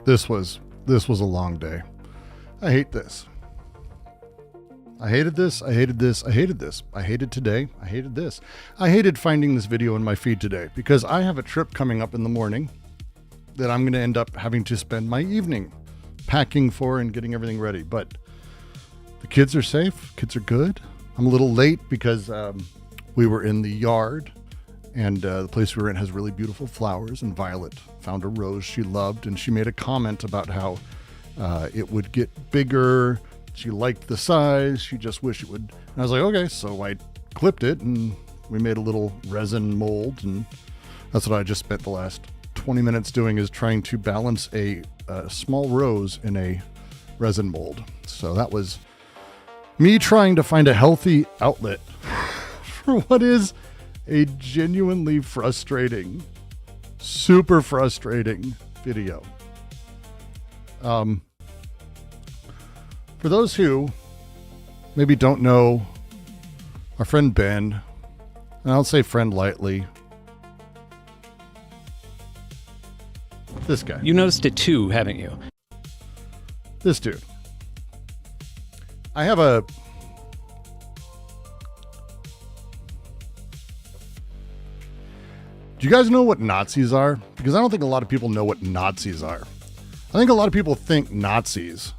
This was a long day. I hate this. I hated this. I hated this. I hated this. I hated today. I hated this. I hated finding this video in my feed today because I have a trip coming up in the morning that I'm going to end up having to spend my evening packing for and getting everything ready. But the kids are safe. Kids are good. I'm a little late because we were in the yard, and the place we were in has really beautiful flowers, and Violet found a rose she loved, and she made a comment about how it would get bigger. She liked the size. She just wished it would. And I was like, okay. So I clipped it and we made a little resin mold. And that's what I just spent the last 20 minutes doing, is trying to balance a small rose in a resin mold. So that was me trying to find a healthy outlet for what is a genuinely frustrating, super frustrating video. For those who maybe don't know our friend Benn, and I'll say friend lightly, this guy. You noticed it too, haven't you? This dude. I have a... Do you guys know what Nazis are? Because I don't think a lot of people know what Nazis are. I think a lot of people think Nazis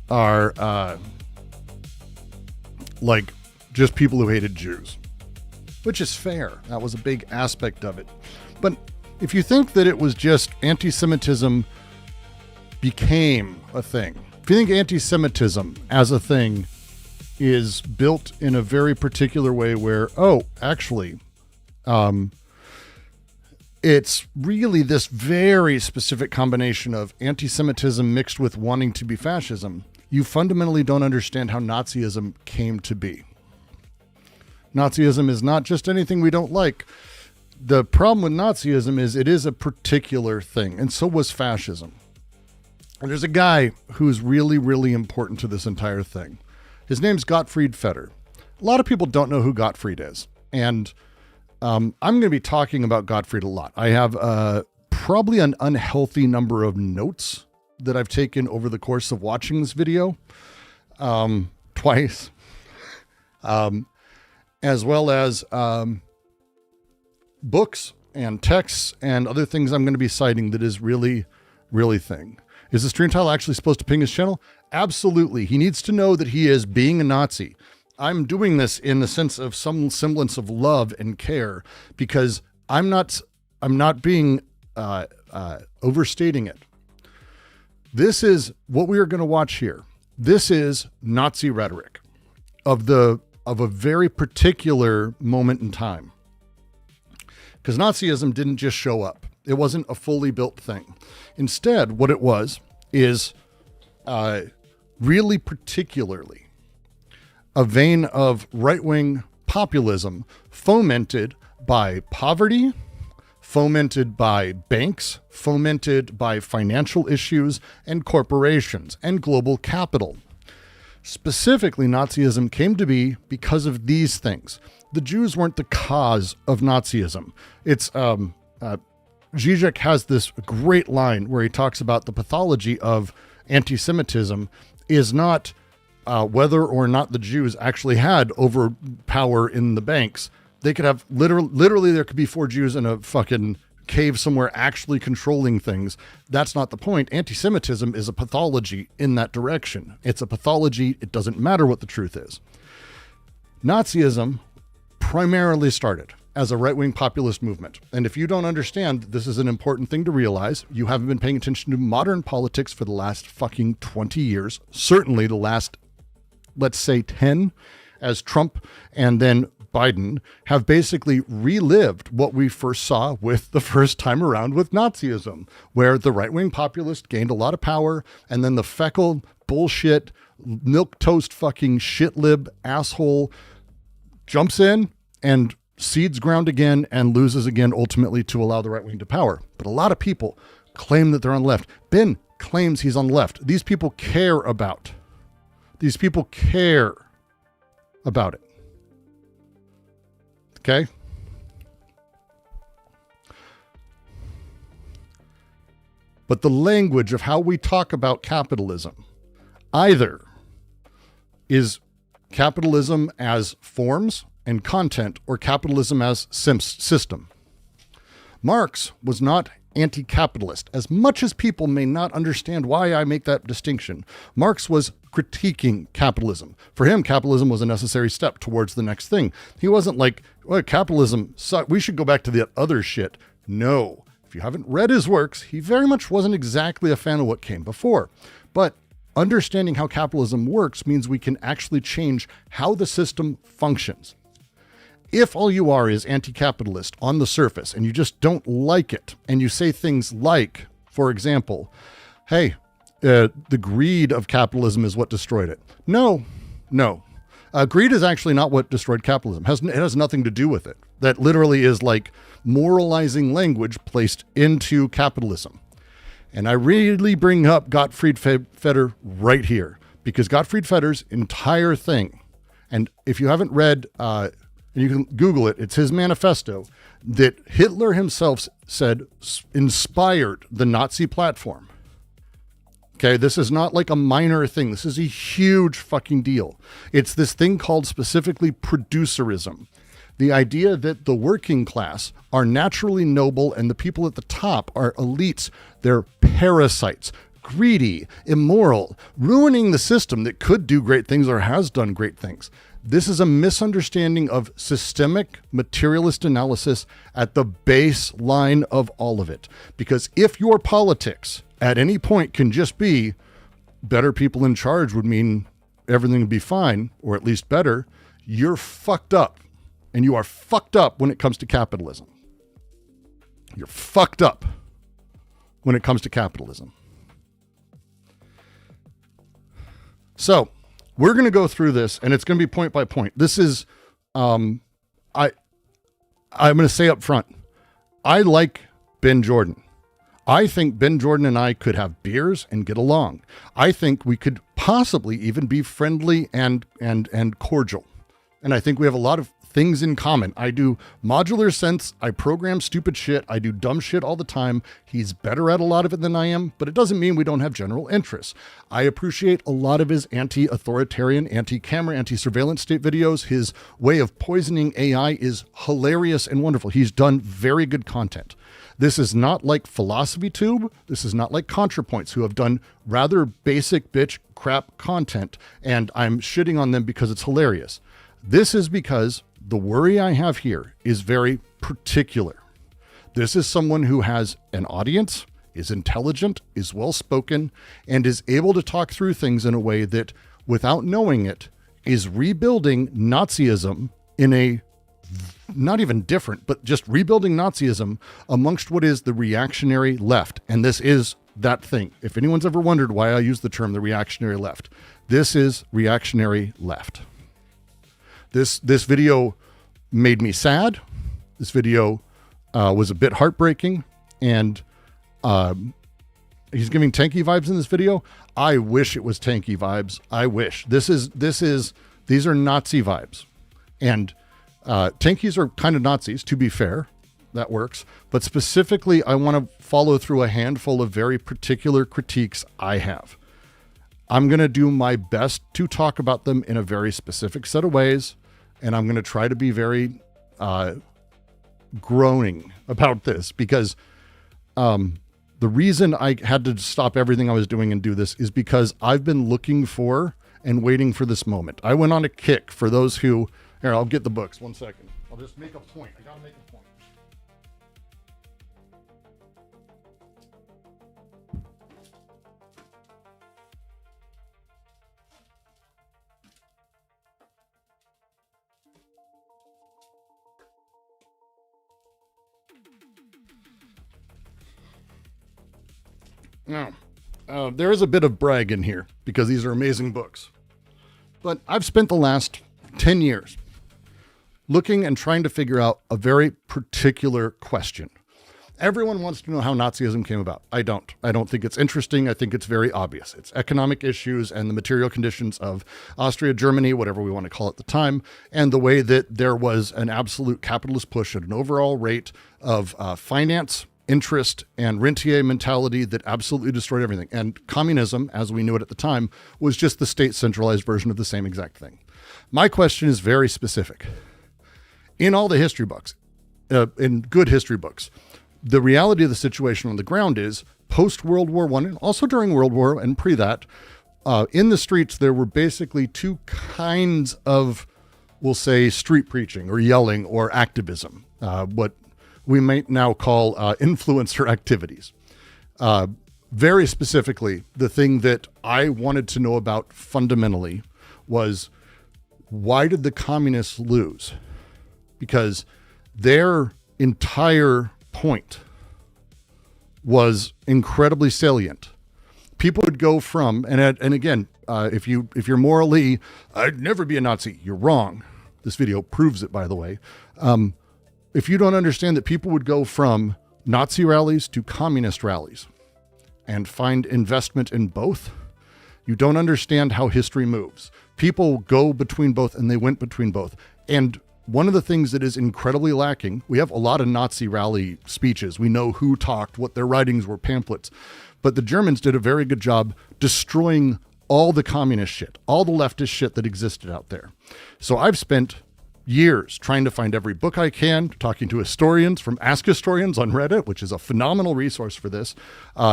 are like just people who hated Jews, which is fair. That was a big aspect of it. But if you think that it was just anti-Semitism became a thing, if you think anti-Semitism as a thing is built in a very particular way where, oh, actually, it's really this very specific combination of anti-Semitism mixed with wanting to be fascism, you fundamentally don't understand how Nazism came to be. Nazism is not just anything we don't like. The problem with Nazism is it is a particular thing, and so was fascism. And there's a guy who's really, really important to this entire thing. His name's Gottfried Feder. A lot of people don't know who Gottfried is, and I'm going to be talking about Gottfried a lot. I have probably an unhealthy number of notes that I've taken over the course of watching this video, twice, as well as books and texts and other things I'm going to be citing that is really, really thing. Is the stream title actually supposed to ping his channel? Absolutely. He needs to know that he is being a Nazi. I'm doing this in the sense of some semblance of love and care, because I'm not not being overstating it. This is what we are going to watch here. This is Nazi rhetoric of a very particular moment in time. Because Nazism didn't just show up. It wasn't a fully built thing. Instead, what it was is really particularly a vein of right-wing populism fomented by poverty, fomented by banks, fomented by financial issues and corporations and global capital. Specifically, Nazism came to be because of these things. The Jews weren't the cause of Nazism. It's Zizek has this great line where he talks about the pathology of anti-Semitism is not whether or not the Jews actually had overpower in the banks. They could have literally there could be 4 Jews in a fucking cave somewhere actually controlling things. That's not the point. Anti-Semitism is a pathology in that direction. It's a pathology. It doesn't matter what the truth is. Nazism primarily started as a right-wing populist movement. And if you don't understand, this is an important thing to realize. You haven't been paying attention to modern politics for the last fucking 20 years. Certainly the last, let's say 10, as Trump and then Biden have basically relived what we first saw with the first time around with Nazism, where the right-wing populist gained a lot of power, and then the feckle, bullshit, milquetoast fucking shitlib asshole jumps in and seeds ground again and loses again, ultimately to allow the right wing to power. But a lot of people claim that they're on the left. Benn claims he's on the left. These people care about it. Okay? But the language of how we talk about capitalism either is capitalism as forms and content, or capitalism as system. Marx was not anti-capitalist, as much as people may not understand why I make that distinction. Marx was critiquing capitalism. For him, capitalism was a necessary step towards the next thing. He wasn't like, well, capitalism sucks, we should go back to the other shit. No. If you haven't read his works, he very much wasn't exactly a fan of what came before. But understanding how capitalism works means we can actually change how the system functions. If all you are is anti-capitalist on the surface and you just don't like it, and you say things like, for example, hey, the greed of capitalism is what destroyed it. No. Greed is actually not what destroyed capitalism. It has nothing to do with it. That literally is like moralizing language placed into capitalism. And I really bring up Gottfried Feder right here, because Gottfried Feder's entire thing, and if you haven't read, and you can Google it, it's his manifesto that Hitler himself said inspired the Nazi platform. Okay, this is not like a minor thing. This is a huge fucking deal. It's this thing called specifically producerism. The idea that the working class are naturally noble and the people at the top are elites. They're parasites, greedy, immoral, ruining the system that could do great things or has done great things. This is a misunderstanding of systemic materialist analysis at the baseline of all of it. Because if your politics at any point can just be better people in charge would mean everything would be fine, or at least better, you're fucked up. And you are fucked up when it comes to capitalism. You're fucked up when it comes to capitalism. So we're going to go through this, and it's going to be point by point. This is, I'm going to say up front, I like Ben Jordan. I think Ben Jordan and I could have beers and get along. I think we could possibly even be friendly and cordial. And I think we have a lot of things in common. I do modular sense. I program stupid shit. I do dumb shit all the time. He's better at a lot of it than I am, but it doesn't mean we don't have general interests. I appreciate a lot of his anti-authoritarian, anti-camera, anti-surveillance state videos. His way of poisoning AI is hilarious and wonderful. He's done very good content. This is not like Philosophy Tube. This is not like ContraPoints, who have done rather basic bitch crap content, and I'm shitting on them because it's hilarious. This is because the worry I have here is very particular. This is someone who has an audience, is intelligent, is well-spoken, and is able to talk through things in a way that, without knowing it, is rebuilding Nazism in a, not even different, but just rebuilding Nazism amongst what is the reactionary left. And this is that thing. If anyone's ever wondered why I use the term the reactionary left, this is reactionary left. This video made me sad. This video was a bit heartbreaking, and he's giving tanky vibes in this video. I wish it was tanky vibes. I wish. These are Nazi vibes, and tankies are kind of Nazis, to be fair. That works. But specifically, I want to follow through a handful of very particular critiques I have. I'm going to do my best to talk about them in a very specific set of ways, and I'm going to try to be very groaning about this, because the reason I had to stop everything I was doing and do this is because I've been looking for and waiting for this moment. I went on a kick. For those who, here, I'll get the books. 1 second. I'll just make a point. I gotta make a point. Now, there is a bit of brag in here because these are amazing books. But I've spent the last 10 years looking and trying to figure out a very particular question. Everyone wants to know how Nazism came about. I don't. I don't think it's interesting. I think it's very obvious. It's economic issues and the material conditions of Austria, Germany, whatever we want to call it at the time, and the way that there was an absolute capitalist push at an overall rate of finance, interest, and rentier mentality that absolutely destroyed everything. And communism, as we knew it at the time, was just the state centralized version of the same exact thing. My question is very specific. In all the history books, in good history books, the reality of the situation on the ground is post-World War I, and also during World War and pre that, in the streets, there were basically two kinds of, we'll say, street preaching or yelling or activism, what we might now call influencer activities. Very specifically, the thing that I wanted to know about fundamentally was, why did the communists lose? Because their entire point was incredibly salient. People would go from, and again, if you're morally, I'd never be a Nazi, you're wrong. This video proves it, by the way. If you don't understand that people would go from Nazi rallies to communist rallies and find investment in both, you don't understand how history moves. People go between both, and they went between both. And one of the things that is incredibly lacking, we have a lot of Nazi rally speeches. We know who talked, what their writings were, pamphlets. But the Germans did a very good job destroying all the communist shit, all the leftist shit that existed out there. So I've spent years trying to find every book I can, talking to historians from Ask Historians on Reddit, which is a phenomenal resource for this,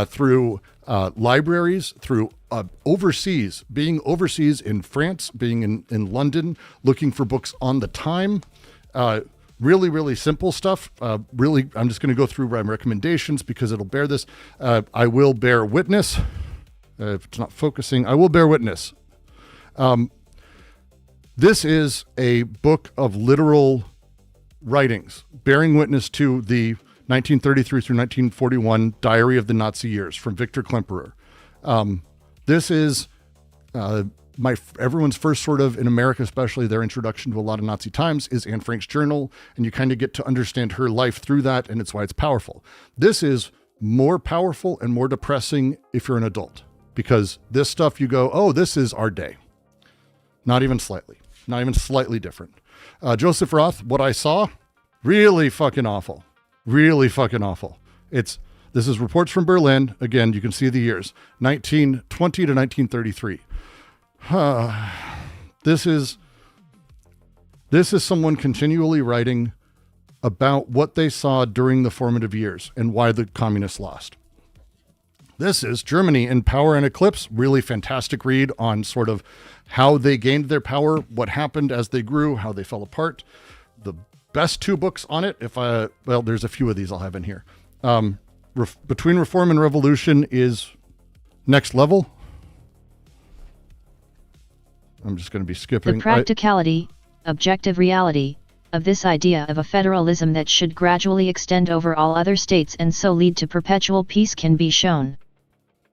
through libraries, through overseas, being overseas in France, being in London, looking for books on the time, really, really simple stuff. Really, I'm just going to go through my recommendations because it'll bear this. I will bear witness. If it's not focusing, I will bear witness. This is a book of literal writings, bearing witness to the 1933 through 1941 Diary of the Nazi Years from Victor Klemperer. This is everyone's first sort of, in America especially, their introduction to a lot of Nazi times is Anne Frank's journal, and you kind of get to understand her life through that, and it's why it's powerful. This is more powerful and more depressing if you're an adult, because this stuff you go, oh, this is our day. Not even slightly. Not even slightly different. Joseph Roth, what I saw, really fucking awful. Really fucking awful. This is reports from Berlin. Again, you can see the years. 1920 to 1933. This is someone continually writing about what they saw during the formative years and why the communists lost. This is Germany in Power and Eclipse. Really fantastic read on sort of how they gained their power, what happened as they grew, how they fell apart. The best two books on it, well, there's a few of these I'll have in here. Between Reform and Revolution is next level. I'm just going to be skipping. The practicality, objective reality, of this idea of a federalism that should gradually extend over all other states and so lead to perpetual peace can be shown.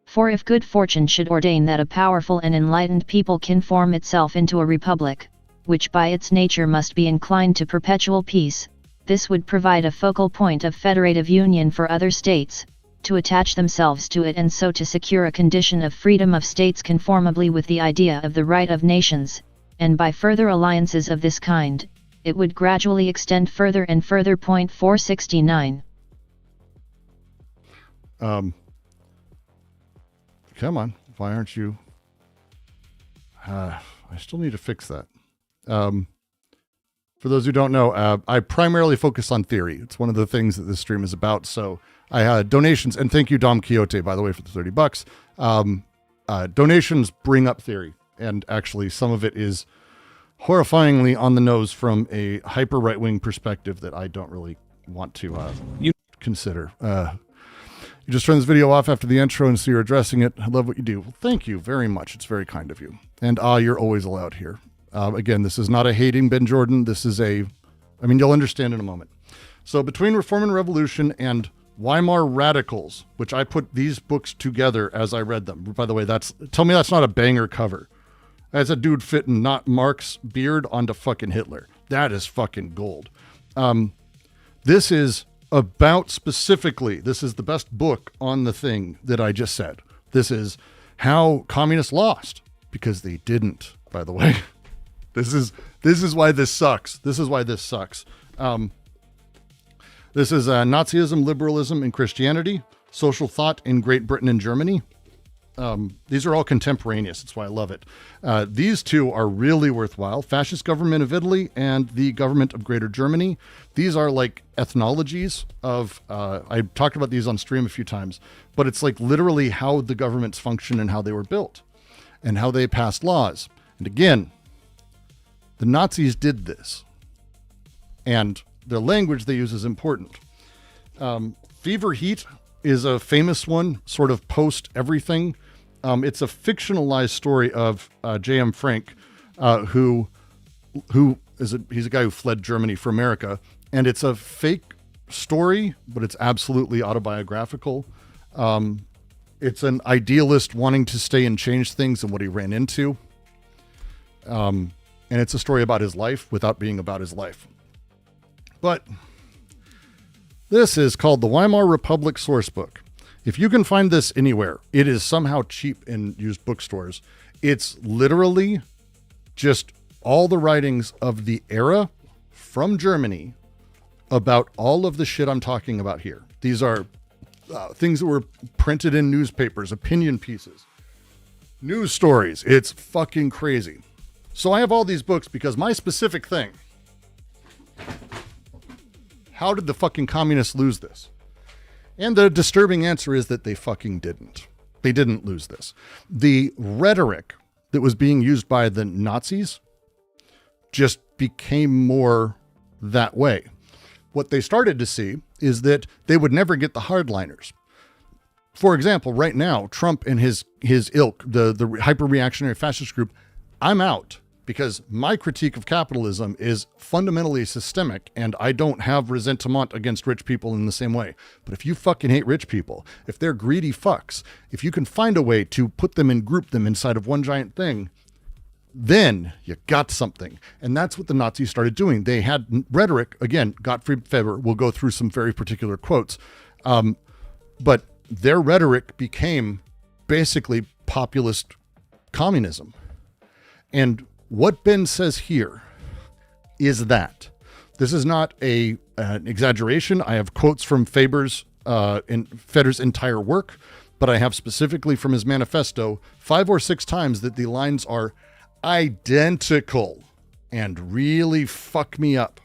For if good fortune should ordain that a powerful and enlightened people can form itself into a republic, which by its nature must be inclined to perpetual peace, this would provide a focal point of federative union for other states, to attach themselves to it and so to secure a condition of freedom of states conformably with the idea of the right of nations, and by further alliances of this kind, it would gradually extend further and further. 469. Come on, why aren't you? I still need to fix that. For those who don't know, I primarily focus on theory. It's one of the things that this stream is about. So I had donations, and thank you, Dom Quixote, by the way, for the $30. Donations bring up theory, and actually some of it is horrifyingly on the nose from a hyper right-wing perspective that I don't really want to consider. You just turn this video off after the intro and so you're addressing it. I love what you do. Well, thank you very much. It's very kind of you. And you're always allowed here. Again, this is not a hating Ben Jordan. This is you'll understand in a moment. So between Reform and Revolution and Weimar Radicals, which I put these books together as I read them. By the way, tell me that's not a banger cover. That's a dude fitting not Mark's beard onto fucking Hitler. That is fucking gold. This is about specifically, this is the best book on the thing that I just said. This is how communists lost, because they didn't, by the way. This is why this sucks. This is why this sucks. This is Nazism, liberalism, and Christianity, social thought in Great Britain and Germany. These are all contemporaneous. That's why I love it. These two are really worthwhile. Fascist government of Italy and the government of Greater Germany. These are like ethnologies of, I talked about these on stream a few times, but it's like literally how the governments function and how they were built and how they passed laws. And again, the Nazis did this, and the language they use is important. Fever Heat is a famous one, sort of post everything. It's a fictionalized story of J.M. Frank, who he's a guy who fled Germany for America, and it's a fake story, but it's absolutely autobiographical. It's an idealist wanting to stay and change things and what he ran into. And it's a story about his life without being about his life. But this is called the Weimar Republic Sourcebook. If you can find this anywhere, it is somehow cheap in used bookstores. It's literally just all the writings of the era from Germany about all of the shit I'm talking about here. These are things that were printed in newspapers, opinion pieces, news stories. It's fucking crazy. So I have all these books because my specific thing, how did the fucking communists lose this? And the disturbing answer is that they fucking didn't. They didn't lose this. The rhetoric that was being used by the Nazis just became more that way. What they started to see is that they would never get the hardliners. For example, right now, Trump and his ilk, the hyper-reactionary fascist group, I'm out because my critique of capitalism is fundamentally systemic and I don't have resentment against rich people in the same way. But if you fucking hate rich people, if they're greedy fucks, if you can find a way to put them and group them inside of one giant thing, then you got something. And that's what the Nazis started doing. They had rhetoric. Again, Gottfried Weber will go through some very particular quotes. But their rhetoric became basically populist communism. And what Ben says here is that this is not an exaggeration. I have quotes from Feder's entire work, but I have specifically from his manifesto 5 or 6 times that the lines are identical and really fuck me up.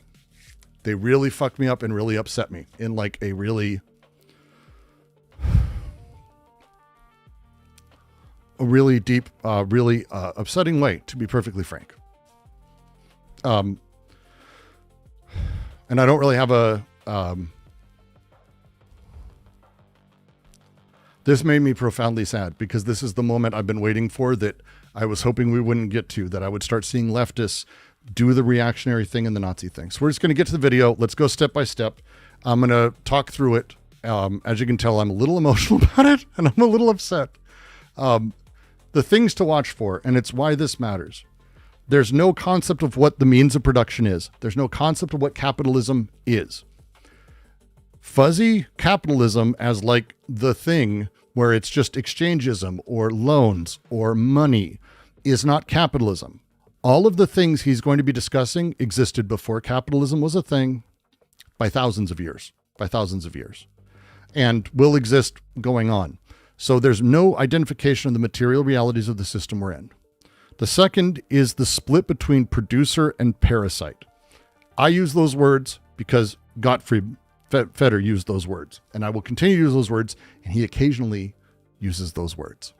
They really fuck me up and really upset me in like a really deep, really upsetting way, to be perfectly frank. And I don't really have a... this made me profoundly sad because this is the moment I've been waiting for that I was hoping we wouldn't get to, that I would start seeing leftists do the reactionary thing and the Nazi thing. So we're just going to get to the video. Let's go step by step. I'm going to talk through it. As you can tell, I'm a little emotional about it and I'm a little upset. The things to watch for, and it's why this matters. There's no concept of what the means of production is. There's no concept of what capitalism is. Fuzzy capitalism as like the thing where it's just exchangeism or loans or money is not capitalism. All of the things he's going to be discussing existed before capitalism was a thing by thousands of years, and will exist going on. So there's no identification of the material realities of the system we're in. The second is the split between producer and parasite. I use those words because Gottfried Feder used those words, and I will continue to use those words, and he occasionally uses those words.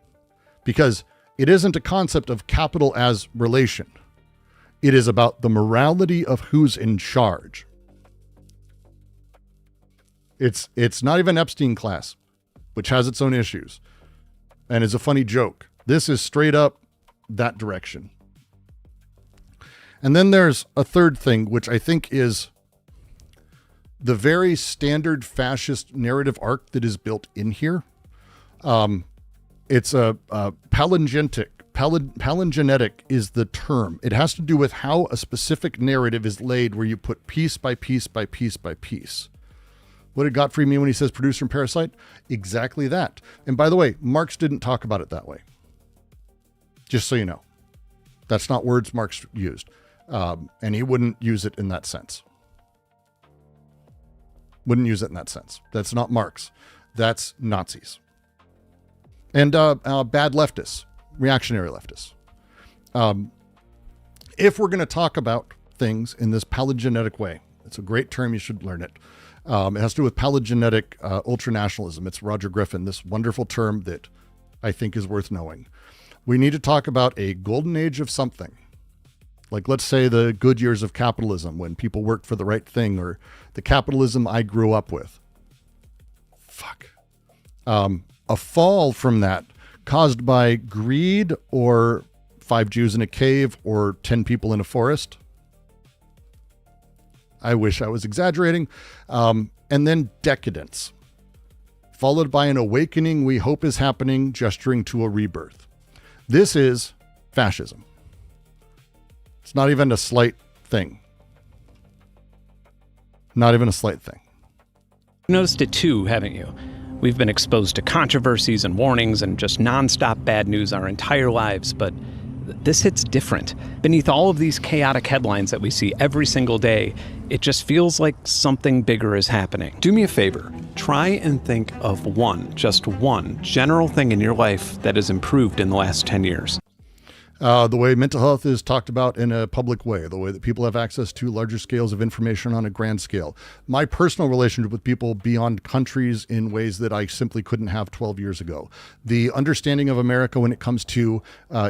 Because it isn't a concept of capital as relation. It is about the morality of who's in charge. It's not even Epstein class, which has its own issues and is a funny joke. This is straight up that direction. And then there's a third thing, which I think is the very standard fascist narrative arc that is built in here. It's a palingenetic. Palingenetic is the term. It has to do with how a specific narrative is laid, where you put piece by piece by piece by piece. What did Gottfried mean when he says producer and parasite? Exactly that. And by the way, Marx didn't talk about it that way. Just so you know. That's not words Marx used. And he wouldn't use it in that sense. Wouldn't use it in that sense. That's not Marx. That's Nazis. And bad leftists. Reactionary leftists. If we're going to talk about things in this palingenetic way, it's a great term, you should learn it. It has to do with palingenetic ultranationalism. It's Roger Griffin, this wonderful term that I think is worth knowing. We need to talk about a golden age of something. Like, let's say the good years of capitalism, when people worked for the right thing, or the capitalism I grew up with. A fall from that caused by greed, or 5 Jews in a cave, or 10 people in a forest. I wish I was exaggerating. And then decadence, followed by an awakening we hope is happening, gesturing to a rebirth. This is fascism. It's not even a slight thing. Not even a slight thing. You've noticed it too, haven't you? We've been exposed to controversies and warnings and just nonstop bad news our entire lives, but this hits different. Beneath all of these chaotic headlines that we see every single day, it just feels like something bigger is happening. Do me a favor. Try and think of just one general thing in your life that has improved in the last 10 years. The way mental health is talked about in a public way, the way that people have access to larger scales of information on a grand scale. My personal relationship with people beyond countries in ways that I simply couldn't have 12 years ago. The understanding of America when it comes to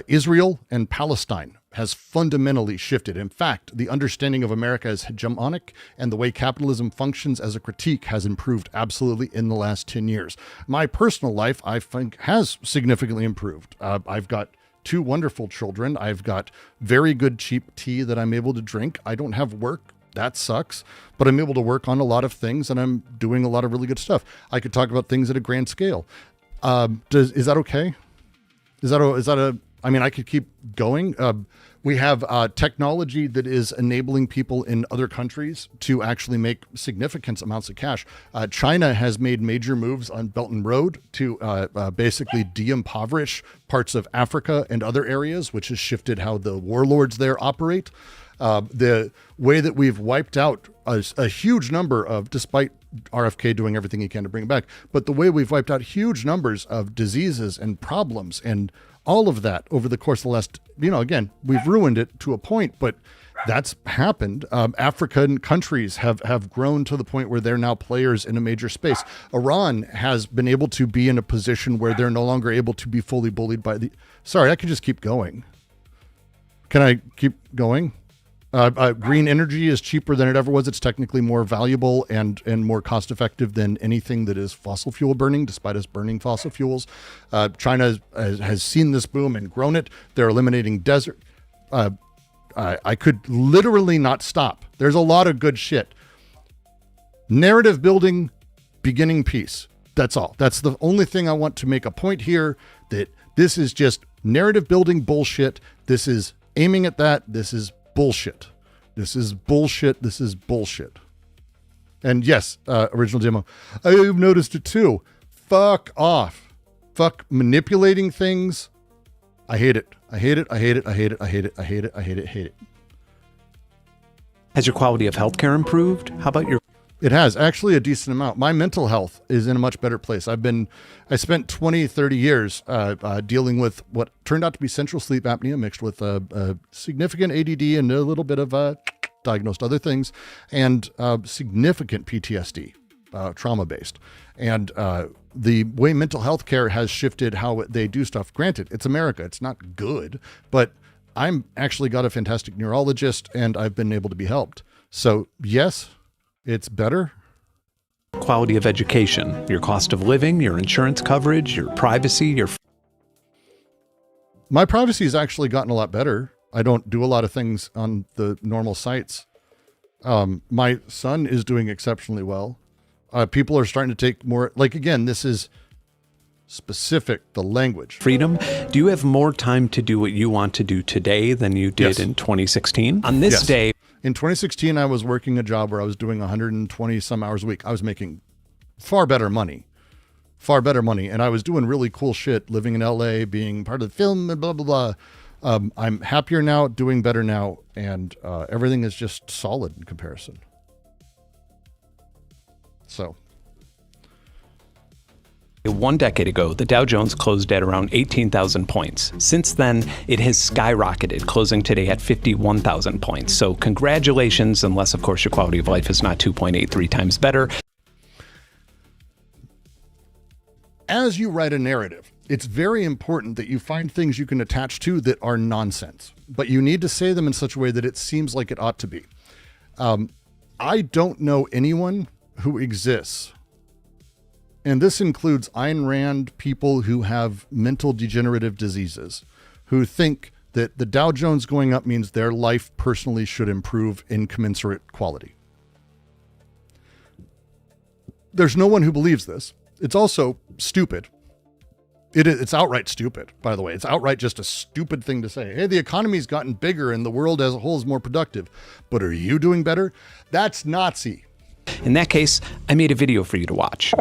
Israel and Palestine has fundamentally shifted. In fact, the understanding of America as hegemonic and the way capitalism functions as a critique has improved absolutely in the last 10 years. My personal life, I think, has significantly improved. I've got 2 wonderful children. I've got very good cheap tea that I'm able to drink. I don't have work. That sucks. But I'm able to work on a lot of things, and I'm doing a lot of really good stuff. I could talk about things at a grand scale. Is that okay? I mean, I could keep going. We have technology that is enabling people in other countries to actually make significant amounts of cash. China has made major moves on Belt and Road to basically de-impoverish parts of Africa and other areas, which has shifted how the warlords there operate. The way that we've wiped out a huge number of, despite RFK doing everything he can to bring it back, but the way we've wiped out huge numbers of diseases and problems and all of that over the course of the last, again, we've ruined it to a point, but that's happened. African countries have grown to the point where they're now players in a major space. Iran has been able to be in a position where they're no longer able to be fully bullied by sorry, I could just keep going. Can I keep going? Green energy is cheaper than it ever was. It's technically more valuable and more cost effective than anything that is fossil fuel burning, despite us burning fossil fuels. China has seen this boom and grown it. They're eliminating desert. I could literally not stop. There's a lot of good shit. Narrative building, beginning piece. That's all. That's the only thing I want to make a point here, that this is just narrative building bullshit. This is aiming at that. This is bullshit. This is bullshit. This is bullshit. And yes, original demo. I've noticed it too. Fuck off. Fuck manipulating things. I hate it. I hate it. I hate it. I hate it. I hate it. I hate it. I hate it. Hate it. Has your quality of healthcare improved? How about your... It has actually a decent amount. My mental health is in a much better place. I spent 20, 30 years dealing with what turned out to be central sleep apnea mixed with a significant ADD and a little bit of diagnosed other things, and significant PTSD, trauma-based. And the way mental health care has shifted how they do stuff. Granted, it's America. It's not good, but I'm actually got a fantastic neurologist and I've been able to be helped. So yes, it's better. Quality of education, your cost of living, your insurance coverage, your privacy, your... My privacy has actually gotten a lot better. I don't do a lot of things on the normal sites. My son is doing exceptionally well. People are starting to take more, like, again, this is specific, the language. Freedom. Do you have more time to do what you want to do today than you did in 2016? On this day... In 2016, I was working a job where I was doing 120 some hours a week. I was making far better money. And I was doing really cool shit, living in LA, being part of the film and blah, blah, blah. I'm happier now, doing better now. And everything is just solid in comparison. So. 1 decade ago, the Dow Jones closed at around 18,000 points. Since then, it has skyrocketed, closing today at 51,000 points. So congratulations, unless, of course, your quality of life is not 2.83 times better. As you write a narrative, it's very important that you find things you can attach to that are nonsense, but you need to say them in such a way that it seems like it ought to be. I don't know anyone who exists, and this includes Ayn Rand people who have mental degenerative diseases, who think that the Dow Jones going up means their life personally should improve in commensurate quality. There's no one who believes this. It's also stupid. It's outright stupid, by the way. It's outright just a stupid thing to say. Hey, the economy's gotten bigger and the world as a whole is more productive, but are you doing better? That's Nazi. In that case, I made a video for you to watch.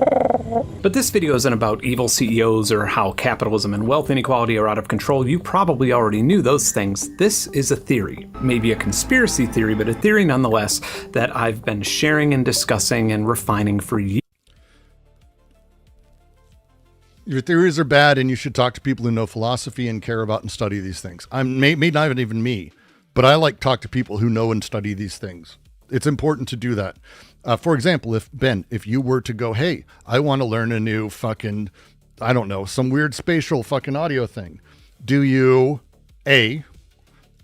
But this video isn't about evil CEOs or how capitalism and wealth inequality are out of control. You probably already knew those things. This is a theory, maybe a conspiracy theory, but a theory nonetheless that I've been sharing and discussing and refining for years. Your theories are bad, and you should talk to people who know philosophy and care about and study these things. May not even me, but I like to talk to people who know and study these things. It's important to do that. For example, Benn, if you were to go, hey, I want to learn a new fucking, I don't know, some weird spatial fucking audio thing. Do you, A,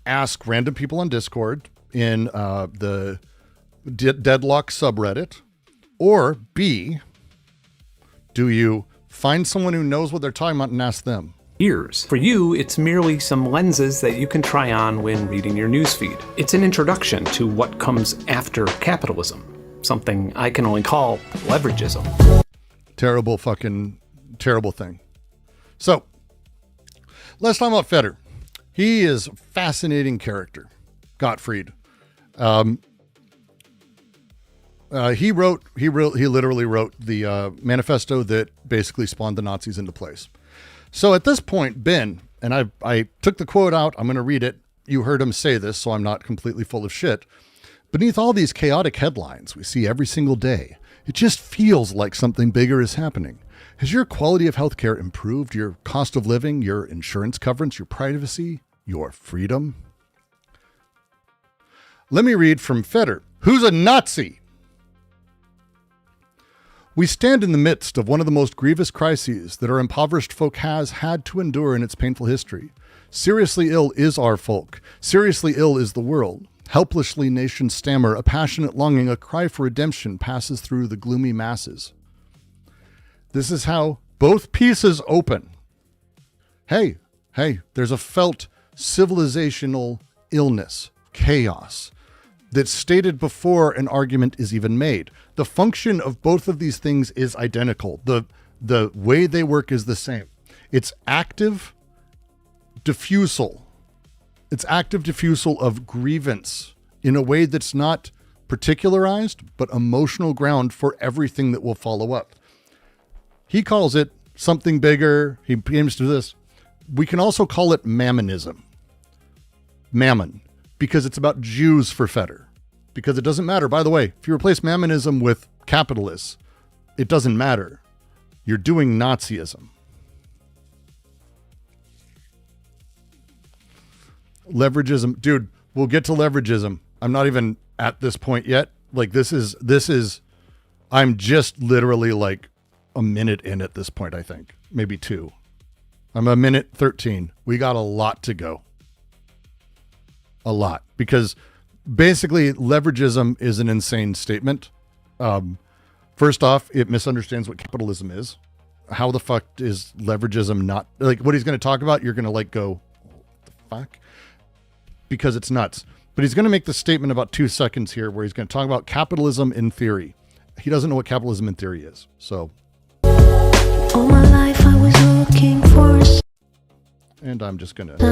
ask random people on Discord in the Deadlock subreddit, or B, do you find someone who knows what they're talking about and ask them? Years. For you, it's merely some lenses that you can try on when reading your newsfeed. It's an introduction to what comes after capitalism, something I can only call leveragism. Terrible fucking terrible thing. So, let's talk about Feder. He is a fascinating character. Gottfried. He literally wrote the manifesto that basically spawned the Nazis into place. So at this point, Benn, and I took the quote out, I'm going to read it. You heard him say this, so I'm not completely full of shit. Beneath all these chaotic headlines we see every single day, it just feels like something bigger is happening. Has your quality of healthcare improved? Your cost of living, your insurance coverage, your privacy, your freedom? Let me read from Feder, who's a Nazi. We stand in the midst of one of the most grievous crises that our impoverished folk has had to endure in its painful history. Seriously ill is our folk. Seriously ill is the world. Helplessly nations stammer, a passionate longing, a cry for redemption passes through the gloomy masses. This is how both pieces open. Hey, there's a felt civilizational illness, chaos, that's stated before an argument is even made. The function of both of these things is identical. The way they work is the same. It's active diffusal. It's active diffusal of grievance in a way that's not particularized, but emotional ground for everything that will follow up. He calls it something bigger. He aims to this. We can also call it mammonism. Mammon, because it's about Jews for Feder. Because it doesn't matter. By the way, if you replace mammonism with capitalists, it doesn't matter. You're doing Nazism. Leveragism. Dude, we'll get to leveragism. I'm not even at this point yet. Like this is, I'm just literally like a minute in at this point, I think. Maybe 2. I'm a minute 13. We got a lot to go. A lot. Because basically leveragism is an insane statement. First off, it misunderstands what capitalism is. How the fuck is leveragism not, like what he's going to talk about, you're going to like go, what the fuck? Because it's nuts. But he's going to make the statement about 2 seconds here where he's going to talk about capitalism in theory. He doesn't know what capitalism in theory is. So. All my life I was looking for a and I'm just going to.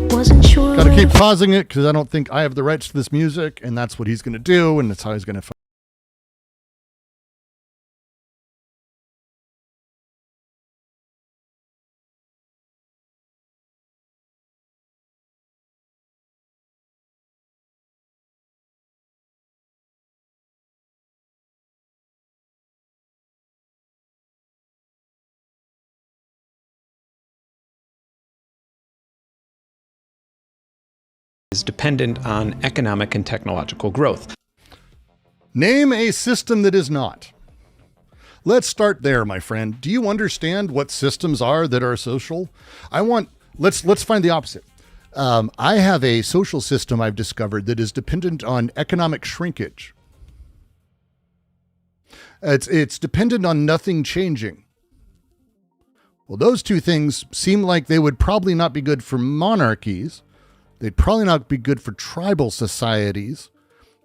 Wasn't sure. Got to keep pausing it because I don't think I have the rights to this music, and that's what he's going to do, and that's how he's going to. Is dependent on economic and technological growth. Name a system that is not. Let's start there, my friend. Do you understand what systems are that are social? Let's find the opposite. I have a social system I've discovered that is dependent on economic shrinkage. It's dependent on nothing changing. Well, those two things seem like they would probably not be good for monarchies. They'd probably not be good for tribal societies.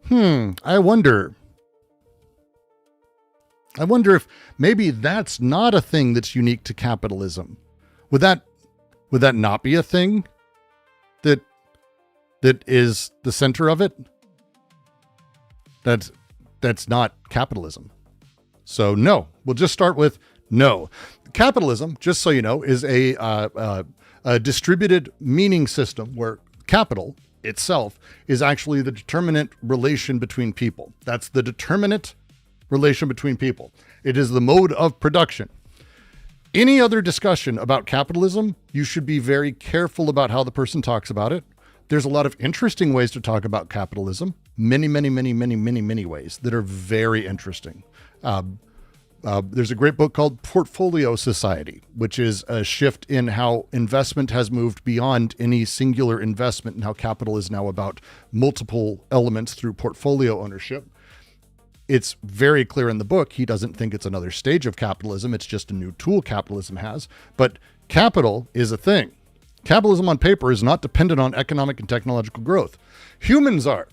I wonder if maybe that's not a thing that's unique to capitalism. Would that not be a thing that is the center of it? That's not capitalism. So no, we'll just start with no. Capitalism, just so you know, is a distributed meaning system where capital itself is actually the determinate relation between people. That's the determinate relation between people. It is the mode of production. Any other discussion about capitalism, you should be very careful about how the person talks about it. There's a lot of interesting ways to talk about capitalism. Many ways that are very interesting. There's a great book called Portfolio Society, which is a shift in how investment has moved beyond any singular investment and how capital is now about multiple elements through portfolio ownership. It's very clear in the book. He doesn't think it's another stage of capitalism. It's just a new tool capitalism has. But capital is a thing. Capitalism on paper is not dependent on economic and technological growth. Humans are.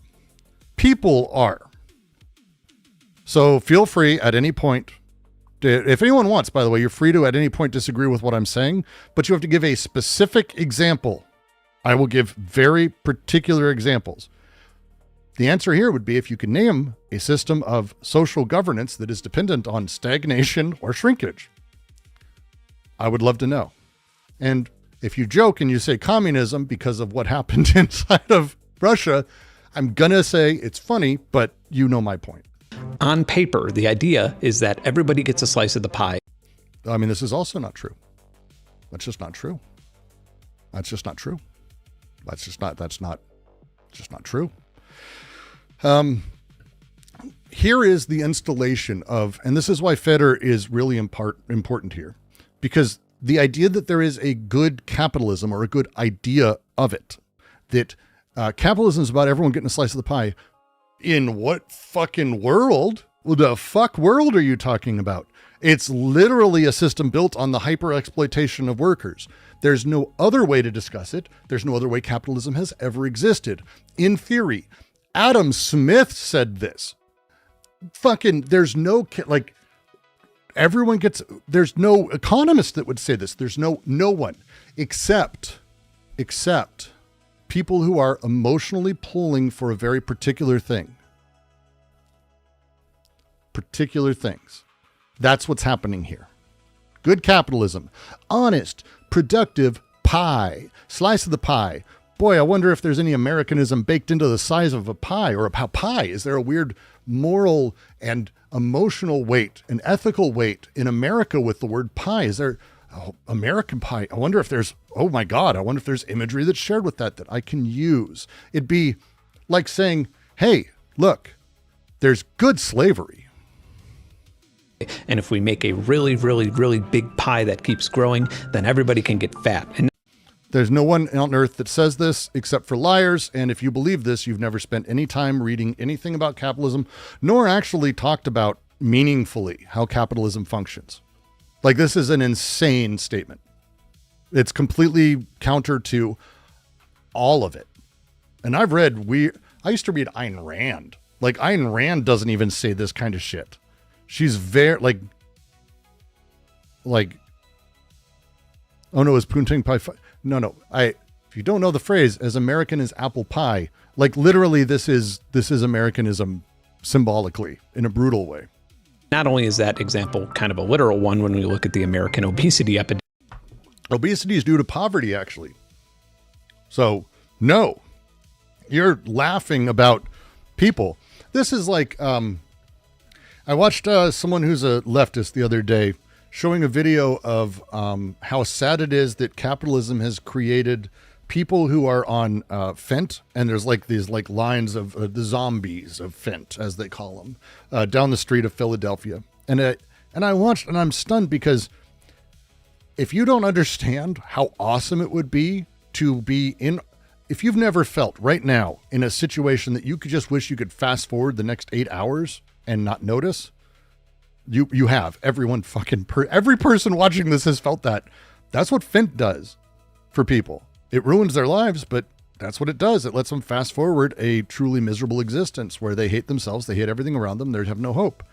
People are. So feel free at any point. If anyone wants, by the way, you're free to at any point disagree with what I'm saying, but you have to give a specific example. I will give very particular examples. The answer here would be if you can name a system of social governance that is dependent on stagnation or shrinkage. I would love to know. And if you joke and you say communism because of what happened inside of Russia, I'm going to say it's funny, but you know my point. On paper, the idea is that everybody gets a slice of the pie. I mean, this is also not true. That's just not true. That's just not true. That's just not true. Here is the installation of, and this is why Feder is really important here, because the idea that there is a good capitalism or a good idea of it, that capitalism is about everyone getting a slice of the pie. In what fucking world? The fuck world are you talking about? It's literally a system built on the hyper exploitation of workers. There's no other way to discuss it. There's no other way capitalism has ever existed. In theory, Adam Smith said this. Fucking, there's no, like, everyone gets, there's no economist that would say this. There's no one except people who are emotionally pulling for a very particular thing. Particular things. That's what's happening here. Good capitalism. Honest, productive pie. Slice of the pie. Boy, I wonder if there's any Americanism baked into the size of a pie or a pie. Is there a weird moral and emotional weight, an ethical weight in America with the word pie? Is there American pie? I wonder if there's, oh my God, I wonder if there's imagery that's shared with that I can use. It'd be like saying, hey, look, there's good slavery. And if we make a really, really, really big pie that keeps growing, then everybody can get fat. And there's no one on earth that says this except for liars. And if you believe this, you've never spent any time reading anything about capitalism, nor actually talked about meaningfully how capitalism functions. Like, this is an insane statement. It's completely counter to all of it. And I've read, I used to read Ayn Rand. Like, Ayn Rand doesn't even say this kind of shit. She's very, oh no, is Punting Pie? No. If you don't know the phrase, as American as apple pie, like literally this is Americanism symbolically in a brutal way. not only is that example kind of a literal one when we look at the American obesity epidemic. Obesity is due to poverty, actually. So, no, you're laughing about people. This is like, I watched someone who's a leftist the other day showing a video of how sad it is that capitalism has created people who are on Fent, and there's like these like lines of the zombies of Fent, as they call them, down the street of Philadelphia. And I watched, and I'm stunned, because if you don't understand how awesome it would be to be in, if you've never felt right now in a situation that you could just wish you could fast forward the next 8 hours and not notice, you have. Everyone fucking, every person watching this has felt that. That's what Fent does for people. It ruins their lives, but that's what it does. It lets them fast forward a truly miserable existence where they hate themselves, they hate everything around them, they have no hope.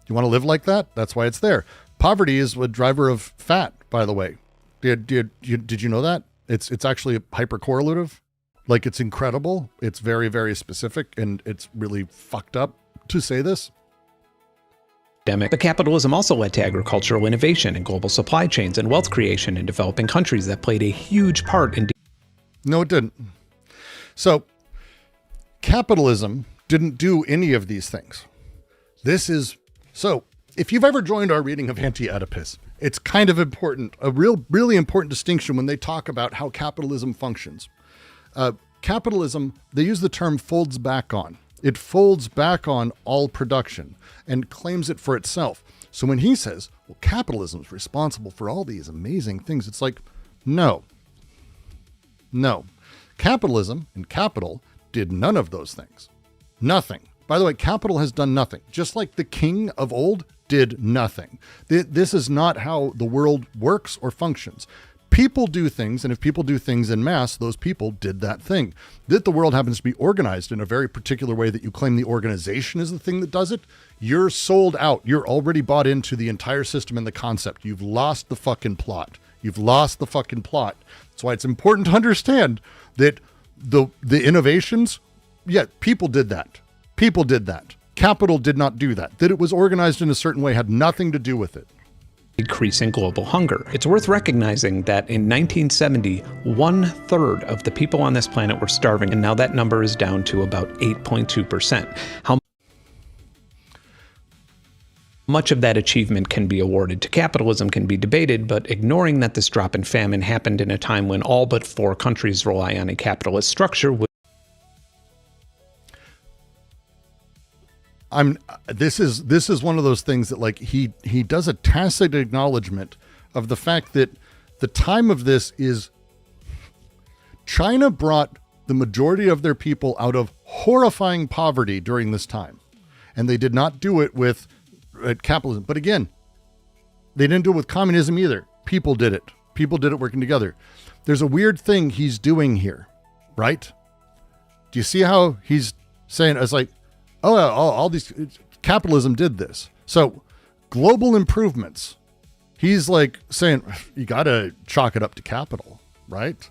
You want to live like that? That's why it's there. Poverty is a driver of fat, by the way. Did you know that? It's actually hypercorrelative. Like, it's incredible. It's very, very specific, and it's really fucked up to say this. But capitalism also led to agricultural innovation and global supply chains and wealth creation in developing countries that played a huge part in... No, it didn't. So, capitalism didn't do any of these things. So, if you've ever joined our reading of Anti-Oedipus, it's kind of important, a really important distinction when they talk about how capitalism functions. Capitalism, they use the term folds back on. It folds back on all production and claims it for itself. So when he says, well, capitalism is responsible for all these amazing things, it's like, no. Capitalism and capital did none of those things. Nothing. By the way, capital has done nothing. Just like the king of old did nothing. This is not how the world works or functions. People do things, and if people do things in mass, those people did that thing. That the world happens to be organized in a very particular way that you claim the organization is the thing that does it, you're sold out. You're already bought into the entire system and the concept. You've lost the fucking plot. That's why it's important to understand that the innovations, people did that. Capital did not do that. That it was organized in a certain way had nothing to do with it. Decreasing global hunger. It's worth recognizing that in 1970, 1/3 of the people on this planet were starving, and now that number is down to about 8.2%. How much of that achievement can be awarded to capitalism can be debated, but ignoring that this drop in famine happened in a time when all but 4 countries rely on a capitalist structure would... This is one of those things that, like, he does a tacit acknowledgement of the fact that The time of this is China brought the majority of their people out of horrifying poverty during this time. And they did not do it with capitalism. But again, they didn't do it with communism either. People did it. People did it working together. There's a weird thing he's doing here, right? Do you see how he's saying, it's like, oh, all these, capitalism did this. So global improvements, he's like saying, you got to chalk it up to capital, right?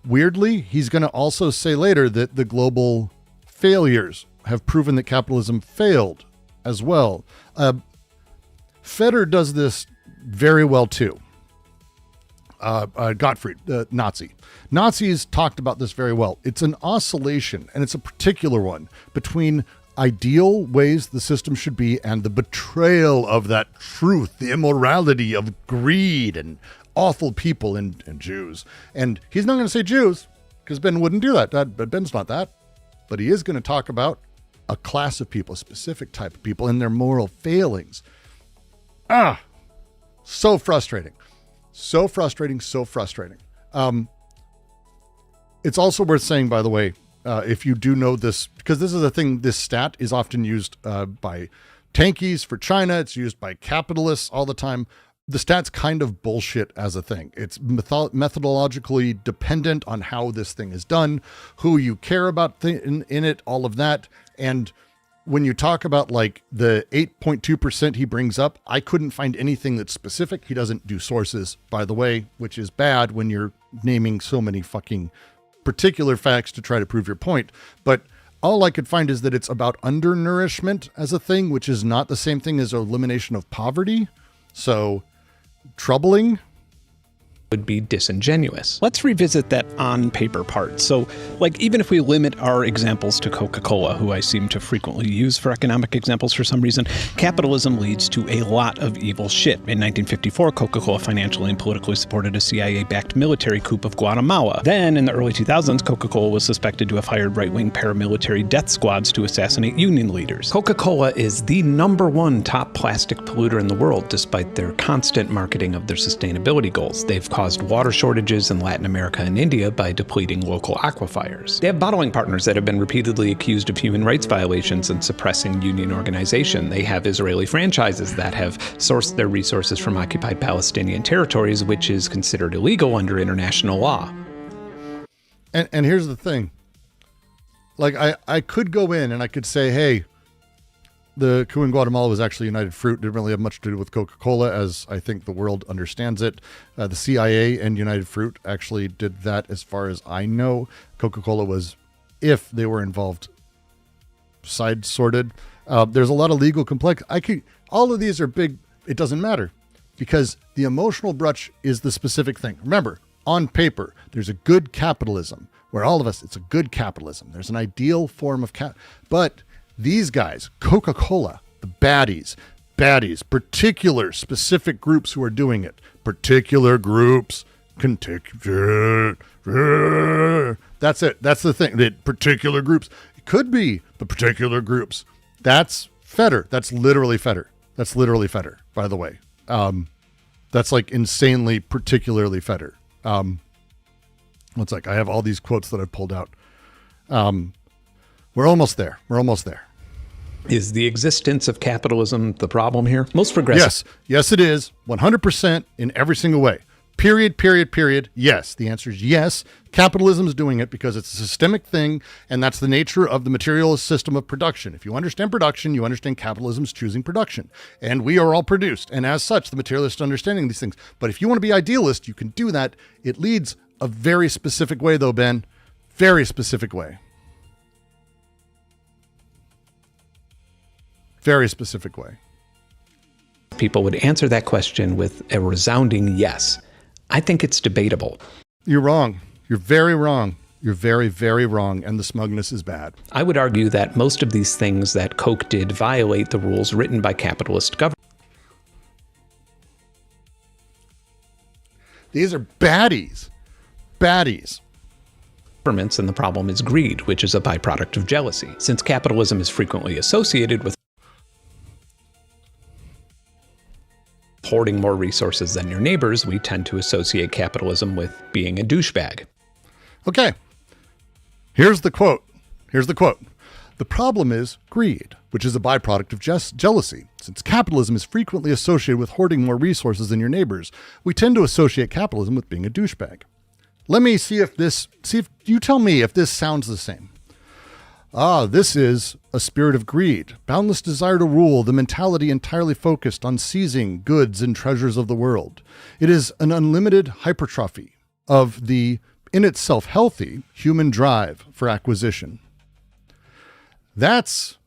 Weirdly, he's going to also say later that the global failures have proven that capitalism failed as well. Feder does this very well too. Gottfried, Nazi. Nazis talked about this very well. It's an oscillation, and it's a particular one, between ideal ways the system should be and the betrayal of that truth, the immorality of greed and awful people and Jews. And he's not going to say Jews, because Ben wouldn't do that. But Ben's not that. But he is going to talk about a class of people, a specific type of people, and their moral failings. So frustrating. So frustrating, so frustrating. It's also worth saying, by the way, if you do know this, because this is a thing, this stat is often used by tankies for China. It's used by capitalists all the time. The stat's kind of bullshit as a thing. It's methodologically dependent on how this thing is done, who you care about in it, all of that. And when you talk about like the 8.2% he brings up, I couldn't find anything that's specific. He doesn't do sources, by the way, which is bad when you're naming so many fucking particular facts to try to prove your point. But all I could find is that it's about undernourishment as a thing, which is not the same thing as elimination of poverty. So troubling. Would be disingenuous. Let's revisit that on paper part. So, like, even if we limit our examples to Coca-Cola, who I seem to frequently use for economic examples for some reason, capitalism leads to a lot of evil shit. In 1954, Coca-Cola financially and politically supported a CIA-backed military coup of Guatemala. Then, in the early 2000s, Coca-Cola was suspected to have hired right-wing paramilitary death squads to assassinate union leaders. Coca-Cola is the #1 top plastic polluter in the world, despite their constant marketing of their sustainability goals. They've caused water shortages in Latin America and India by depleting local aquifers. They have bottling partners that have been repeatedly accused of human rights violations and suppressing union organization. They have Israeli franchises that have sourced their resources from occupied Palestinian territories, which is considered illegal under international law. And here's the thing. Like, I could go in and I could say, hey, the coup in Guatemala was actually United Fruit. It didn't really have much to do with Coca-Cola, as I think the world understands it. The CIA and United Fruit actually did that, as far as I know. Coca-Cola was, if they were involved, side-sorted. There's a lot of legal complex. All of these are big. It doesn't matter, because the emotional brunch is the specific thing. Remember, on paper, there's a good capitalism, where all of us, it's a good capitalism. There's an ideal form of but these guys, Coca-Cola, the baddies, particular specific groups who are doing it, particular groups, that's it. That's the thing, that particular groups, it could be, but particular groups, that's Feder. That's literally Feder. By the way. That's like insanely, particularly Feder. It's like, I have all these quotes that I've pulled out. We're almost there. Is the existence of capitalism the problem here? Most progressive. Yes, it is. 100% in every single way. Period. Yes. The answer is yes. Capitalism is doing it because it's a systemic thing, and that's the nature of the materialist system of production. If you understand production, you understand capitalism's choosing production. And we are all produced. And as such, the materialist understanding these things. But if you want to be idealist, you can do that. It leads a very specific way, though, Ben. Very specific way. Very specific way. People would answer that question with a resounding yes. I think it's debatable. You're wrong. You're very wrong. You're very, very wrong, and the smugness is bad. I would argue that most of these things that Coke did violate the rules written by capitalist governments. These are baddies. And the problem is greed, which is a byproduct of jealousy. Since capitalism is frequently associated with hoarding more resources than your neighbors, we tend to associate capitalism with being a douchebag. Okay. Here's the quote. The problem is greed, which is a byproduct of jealousy. Since capitalism is frequently associated with hoarding more resources than your neighbors, we tend to associate capitalism with being a douchebag. Let me see if you tell me if this sounds the same. This is a spirit of greed, boundless desire to rule, the mentality entirely focused on seizing goods and treasures of the world. It is an unlimited hypertrophy of the, in itself healthy, human drive for acquisition. That's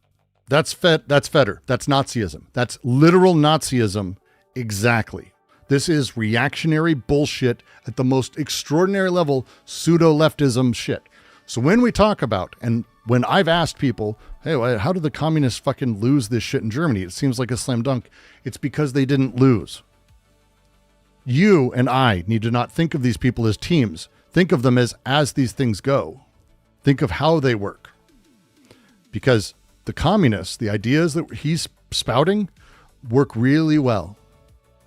Feder. That's Nazism. That's literal Nazism. Exactly. This is reactionary bullshit at the most extraordinary level, pseudo-leftism shit. So when we talk about, and when I've asked people, hey, how did the communists fucking lose this shit in Germany? It seems like a slam dunk. It's because they didn't lose. You and I need to not think of these people as teams. Think of them as these things go. Think of how they work. Because the communists, the ideas that he's spouting, work really well.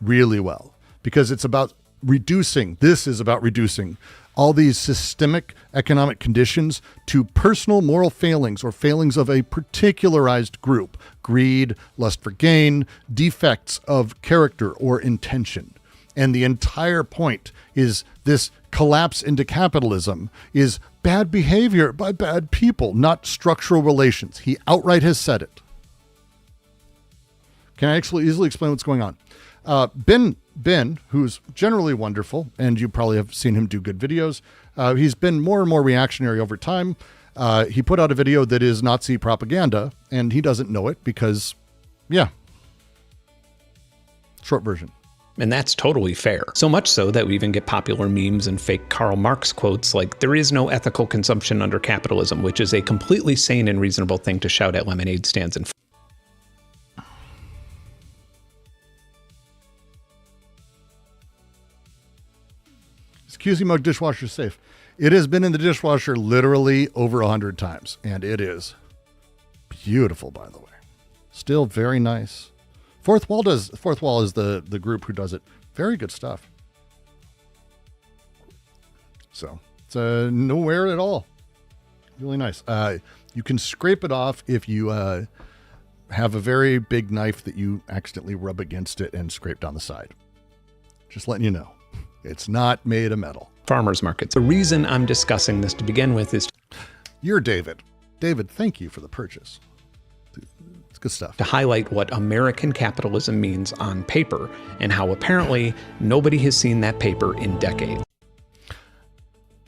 Really well. Because it's about reducing, this is about reducing all these systemic economic conditions to personal moral failings or failings of a particularized group. Greed, lust for gain, defects of character or intention. And the entire point is this collapse into capitalism is bad behavior by bad people, not structural relations. He outright has said it. Can I actually easily explain what's going on? Benn, who's generally wonderful, and you probably have seen him do good videos, he's been more and more reactionary over time. He put out a video that is Nazi propaganda, and he doesn't know it because, yeah. Short version. And that's totally fair. So much so that we even get popular memes and fake Karl Marx quotes like, there is no ethical consumption under capitalism, which is a completely sane and reasonable thing to shout at lemonade stands and QC mug dishwasher safe. It has been in the dishwasher literally over 100 times, and it is beautiful, by the way. Still very nice. Fourth Wall is the group who does it. Very good stuff. So it's no wear at all. Really nice. You can scrape it off if you have a very big knife that you accidentally rub against it and scrape down the side. Just letting you know. It's not made of metal. Farmers markets. The reason I'm discussing this to begin with is You're David. David, thank you for the purchase. It's good stuff. to highlight what American capitalism means on paper and how apparently nobody has seen that paper in decades.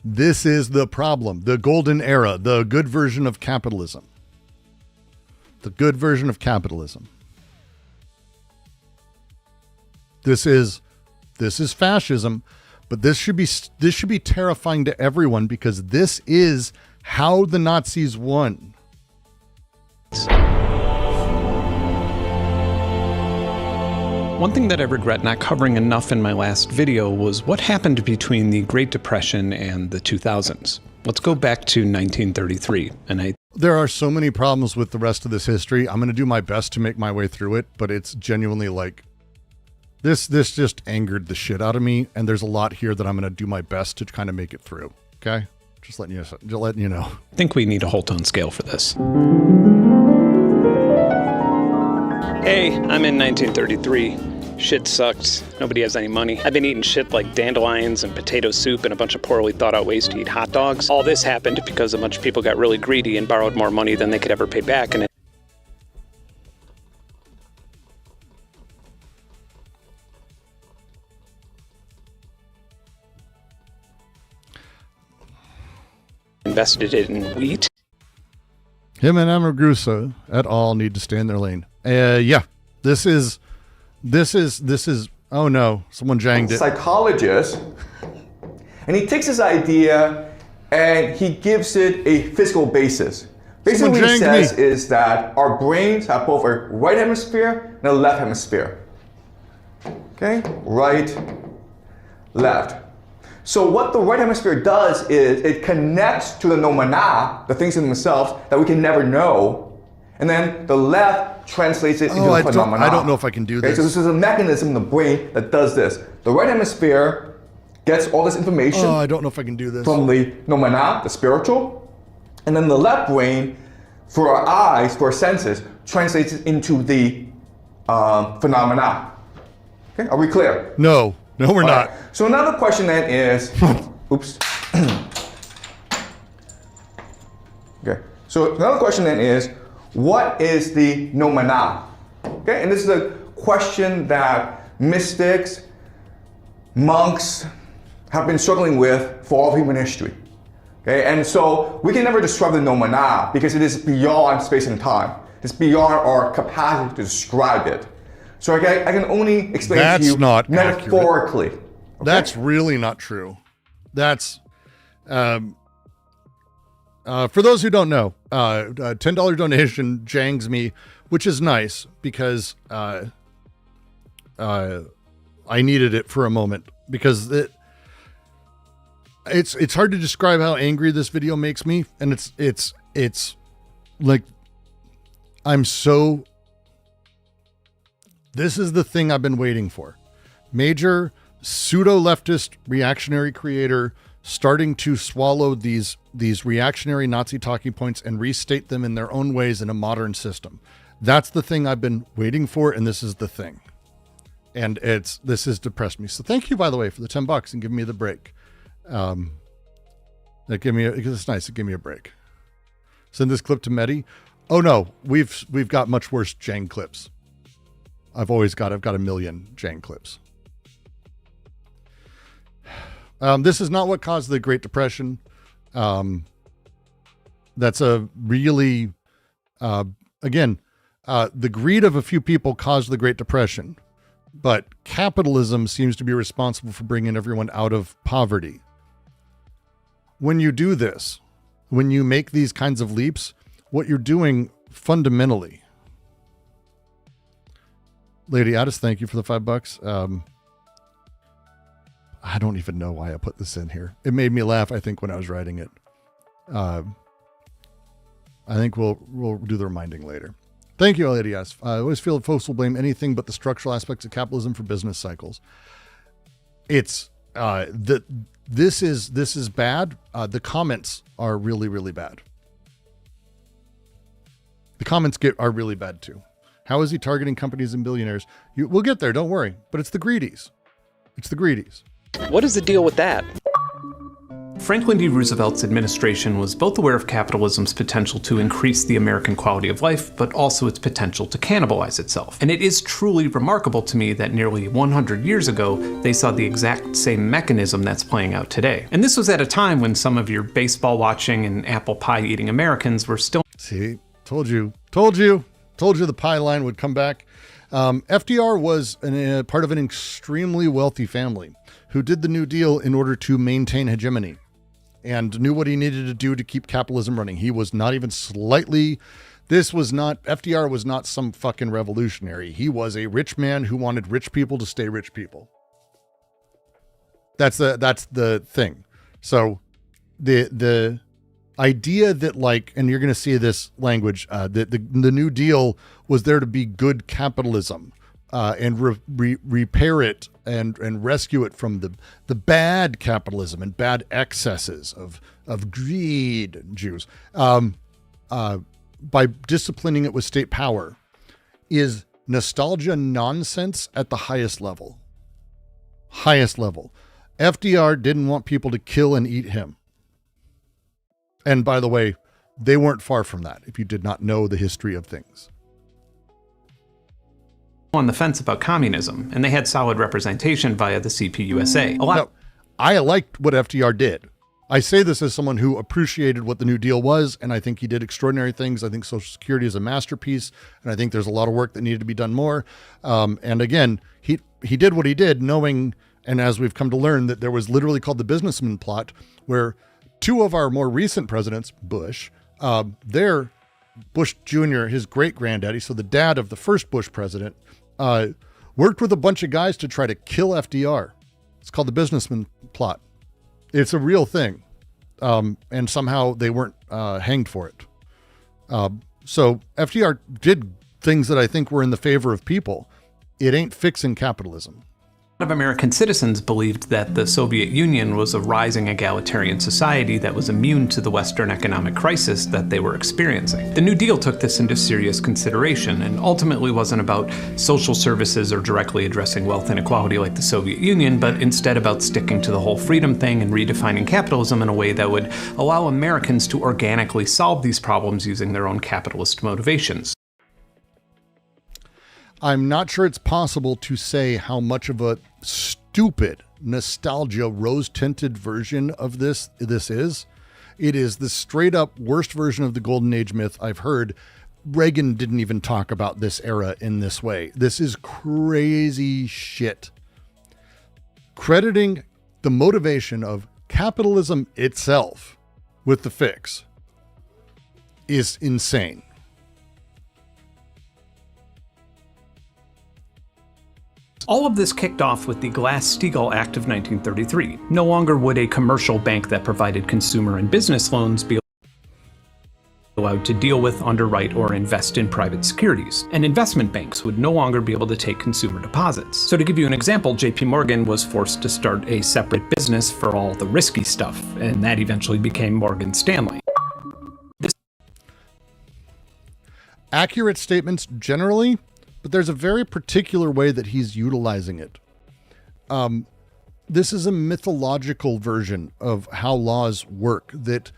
This is the problem. The golden era, the good version of capitalism. The good version of capitalism. This is fascism, but this should be terrifying to everyone because this is how the Nazis won. One thing that I regret not covering enough in my last video was what happened between the Great Depression and the 2000s. Let's go back to 1933, and There are so many problems with the rest of this history. I'm going to do my best to make my way through it, but it's genuinely like this just angered the shit out of me, and there's a lot here that I'm going to do my best to kind of make it through. Okay? Just letting you know. I think we need a whole tone scale for this. Hey, I'm in 1933. Shit sucks. Nobody has any money. I've been eating shit like dandelions and potato soup and a bunch of poorly thought out ways to eat hot dogs. All this happened because a bunch of people got really greedy and borrowed more money than they could ever pay back, and invested it in wheat. Him and Amagrusa et al. Need to stay in their lane. Yeah, this is, oh no, someone janged it. Psychologist, and he takes this idea and he gives it a physical basis. Basically what he says is that our brains have both a right hemisphere and a left hemisphere. Okay, right, left. So what the right hemisphere does is it connects to the noumena, the things in themselves that we can never know, and then the left translates it into the phenomenon. I don't know if I can do this. So this is a mechanism in the brain that does this. The right hemisphere gets all this information I don't know if I can do this. from the noumena, the spiritual, and then the left brain, for our eyes, for our senses, translates it into the phenomena. Okay, are we clear? No, we're not. Right. So another question then is, oops. Okay, so another question then is, what is the noumena? Okay, and this is a question that mystics, monks have been struggling with for all of human history. Okay, and so we can never describe the noumena because it is beyond space and time. It's beyond our capacity to describe it. So I can only explain it to you not metaphorically. Okay? That's really not true. That's, for those who don't know, $10 donation jangs me, which is nice because I needed it for a moment because it's hard to describe how angry this video makes me, and it's like this is the thing I've been waiting for. Major pseudo-leftist reactionary creator starting to swallow these reactionary Nazi talking points and restate them in their own ways in a modern system. That's the thing I've been waiting for, and this is the thing. And this has depressed me. So thank you, by the way, for the $10 and giving me the break. Because it's nice. It gave me a break. Send this clip to Mehdi. Oh no, we've got much worse Jang clips. I've got a million Jang clips. This is not what caused the Great Depression. That's a really, the greed of a few people caused the Great Depression, but capitalism seems to be responsible for bringing everyone out of poverty. When you do this, when you make these kinds of leaps, what you're doing fundamentally. Lady Addis, thank you for the $5. I don't even know why I put this in here. It made me laugh, I think, when I was writing it. I think we'll do the reminding later. Thank you, Lady Addis. I always feel that folks will blame anything but the structural aspects of capitalism for business cycles. It's this is bad. The comments are really, really bad. The comments are really bad too. How is he targeting companies and billionaires? We'll get there, don't worry. But it's the greedies. It's the greedies. What is the deal with that? Franklin D. Roosevelt's administration was both aware of capitalism's potential to increase the American quality of life, but also its potential to cannibalize itself. And it is truly remarkable to me that nearly 100 years ago, they saw the exact same mechanism that's playing out today. And this was at a time when some of your baseball watching and apple pie eating Americans were still... See, told you the pie line would come back. FDR was part of an extremely wealthy family who did the New Deal in order to maintain hegemony and knew what he needed to do to keep capitalism running. He was not even slightly, FDR was not some fucking revolutionary. He was a rich man who wanted rich people to stay rich people. That's the thing. So the idea that, like, and you're going to see this language, the New Deal was there to be good capitalism, and repair it and rescue it from the bad capitalism and bad excesses of greed and Jews, by disciplining it with state power, is nostalgia nonsense at the highest level. Highest level. FDR didn't want people to kill and eat him. And by the way, they weren't far from that, if you did not know the history of things. On the fence about communism, and they had solid representation via the CPUSA. No, I liked what FDR did. I say this as someone who appreciated what the New Deal was, and I think he did extraordinary things. I think Social Security is a masterpiece, and I think there's a lot of work that needed to be done more. And again, he did what he did, knowing, and as we've come to learn, that there was literally called the businessman plot, where two of our more recent presidents, Bush, Bush Jr., his great-granddaddy, so the dad of the first Bush president, worked with a bunch of guys to try to kill FDR. It's called the businessman plot. It's a real thing. And somehow they weren't hanged for it. So FDR did things that I think were in the favor of people. It ain't fixing capitalism. A lot of American citizens believed that the Soviet Union was a rising egalitarian society that was immune to the Western economic crisis that they were experiencing. The New Deal took this into serious consideration and ultimately wasn't about social services or directly addressing wealth inequality like the Soviet Union, but instead about sticking to the whole freedom thing and redefining capitalism in a way that would allow Americans to organically solve these problems using their own capitalist motivations. I'm not sure it's possible to say how much of a stupid nostalgia rose-tinted version of this is. It is the straight up worst version of the Golden Age myth I've heard. Reagan didn't even talk about this era in this way. This is crazy shit. Crediting the motivation of capitalism itself with the fix is insane. All of this kicked off with the Glass-Steagall Act of 1933. No longer would a commercial bank that provided consumer and business loans be allowed to deal with, underwrite, or invest in private securities, and investment banks would no longer be able to take consumer deposits. So to give you an example, JP Morgan was forced to start a separate business for all the risky stuff, and that eventually became Morgan Stanley. Accurate statements generally, but there's a very particular way that he's utilizing it. This is a mythological version of how laws work, that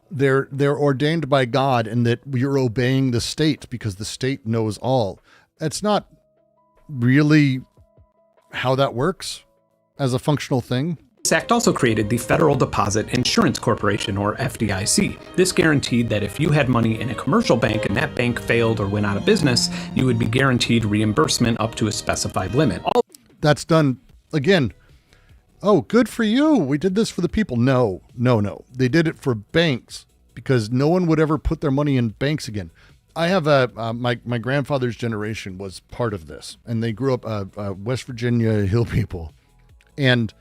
they're ordained by God and that you're obeying the state because the state knows all. That's not really how that works as a functional thing. This act also created the Federal Deposit Insurance Corporation, or FDIC. This guaranteed that if you had money in a commercial bank and that bank failed or went out of business, you would be guaranteed reimbursement up to a specified limit. That's done, again, oh, good for you. We did this for the people. No. They did it for banks because no one would ever put their money in banks again. I have my grandfather's generation was part of this, and they grew up West Virginia hill people. And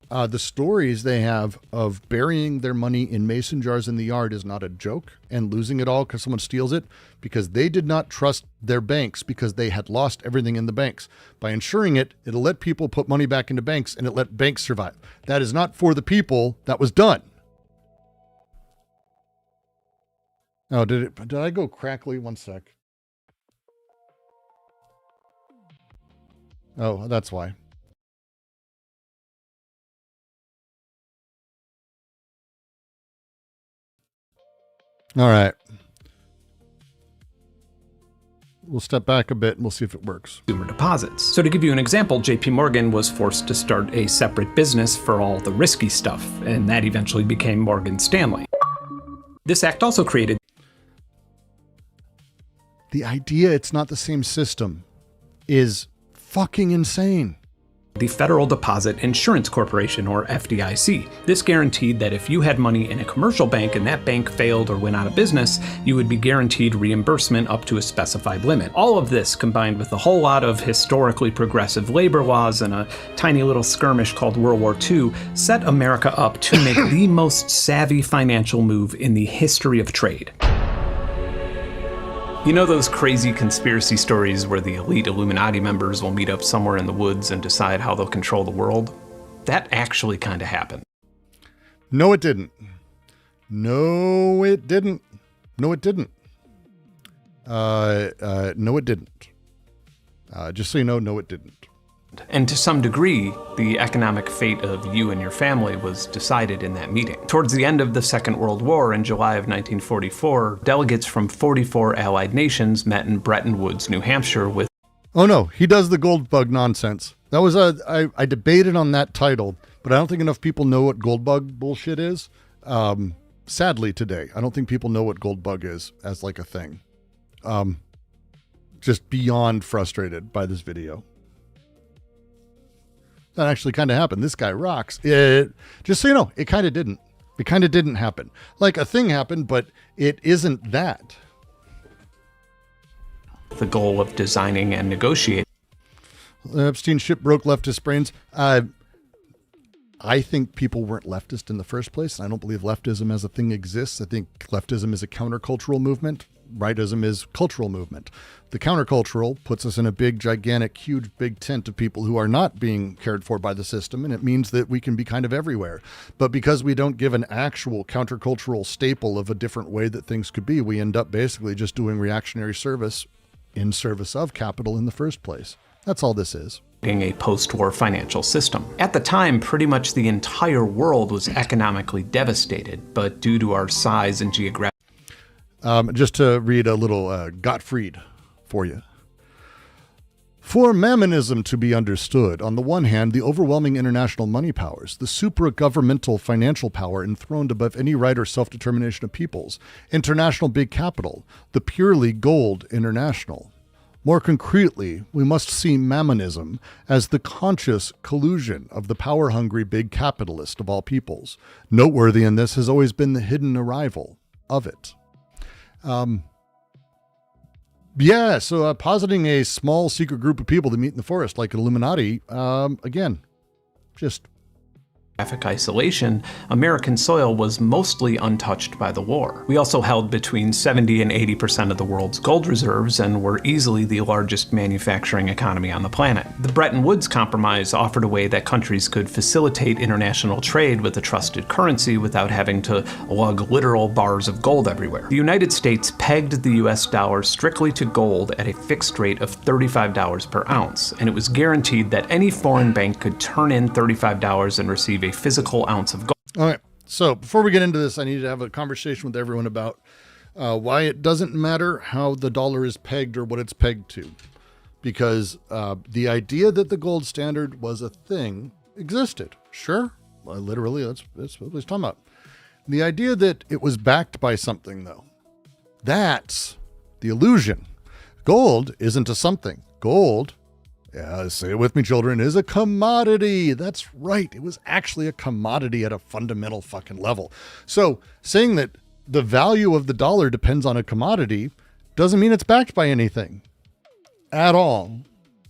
the stories they have of burying their money in mason jars in the yard is not a joke, and losing it all because someone steals it, because they did not trust their banks because they had lost everything in the banks. By insuring it, it'll let people put money back into banks and it let banks survive. That is not for the people. That was done. Oh, did I go crackly? One sec. Oh, that's why. All right. We'll step back a bit and we'll see if it works. Consumer deposits. So to give you an example, JP Morgan was forced to start a separate business for all the risky stuff, and that eventually became Morgan Stanley. This act also created the idea it's not the same system is fucking insane. The Federal Deposit Insurance Corporation, or FDIC. This guaranteed that if you had money in a commercial bank and that bank failed or went out of business, you would be guaranteed reimbursement up to a specified limit. All of this, combined with a whole lot of historically progressive labor laws and a tiny little skirmish called World War II, set America up to make the most savvy financial move in the history of trade. You know those crazy conspiracy stories where the elite Illuminati members will meet up somewhere in the woods and decide how they'll control the world? That actually kind of happened. No, it didn't. No, it didn't. No, it didn't. No, it didn't. Just so you know, no, it didn't. And to some degree, the economic fate of you and your family was decided in that meeting. Towards the end of the Second World War in July of 1944, delegates from 44 Allied nations met in Bretton Woods, New Hampshire with... Oh no, he does the gold bug nonsense. That was I debated on that title, but I don't think enough people know what gold bug bullshit is. Sadly today, I don't think people know what gold bug is as like a thing. Just beyond frustrated by this video. That actually kind of happened. This guy rocks. Just so you know, it kind of didn't. It kind of didn't happen. Like a thing happened, but it isn't that. The goal of designing and negotiating. Epstein ship broke leftist brains. I think people weren't leftist in the first place. I don't believe leftism as a thing exists. I think leftism is a countercultural movement. rightism is cultural movement. The countercultural puts us in a big, gigantic, huge, big tent of people who are not being cared for by the system, and it means that we can be kind of everywhere. But because we don't give an actual countercultural staple of a different way that things could be, we end up basically just doing reactionary service in service of capital in the first place. That's all this is. A post-war financial system. At the time, pretty much the entire world was economically devastated, but due to our size and geographic... Just to read a little Gottfried for you. For mammonism to be understood, on the one hand, the overwhelming international money powers, the supra-governmental financial power enthroned above any right or self-determination of peoples, international big capital, the purely gold international. More concretely, we must see mammonism as the conscious collusion of the power-hungry big capitalist of all peoples. Noteworthy in this has always been the hidden arrival of it. So positing a small secret group of people to meet in the forest like an Illuminati, again, just... isolation, American soil was mostly untouched by the war. We also held between 70 and 80% of the world's gold reserves and were easily the largest manufacturing economy on the planet. The Bretton Woods Compromise offered a way that countries could facilitate international trade with a trusted currency without having to lug literal bars of gold everywhere. The United States pegged the US dollar strictly to gold at a fixed rate of $35 per ounce, and it was guaranteed that any foreign bank could turn in $35 and receive a physical ounce of gold. All right. So before we get into this, I need to have a conversation with everyone about why it doesn't matter how the dollar is pegged or what it's pegged to. Because the idea that the gold standard was a thing existed. Sure. Well, literally, that's what he's talking about. The idea that it was backed by something, though, that's the illusion. Gold isn't a something. Gold, say it with me, children, is a commodity. That's right. It was actually a commodity at a fundamental fucking level. So saying that the value of the dollar depends on a commodity doesn't mean it's backed by anything at all.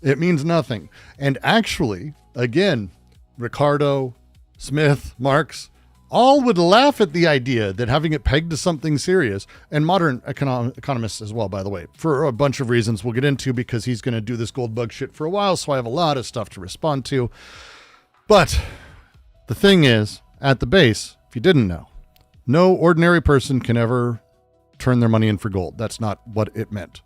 It means nothing. And actually, again, Ricardo, Smith, Marx, all would laugh at the idea that having it pegged to something serious, and modern economists as well, by the way, for a bunch of reasons we'll get into, because he's going to do this gold bug shit for a while, so I have a lot of stuff to respond to. But the thing is, at the base, if you didn't know, no ordinary person can ever turn their money in for gold. That's not what it meant.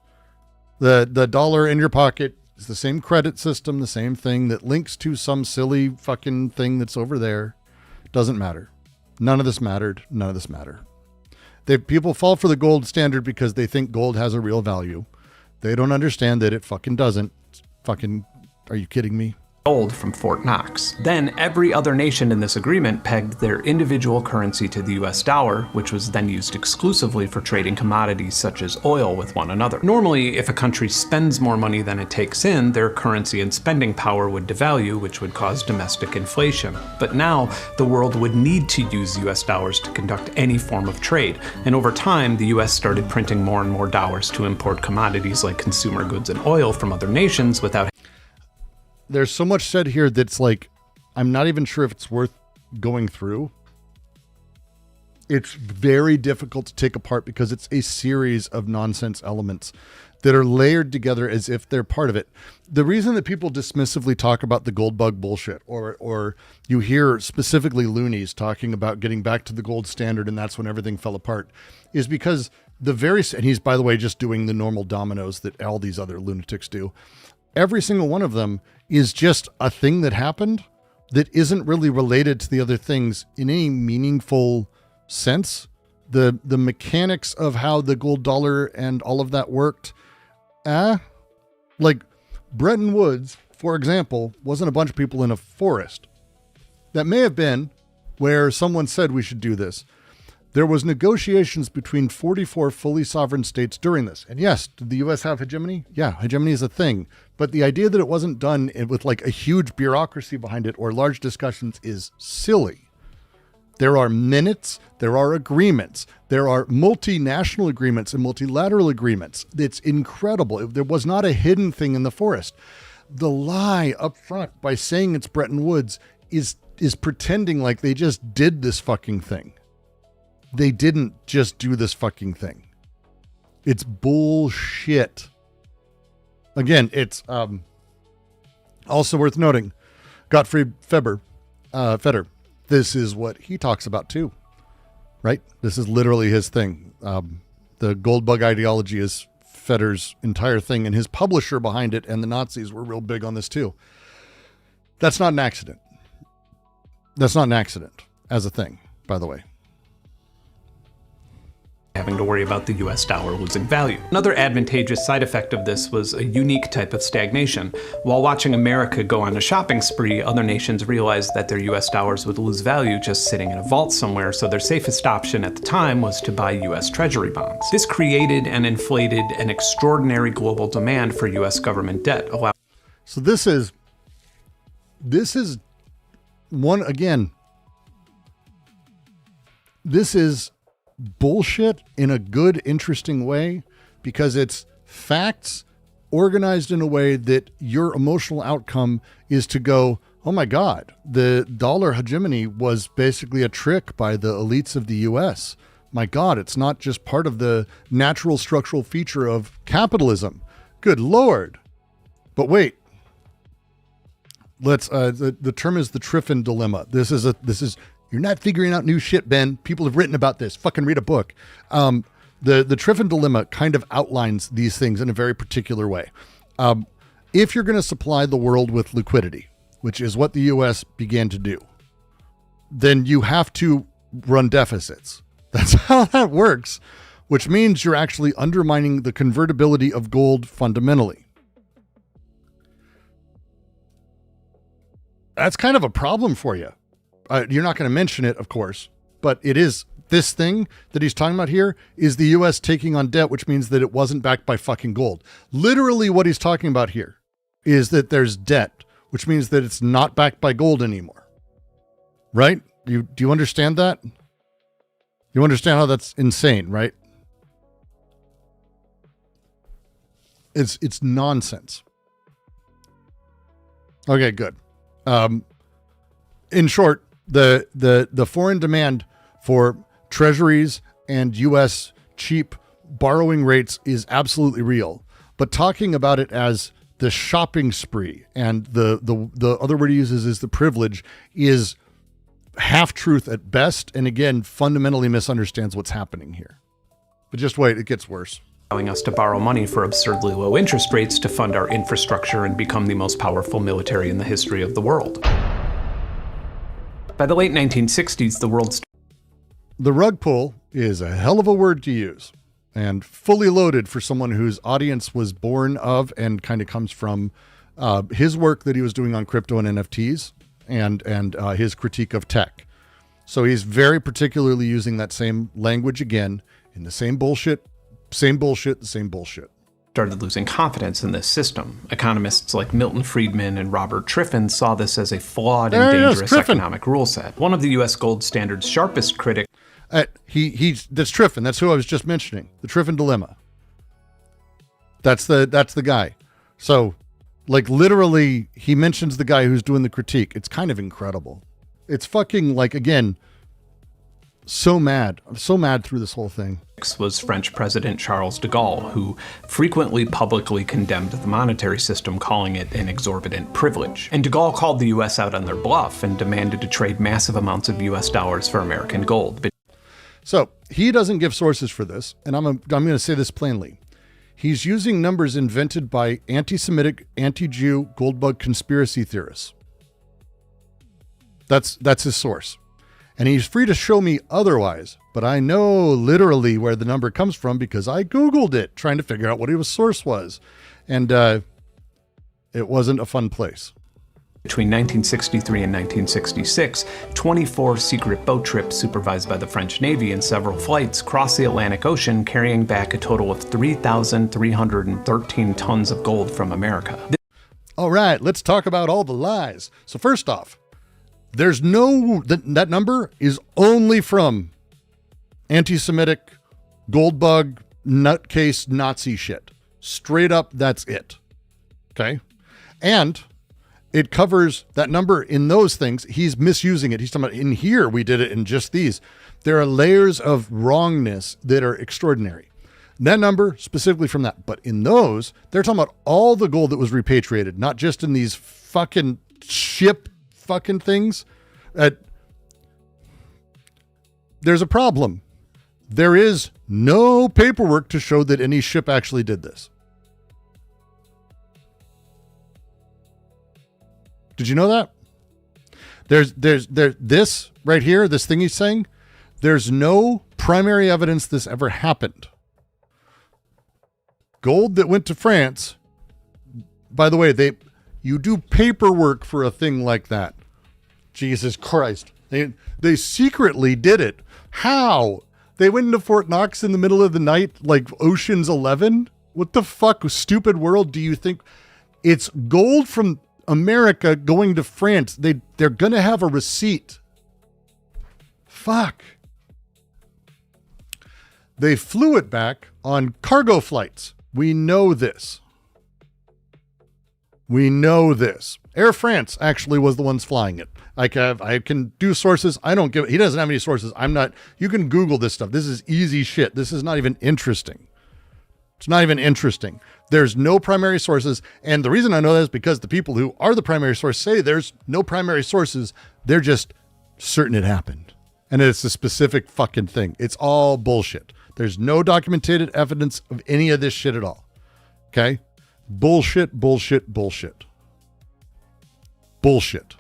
The dollar in your pocket is the same credit system, the same thing that links to some silly fucking thing that's over there. Doesn't matter. None of this mattered. None of this matter. People fall for the gold standard because they think gold has a real value. They don't understand that it fucking doesn't. Fucking, are you kidding me? Gold from Fort Knox. Then every other nation in this agreement pegged their individual currency to the US dollar, which was then used exclusively for trading commodities such as oil with one another. Normally, if a country spends more money than it takes in, their currency and spending power would devalue, which would cause domestic inflation. But now, the world would need to use US dollars to conduct any form of trade, and over time, the US started printing more and more dollars to import commodities like consumer goods and oil from other nations without... There's so much said here that's like, I'm not even sure if it's worth going through. It's very difficult to take apart because it's a series of nonsense elements that are layered together as if they're part of it. The reason that people dismissively talk about the gold bug bullshit, or you hear specifically loonies talking about getting back to the gold standard and that's when everything fell apart, is because and he's, by the way, just doing the normal dominoes that all these other lunatics do. Every single one of them is just a thing that happened that isn't really related to the other things in any meaningful sense. The mechanics of how the gold dollar and all of that worked, like Bretton Woods, for example, wasn't a bunch of people in a forest. That may have been where someone said we should do this. There was negotiations between 44 fully sovereign states during this. And yes, did the U.S. have hegemony? Yeah, hegemony is a thing. But the idea that it wasn't done with like a huge bureaucracy behind it or large discussions is silly. There are minutes, there are agreements, there are multinational agreements and multilateral agreements. It's incredible. There was not a hidden thing in the forest. The lie up front by saying it's Bretton Woods is pretending like they just did this fucking thing. They didn't just do this fucking thing. It's bullshit. Again, it's also worth noting, Gottfried Feder, this is what he talks about too, right? This is literally his thing. The gold bug ideology is Feder's entire thing, and his publisher behind it and the Nazis were real big on this too. That's not an accident. That's not an accident as a thing, by the way. Having to worry about the US dollar losing value. Another advantageous side effect of this was a unique type of stagnation. While watching America go on a shopping spree, other nations realized that their US dollars would lose value just sitting in a vault somewhere, so their safest option at the time was to buy US Treasury bonds. This created and inflated an extraordinary global demand for US government debt. So this is one, again, this is bullshit in a good, interesting way, because it's facts organized in a way that your emotional outcome is to go, oh my God, the dollar hegemony was basically a trick by the elites of the US. My God, it's not just part of the natural structural feature of capitalism. Good Lord. But wait, let's, the term is the Triffin dilemma. This is, you're not figuring out new shit, Ben. People have written about this. Fucking read a book. The Triffin dilemma kind of outlines these things in a very particular way. If you're going to supply the world with liquidity, which is what the U.S. began to do, then you have to run deficits. That's how that works, which means you're actually undermining the convertibility of gold fundamentally. That's kind of a problem for you. You're not going to mention it, of course, but it is, this thing that he's talking about here is the U.S. taking on debt, which means that it wasn't backed by fucking gold. Literally what he's talking about here is that there's debt, which means that it's not backed by gold anymore. Right? Do you understand that? You understand how that's insane, right? It's nonsense. Okay, good. In short, the foreign demand for treasuries and U.S. cheap borrowing rates is absolutely real. But talking about it as the shopping spree and the other word he uses is the privilege is half truth at best. And again, fundamentally misunderstands what's happening here. But just wait, it gets worse. Allowing us to borrow money for absurdly low interest rates to fund our infrastructure and become the most powerful military in the history of the world. By the late 1960s, the rug pull is a hell of a word to use, and fully loaded for someone whose audience was born of and kind of comes from his work that he was doing on crypto and NFTs and his critique of tech. So he's very particularly using that same language again in the same bullshit, the same bullshit. Started losing confidence in this system. Economists like Milton Friedman and Robert Triffin saw this as a flawed and dangerous economic rule set. One of the U.S. gold standard's sharpest critics. That's Triffin. That's who I was just mentioning. The Triffin dilemma. That's the guy. So, like, literally, he mentions the guy who's doing the critique. It's kind of incredible. It's fucking, like, again, so mad. I'm so mad through this whole thing. Was French President Charles de Gaulle, who frequently publicly condemned the monetary system, calling it an exorbitant privilege. And de Gaulle called the U.S. out on their bluff and demanded to trade massive amounts of U.S. dollars for American gold. So he doesn't give sources for this, and I'm going to say this plainly. He's using numbers invented by anti-Semitic, anti-Jew, gold bug conspiracy theorists. That's his source. And he's free to show me otherwise, but I know literally where the number comes from because I Googled it trying to figure out what his source was. And it wasn't a fun place. Between 1963 and 1966, 24 secret boat trips supervised by the French Navy and several flights crossed the Atlantic Ocean, carrying back a total of 3,313 tons of gold from America. All right, let's talk about all the lies. So first off, there's no, that number is only from anti-Semitic, gold bug, nutcase, Nazi shit. Straight up, that's it. Okay? And it covers that number in those things. He's misusing it. He's talking about in here, we did it in just these. There are layers of wrongness that are extraordinary. That number specifically from that. But in those, they're talking about all the gold that was repatriated, not just in these fucking ship fucking things. There's a problem. There is no paperwork to show that any ship actually did this. Did you know that? There's this right here, this thing he's saying, there's no primary evidence this ever happened. Gold that went to France, by the way, you do paperwork for a thing like that. Jesus Christ. They secretly did it. How? They went into Fort Knox in the middle of the night like Ocean's 11? What the fuck, stupid world do you think? It's gold from America going to France. They're going to have a receipt. Fuck. They flew it back on cargo flights. We know this. We know this. Air France actually was the ones flying it. I can do sources. He doesn't have any sources. You can Google this stuff. This is easy shit. This is not even interesting. It's not even interesting. There's no primary sources. And the reason I know that is because the people who are the primary source say there's no primary sources. They're just certain it happened. And it's a specific fucking thing. It's all bullshit. There's no documented evidence of any of this shit at all. Okay? Bullshit, bullshit, bullshit. Bullshit.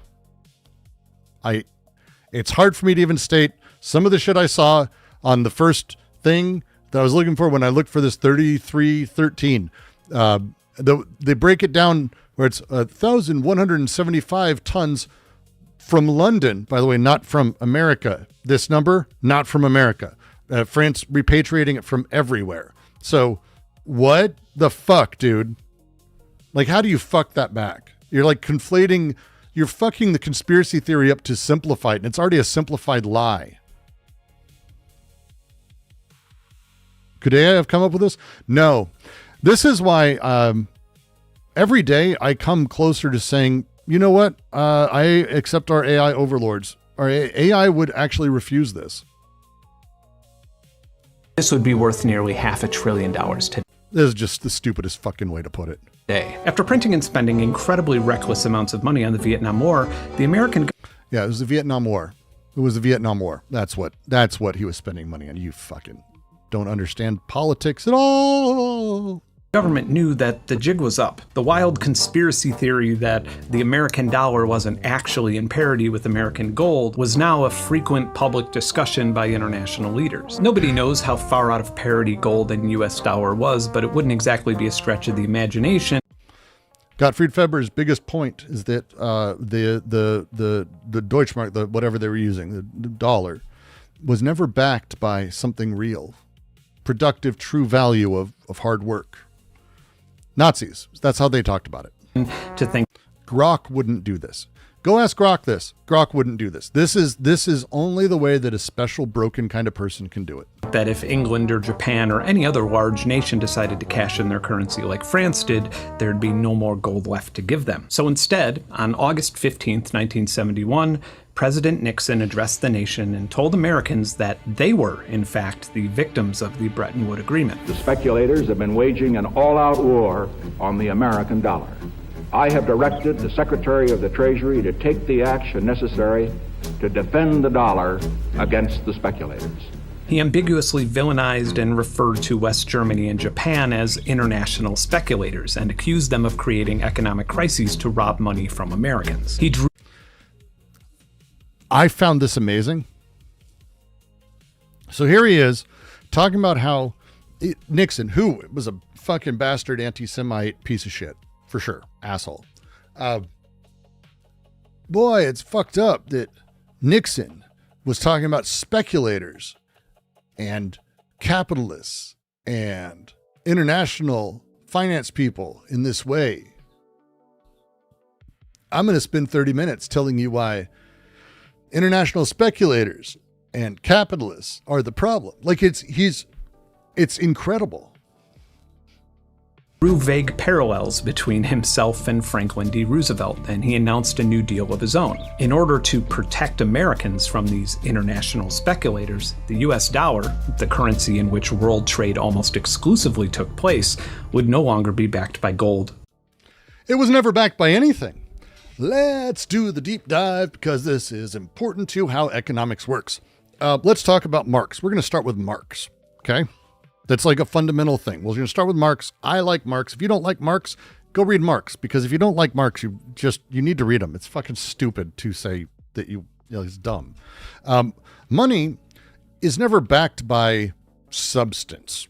It's hard for me to even state some of the shit I saw on the first thing that I was looking for when I looked for this 3313. They break it down where it's 1,175 tons from London, by the way, not from America. This number, not from America. France repatriating it from everywhere. So what the fuck, dude? Like, how do you fuck that back? You're like conflating, you're fucking the conspiracy theory up to simplify it, and it's already a simplified lie. Could AI have come up with this? No. This is why every day I come closer to saying, you know what? I accept our AI overlords. Our AI would actually refuse this. This would be worth nearly $500 billion today. This is just the stupidest fucking way to put it. After printing and spending incredibly reckless amounts of money on the Vietnam War, the American... Yeah, it was the Vietnam War. It was the Vietnam War. That's what he was spending money on. You fucking don't understand politics at all. Government knew that the jig was up. The wild conspiracy theory that the American dollar wasn't actually in parity with American gold was now a frequent public discussion by international leaders. Nobody knows how far out of parity gold and US dollar was, but it wouldn't exactly be a stretch of the imagination. Gottfried Feber's biggest point is that the Deutschmark, whatever they were using, the dollar, was never backed by something real, productive, true value of hard work. Nazis. That's how they talked about it. To think Grok wouldn't do this. Go ask Grok this. Grok wouldn't do this. This is only the way that a special broken kind of person can do it. That if England or Japan or any other large nation decided to cash in their currency like France did, there'd be no more gold left to give them. So instead, on August 15th, 1971, President Nixon addressed the nation and told Americans that they were, in fact, the victims of the Bretton Woods Agreement. The speculators have been waging an all-out war on the American dollar. I have directed the Secretary of the Treasury to take the action necessary to defend the dollar against the speculators. He ambiguously villainized and referred to West Germany and Japan as international speculators and accused them of creating economic crises to rob money from Americans. I found this amazing. So here he is talking about how Nixon, who was a fucking bastard anti-Semite piece of shit, for sure, asshole. Boy, it's fucked up that Nixon was talking about speculators and capitalists and international finance people in this way. I'm going to spend 30 minutes telling you why international speculators and capitalists are the problem. Like it's incredible. drew vague parallels between himself and Franklin D. Roosevelt, and he announced a New Deal of his own. In order to protect Americans from these international speculators, the US dollar, the currency in which world trade almost exclusively took place, would no longer be backed by gold. It was never backed by anything. Let's do the deep dive because this is important to how economics works. Let's talk about Marx. We're going to start with Marx, okay? That's like a fundamental thing. We're going to start with Marx. I like Marx. If you don't like Marx, go read Marx, because if you don't like Marx, you need to read him. It's fucking stupid to say that it's dumb. Money is never backed by substance,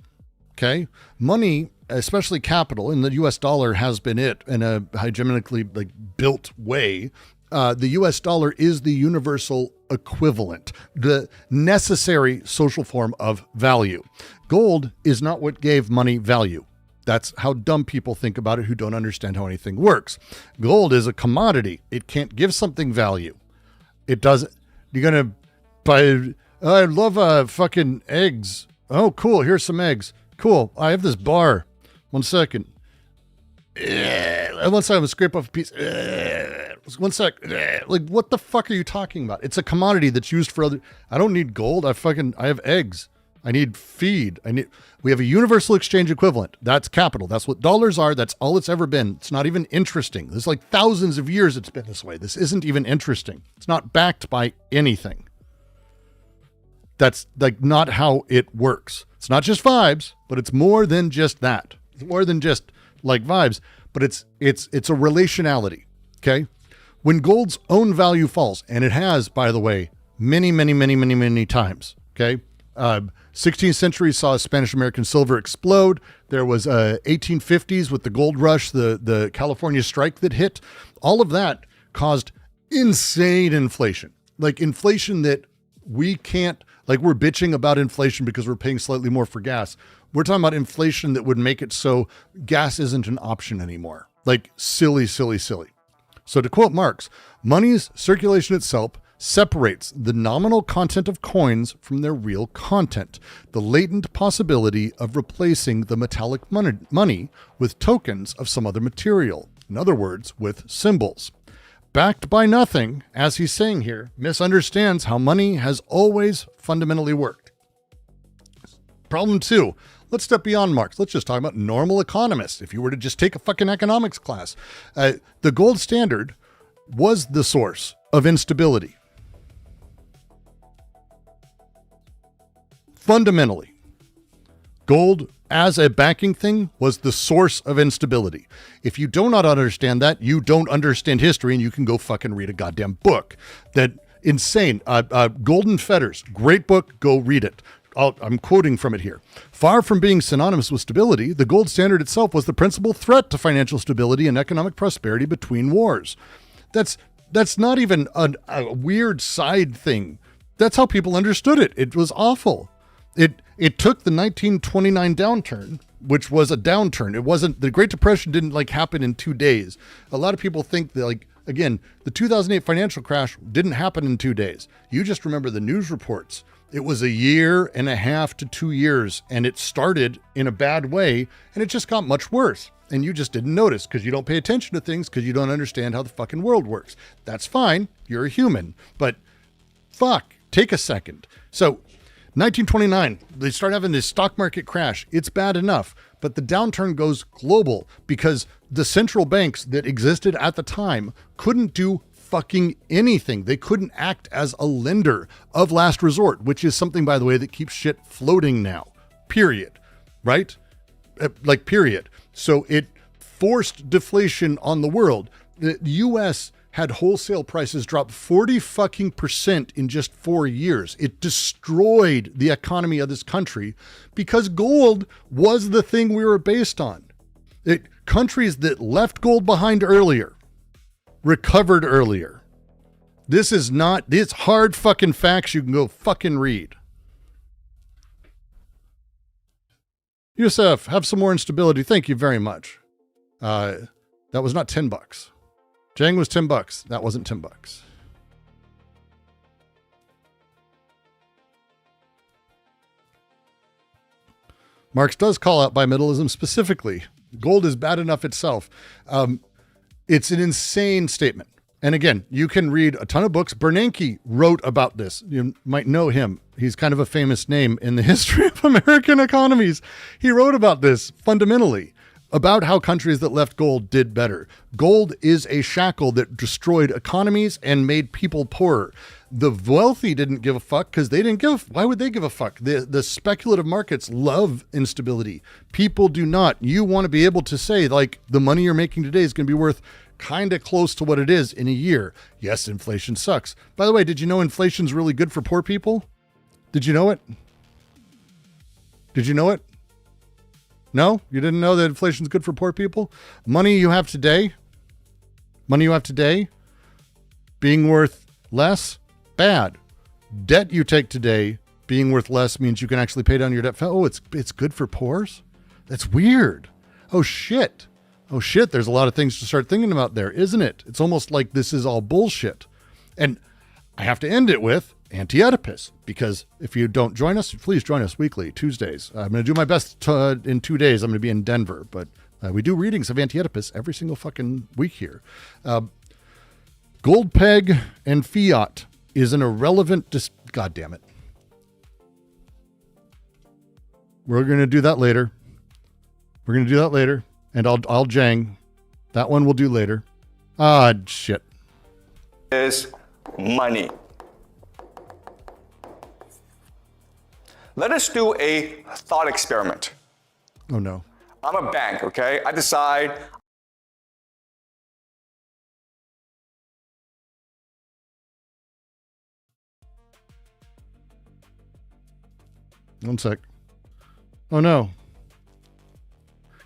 okay? Money, especially capital, and the US dollar has been it in a hegemonically built way. The US dollar is the universal equivalent, the necessary social form of value. Gold is not what gave money value. That's how dumb people think about it who don't understand how anything works. Gold is a commodity. It can't give something value. It doesn't. You're going to buy, I love fucking eggs. Oh, cool. Here's some eggs. Cool. I have this bar. 1 second. One second, I'm gonna scrape off a piece. 1 sec. Like, what the fuck are you talking about? It's a commodity that's used for other. I don't need gold. I have eggs. I need feed. We have a universal exchange equivalent. That's capital. That's what dollars are. That's all it's ever been. It's not even interesting. There's like thousands of years it's been this way. This isn't even interesting. It's not backed by anything. That's like not how it works. It's not just vibes, but it's more than just that. It's more than just like vibes, but it's a relationality. Okay. When gold's own value falls, and it has, by the way, many times. Okay. 16th century saw Spanish-American silver explode. There was 1850s with the gold rush, the California strike that hit. All of that caused insane inflation. Like inflation that we can't, like we're bitching about inflation because we're paying slightly more for gas. We're talking about inflation that would make it so gas isn't an option anymore. Like silly. So to quote Marx, money's circulation itself separates the nominal content of coins from their real content, the latent possibility of replacing the metallic money with tokens of some other material. In other words, with symbols. Backed by nothing, as he's saying here, misunderstands how money has always fundamentally worked. Problem 2. Let's step beyond Marx. Let's just talk about normal economists. If you were to just take a fucking economics class, the gold standard was the source of instability. Fundamentally, gold as a backing thing was the source of instability. If you do not understand that, you don't understand history, and you can go fucking read a goddamn book. That insane. Golden Fetters, great book. Go read it. I'm quoting from it here. Far from being synonymous with stability, the gold standard itself was the principal threat to financial stability and economic prosperity between wars. That's not even a weird side thing. That's how people understood it. It was awful. It took the 1929 downturn, which was a downturn. It wasn't, the Great Depression didn't happen in 2 days. A lot of people think that again, the 2008 financial crash didn't happen in 2 days. You just remember the news reports. It was 1.5 years to 2 years, and it started in a bad way, and it just got much worse. And you just didn't notice because you don't pay attention to things because you don't understand how the fucking world works. That's fine. You're a human, but fuck, take a second. So 1929, they start having this stock market crash. It's bad enough, but the downturn goes global because the central banks that existed at the time couldn't do fucking anything. They couldn't act as a lender of last resort, which is something, by the way, that keeps shit floating now, period. Right? Period. So it forced deflation on the world. The US had wholesale prices drop 40% in just 4 years. It destroyed the economy of this country because gold was the thing we were based on. Countries that left gold behind earlier recovered earlier. This hard fucking facts you can go fucking read. Yusuf, have some more instability. Thank you very much. That was not $10. Jang was $10. That wasn't $10. Marx does call out bimetallism specifically, Gold is bad enough itself. It's an insane statement. And again, you can read a ton of books. Bernanke wrote about this. You might know him. He's kind of a famous name in the history of American economies. He wrote about this fundamentally, about how countries that left gold did better. Gold is a shackle that destroyed economies and made people poorer. The wealthy didn't give a fuck because they didn't why would they give a fuck? The speculative markets love instability. People do not. You want to be able to say, like, the money you're making today is going to be worth kind of close to what it is in a year. Yes, inflation sucks. By the way, did you know inflation's really good for poor people? Did you know it? Did you know it? No? You didn't know that inflation's good for poor people? Money you have today, being worth less, bad. Debt you take today, being worth less, means you can actually pay down your debt. Oh, it's good for poors? That's weird. Oh, shit. There's a lot of things to start thinking about there, isn't it? It's almost like this is all bullshit. And I have to end it with Anti-Oedipus, because if you don't join us, please join us weekly, Tuesdays. I'm going to do my best in 2 days. I'm going to be in Denver, but we do readings of Anti-Oedipus every single fucking week here. Gold peg and fiat is an irrelevant... God damn it. We're going to do that later. And I'll jang. That one we'll do later. Shit. Is money. Let us do a thought experiment. Oh, no. I'm a bank, okay? I decide. One sec. Oh, no.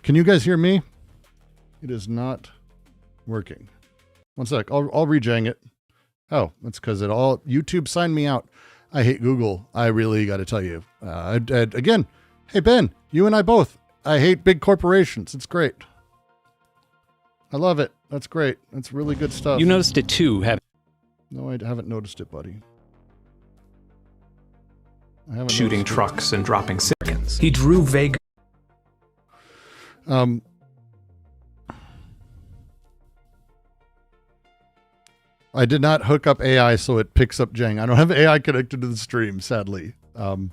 Can you guys hear me? It is not working. One sec. I'll rejang it. Oh, that's because YouTube signed me out. I hate Google. I really got to tell you. Again, hey, Ben, you and I both. I hate big corporations. It's great. I love it. That's great. That's really good stuff. You noticed it too, haven't you? No, I haven't noticed it, buddy. I haven't shooting trucks and dropping civilians. He drew vague. I did not hook up AI so it picks up Jang. I don't have AI connected to the stream, sadly. No,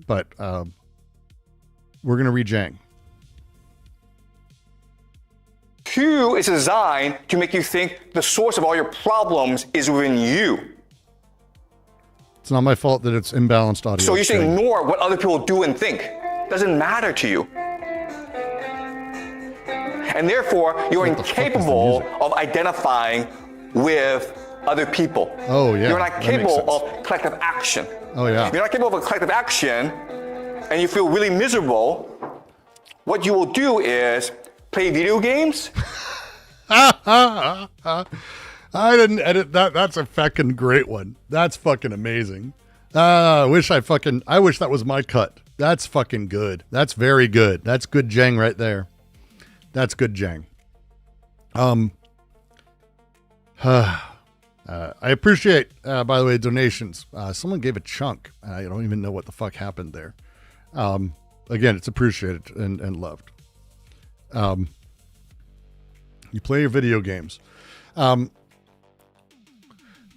but we're going to read Jang. Q is designed to make you think the source of all your problems is within you. It's not my fault that it's imbalanced audio. So you should ignore what other people do and think. Doesn't matter to you. And therefore, you're incapable of identifying with other people. Oh, yeah. You're not capable of collective action. Oh, yeah. You're not capable of collective action, and you feel really miserable. What you will do is play video games. I didn't edit that. That's a fucking great one. That's fucking amazing. I wish that was my cut. That's fucking good. That's very good. That's good Jang right there. That's good Jang. I appreciate, by the way, donations. Someone gave a chunk. I don't even know what the fuck happened there. Again, it's appreciated and loved. You play your video games. The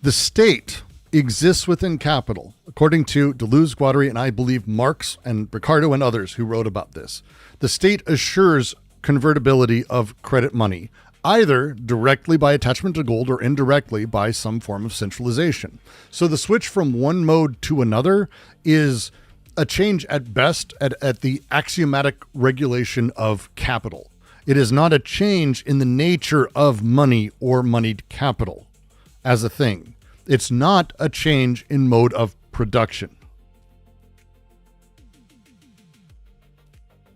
state exists within capital, according to Deleuze, Guattari, and I believe Marx and Ricardo and others who wrote about this. The state assures convertibility of credit money, either directly by attachment to gold or indirectly by some form of centralization. So the switch from one mode to another is a change at best at the axiomatic regulation of capital. It is not a change in the nature of money or moneyed capital as a thing. It's not a change in mode of production.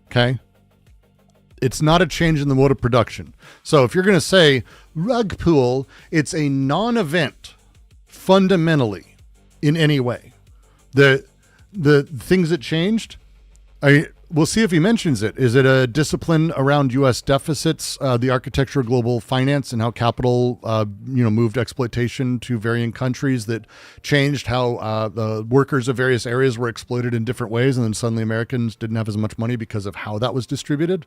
Okay? It's not a change in the mode of production. So if you're going to say rug pull, it's a non-event fundamentally in any way. The things that changed, We'll see if he mentions it. Is it a discipline around U.S. deficits, the architecture of global finance, and how capital, moved exploitation to varying countries that changed how the workers of various areas were exploited in different ways, and then suddenly Americans didn't have as much money because of how that was distributed?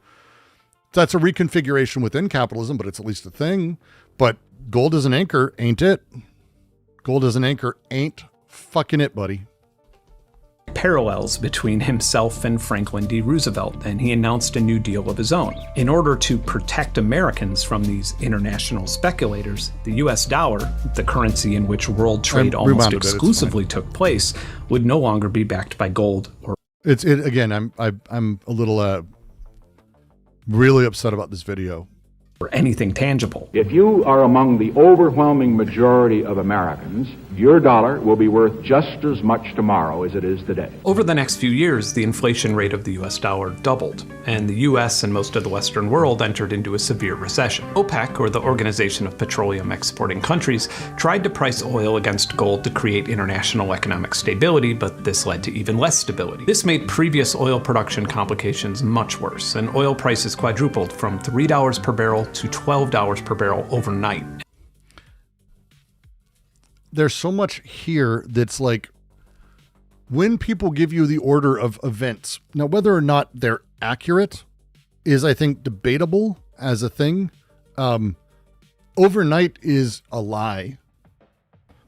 That's a reconfiguration within capitalism, but it's at least a thing. But gold as an anchor ain't it. Gold as an anchor ain't fucking it, buddy. Parallels between himself and Franklin D. Roosevelt, and he announced a New Deal of his own. In order to protect Americans from these international speculators, the US dollar, the currency in which world trade almost exclusively took place, would no longer be backed by gold or... I'm a little really upset about this video. Or anything tangible. If you are among the overwhelming majority of Americans, your dollar will be worth just as much tomorrow as it is today. Over the next few years, the inflation rate of the US dollar doubled, and the US and most of the Western world entered into a severe recession. OPEC, or the Organization of Petroleum Exporting Countries, tried to price oil against gold to create international economic stability, but this led to even less stability. This made previous oil production complications much worse, and oil prices quadrupled from $3 per barrel to $12 per barrel overnight. There's so much here that's like, when people give you the order of events, now whether or not they're accurate is, I think, debatable as a thing. Overnight is a lie.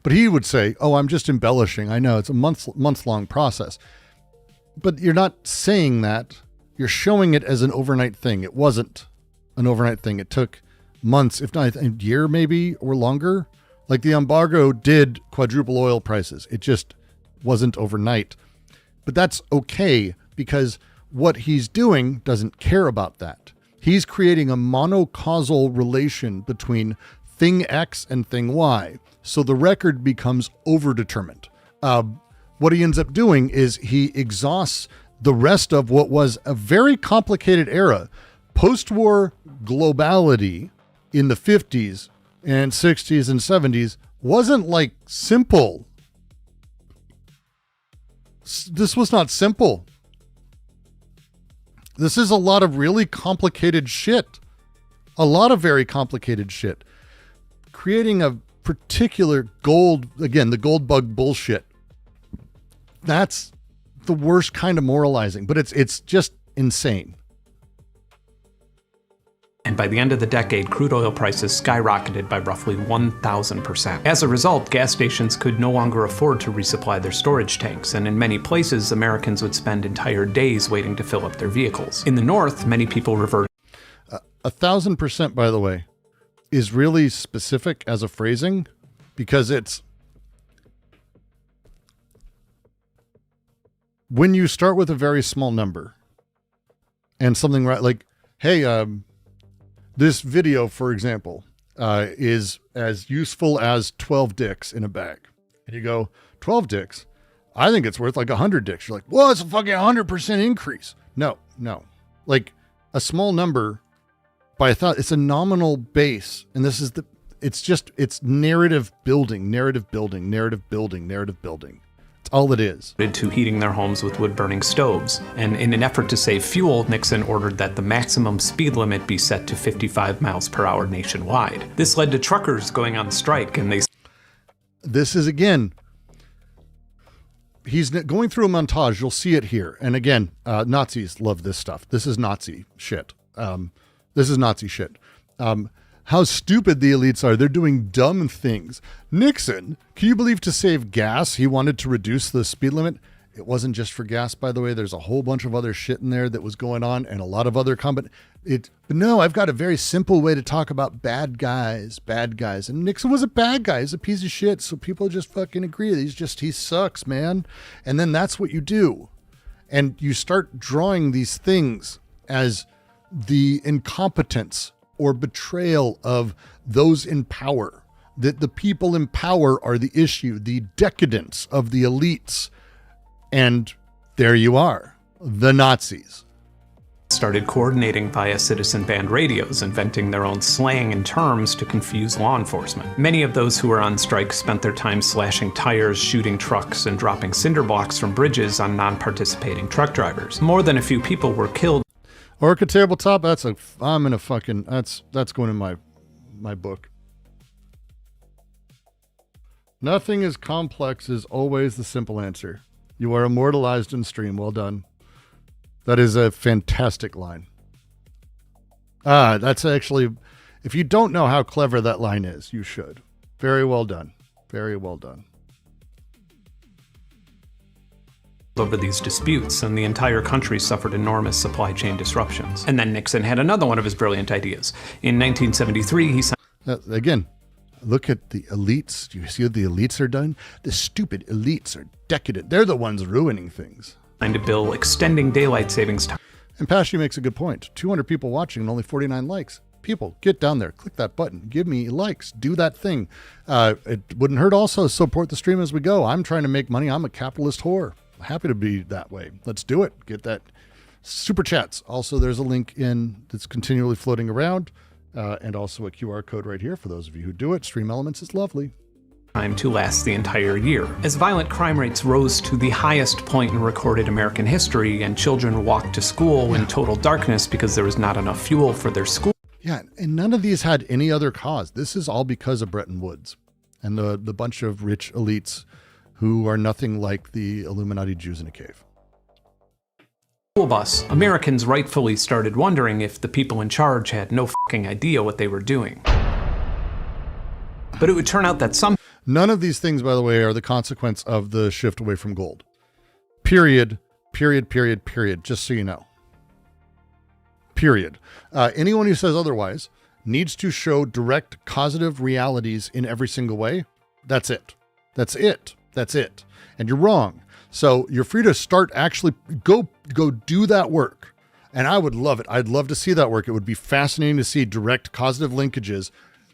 But he would say, oh, I'm just embellishing. I know it's a month-long process. But you're not saying that. You're showing it as an overnight thing. It wasn't an overnight thing. It took months, if not a year maybe, or longer. Like the embargo did quadruple oil prices. It just wasn't overnight. But that's okay, because what he's doing doesn't care about that. He's creating a monocausal relation between thing X and thing Y. So the record becomes overdetermined. What he ends up doing is he exhausts the rest of what was a very complicated era. Post-war globality in the 50s and 60s and 70s wasn't like simple. This was not simple. This is a lot of really complicated shit. A lot of very complicated shit. Creating a particular gold, again, the gold bug bullshit. That's the worst kind of moralizing, but it's just insane. And by the end of the decade, crude oil prices skyrocketed by roughly 1,000%. As a result, gas stations could no longer afford to resupply their storage tanks, and in many places, Americans would spend entire days waiting to fill up their vehicles. In the North, many people reverted. 1,000%, by the way, is really specific as a phrasing, because it's when you start with a very small number and something like, hey, this video, for example, is as useful as 12 dicks in a bag. And you go, 12 dicks? I think it's worth like 100 dicks. You're like, well, it's a fucking 100% increase. No. Like a small number by a thought, it's a nominal base. And this is it's narrative building. It's all it is. To heating their homes with wood-burning stoves. And in an effort to save fuel, Nixon ordered that the maximum speed limit be set to 55 miles per hour nationwide. This led to truckers going on strike, and This is, again, he's going through a montage. You'll see it here. And again, Nazis love this stuff. This is Nazi shit. How stupid the elites are. They're doing dumb things. Nixon, can you believe, to save gas, he wanted to reduce the speed limit? It wasn't just for gas, by the way. There's a whole bunch of other shit in there that was going on, and a lot of other but no, I've got a very simple way to talk about bad guys. And Nixon was a bad guy. He's a piece of shit. So people just fucking agree. He sucks, man. And then that's what you do. And you start drawing these things as the incompetence or betrayal of those in power, that the people in power are the issue, the decadence of the elites. And there you are, the Nazis. started coordinating via citizen-band radios, inventing their own slang and terms to confuse law enforcement. Many of those who were on strike spent their time slashing tires, shooting trucks, and dropping cinder blocks from bridges on non-participating truck drivers. More than a few people were killed. Orca tabletop, that's going in my book. Nothing as complex as always the simple answer. You are immortalized in stream. Well done. That is a fantastic line. That's actually, if you don't know how clever that line is, you should. Very well done. Very well done. Over these disputes, and the entire country suffered enormous supply chain disruptions. And then Nixon had another one of his brilliant ideas. In 1973, he signed... Again, look at the elites. Do you see what the elites are done? The stupid elites are decadent. They're the ones ruining things. A bill extending daylight savings time. And Pashy makes a good point. 200 people watching and only 49 likes. People, get down there. Click that button. Give me likes. Do that thing. It wouldn't hurt also support the stream as we go. I'm trying to make money. I'm a capitalist whore. Happy to be that way. Let's do it. Get that super chats. Also, there's a link in that's continually floating around, and also a QR code right here for those of you who do it. Stream Elements is lovely. Time to last the entire year. As violent crime rates rose to the highest point in recorded American history, and children walked to school in total darkness because there was not enough fuel for their school. Yeah, and none of these had any other cause. This is all because of Bretton Woods and the bunch of rich elites who are nothing like the Illuminati Jews in a cave. School bus, Americans rightfully started wondering if the people in charge had no fucking idea what they were doing. But it would turn out that some... None of these things, by the way, are the consequence of the shift away from gold. Period. Period, period, period. Just so you know. Period. Anyone who says otherwise needs to show direct causative realities in every single way. That's it. That's it. That's it. And you're wrong. So you're free to start actually go do that work. And I would love it. I'd love to see that work. It would be fascinating to see direct causative linkages,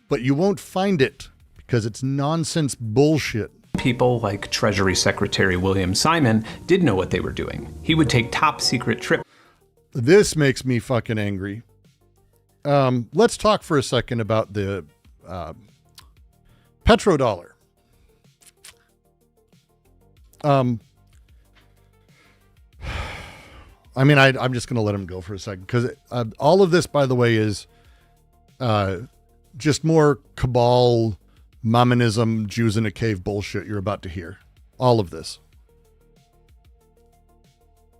but you won't find it because it's nonsense bullshit. People like Treasury Secretary William Simon did know what they were doing. He would take top secret trips. This makes me fucking angry. Let's talk for a second about the petrodollar. I mean, I'm just going to let him go for a second because all of this, by the way, is just more cabal, Mormonism, Jews in a cave bullshit you're about to hear. All of this.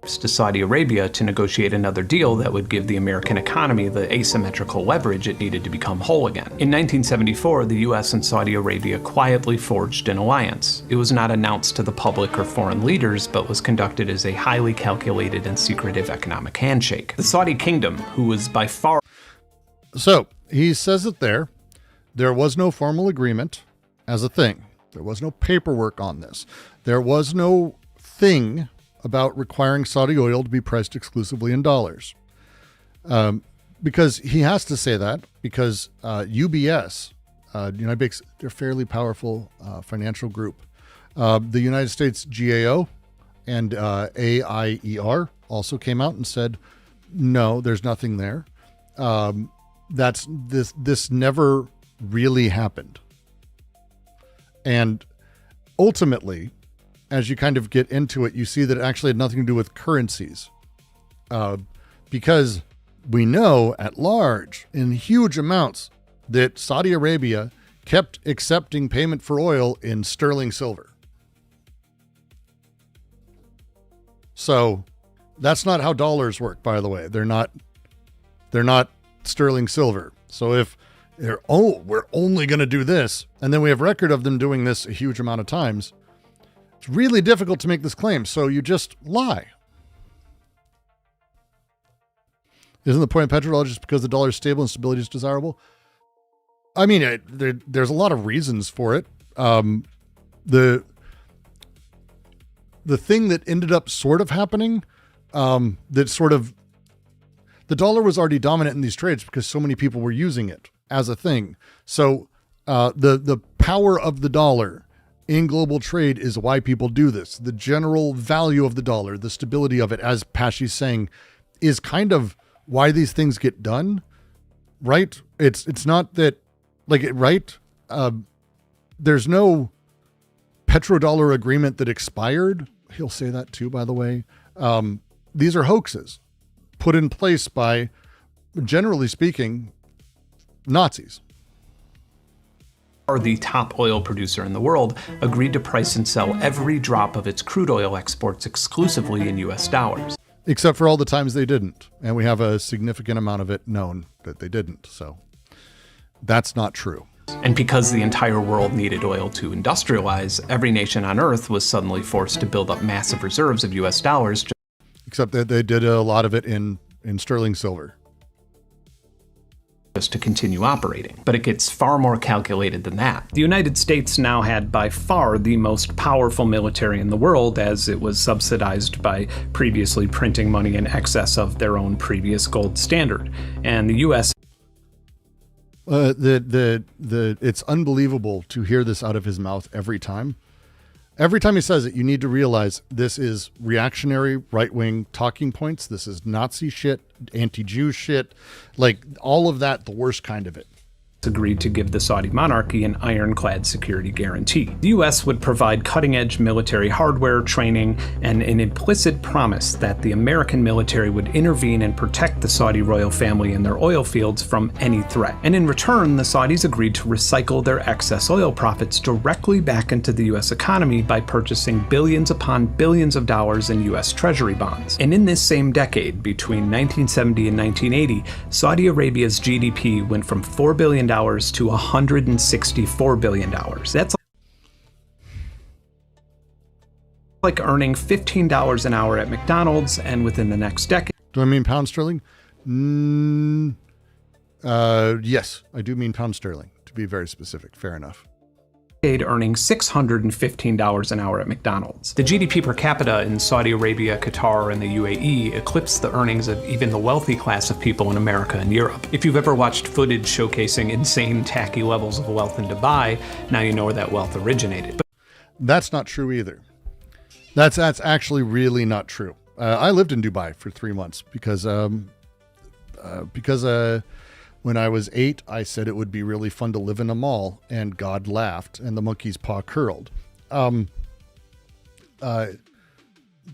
To Saudi Arabia to negotiate another deal that would give the American economy the asymmetrical leverage it needed to become whole again. In 1974, the US and Saudi Arabia quietly forged an alliance. It was not announced to the public or foreign leaders, but was conducted as a highly calculated and secretive economic handshake. The Saudi kingdom, who was by far... So, he says it there. There was no formal agreement as a thing. There was no paperwork on this. There was no thing about requiring Saudi oil to be priced exclusively in dollars. Because he has to say that because UBS, United Banks, they're a fairly powerful financial group. The United States GAO and AIER also came out and said, no, there's nothing there. This never really happened. And ultimately, as you kind of get into it, you see that it actually had nothing to do with currencies. Because we know at large, in huge amounts, that Saudi Arabia kept accepting payment for oil in sterling silver. So that's not how dollars work, by the way. They're not sterling silver. So if we're only going to do this, and then we have record of them doing this a huge amount of times, it's really difficult to make this claim, so you just lie. Isn't the point of petrodollar just because the dollar is stable and stability is desirable? I mean, there's a lot of reasons for it. The thing that ended up sort of happening, the dollar was already dominant in these trades because so many people were using it as a thing. So the power of the dollar in global trade is why people do this. The general value of the dollar, the stability of it, as Pashy's saying, is kind of why these things get done, right? It's not that, like, right? There's no petrodollar agreement that expired. He'll say that too, by the way. These are hoaxes put in place by, generally speaking, Nazis. The top oil producer in the world, agreed to price and sell every drop of its crude oil exports exclusively in US dollars. Except for all the times they didn't. And we have a significant amount of it known that they didn't. So that's not true. And because the entire world needed oil to industrialize, every nation on Earth was suddenly forced to build up massive reserves of US dollars. Except that they did a lot of it in sterling silver. Just to continue operating. But it gets far more calculated than that. The United States now had by far the most powerful military in the world, as it was subsidized by previously printing money in excess of their own previous gold standard. And the US... It's unbelievable to hear this out of his mouth every time. Every time he says it, you need to realize this is reactionary, right-wing talking points. This is Nazi shit, anti-Jew shit, like all of that, the worst kind of it. Agreed to give the Saudi monarchy an ironclad security guarantee. The US would provide cutting-edge military hardware, training, and an implicit promise that the American military would intervene and protect the Saudi royal family and their oil fields from any threat. And in return, the Saudis agreed to recycle their excess oil profits directly back into the US economy by purchasing billions upon billions of dollars in US Treasury bonds. And in this same decade, between 1970 and 1980, Saudi Arabia's GDP went from $4 billion to $164 billion. That's like earning $15 an hour at McDonald's, and within the next decade... Do I mean pound sterling? Yes, I do mean pound sterling, to be very specific. Fair enough. Earning $615 an hour at McDonald's. The GDP per capita in Saudi Arabia, Qatar, and the UAE eclipsed the earnings of even the wealthy class of people in America and Europe. If you've ever watched footage showcasing insane, tacky levels of wealth in Dubai, now you know where that wealth originated. But that's not true either. That's actually really not true. I lived in Dubai for 3 months because when I was 8, I said it would be really fun to live in a mall, and God laughed, and the monkey's paw curled.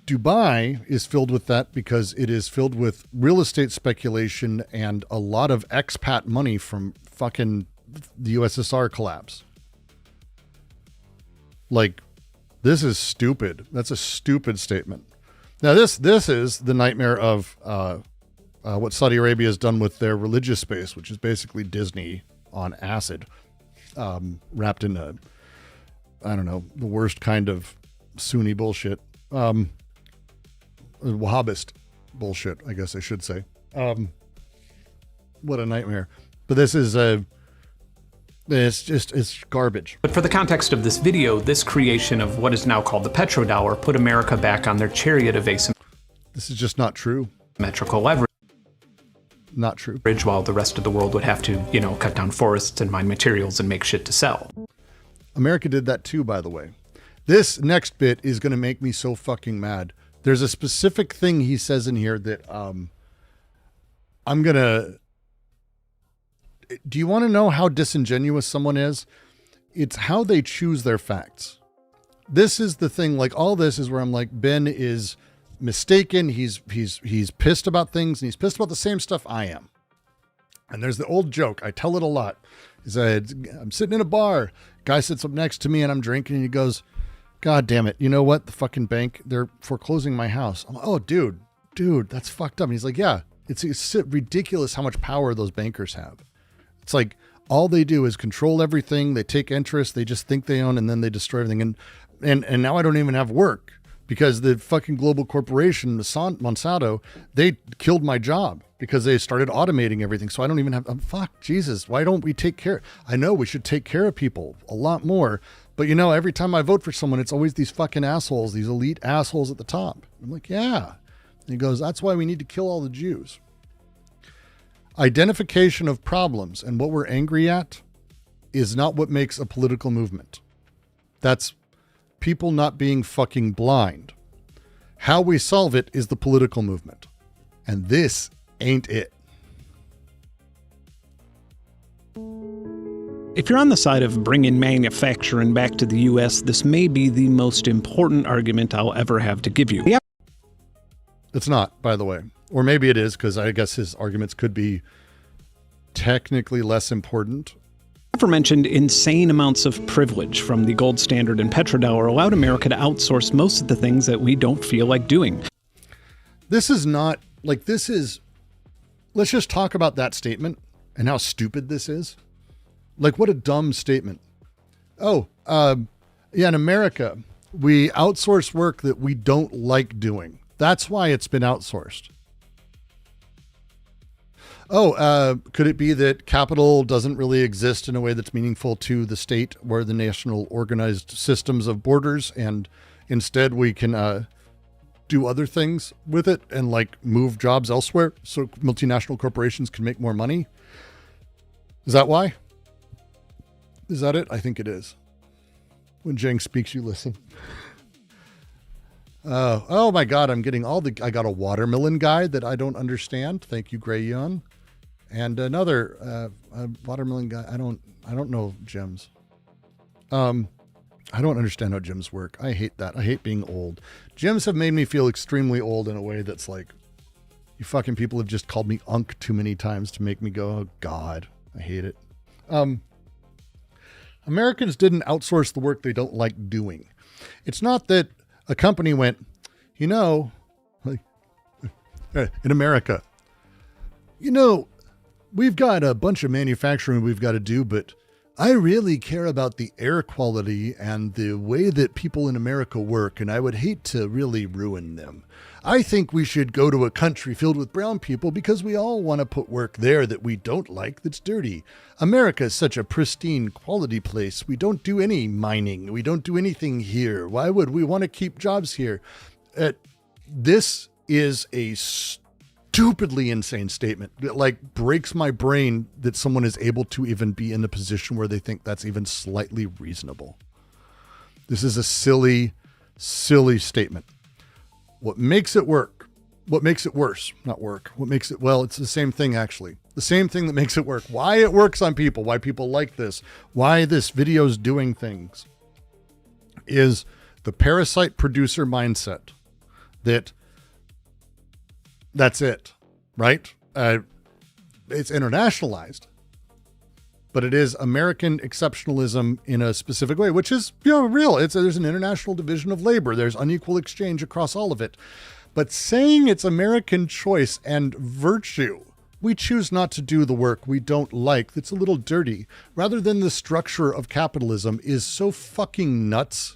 Dubai is filled with that because it is filled with real estate speculation and a lot of expat money from fucking the USSR collapse. Like, this is stupid. That's a stupid statement. Now, this is the nightmare of... what Saudi Arabia has done with their religious space, which is basically Disney on acid, wrapped in a, I don't know, the worst kind of Sunni bullshit, Wahhabist bullshit, I guess I should say. What a nightmare. But this is it's garbage. But for the context of this video, this creation of what is now called the petrodollar put America back on their chariot of asymmetrical This is just not true. Leverage. Not true. While the rest of the world would have to, cut down forests and mine materials and make shit to sell. America did that too, by the way. This next bit is going to make me so fucking mad. There's a specific thing he says in here that I'm going to... Do you want to know how disingenuous someone is? It's how they choose their facts. This is the thing, like all this is where I'm like, Ben is... mistaken. He's pissed about things, and he's pissed about the same stuff I am. And there's the old joke. I tell it a lot. He said, I'm sitting in a bar. Guy sits up next to me and I'm drinking, and he goes, God damn it. You know what? The fucking bank, they're foreclosing my house. I'm like, oh, dude, that's fucked up. And he's like, yeah, it's ridiculous how much power those bankers have. It's like all they do is control everything. They take interest. They just think they own, and then they destroy everything. And now I don't even have work. Because the fucking global corporation, Monsanto, they killed my job because they started automating everything. So I don't even have, fuck, Jesus, why don't we take care? I know we should take care of people a lot more. But every time I vote for someone, it's always these fucking assholes, these elite assholes at the top. I'm like, yeah. And he goes, that's why we need to kill all the Jews. Identification of problems and what we're angry at is not what makes a political movement. That's people not being fucking blind. How we solve it is the political movement. And this ain't it. If you're on the side of bringing manufacturing back to the U.S., this may be the most important argument I'll ever have to give you. Yeah. It's not, by the way. Or maybe it is, because I guess his arguments could be technically less important. Aforementioned insane amounts of privilege from the gold standard and petrodollar allowed America to outsource most of the things that we don't feel like doing. This is not, like, this is, let's just talk about that statement and how stupid this is. Like, what a dumb statement. Oh, yeah, in America, we outsource work that we don't like doing. That's why it's been outsourced. Oh, could it be that capital doesn't really exist in a way that's meaningful to the state or the national organized systems of borders, and instead we can do other things with it and like move jobs elsewhere so multinational corporations can make more money? Is that why? Is that it? I think it is. When Jang speaks, you listen. Oh my God, I'm getting I got a watermelon guy that I don't understand. Thank you, Gray Yun. And another watermelon guy. I don't know gems. I don't understand how gyms work. I hate that. I hate being old. Gyms have made me feel extremely old in a way that's like, you fucking people have just called me unk too many times to make me go, oh God, I hate it. Americans didn't outsource the work they don't like doing. It's not that a company went, you know, like in America, you know, we've got a bunch of manufacturing we've got to do, but I really care about the air quality and the way that people in America work, and I would hate to really ruin them. I think we should go to a country filled with brown people because we all want to put work there that we don't like that's dirty. America is such a pristine quality place. We don't do any mining. We don't do anything here. Why would we want to keep jobs here? This is a stupidly insane statement. It like breaks my brain that someone is able to even be in a position where they think that's even slightly reasonable. This is a silly, silly statement. What makes it work? What makes it worse? Not work. What makes it, well, it's the same thing actually. The same thing that makes it work. Why it works on people, why people like this, why this video's doing things is the parasite producer mindset that's it, right? It's internationalized, but it is American exceptionalism in a specific way, which is, you know, real. There's an international division of labor. There's unequal exchange across all of it. But saying it's American choice and virtue, we choose not to do the work we don't like that's a little dirty, rather than the structure of capitalism, is so fucking nuts.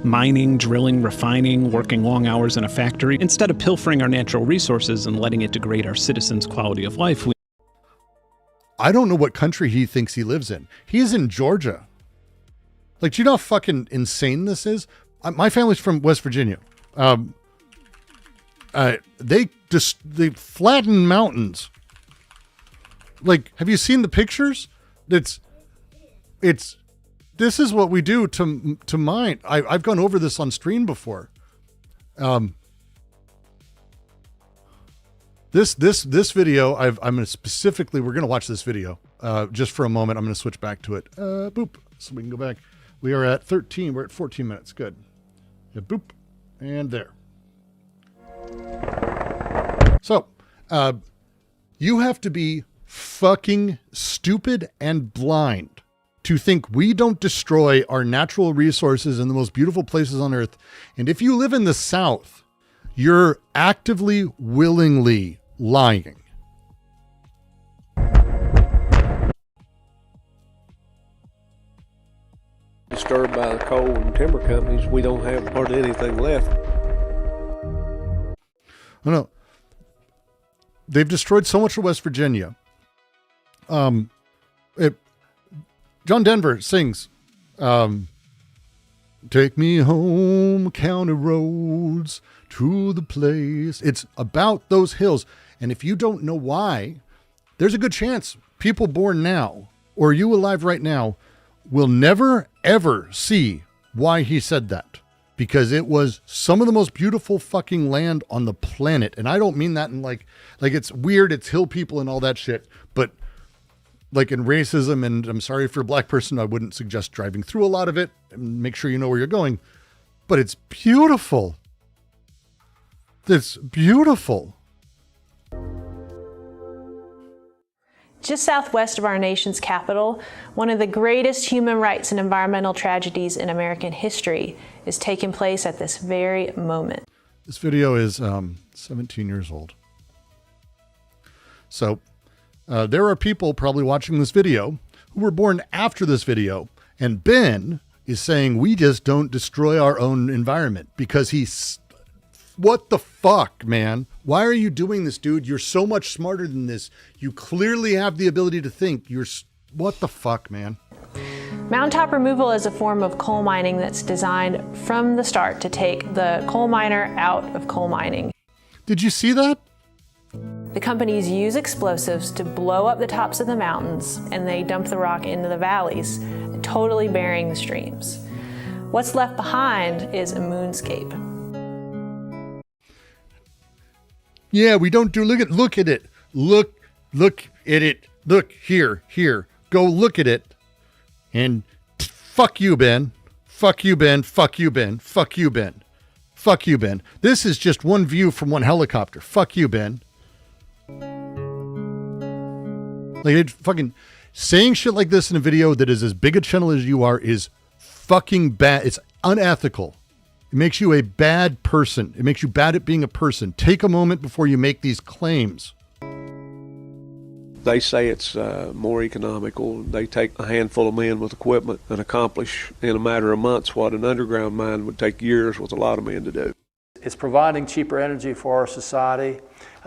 Mining, drilling, refining, working long hours in a factory, instead of pilfering our natural resources and letting it degrade our citizens' quality of life, I don't know what country he thinks he lives in. He's in Georgia. Like, do you know how fucking insane this is? My family's from West Virginia. They flatten mountains. Like, have you seen the pictures? This is what we do to mine. I've gone over this on stream before. This video, we're going to watch this video just for a moment. I'm going to switch back to it. Boop. So we can go back. We are at 13. We're at 14 minutes. Good. Yeah, boop. And there. So, you have to be fucking stupid and blind to think we don't destroy our natural resources in the most beautiful places on earth. And if you live in the South, you're actively, willingly lying. Disturbed by the coal and timber companies, we don't have hardly anything left. Oh, no. They've destroyed so much of West Virginia. John Denver sings, take me home, county roads, to the place. It's about those hills. And if you don't know why, there's a good chance people born now, or you alive right now, will never, ever see why he said that. because it was some of the most beautiful fucking land on the planet. And I don't mean that in like it's weird, it's hill people and all that shit, but like in racism, and I'm sorry if you're a black person, I wouldn't suggest driving through a lot of it, and make sure you know where you're going, but it's beautiful. It's beautiful. Just southwest of our nation's capital, one of the greatest human rights and environmental tragedies in American history is taking place at this very moment. This video is 17 years old. So there are people probably watching this video who were born after this video, and Ben is saying we just don't destroy our own environment because he's... What the fuck, man? Why are you doing this, dude? You're so much smarter than this. You clearly have the ability to think. What the fuck, man? Mountaintop removal is a form of coal mining that's designed from the start to take the coal miner out of coal mining. Did you see that? The companies use explosives to blow up the tops of the mountains, and they dump the rock into the valleys, totally burying the streams. What's left behind is a moonscape. Yeah, we don't do, look at it. Look at it. Look here. Go look at it. And fuck you, Ben. Fuck you, Ben. Fuck you, Ben. Fuck you, Ben. Fuck you, Ben. This is just one view from one helicopter. Fuck you, Ben. Like, it fucking saying shit like this in a video that is as big a channel as you are is fucking bad. It's unethical. It makes you a bad person. It makes you bad at being a person. Take a moment before you make these claims. They say it's more economical. They take a handful of men with equipment and accomplish in a matter of months what an underground mine would take years with a lot of men to do. It's providing cheaper energy for our society,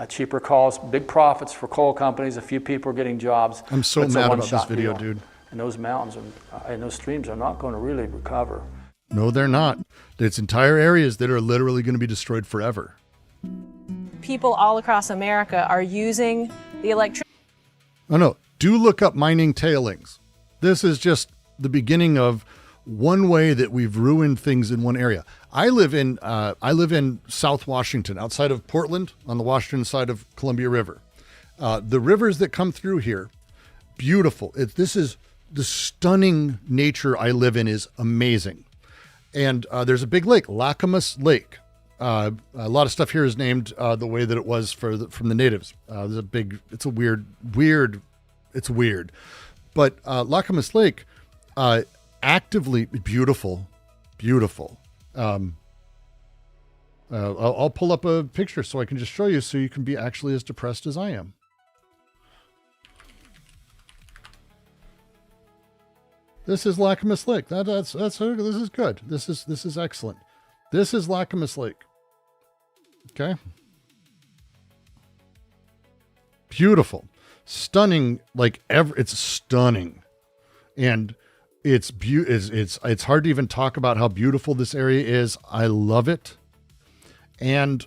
cheaper costs, big profits for coal companies. A few people are getting jobs. I'm so mad about this video, dude. And those mountains and those streams are not going to really recover. No, they're not. It's entire areas that are literally going to be destroyed forever. People all across America are using the electricity. Oh no, do look up mining tailings. This is just the beginning of one way that we've ruined things in one area. I live in South Washington, outside of Portland, on the Washington side of Columbia River. The rivers that come through here, beautiful. This is the stunning nature I live in is amazing. And there's a big lake, Lacamas Lake. A lot of stuff here is named the way that it was from the natives. It's weird. But Lacamas Lake, actively beautiful. I'll pull up a picture so I can just show you so you can be actually as depressed as I am. This is Lacamas Lake. This is good. This is excellent. This is Lacamas Lake. Okay. Beautiful. Stunning. It's stunning. And it's hard to even talk about how beautiful this area is. I love it. And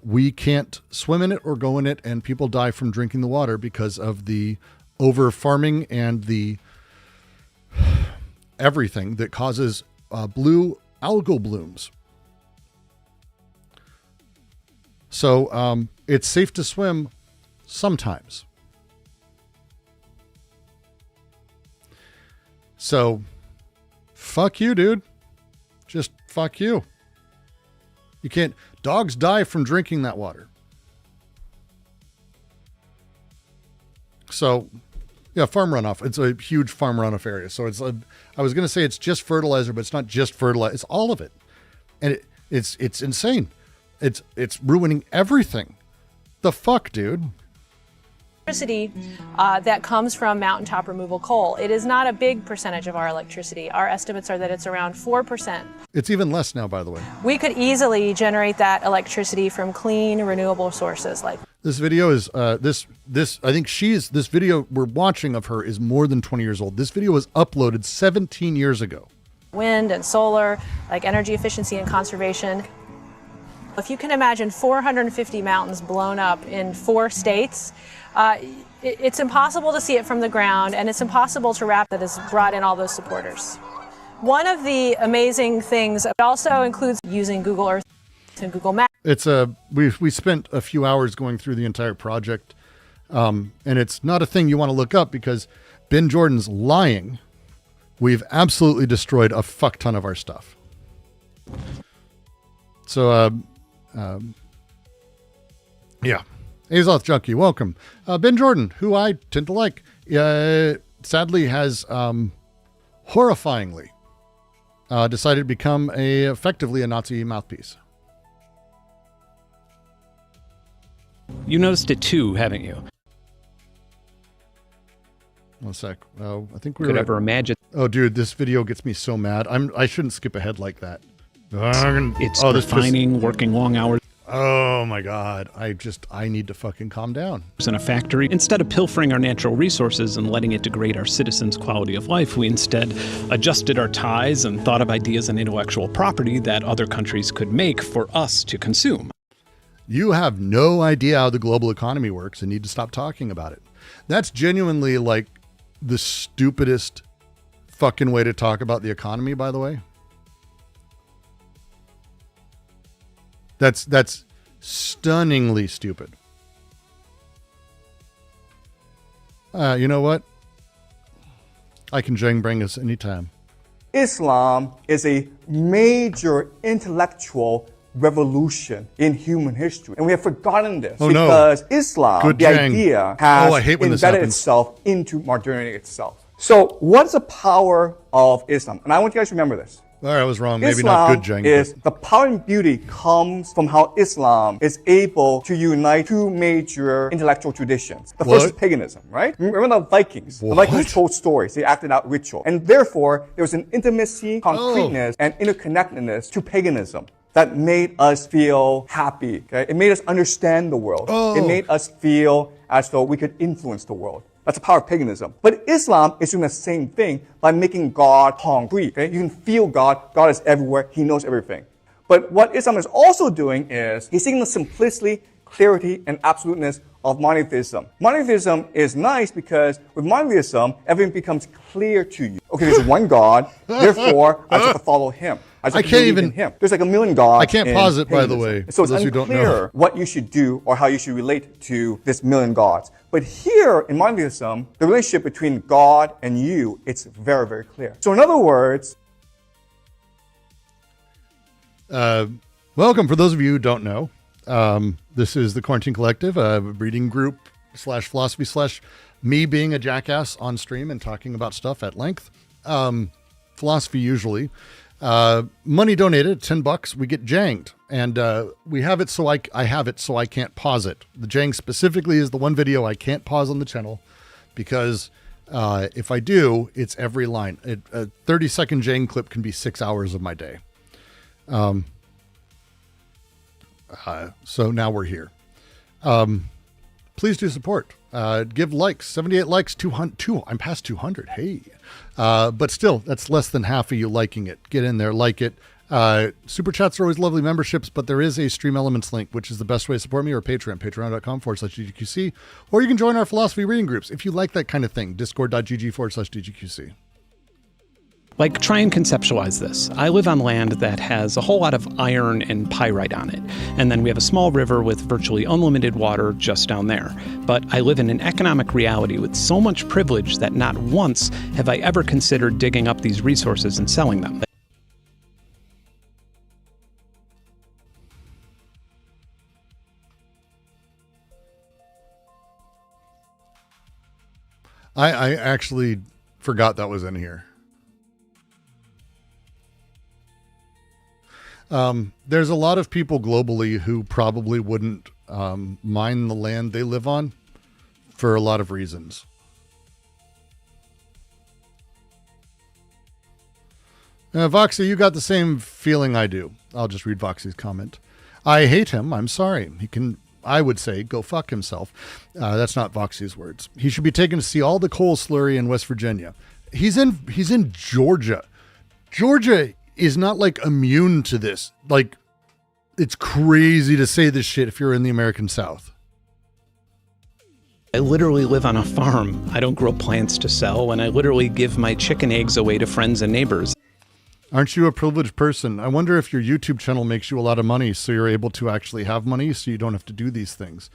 we can't swim in it or go in it, and people die from drinking the water because of the over farming and the everything that causes blue algal blooms. So it's safe to swim sometimes. So fuck you, dude. Just fuck you. You can't. Dogs die from drinking that water. So yeah, farm runoff. It's a huge farm runoff area. So I was going to say it's just fertilizer, but it's not just fertilizer. It's all of it. And it's insane. It's ruining everything. The fuck, dude? Electricity that comes from mountaintop removal coal. It is not a big percentage of our electricity. Our estimates are that it's around 4%. It's even less now, by the way. We could easily generate that electricity from clean, renewable sources like. This video is this video we're watching of her is more than 20 years old. This video was uploaded 17 years ago. Wind and solar, like energy efficiency and conservation. If you can imagine 450 mountains blown up in 4 states, it's impossible to see it from the ground, and it's impossible to wrap that has brought in all those supporters. One of the amazing things, it also includes using Google Earth and Google Maps. We spent a few hours going through the entire project, and it's not a thing you want to look up because Ben Jordan's lying. We've absolutely destroyed a fuck ton of our stuff. So, yeah. Azoth Junkie, welcome. Ben Jordan, who I tend to like, sadly has horrifyingly decided to become effectively a Nazi mouthpiece. You noticed it too, haven't you? One sec. I think we could ever imagine. Oh, dude, this video gets me so mad. I shouldn't skip ahead like that. It's refining, working long hours. Oh my God. I need to fucking calm down. In a factory. Instead of pilfering our natural resources and letting it degrade our citizens' quality of life, we instead adjusted our ties and thought of ideas and intellectual property that other countries could make for us to consume. You have no idea how the global economy works and need to stop talking about it. That's genuinely like the stupidest fucking way to talk about the economy, by the way. That's stunningly stupid. You know what? I can bring us anytime. Islam is a major intellectual revolution in human history. And we have forgotten this because Islam, the idea, has embedded itself into modernity itself. So what's the power of Islam? And I want you guys to remember this. All right, I was wrong. Maybe not good, Jang. The power and beauty comes from how Islam is able to unite two major intellectual traditions. The first is paganism, right? Remember the Vikings? The Vikings told stories. They acted out ritual. And therefore, there was an intimacy, concreteness, and interconnectedness to paganism that made us feel happy. Okay? It made us understand the world. It made us feel as though we could influence the world. That's the power of paganism. But Islam is doing the same thing by making God concrete. Okay? You can feel God. God is everywhere. He knows everything. But what Islam is also doing is he's seeking the simplicity, clarity, and absoluteness of monotheism. Monotheism is nice because with monotheism, everything becomes clear to you. Okay, there's one God, therefore I just have to follow him. I can't even him. There's like a million gods. I can't pause it, by the way. So it's unclear what you should do or how you should relate to this million gods. But here in monotheism, the relationship between God and you, it's very, very clear. So in other words, welcome for those of you who don't know. This is the Quarantine Collective, a reading group / philosophy / me being a jackass on stream and talking about stuff at length. Philosophy usually. Money donated, $10, we get janged. And we have it so I have it so I can't pause it. The jang specifically is the one video I can't pause on the channel because if I do, it's every line. A 30-second jang clip can be 6 hours of my day. So now we're here. Please do support. Give likes. 78 likes, 200. I'm past 200. Hey. But still, that's less than half of you liking it. Get in there, like it. Super chats are always lovely memberships, but there is a Stream Elements link, which is the best way to support me, or Patreon, patreon.com/DGQC. Or you can join our philosophy reading groups if you like that kind of thing. Discord.gg/DGQC. Like, try and conceptualize this. I live on land that has a whole lot of iron and pyrite on it. And then we have a small river with virtually unlimited water just down there. But I live in an economic reality with so much privilege that not once have I ever considered digging up these resources and selling them. I actually forgot that was in here. There's a lot of people globally who probably wouldn't mine the land they live on for a lot of reasons. Voxy, you got the same feeling I do. I'll just read Voxy's comment. I hate him. I'm sorry. He can, I would say, go fuck himself. That's not Voxy's words. He should be taken to see all the coal slurry in West Virginia. He's in Georgia. Georgia is not like immune to this. Like, it's crazy to say this shit if you're in the American South. I literally live on a farm. I don't grow plants to sell, and I literally give my chicken eggs away to friends and neighbors. Aren't you a privileged person? I wonder if your YouTube channel makes you a lot of money so you're able to actually have money so you don't have to do these things.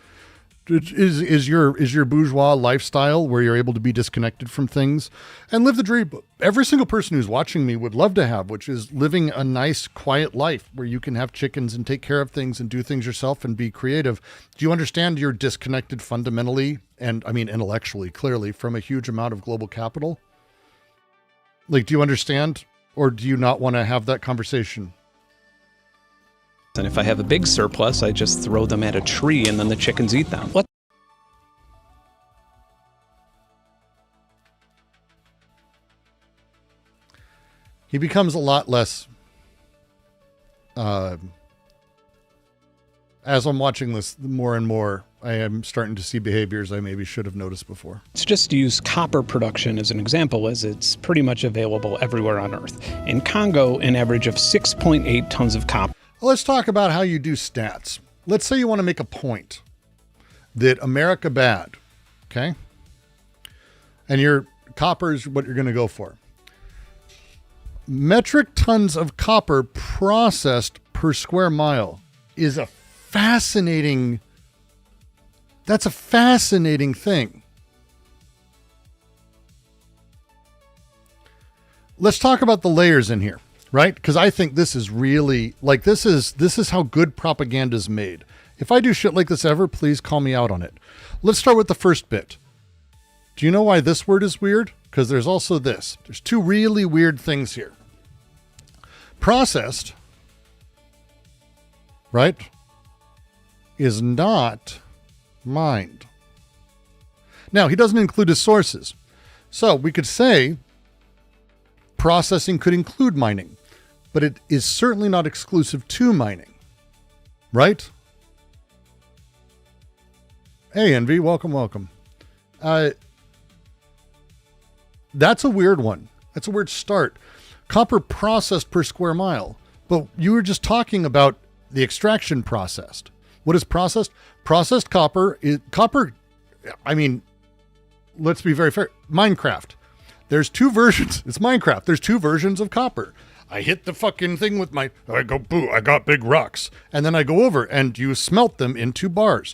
Is your bourgeois lifestyle where you're able to be disconnected from things and live the dream every single person who's watching me would love to have, which is living a nice, quiet life where you can have chickens and take care of things and do things yourself and be creative? Do you understand you're disconnected fundamentally, and I mean intellectually, clearly, from a huge amount of global capital? Like, do you understand, or do you not want to have that conversation? And if I have a big surplus, I just throw them at a tree and then the chickens eat them. What? He becomes a lot less, as I'm watching this more and more, I am starting to see behaviors I maybe should have noticed before. Let's just use copper production as an example, as it's pretty much available everywhere on Earth. In Congo, an average of 6.8 tons of copper. Let's talk about how you do stats. Let's say you want to make a point that America bad, okay? And your copper is what you're going to go for. Metric tons of copper processed per square mile is a fascinating, that's a fascinating thing. Let's talk about the layers in here. Right? Because I think this is really, like, this is how good propaganda is made. If I do shit like this ever, please call me out on it. Let's start with the first bit. Do you know why this word is weird? Because there's also this. There's two really weird things here. Processed, right, is not mined. Now, he doesn't include his sources. So we could say processing could include mining, but it is certainly not exclusive to mining, right? Hey, Envy, welcome. That's a weird one. That's a weird start. Copper processed per square mile, but you were just talking about the extraction processed. What is processed? Processed copper is copper. I mean, let's be very fair. Minecraft. There's two versions. It's Minecraft. There's two versions of copper. I hit the fucking thing with I go, boo, I got big rocks. And then I go over and you smelt them into bars.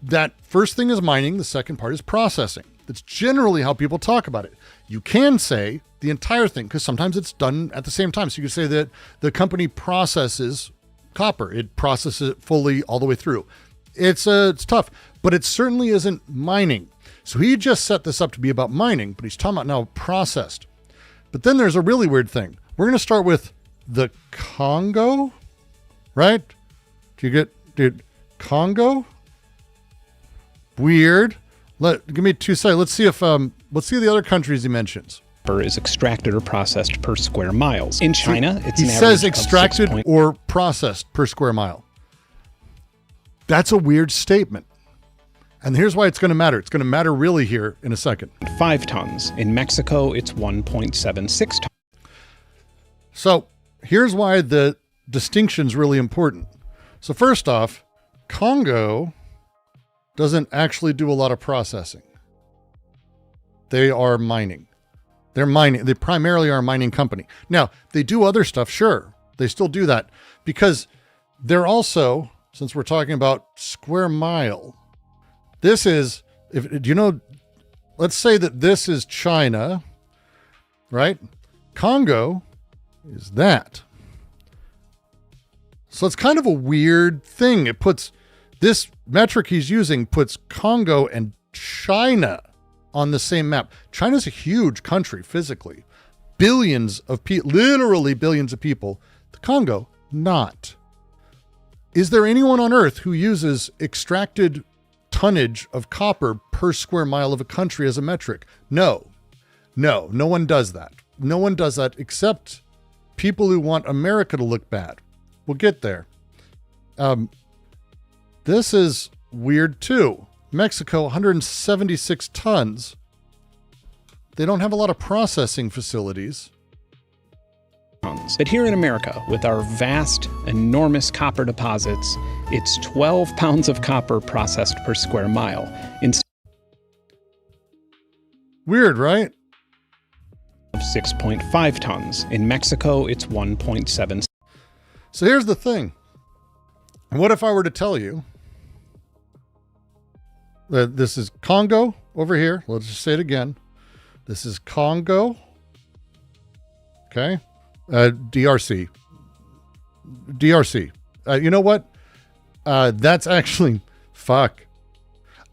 That first thing is mining. The second part is processing. That's generally how people talk about it. You can say the entire thing because sometimes it's done at the same time. So you could say that the company processes copper. It processes it fully all the way through. It's tough, but it certainly isn't mining. So he just set this up to be about mining, but he's talking about now processed. But then there's a really weird thing. We're going to start with the Congo, right? Do you get, dude, Congo? Weird. Give me 2 seconds. Let's see if, let's see the other countries he mentions. Is extracted or processed per square miles. In China, it's he an average says of extracted 6. or processed per square mile. That's a weird statement. And here's why it's going to matter. It's going to matter really here in a second. 5 tons. In Mexico, it's 1.76 tons. So here's why the distinction's really important. So first off, Congo doesn't actually do a lot of processing. They are mining. They're mining. They primarily are a mining company. Now, they do other stuff, sure. They still do that because they're also, since we're talking about square mile, this is, let's say that this is China, right? Congo is that. So it's kind of a weird thing. It puts, this metric he's using puts Congo and China on the same map. China's a huge country physically. Billions of people, literally billions of people. The Congo, not. Is there anyone on Earth who uses extracted tonnage of copper per square mile of a country as a metric? No one does that. No one does that except people who want America to look bad. We'll get there. This is weird too. Mexico, 176 tons. They don't have a lot of processing facilities. But here in America, with our vast, enormous copper deposits, it's 12 pounds of copper processed per square mile. Weird, right? Of 6.5 tons. In Mexico, it's 1.7. So here's the thing. What if I were to tell you that this is Congo over here? Let's just say it again. This is Congo. Okay. DRC. DRC. You know what? That's actually, fuck.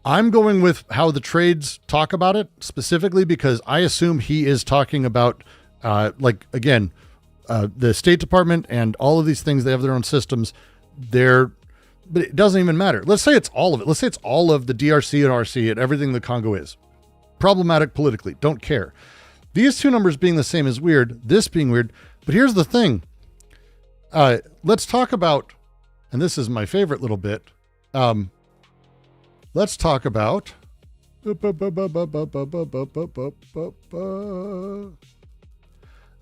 I'm going with how the trades talk about it specifically because I assume he is talking about, the State Department and all of these things. They have their own systems. But it doesn't even matter. Let's say it's all of it. Let's say it's all of the DRC and RC and everything the Congo is. Problematic politically. Don't care. These two numbers being the same is weird. This being weird. But here's the thing. Let's talk about, and this is my favorite little bit. Let's talk about the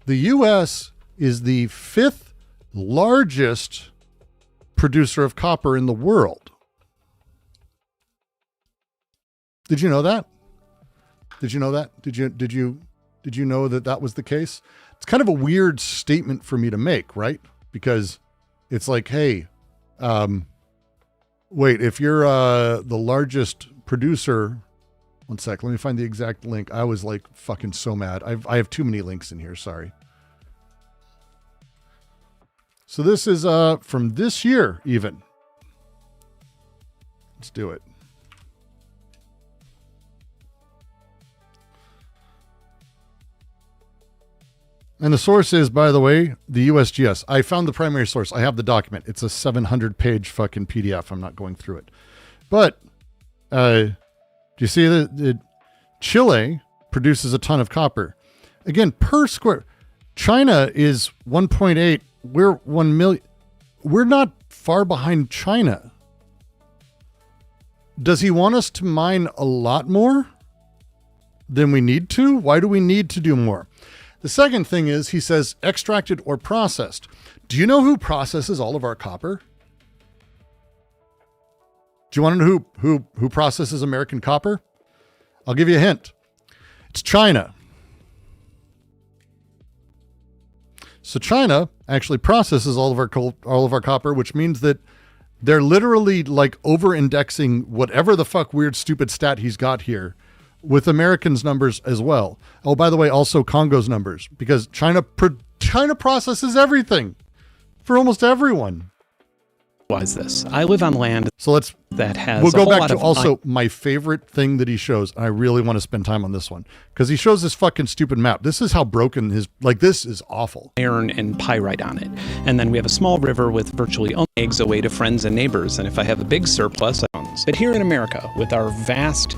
U.S. is the 5th largest producer of copper in the world. Did you know that? Did you know that? Did you know that that was the case? It's kind of a weird statement for me to make, right? Because it's like, hey, wait, if you're the largest producer, one sec, let me find the exact link. I was like fucking so mad. I have too many links in here. Sorry. So this is from this year even. Let's do it. And the source is, by the way, the USGS. I found the primary source. I have the document. It's a 700-page fucking PDF. I'm not going through it. But do you see that Chile produces a ton of copper? Again, per square. China is 1.8. We're 1 million. We're not far behind China. Does he want us to mine a lot more than we need to? Why do we need to do more? The second thing is he says extracted or processed. Do you know who processes all of our copper? Do you want to know who processes American copper? I'll give you a hint. It's China. So China actually processes all of our copper, which means that they're literally like over-indexing whatever the fuck weird stupid stat he's got here with Americans' numbers as well. Oh, by the way, also Congo's numbers, because China processes everything for almost everyone. Why is this? I live on land. So we'll go back to also my favorite thing that he shows. And I really want to spend time on this one because he shows this fucking stupid map. This is how broken this is awful. Iron and pyrite on it. And then we have a small river with virtually only eggs away to friends and neighbors. And if I have a big surplus, but here in America with our vast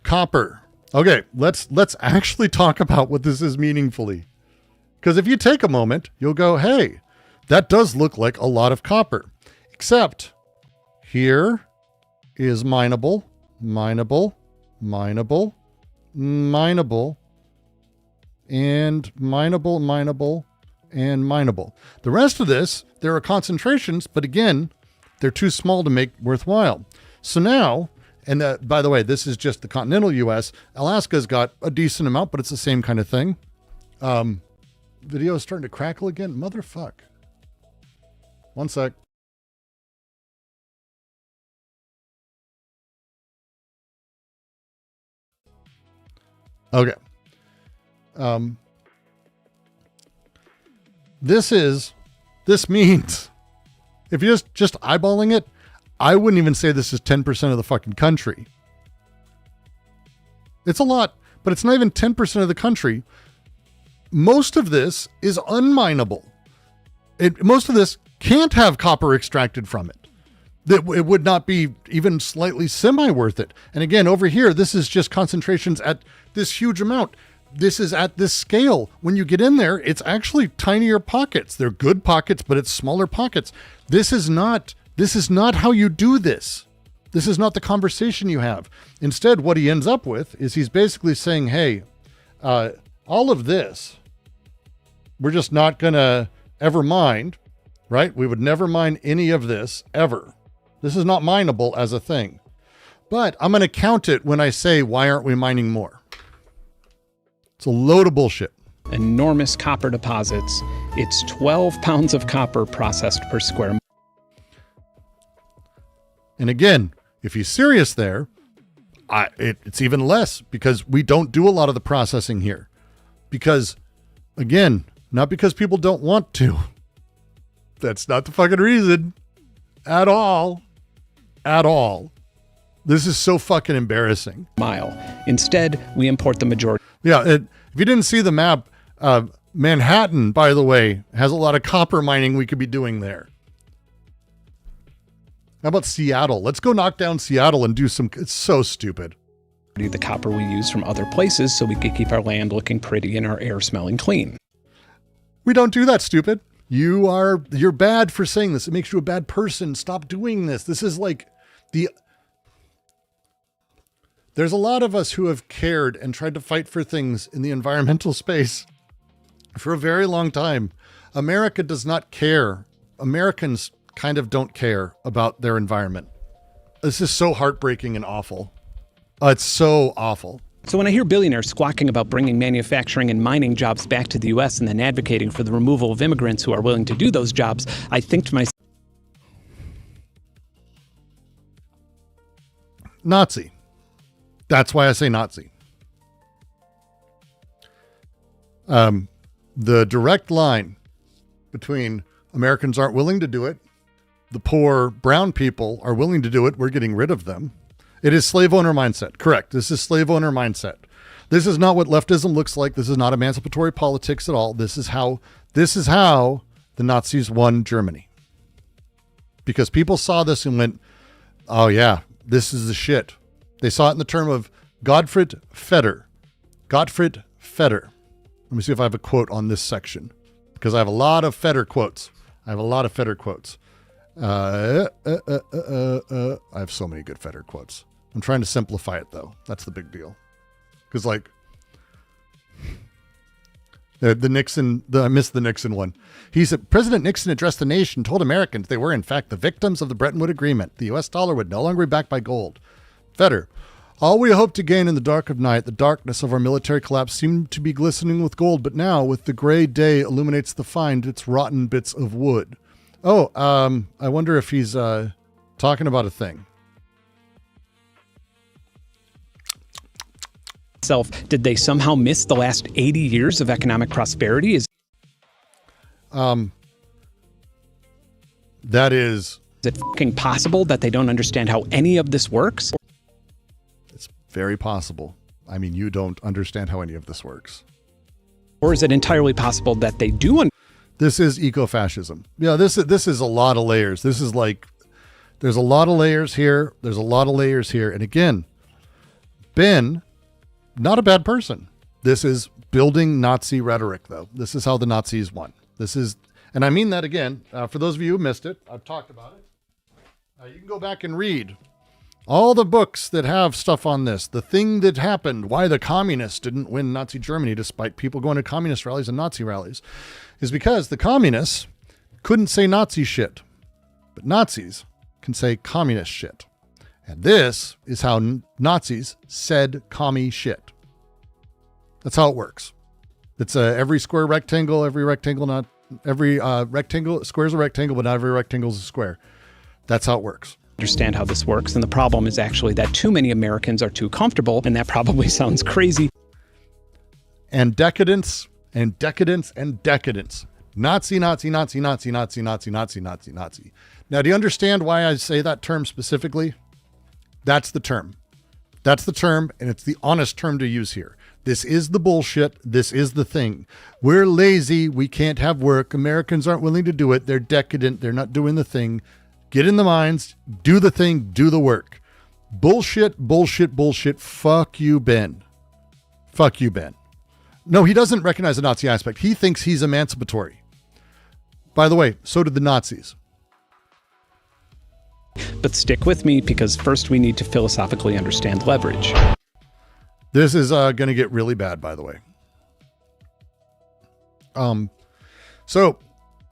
copper. Okay, let's actually talk about what this is meaningfully. Because if you take a moment, you'll go, hey, that does look like a lot of copper. Except here is mineable, mineable, mineable, mineable, and mineable, mineable, and mineable. The rest of this, there are concentrations, but again, they're too small to make worthwhile. So now, and by the way, this is just the continental U.S. Alaska's got a decent amount, but it's the same kind of thing. Video is starting to crackle again. Motherfuck. One sec. Okay. This means if you're just eyeballing it, I wouldn't even say this is 10% of the fucking country. It's a lot, but it's not even 10% of the country. Most of this is unmineable. Most of this can't have copper extracted from it. It would not be even slightly semi-worth it. And again, over here, this is just concentrations at this huge amount. This is at this scale. When you get in there, it's actually tinier pockets. They're good pockets, but it's smaller pockets. This is not how you do this. This is not the conversation you have. Instead, what he ends up with is he's basically saying, hey, all of this, we're just not going to ever mine, right? We would never mine any of this ever. This is not mineable as a thing. But I'm going to count it when I say, why aren't we mining more? It's a load of bullshit. Enormous copper deposits. It's 12 pounds of copper processed per square. And again, if he's serious there, it's even less because we don't do a lot of the processing here. Because, again, not because people don't want to. That's not the fucking reason. At all. At all. This is so fucking embarrassing. Mile. Instead, we import the majority. Yeah, if you didn't see the map, Manhattan, by the way, has a lot of copper mining we could be doing there. How about Seattle? Let's go knock down Seattle and do some... It's so stupid. The copper we use from other places so we could keep our land looking pretty and our air smelling clean. We don't do that, stupid. You're bad for saying this. It makes you a bad person. Stop doing this. This is like there's a lot of us who have cared and tried to fight for things in the environmental space for a very long time. America does not care. Americans kind of don't care about their environment. This is so heartbreaking and awful. It's so awful. So when I hear billionaires squawking about bringing manufacturing and mining jobs back to the U.S. and then advocating for the removal of immigrants who are willing to do those jobs, I think to myself, Nazi. That's why I say Nazi. The direct line between Americans aren't willing to do it, the poor brown people are willing to do it, we're getting rid of them. It is slave owner mindset. Correct. This is slave owner mindset. This is not what leftism looks like. This is not emancipatory politics at all. This is how the Nazis won Germany. Because people saw this and went, oh yeah, this is the shit. They saw it in the term of Gottfried Feder. Gottfried Feder. Let me see if I have a quote on this section, because I have a lot of Feder quotes. I have so many good Feder quotes. I'm trying to simplify it though. That's the big deal. Because like I missed the Nixon one. He said, President Nixon addressed the nation, told Americans they were in fact the victims of the Bretton Woods Agreement. The US dollar would no longer be backed by gold. Feder. All we hoped to gain in the dark of night, the darkness of our military collapse seemed to be glistening with gold, but now with the gray day illuminates the find its rotten bits of wood. Oh, I wonder if he's talking about a thing. Did they somehow miss the last 80 years of economic prosperity? That is it fucking possible that they don't understand how any of this works? It's very possible. I mean, you don't understand how any of this works. Or is it entirely possible that they do? This is ecofascism. Yeah, this is a lot of layers. This is like, there's a lot of layers here. There's a lot of layers here. And again, Benn, not a bad person. This is building Nazi rhetoric, though. This is how the Nazis won. This is, and I mean that again, for those of you who missed it, I've talked about it. You can go back and read all the books that have stuff on this. The thing that happened, why the communists didn't win Nazi Germany despite people going to communist rallies and Nazi rallies, is because the communists couldn't say Nazi shit, but Nazis can say communist shit. And this is how Nazis said commie shit. That's how it works. It's every square rectangle, every rectangle, not every rectangle. Square is a rectangle, but not every rectangle is a square. That's how it works. Understand how this works. And the problem is actually that too many Americans are too comfortable. And that probably sounds crazy. And decadence and decadence and decadence. Nazi, Nazi, Nazi, Nazi, Nazi, Nazi, Nazi, Nazi, Nazi. Now, do you understand why I say that term specifically? That's the term. That's the term, and it's the honest term to use here. This is the bullshit. This is the thing. We're lazy. We can't have work. Americans aren't willing to do it. They're decadent. They're not doing the thing. Get in the mines. Do the thing. Do the work. Bullshit, bullshit, bullshit. Fuck you, Benn. Fuck you, Benn. No, he doesn't recognize the Nazi aspect. He thinks he's emancipatory. By the way, so did the Nazis. But stick with me, because first we need to philosophically understand leverage. This is going to get really bad, by the way. So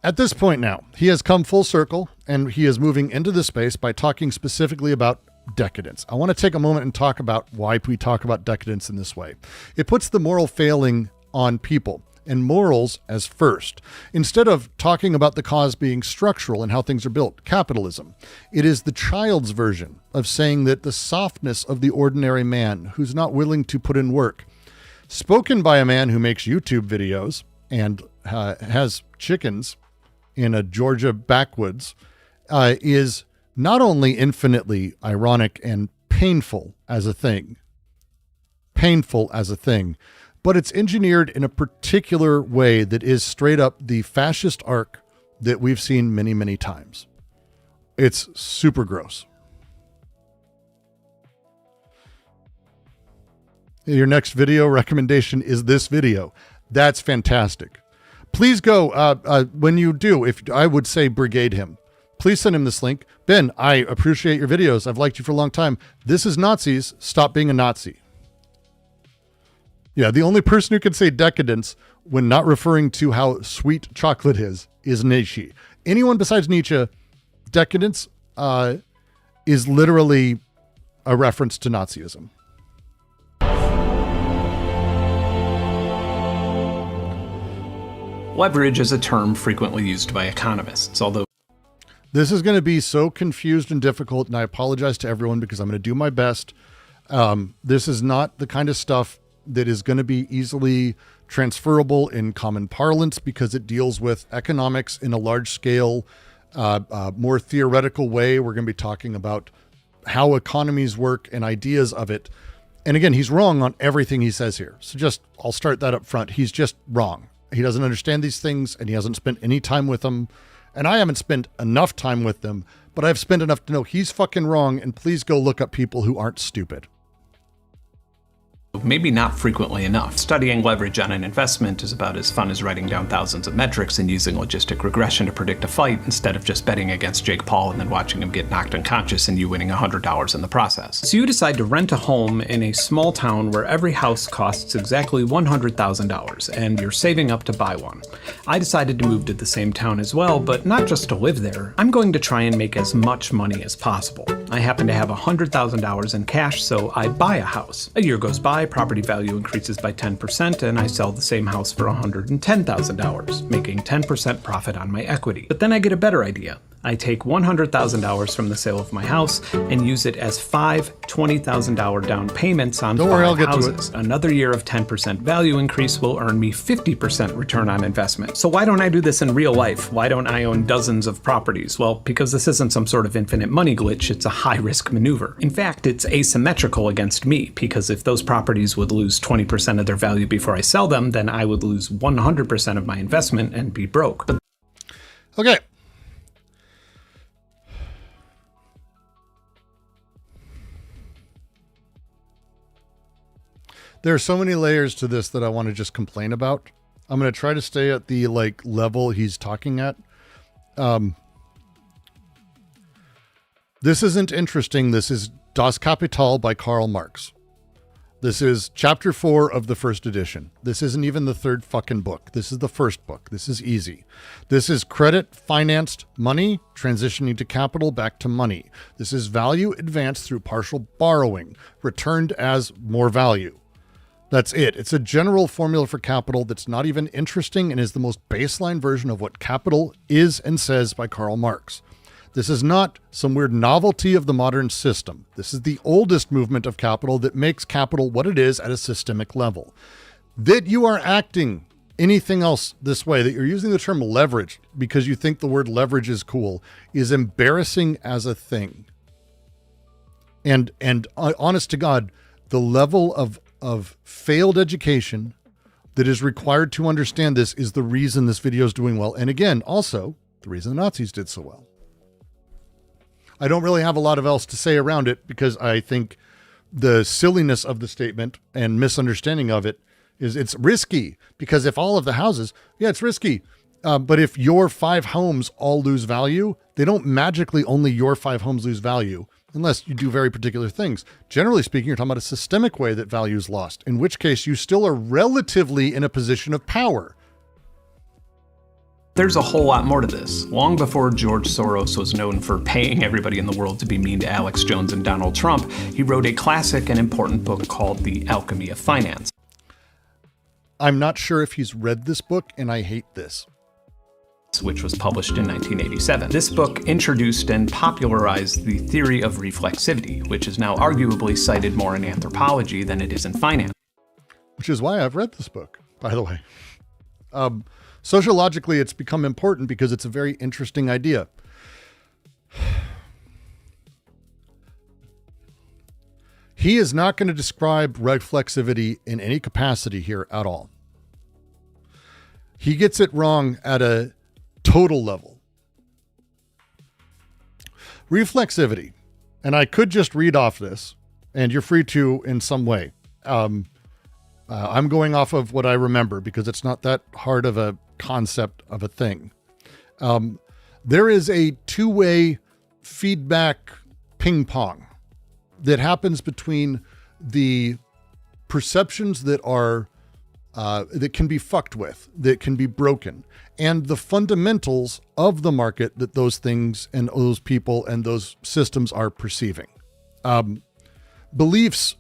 at this point now, he has come full circle, and he is moving into the space by talking specifically about decadence. I want to take a moment and talk about why we talk about decadence in this way. It puts the moral failing on people and morals as first. Instead of talking about the cause being structural and how things are built, capitalism, it is the child's version of saying that the softness of the ordinary man who's not willing to put in work, spoken by a man who makes YouTube videos and has chickens in a Georgia backwoods, is not only infinitely ironic and painful as a thing, but it's engineered in a particular way that is straight up the fascist arc that we've seen many, many times. It's super gross. Your next video recommendation is this video. That's fantastic. Please go, when you do, if I would say brigade him, please send him this link. Ben, I appreciate your videos. I've liked you for a long time. This is Nazis. Stop being a Nazi. Yeah, the only person who can say decadence when not referring to how sweet chocolate is Nietzsche. Anyone besides Nietzsche, decadence is literally a reference to Nazism. Leverage is a term frequently used by economists, although this is going to be so confused and difficult, and I apologize to everyone because I'm going to do my best. This is not the kind of stuff that is going to be easily transferable in common parlance because it deals with economics in a large scale, more theoretical way. We're going to be talking about how economies work and ideas of it. And again, he's wrong on everything he says here. So I'll start that up front. He's just wrong. He doesn't understand these things and he hasn't spent any time with them. And I haven't spent enough time with them, but I've spent enough to know he's fucking wrong. And please go look up people who aren't stupid. maybe not frequently enough. Studying leverage on an investment is about as fun as writing down thousands of metrics and using logistic regression to predict a fight instead of just betting against Jake Paul and then watching him get knocked unconscious and you winning $100 in the process. So you decide to rent a home in a small town where every house costs exactly $100,000 and you're saving up to buy one. I decided to move to the same town as well, but not just to live there. I'm going to try and make as much money as possible. I happen to have $100,000 in cash, so I buy a house. A year goes by, property value increases by 10%, and I sell the same house for $110,000, making 10% profit on my equity. But then I get a better idea. I take $100,000 from the sale of my house and use it as 5 $20,000 down payments on 5 houses. Another year of 10% value increase will earn me 50% return on investment. So why don't I do this in real life? Why don't I own dozens of properties? Well, because this isn't some sort of infinite money glitch, it's a high-risk maneuver. In fact, it's asymmetrical against me, because if those properties would lose 20% of their value before I sell them, then I would lose 100% of my investment and be broke. Okay. There are so many layers to this that I want to just complain about. I'm going to try to stay at the level he's talking at. This isn't interesting. This is Das Kapital by Karl Marx. This is chapter 4 of the first edition. This isn't even the third fucking book. This is the first book. This is easy. This is credit financed money transitioning to capital back to money. This is value advanced through partial borrowing, returned as more value. That's it. It's a general formula for capital that's not even interesting and is the most baseline version of what capital is and says by Karl Marx. This is not some weird novelty of the modern system. This is the oldest movement of capital that makes capital what it is at a systemic level. That you are acting anything else this way, that you're using the term leverage because you think the word leverage is cool, is embarrassing as a thing. And honest to God, the level of failed education that is required to understand this is the reason this video is doing well. And again, also the reason the Nazis did so well. I don't really have a lot of else to say around it because I think the silliness of the statement and misunderstanding of it is it's risky, because if all of the houses, yeah, it's risky. But if your 5 homes all lose value, they don't magically only your 5 homes lose value unless you do very particular things. Generally speaking, you're talking about a systemic way that value is lost, in which case you still are relatively in a position of power. There's a whole lot more to this. Long before George Soros was known for paying everybody in the world to be mean to Alex Jones and Donald Trump, he wrote a classic and important book called The Alchemy of Finance. I'm not sure if he's read this book, and I hate this. Which was published in 1987. This book introduced and popularized the theory of reflexivity, which is now arguably cited more in anthropology than it is in finance. Which is why I've read this book, by the way. Sociologically, it's become important because it's a very interesting idea. He is not going to describe reflexivity in any capacity here at all. He gets it wrong at a total level. Reflexivity, and I could just read off this, and you're free to in some way. I'm going off of what I remember because it's not that hard of a concept of a thing. There is a two-way feedback ping pong that happens between the perceptions that are that can be fucked with, that can be broken, and the fundamentals of the market that those things and those people and those systems are perceiving. Beliefs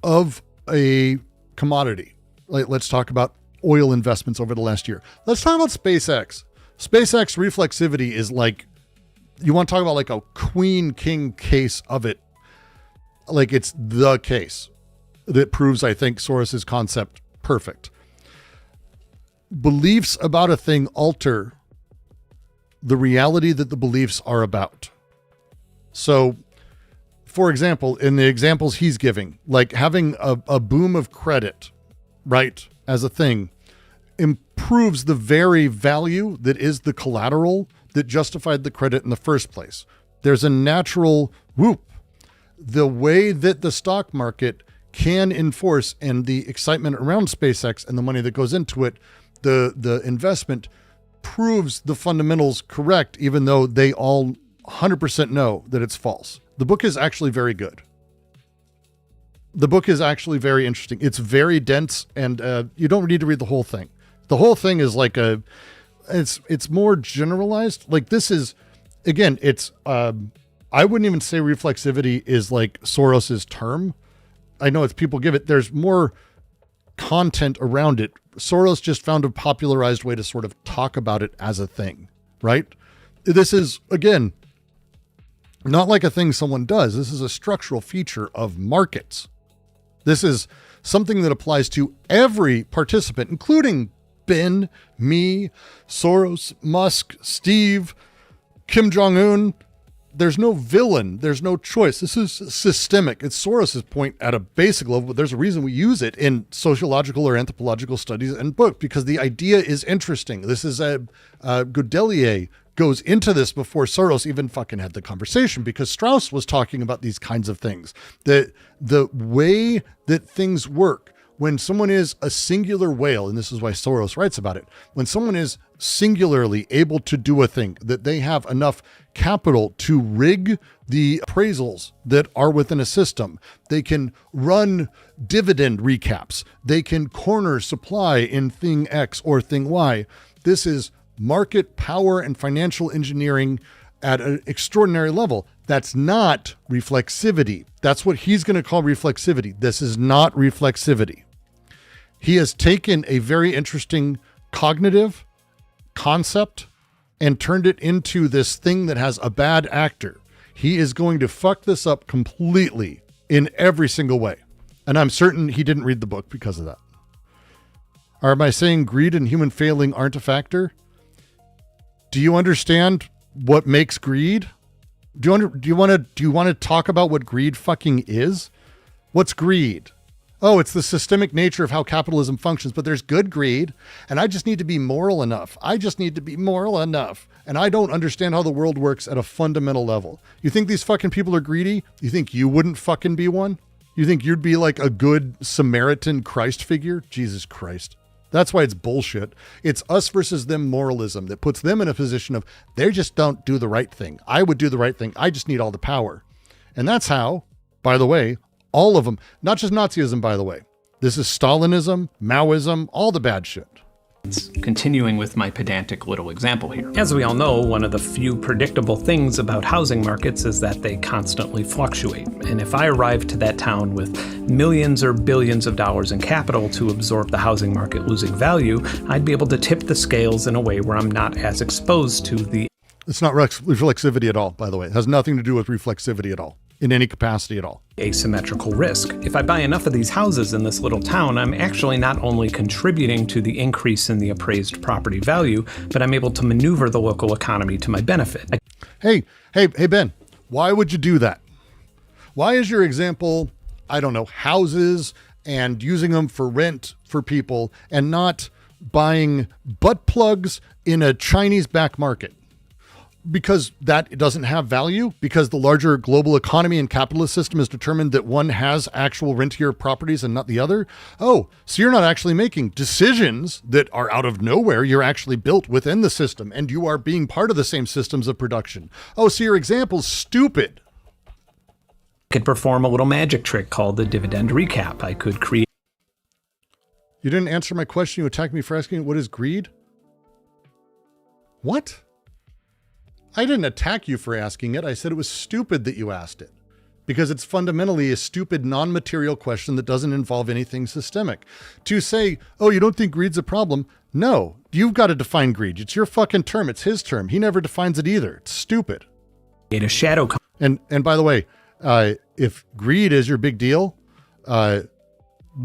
of a commodity. Like, let's talk about oil investments over the last year. Let's talk about SpaceX. SpaceX reflexivity is like, you want to talk about like a queen king case of it. Like, it's the case that proves, I think, Soros's concept perfect. Beliefs about a thing alter the reality that the beliefs are about. So, for example, in the examples he's giving, like having a boom of credit, right, as a thing, improves the very value that is the collateral that justified the credit in the first place. There's a natural whoop. The way that the stock market can enforce, and the excitement around SpaceX and the money that goes into it, the investment proves the fundamentals correct, even though they all 100% know that it's false. The book is actually very good. The book is actually very interesting. It's very dense, and you don't need to read the whole thing. The whole thing is like it's more generalized. Like, this is, again, it's, I wouldn't even say reflexivity is like Soros's term. I know it's people give it, there's more content around it. Soros just found a popularized way to sort of talk about it as a thing, right? This is, again, not like a thing someone does. This is a structural feature of markets. This is something that applies to every participant, including Benn, me, Soros, Musk, Steve, Kim Jong-un. There's no villain. There's no choice. This is systemic. It's Soros's point at a basic level, but there's a reason we use it in sociological or anthropological studies and book, because the idea is interesting. This is Godelier goes into this before Soros even fucking had the conversation, because Strauss was talking about these kinds of things. The way that things work, when someone is a singular whale, and this is why Soros writes about it, when someone is singularly able to do a thing, that they have enough capital to rig the appraisals that are within a system, they can run dividend recaps, they can corner supply in thing X or thing Y. This is market power and financial engineering at an extraordinary level. That's not reflexivity. That's what he's going to call reflexivity. This is not reflexivity. He has taken a very interesting cognitive concept and turned it into this thing that has a bad actor. He is going to fuck this up completely in every single way. And I'm certain he didn't read the book because of that. Or am I saying greed and human failing aren't a factor? Do you understand what makes greed? Do you want to talk about what greed fucking is? What's greed? Oh, it's the systemic nature of how capitalism functions, but there's good greed, and I just need to be moral enough. I just need to be moral enough. And I don't understand how the world works at a fundamental level. You think these fucking people are greedy? You think you wouldn't fucking be one? You think you'd be like a good Samaritan Christ figure? Jesus Christ. That's why it's bullshit. It's us versus them moralism that puts them in a position of, they just don't do the right thing. I would do the right thing. I just need all the power. And that's how, by the way, all of them, not just Nazism, by the way. This is Stalinism, Maoism, all the bad shit. Continuing with my pedantic little example here. As we all know, one of the few predictable things about housing markets is that they constantly fluctuate. And if I arrived to that town with millions or billions of dollars in capital to absorb the housing market losing value, I'd be able to tip the scales in a way where I'm not as exposed to the... It's not reflexivity at all, by the way. It has nothing to do with reflexivity at all, in any capacity at all. Asymmetrical risk. If I buy enough of these houses in this little town, I'm actually not only contributing to the increase in the appraised property value, but I'm able to maneuver the local economy to my benefit. Hey, Ben, why would you do that? Why is your example, I don't know, houses and using them for rent for people and not buying butt plugs in a Chinese back market? Because that doesn't have value, because the larger global economy and capitalist system has determined that one has actual rentier properties and not the other. Oh, so you're not actually making decisions that are out of nowhere. You're actually built within the system and you are being part of the same systems of production. Oh, so your example's stupid. I could perform a little magic trick called the dividend recap. I could create... You didn't answer my question. You attacked me for asking what is greed? What? I didn't attack you for asking it. I said it was stupid that you asked it because it's fundamentally a stupid non-material question that doesn't involve anything systemic. To say, oh, you don't think greed's a problem? No, you've got to define greed. It's your fucking term. It's his term. He never defines it either. It's stupid. A shadow. And by the way, if greed is your big deal,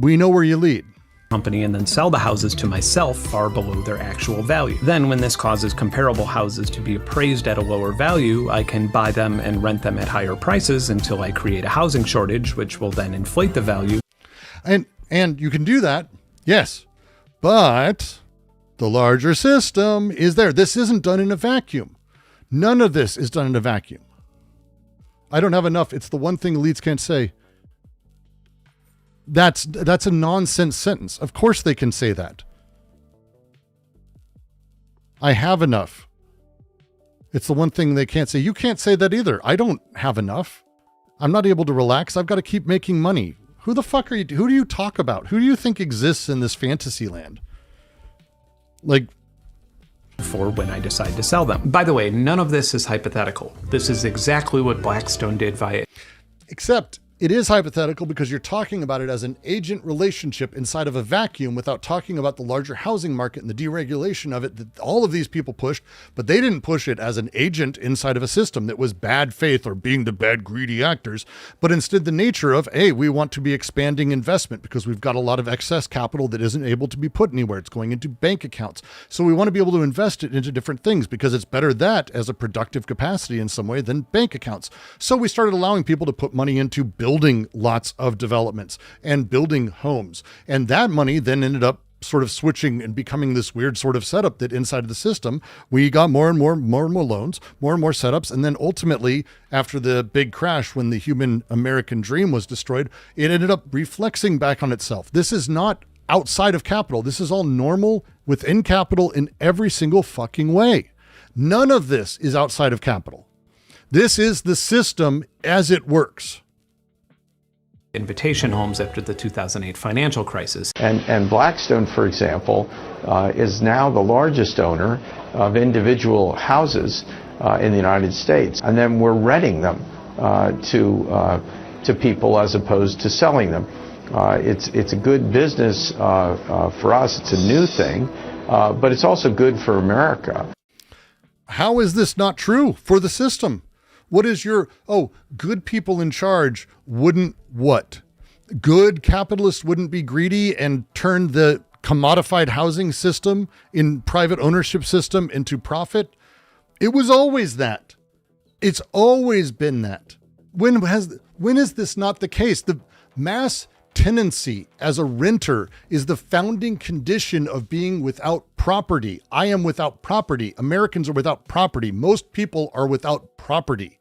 we know where you lead. Company and then sell the houses to myself far below their actual value. Then when this causes comparable houses to be appraised at a lower value, I can buy them and rent them at higher prices until I create a housing shortage, which will then inflate the value. And you can do that, yes, but the larger system is there. This isn't done in a vacuum. None of this is done in a vacuum. I don't have enough. It's the one thing elites can't say. That's a nonsense sentence. Of course they can say that. I have enough. It's the one thing they can't say. You can't say that either. I don't have enough. I'm not able to relax. I've got to keep making money. Who the fuck are you? Who do you talk about? Who do you think exists in this fantasy land? Like, for when I decide to sell them. By the way, none of this is hypothetical. This is exactly what Blackstone did via... Except it is hypothetical because you're talking about it as an agent relationship inside of a vacuum without talking about the larger housing market and the deregulation of it that all of these people pushed, but they didn't push it as an agent inside of a system that was bad faith or being the bad greedy actors, but instead the nature of, hey, we want to be expanding investment because we've got a lot of excess capital that isn't able to be put anywhere. It's going into bank accounts. So we want to be able to invest it into different things because it's better that as a productive capacity in some way than bank accounts. So we started allowing people to put money into building lots of developments and building homes. And that money then ended up sort of switching and becoming this weird sort of setup that inside of the system, we got more and more loans, more and more setups. And then ultimately, after the big crash, when the human American dream was destroyed, it ended up reflexing back on itself. This is not outside of capital. This is all normal within capital in every single fucking way. None of this is outside of capital. This is the system as it works. Invitation homes after the 2008 financial crisis. And Blackstone, for example, is now the largest owner of individual houses in the United States. And then we're renting them to people as opposed to selling them. It's a good business for us. It's a new thing, but it's also good for America. How is this not true for the system? What is your, good people in charge wouldn't what? Good capitalists wouldn't be greedy and turn the commodified housing system in private ownership system into profit? It was always that. It's always been that. When is this not the case? The mass tenancy as a renter is the founding condition of being without property. I am without property. Americans are without property. Most people are without property.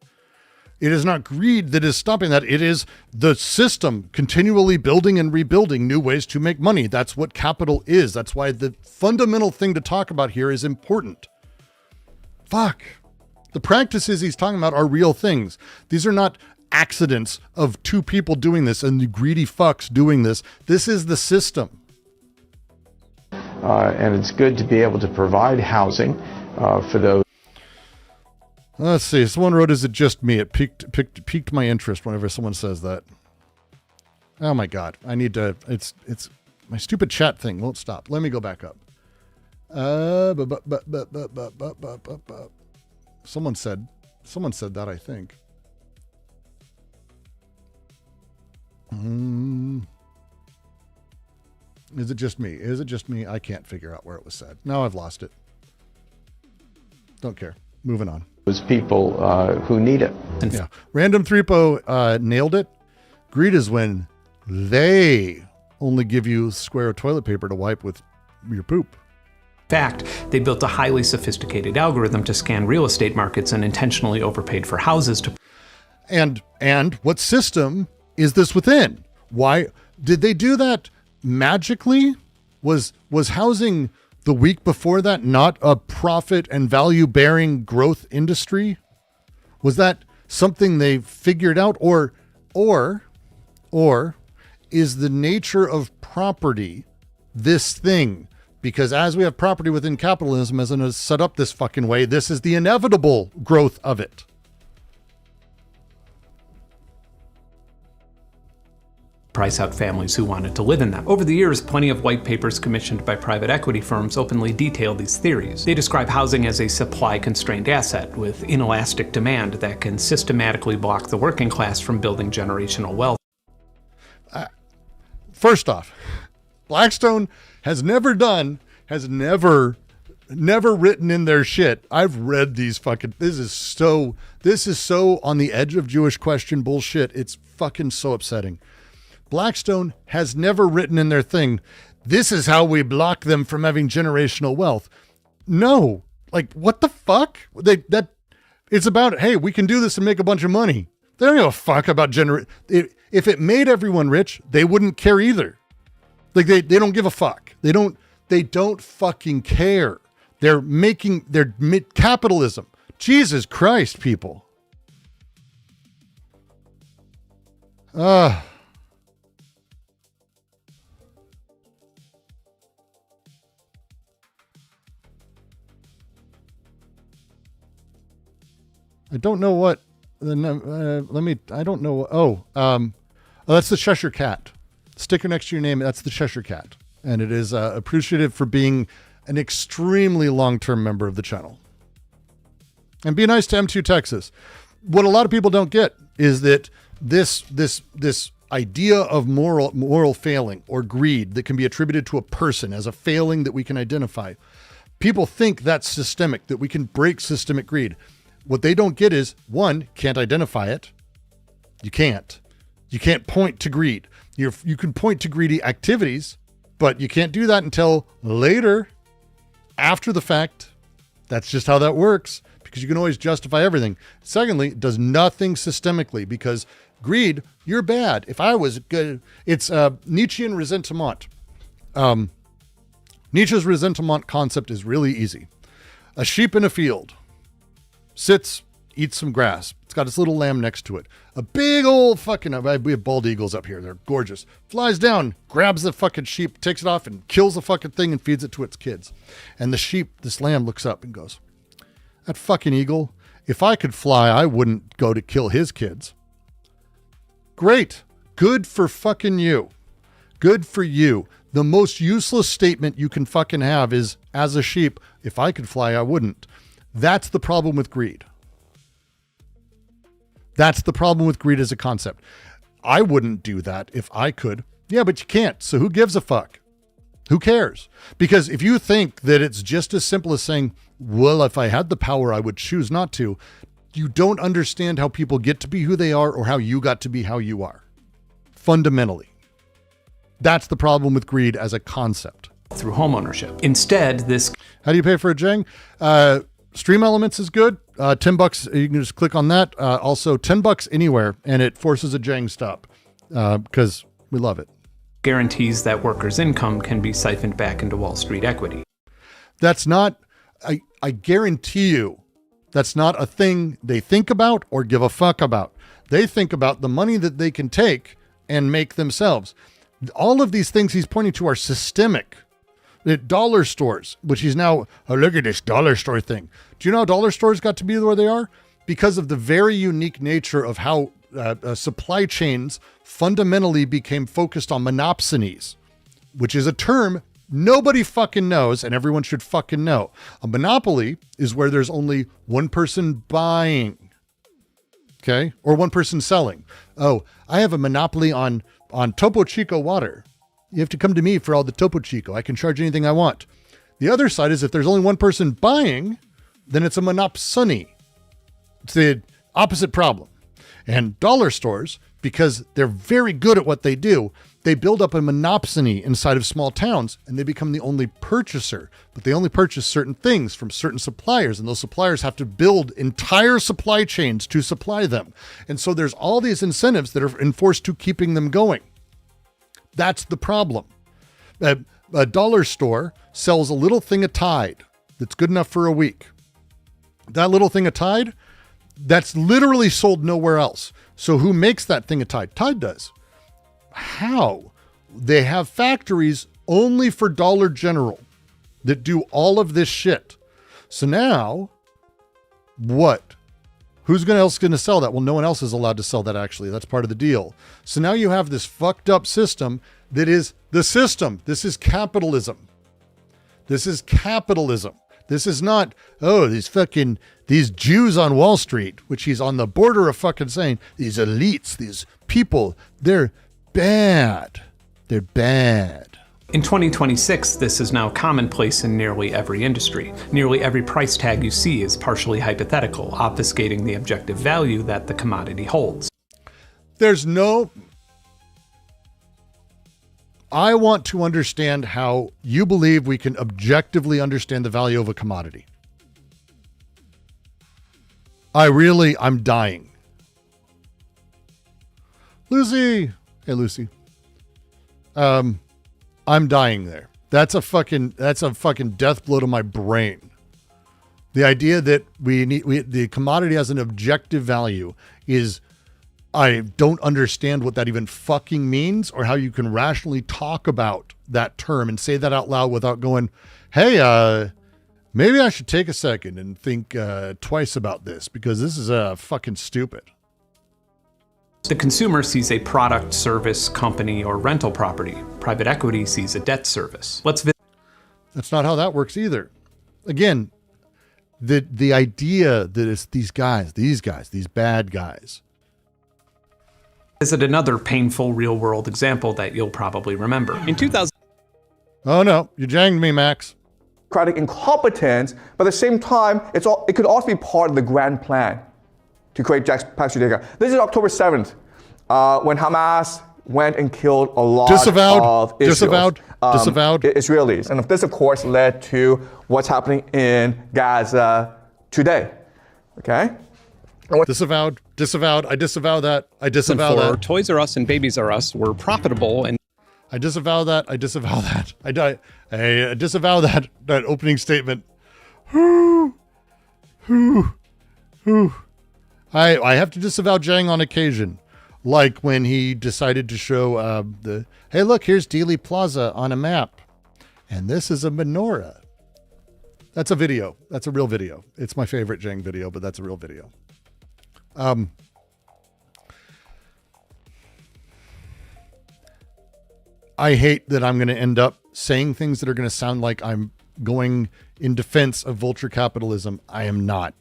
It is not greed that is stopping that. It is the system continually building and rebuilding new ways to make money. That's what capital is. That's why the fundamental thing to talk about here is important. Fuck. The practices he's talking about are real things. These are not accidents of two people doing this and the greedy fucks doing this. This is the system. and it's good to be able to provide housing for those. Let's see. Someone wrote, "Is it just me?" It piqued my interest whenever someone says that. Oh my God. I need to, it's my stupid chat thing won't stop. Let me go back up. Someone said that, I think. Is it just me? Is it just me? I can't figure out where it was said. Now I've lost it. Don't care. Moving on. Those people who need it. Yeah. Random Threepo nailed it. Greed is when they only give you a square of toilet paper to wipe with your poop. In fact, they built a highly sophisticated algorithm to scan real estate markets and intentionally overpaid for houses to... And what system is this within? Why did they do that magically? Was housing the week before that not a profit and value bearing growth industry? Was that something they figured out, or is the nature of property this thing? Because as we have property within capitalism, as it is set up this fucking way, this is the inevitable growth of it. Price out families who wanted to live in them. Over the years, plenty of white papers commissioned by private equity firms openly detail these theories. They describe housing as a supply-constrained asset with inelastic demand that can systematically block the working class from building generational wealth. First off, Blackstone has never written in their shit. I've read these fucking, this is so on the edge of Jewish question bullshit. It's fucking so upsetting. Blackstone has never written in their thing, this is how we block them from having generational wealth. No, like what the fuck? It's about, hey, we can do this and make a bunch of money. They don't give a fuck about if it made everyone rich, they wouldn't care either. Like they don't give a fuck. They don't fucking care. They're capitalism. Jesus Christ, people. I don't know what. I don't know. That's the Cheshire Cat. Sticker next to your name. That's the Cheshire Cat. And it is appreciative for being an extremely long-term member of the channel. And be nice to M2 Texas. What a lot of people don't get is that this idea of moral failing or greed that can be attributed to a person as a failing that we can identify. People think that's systemic, that we can break systemic greed. What they don't get is, one, can't identify it. You can't point to greed. You can point to greedy activities, but you can't do that until later, after the fact. That's just how that works, because you can always justify everything. Secondly, it does nothing systemically, because greed, you're bad. If I was good, it's Nietzschean resentment. Nietzsche's resentment concept is really easy. A sheep in a field sits, eats some grass. It's got its little lamb next to it. A big old fucking, we have bald eagles up here. They're gorgeous. Flies down, grabs the fucking sheep, takes it off and kills the fucking thing and feeds it to its kids. And the sheep, this lamb looks up and goes, that fucking eagle, if I could fly, I wouldn't go to kill his kids. Great. Good for fucking you. Good for you. The most useless statement you can fucking have is, as a sheep, if I could fly, I wouldn't. That's the problem with greed. That's the problem with greed as a concept. I wouldn't do that if I could. Yeah, but you can't. So who gives a fuck? Who cares? Because if you think that it's just as simple as saying, well, if I had the power, I would choose not to, you don't understand how people get to be who they are or how you got to be how you are. Fundamentally. That's the problem with greed as a concept. Through homeownership. Instead, this... How do you pay for a Jang? Stream Elements is good. $10, you can just click on that. Also $10 anywhere, and it forces a Jang stop because we love it. Guarantees that workers' income can be siphoned back into Wall Street equity. That's not, I guarantee you, that's not a thing they think about or give a fuck about. They think about the money that they can take and make themselves. All of these things he's pointing to are systemic. At dollar stores, which is now, oh, look at this dollar store thing. Do you know how dollar stores got to be where they are? Because of the very unique nature of how supply chains fundamentally became focused on monopsonies, which is a term nobody fucking knows and everyone should fucking know. A monopoly is where there's only one person buying, okay? Or one person selling. Oh, I have a monopoly on Topo Chico water. You have to come to me for all the Topo Chico. I can charge anything I want. The other side is if there's only one person buying, then it's a monopsony. It's the opposite problem. And dollar stores, because they're very good at what they do, they build up a monopsony inside of small towns and they become the only purchaser. But they only purchase certain things from certain suppliers, and those suppliers have to build entire supply chains to supply them. And so there's all these incentives that are enforced to keeping them going. That's the problem. A dollar store sells a little thing of Tide that's good enough for a week. That little thing of Tide, that's literally sold nowhere else. So who makes that thing of Tide? Tide does. How? They have factories only for Dollar General that do all of this shit. So now, what? Who's else going to sell that? Well, no one else is allowed to sell that, actually. That's part of the deal. So now you have this fucked up system that is the system. This is capitalism. This is capitalism. This is not, oh, these Jews on Wall Street, which he's on the border of fucking saying, these elites, these people, they're bad. They're bad. In 2026, this is now commonplace in nearly every industry. Nearly every price tag you see is partially hypothetical, obfuscating the objective value that the commodity holds. I want to understand how you believe we can objectively understand the value of a commodity. I'm dying. Lucy. Hey, Lucy. I'm dying there. That's a fucking death blow to my brain. The idea that the commodity has an objective value is, I don't understand what that even fucking means, or how you can rationally talk about that term and say that out loud without going, hey, maybe I should take a second and think twice about this, because this is fucking stupid. The consumer sees a product, service, company, or rental property. Private equity sees a debt service. That's not how that works either. Again, the idea that it's these bad guys. Visit another painful real-world example that you'll probably remember. In 2000. Oh no, you janged me, Max. Democratic incompetence, but at the same time, it could also be part of the grand plan to create Pax Judaica. This is October 7th, when Hamas went and killed a lot of Israelis, disavowed Israelis. And this, of course, led to what's happening in Gaza today. Okay? Disavowed. I disavow that. I disavow that. Toys R Us and Babies R Us were profitable, and I disavow that. I disavow that. I disavow that opening statement. I have to disavow Zhang on occasion, like when he decided to show hey, look, here's Dealey Plaza on a map, and this is a menorah. That's a video. That's a real video. It's my favorite Zhang video, but that's a real video. I hate that I'm going to end up saying things that are going to sound like I'm going in defense of vulture capitalism. I am not.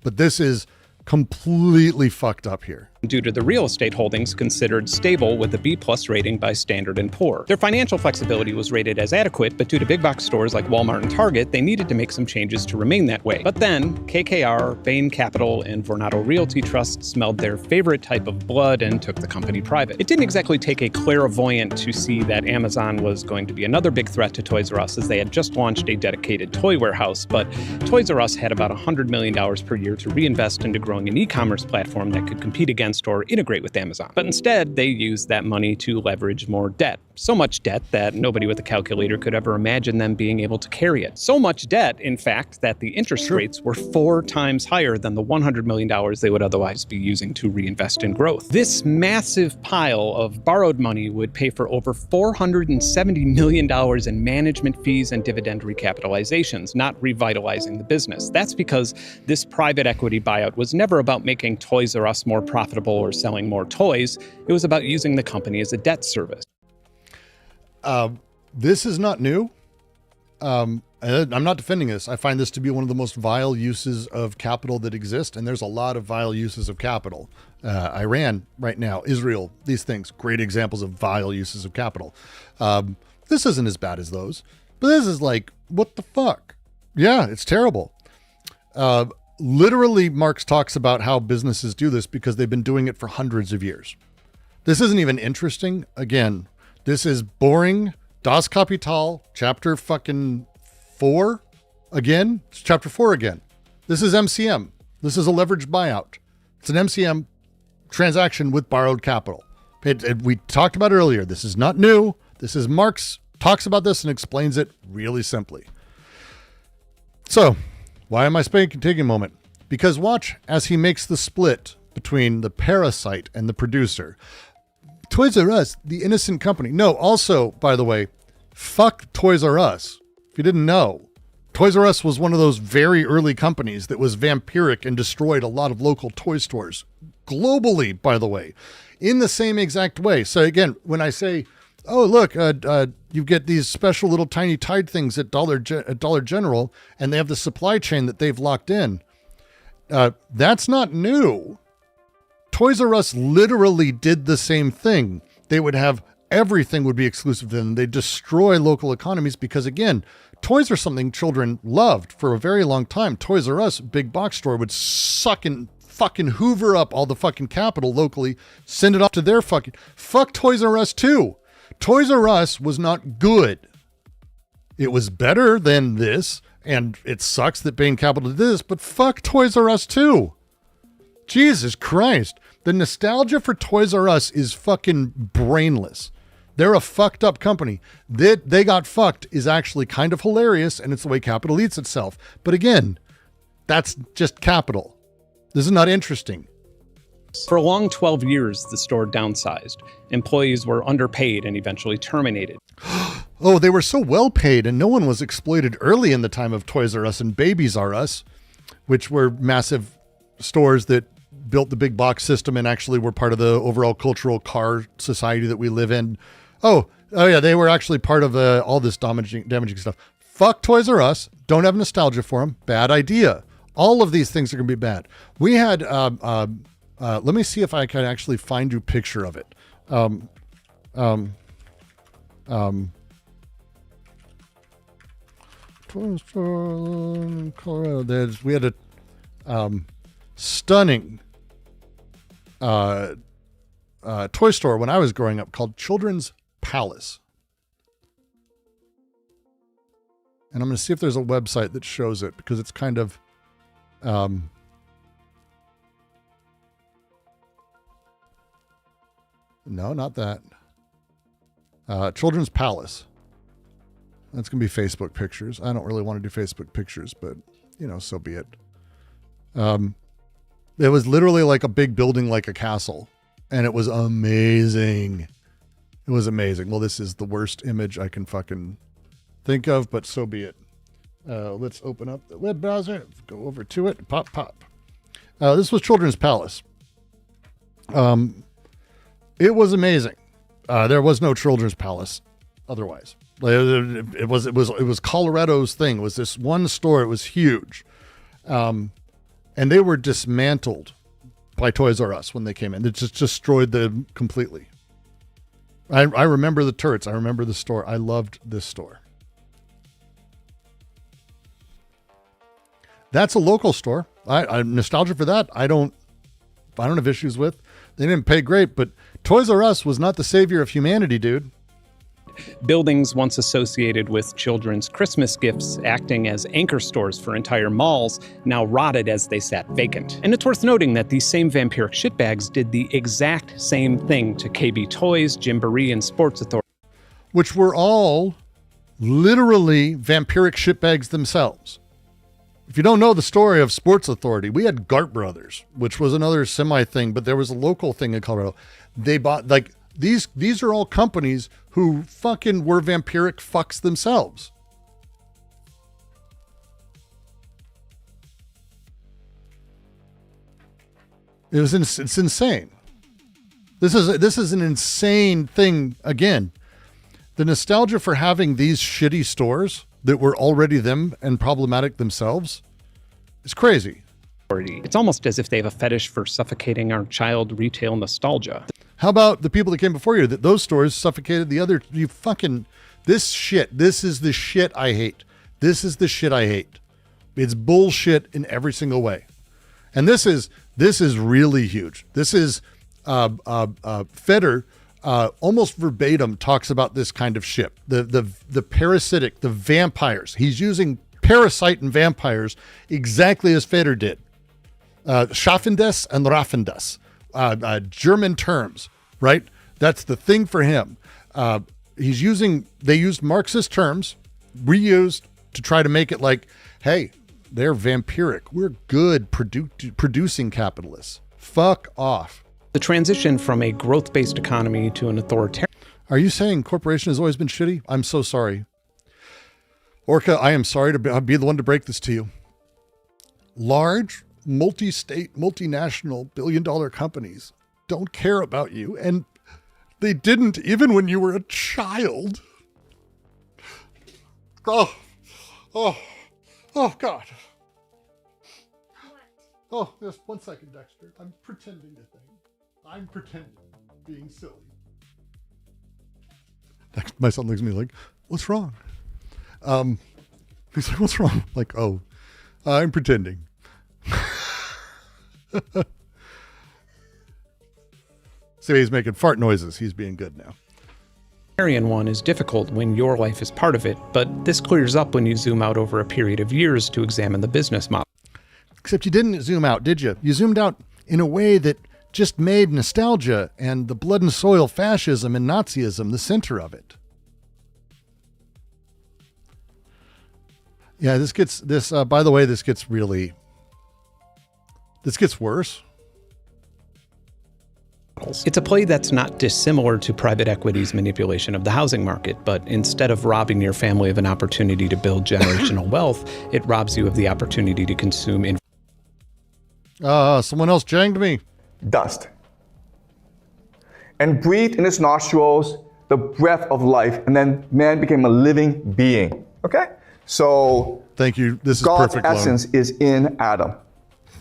But this is completely fucked up here. due to the real estate holdings considered stable with a B+ rating by Standard & Poor. Their financial flexibility was rated as adequate, but due to big box stores like Walmart and Target, they needed to make some changes to remain that way. But then, KKR, Bain Capital, and Vornado Realty Trust smelled their favorite type of blood and took the company private. It didn't exactly take a clairvoyant to see that Amazon was going to be another big threat to Toys R Us, as they had just launched a dedicated toy warehouse, but Toys R Us had about $100 million per year to reinvest into growing an e-commerce platform that could compete against store integrate with Amazon. But instead, they used that money to leverage more debt. So much debt that nobody with a calculator could ever imagine them being able to carry it. So much debt, in fact, that the interest rates were 4 times higher than the $100 million they would otherwise be using to reinvest in growth. This massive pile of borrowed money would pay for over $470 million in management fees and dividend recapitalizations, not revitalizing the business. That's because this private equity buyout was never about making Toys R Us more profitable or selling more toys. It was about using the company as a debt service. This is not new. I'm not defending this. I find this to be one of the most vile uses of capital that exist, and there's a lot of vile uses of capital. Iran right now, Israel, these things, great examples of vile uses of capital. This isn't as bad as those, but this is like, what the fuck? Yeah, it's terrible. Literally, Marx talks about how businesses do this because they've been doing it for hundreds of years. This isn't even interesting. Again, this is boring. Das Kapital, chapter fucking 4 again. It's chapter 4 again. This is MCM. This is a leveraged buyout. It's an MCM transaction with borrowed capital. We talked about it earlier. This is not new. This is Marx talks about this and explains it really simply. So, why am I taking a moment? Because watch as he makes the split between the parasite and the producer. Toys R Us, the innocent company. No, also, by the way, fuck Toys R Us. If you didn't know, Toys R Us was one of those very early companies that was vampiric and destroyed a lot of local toy stores globally, by the way, in the same exact way. So again, when I say, oh, look, you get these special little tiny Tide things at Dollar General, and they have the supply chain that they've locked in. That's not new. Toys R Us literally did the same thing. They would have everything would be exclusive to them. They destroy local economies because, again, toys are something children loved for a very long time. Toys R Us, big box store, would suck and fucking hoover up all the fucking capital locally, send it off to their fuck Toys R Us too. Toys R Us was not good. It was better than this, and it sucks that Bain Capital did this, but fuck Toys R Us too. Jesus Christ. The nostalgia for Toys R Us is fucking brainless. They're a fucked up company. That they got fucked is actually kind of hilarious, and it's the way capital eats itself. But again, that's just capital. This is not interesting. For a long 12 years, the store downsized. Employees were underpaid and eventually terminated. Oh, they were so well paid, and no one was exploited early in the time of Toys R Us and Babies R Us, which were massive stores that built the big box system and actually were part of the overall cultural car society that we live in. Oh yeah, they were actually part of all this damaging stuff. Fuck Toys R Us. Don't have nostalgia for them. Bad idea. All of these things are going to be bad. We had, let me see if I can actually find you a picture of it. Colorado. We had a stunning toy store when I was growing up called Children's Palace. And I'm going to see if there's a website that shows it because it's kind of, no, not that. Children's Palace. That's going to be Facebook pictures. I don't really want to do Facebook pictures, but so be it. It was literally like a big building, like a castle, and it was amazing. It was amazing. Well, this is the worst image I can fucking think of, but so be it. Let's open up the web browser, go over to it, pop. This was Children's Palace. It was amazing. There was no Children's Palace otherwise. It was Colorado's thing. It was this one store. It was huge. And they were dismantled by Toys R Us when they came in. It just destroyed them completely. I remember the turrets. I remember the store. I loved this store. That's a local store. I nostalgia for that. I don't have issues with. They didn't pay great, but Toys R Us was not the savior of humanity, dude. Buildings once associated with children's Christmas gifts acting as anchor stores for entire malls now rotted as they sat vacant. And it's worth noting that these same vampiric shitbags did the exact same thing to KB Toys, Gymboree, and Sports Authority, which were all literally vampiric shitbags themselves. If you don't know the story of Sports Authority, we had Gart Brothers, which was another semi thing, but there was a local thing in Colorado. They bought, like, these are all companies who fucking were vampiric fucks themselves. It's insane. This is an insane thing. Again, the nostalgia for having these shitty stores that were already them and problematic themselves is crazy. It's almost as if they have a fetish for suffocating our child retail nostalgia. How about the people that came before you, that those stores suffocated the other? You fucking, this shit, this is the shit I hate. This is the shit I hate. It's bullshit in every single way. And this is really huge. This is, Feder, almost verbatim talks about this kind of shit. The parasitic, the vampires. He's using parasite and vampires exactly as Feder did. Schaffendes and Raffendes. German terms, right? That's the thing for him. They used Marxist terms, reused to try to make it like, hey, they're vampiric. We're good producing capitalists. Fuck off. The transition from a growth-based economy to an authoritarian. Are you saying corporation has always been shitty? I'm so sorry. Orca, I am sorry to be the one to break this to you. Large, multi-state, multinational, billion-dollar companies don't care about you, and they didn't even when you were a child. Oh, God. Oh, just 1 second, Dexter. I'm pretending to think. I'm pretending, being silly. My son looks at me like, what's wrong? He's like, what's wrong? Like, oh, I'm pretending. See, he's making fart noises. He's being good now. One is difficult when your life is part of it, but this clears up when you zoom out over a period of years to examine the business model. Except you didn't zoom out, did you? You zoomed out in a way that just made nostalgia and the blood and soil fascism and Nazism the center of it. Yeah, by the way, this gets worse. It's a play that's not dissimilar to private equity's manipulation of the housing market, but instead of robbing your family of an opportunity to build generational wealth, it robs you of the opportunity to consume. Someone else janged me. Dust. And breathed in his nostrils the breath of life, and then man became a living being. Okay? So, thank you. This is God's perfect. essence is in Adam.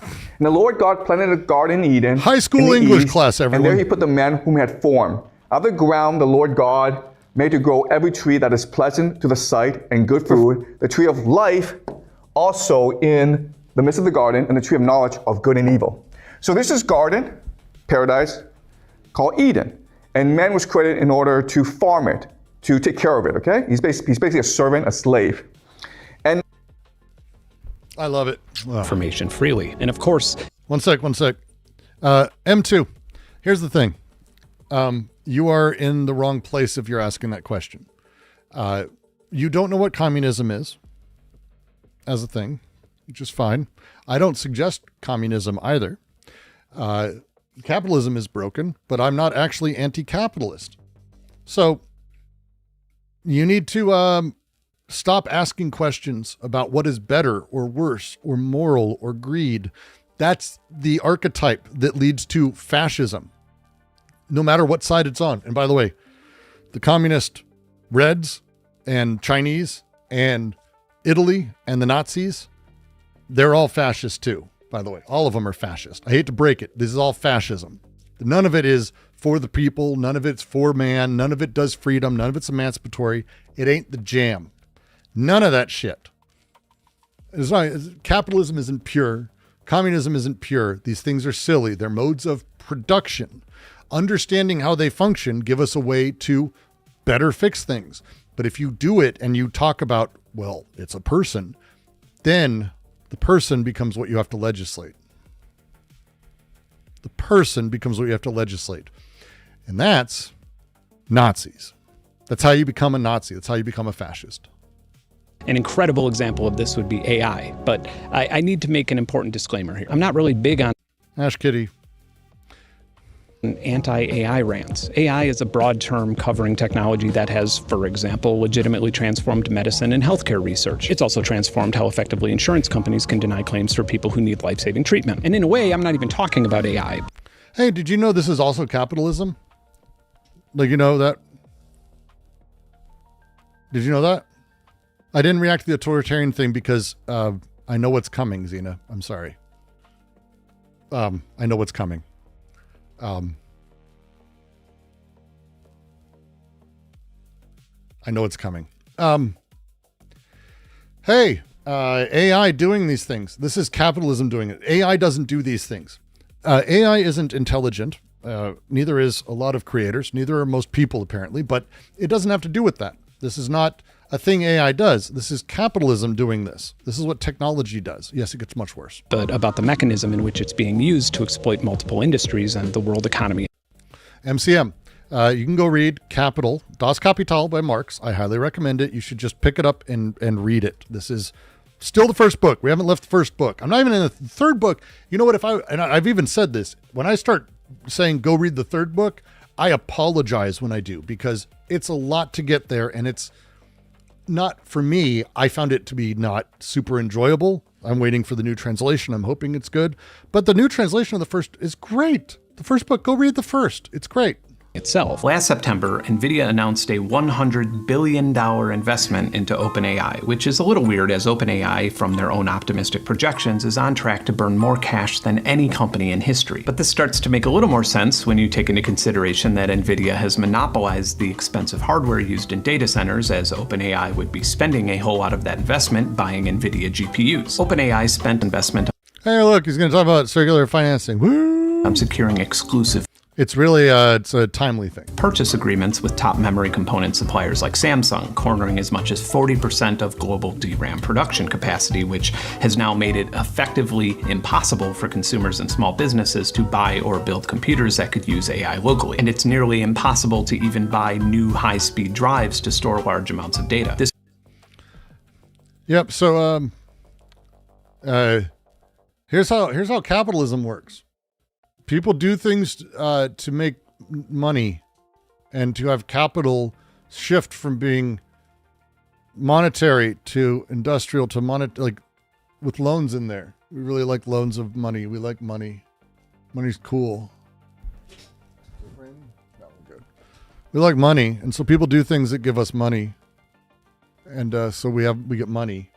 And the Lord God planted a garden in Eden. High school English class, everyone. And there he put the man whom he had formed. Out of the ground, the Lord God made to grow every tree that is pleasant to the sight and good food, the tree of life also in the midst of the garden, and the tree of knowledge of good and evil. So this is garden, paradise, called Eden. And man was created in order to farm it, to take care of it, okay? He's basically a servant, a slave. And I love it. Information freely. And of course... One sec. M2, here's the thing. You are in the wrong place if you're asking that question. You don't know what communism is as a thing, which is fine. I don't suggest communism either. Capitalism is broken, but I'm not actually anti-capitalist. So you need to stop asking questions about what is better or worse or moral or greed. That's the archetype that leads to fascism, no matter what side it's on. And by the way, the communist Reds and Chinese and Italy and the Nazis, they're all fascist too, by the way. All of them are fascist. I hate to break it. This is all fascism. None of it is for the people. None of it's for man. None of it does freedom. None of it's emancipatory. It ain't the jam. None of that shit. It's not, capitalism isn't pure. Communism isn't pure. These things are silly. They're modes of production. Understanding how they function give us a way to better fix things. But if you do it and you talk about, well, it's a person, then the person becomes what you have to legislate. The person becomes what you have to legislate. And that's Nazis. That's how you become a Nazi. That's how you become a fascist. An incredible example of this would be AI, but I need to make an important disclaimer here. I'm not really big on Ash Kitty. Anti-AI rants. AI is a broad term covering technology that has, for example, legitimately transformed medicine and healthcare research. It's also transformed how effectively insurance companies can deny claims for people who need life-saving treatment. And in a way, I'm not even talking about AI. Hey, did you know this is also capitalism? Like, you know that? Did you know that? I didn't react to the authoritarian thing because I know what's coming, Xena. I'm sorry. I know what's coming. I know it's coming. Hey, AI doing these things. This is capitalism doing it. AI doesn't do these things. AI isn't intelligent. Neither is a lot of creators. Neither are most people, apparently, but it doesn't have to do with that. This is not a thing AI does. This is capitalism doing this. This is what technology does. Yes, it gets much worse. But about the mechanism in which it's being used to exploit multiple industries and the world economy. MCM. You can go read Capital, Das Kapital by Marx. I highly recommend it. You should just pick it up and read it. This is still the first book. We haven't left the first book. I'm not even in the third book. You know what? I've even said this, when I start saying go read the third book, I apologize when I do, because it's a lot to get there, and it's not, for me, I found it to be not super enjoyable. I'm waiting for the new translation. I'm hoping it's good. But the new translation of the first is great. The first book, go read the first. It's great. Itself. Last September, NVIDIA announced a $100 billion investment into OpenAI, which is a little weird as OpenAI, from their own optimistic projections, is on track to burn more cash than any company in history. But this starts to make a little more sense when you take into consideration that NVIDIA has monopolized the expensive hardware used in data centers, as OpenAI would be spending a whole lot of that investment buying NVIDIA GPUs. OpenAI spent investment. Hey, look, he's going to talk about circular financing. Woo! I'm securing exclusive. It's really it's a timely thing. Purchase agreements with top memory component suppliers like Samsung, cornering as much as 40% of global DRAM production capacity, which has now made it effectively impossible for consumers and small businesses to buy or build computers that could use AI locally. And it's nearly impossible to even buy new high-speed drives to store large amounts of data. Yep. So here's how capitalism works. People do things to make money and to have capital shift from being monetary to industrial to like with loans in there. We really like loans of money. We like money. Money's cool. We like money. And so people do things that give us money. And so we get money.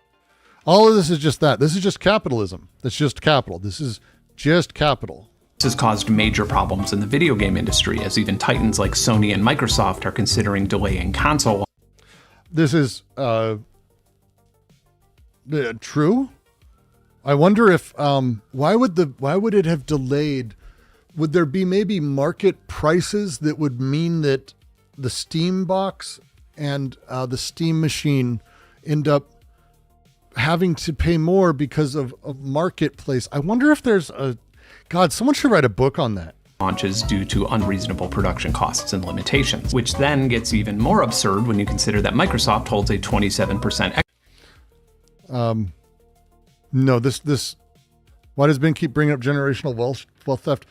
All of this is just that. This is just capitalism. That's just capital. This is just capital. This has caused major problems in the video game industry, as even titans like Sony and Microsoft are considering delaying console. This is true. I wonder if why would it have delayed? Would there be maybe market prices that would mean that the Steam box and the Steam machine end up having to pay more because of marketplace? I wonder if there's God, someone should write a book on that. Launches due to unreasonable production costs and limitations, which then gets even more absurd when you consider that Microsoft holds a 27%. No, this. Why does Ben keep bringing up generational wealth theft?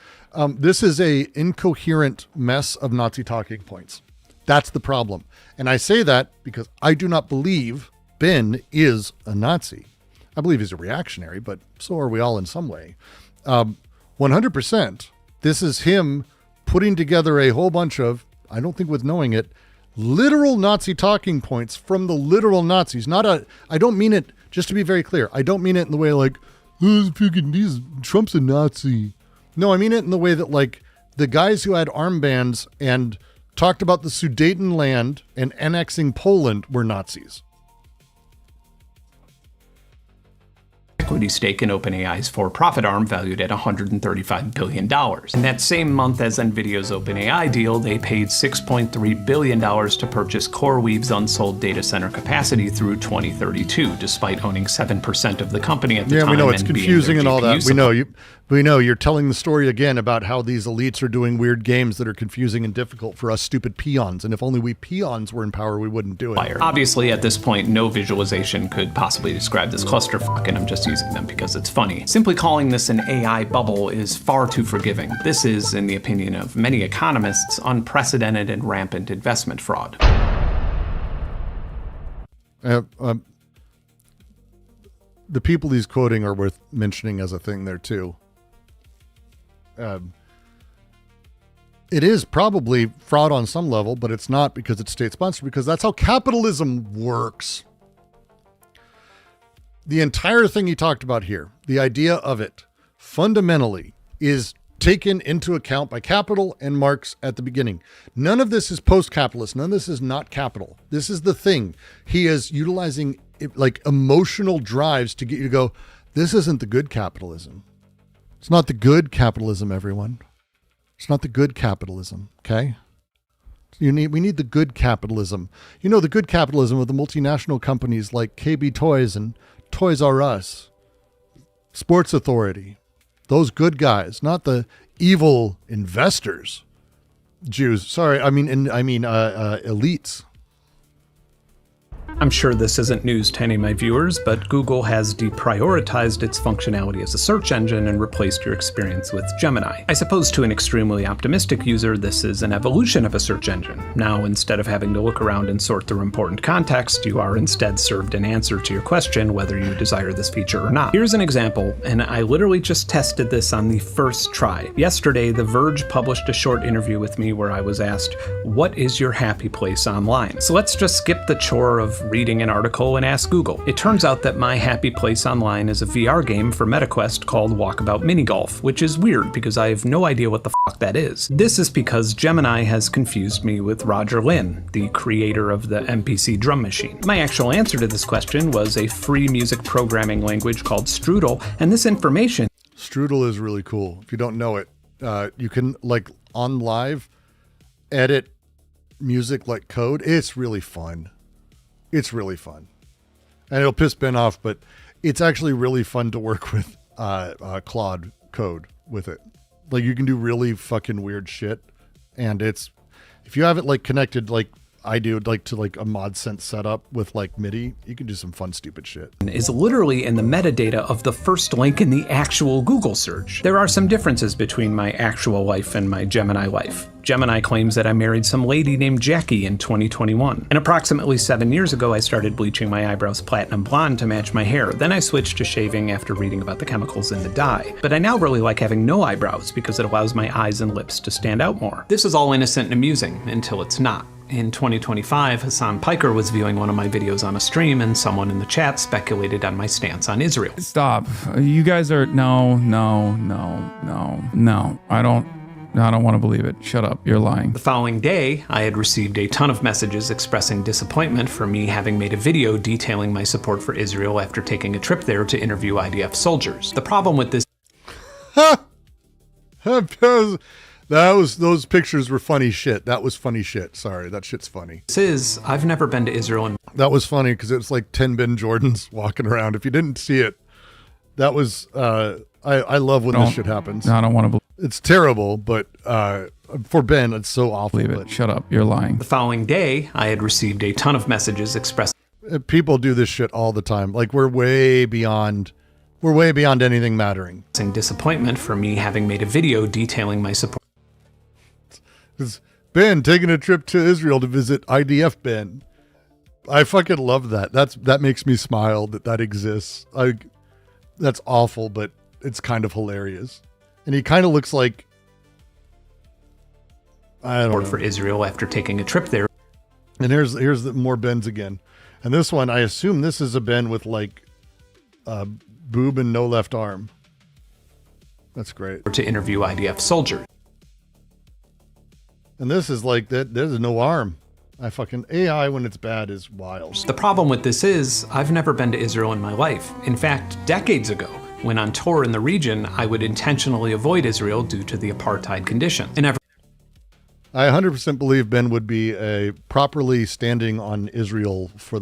This is a incoherent mess of Nazi talking points. That's the problem, and I say that because I do not believe Ben is a Nazi. I believe he's a reactionary, but so are we all in some way. 100%. This is him putting together a whole bunch of, I don't think with knowing it, literal Nazi talking points from the literal Nazis. I don't mean it, just to be very clear, I don't mean it in the way like, Trump's a Nazi. No, I mean it in the way that like the guys who had armbands and talked about the Sudetenland and annexing Poland were Nazis. equity stake in OpenAI's for-profit arm valued at $135 billion. In that same month as NVIDIA's OpenAI deal, they paid $6.3 billion to purchase CoreWeave's unsold data center capacity through 2032, despite owning 7% of the company at the time. Yeah, we know it's and confusing and all that. supply. We know you're telling the story again about how these elites are doing weird games that are confusing and difficult for us stupid peons. And if only we peons were in power, we wouldn't do it. Obviously, at this point, no visualization could possibly describe this clusterfuck, and I'm just using them because it's funny. Simply calling this an AI bubble is far too forgiving. This is, in the opinion of many economists, unprecedented and rampant investment fraud. The people he's quoting are worth mentioning as a thing there too. It is probably fraud on some level, but it's not because it's state sponsored, because that's how capitalism works. The entire thing he talked about here, the idea of it, fundamentally is taken into account by capital and Marx at the beginning. None of this is post-capitalist. None of this is not capital. This is the thing. He is utilizing like emotional drives to get you to go, this isn't the good capitalism. It's not the good capitalism, everyone. It's not the good capitalism, okay? We need the good capitalism. You know, the good capitalism of the multinational companies like KB Toys and Toys R Us, Sports Authority, those good guys, not the evil investors, Jews. Sorry, I mean elites. I'm sure this isn't news to any of my viewers, but Google has deprioritized its functionality as a search engine and replaced your experience with Gemini. I suppose to an extremely optimistic user, this is an evolution of a search engine. Now, instead of having to look around and sort through important context, you are instead served an answer to your question whether you desire this feature or not. Here's an example, and I literally just tested this on the first try. Yesterday, The Verge published a short interview with me where I was asked, "What is your happy place online?" So let's just skip the chore of reading an article and ask Google. It turns out that my happy place online is a VR game for MetaQuest called Walkabout Mini Golf, which is weird because I have no idea what the fuck that is. This is because Gemini has confused me with Roger Lynn, the creator of the MPC drum machine. My actual answer to this question was a free music programming language called Strudel, and this information... Strudel is really cool. If you don't know it, you can, like, on live, edit music like code. It's really fun. It's really fun. And it'll piss Ben off, but it's actually really fun to work with Claude code with it. Like, you can do really fucking weird shit. And it's, if you have it like connected like I do, like to like a ModSense setup with like MIDI, you can do some fun, stupid shit. Is literally in the metadata of the first link in the actual Google search. There are some differences between my actual life and my Gemini life. Gemini claims that I married some lady named Jackie in 2021. And approximately 7 years ago, I started bleaching my eyebrows platinum blonde to match my hair. Then I switched to shaving after reading about the chemicals in the dye. But I now really like having no eyebrows because it allows my eyes and lips to stand out more. This is all innocent and amusing until it's not. In 2025, Hassan Piker was viewing one of my videos on a stream, and someone in the chat speculated on my stance on Israel. Stop. You guys are... No. I don't want to believe it. Shut up. You're lying. The following day, I had received a ton of messages expressing disappointment for me having made a video detailing my support for Israel after taking a trip there to interview IDF soldiers. The problem with this... Those pictures were funny shit. That was funny shit. Sorry, that shit's funny. I've never been to Israel. And that was funny because it was like 10 Ben Jordans walking around. If you didn't see it, that was, I love when this shit happens. No, I don't want to believe it. It's terrible, but for Ben, it's so awful. Believe it. Shut up. You're lying. The following day, I had received a ton of messages expressing... People do this shit all the time. Like, we're way beyond anything mattering. Disappointment for me having made a video detailing my support. It's Ben taking a trip to Israel to visit IDF Ben. I fucking love that. That makes me smile that exists. That's awful, but it's kind of hilarious. And he kind of looks like, I don't know. For Israel after taking a trip there. And here's the more Bens again. And this one, I assume this is a Ben with like boob and no left arm. That's great. To interview IDF soldiers. And this is like that. There's no arm. AI when it's bad is wild. The problem with this is, I've never been to Israel in my life. In fact, decades ago, when on tour in the region, I would intentionally avoid Israel due to the apartheid conditions. I 100% believe Ben would be properly standing on Israel for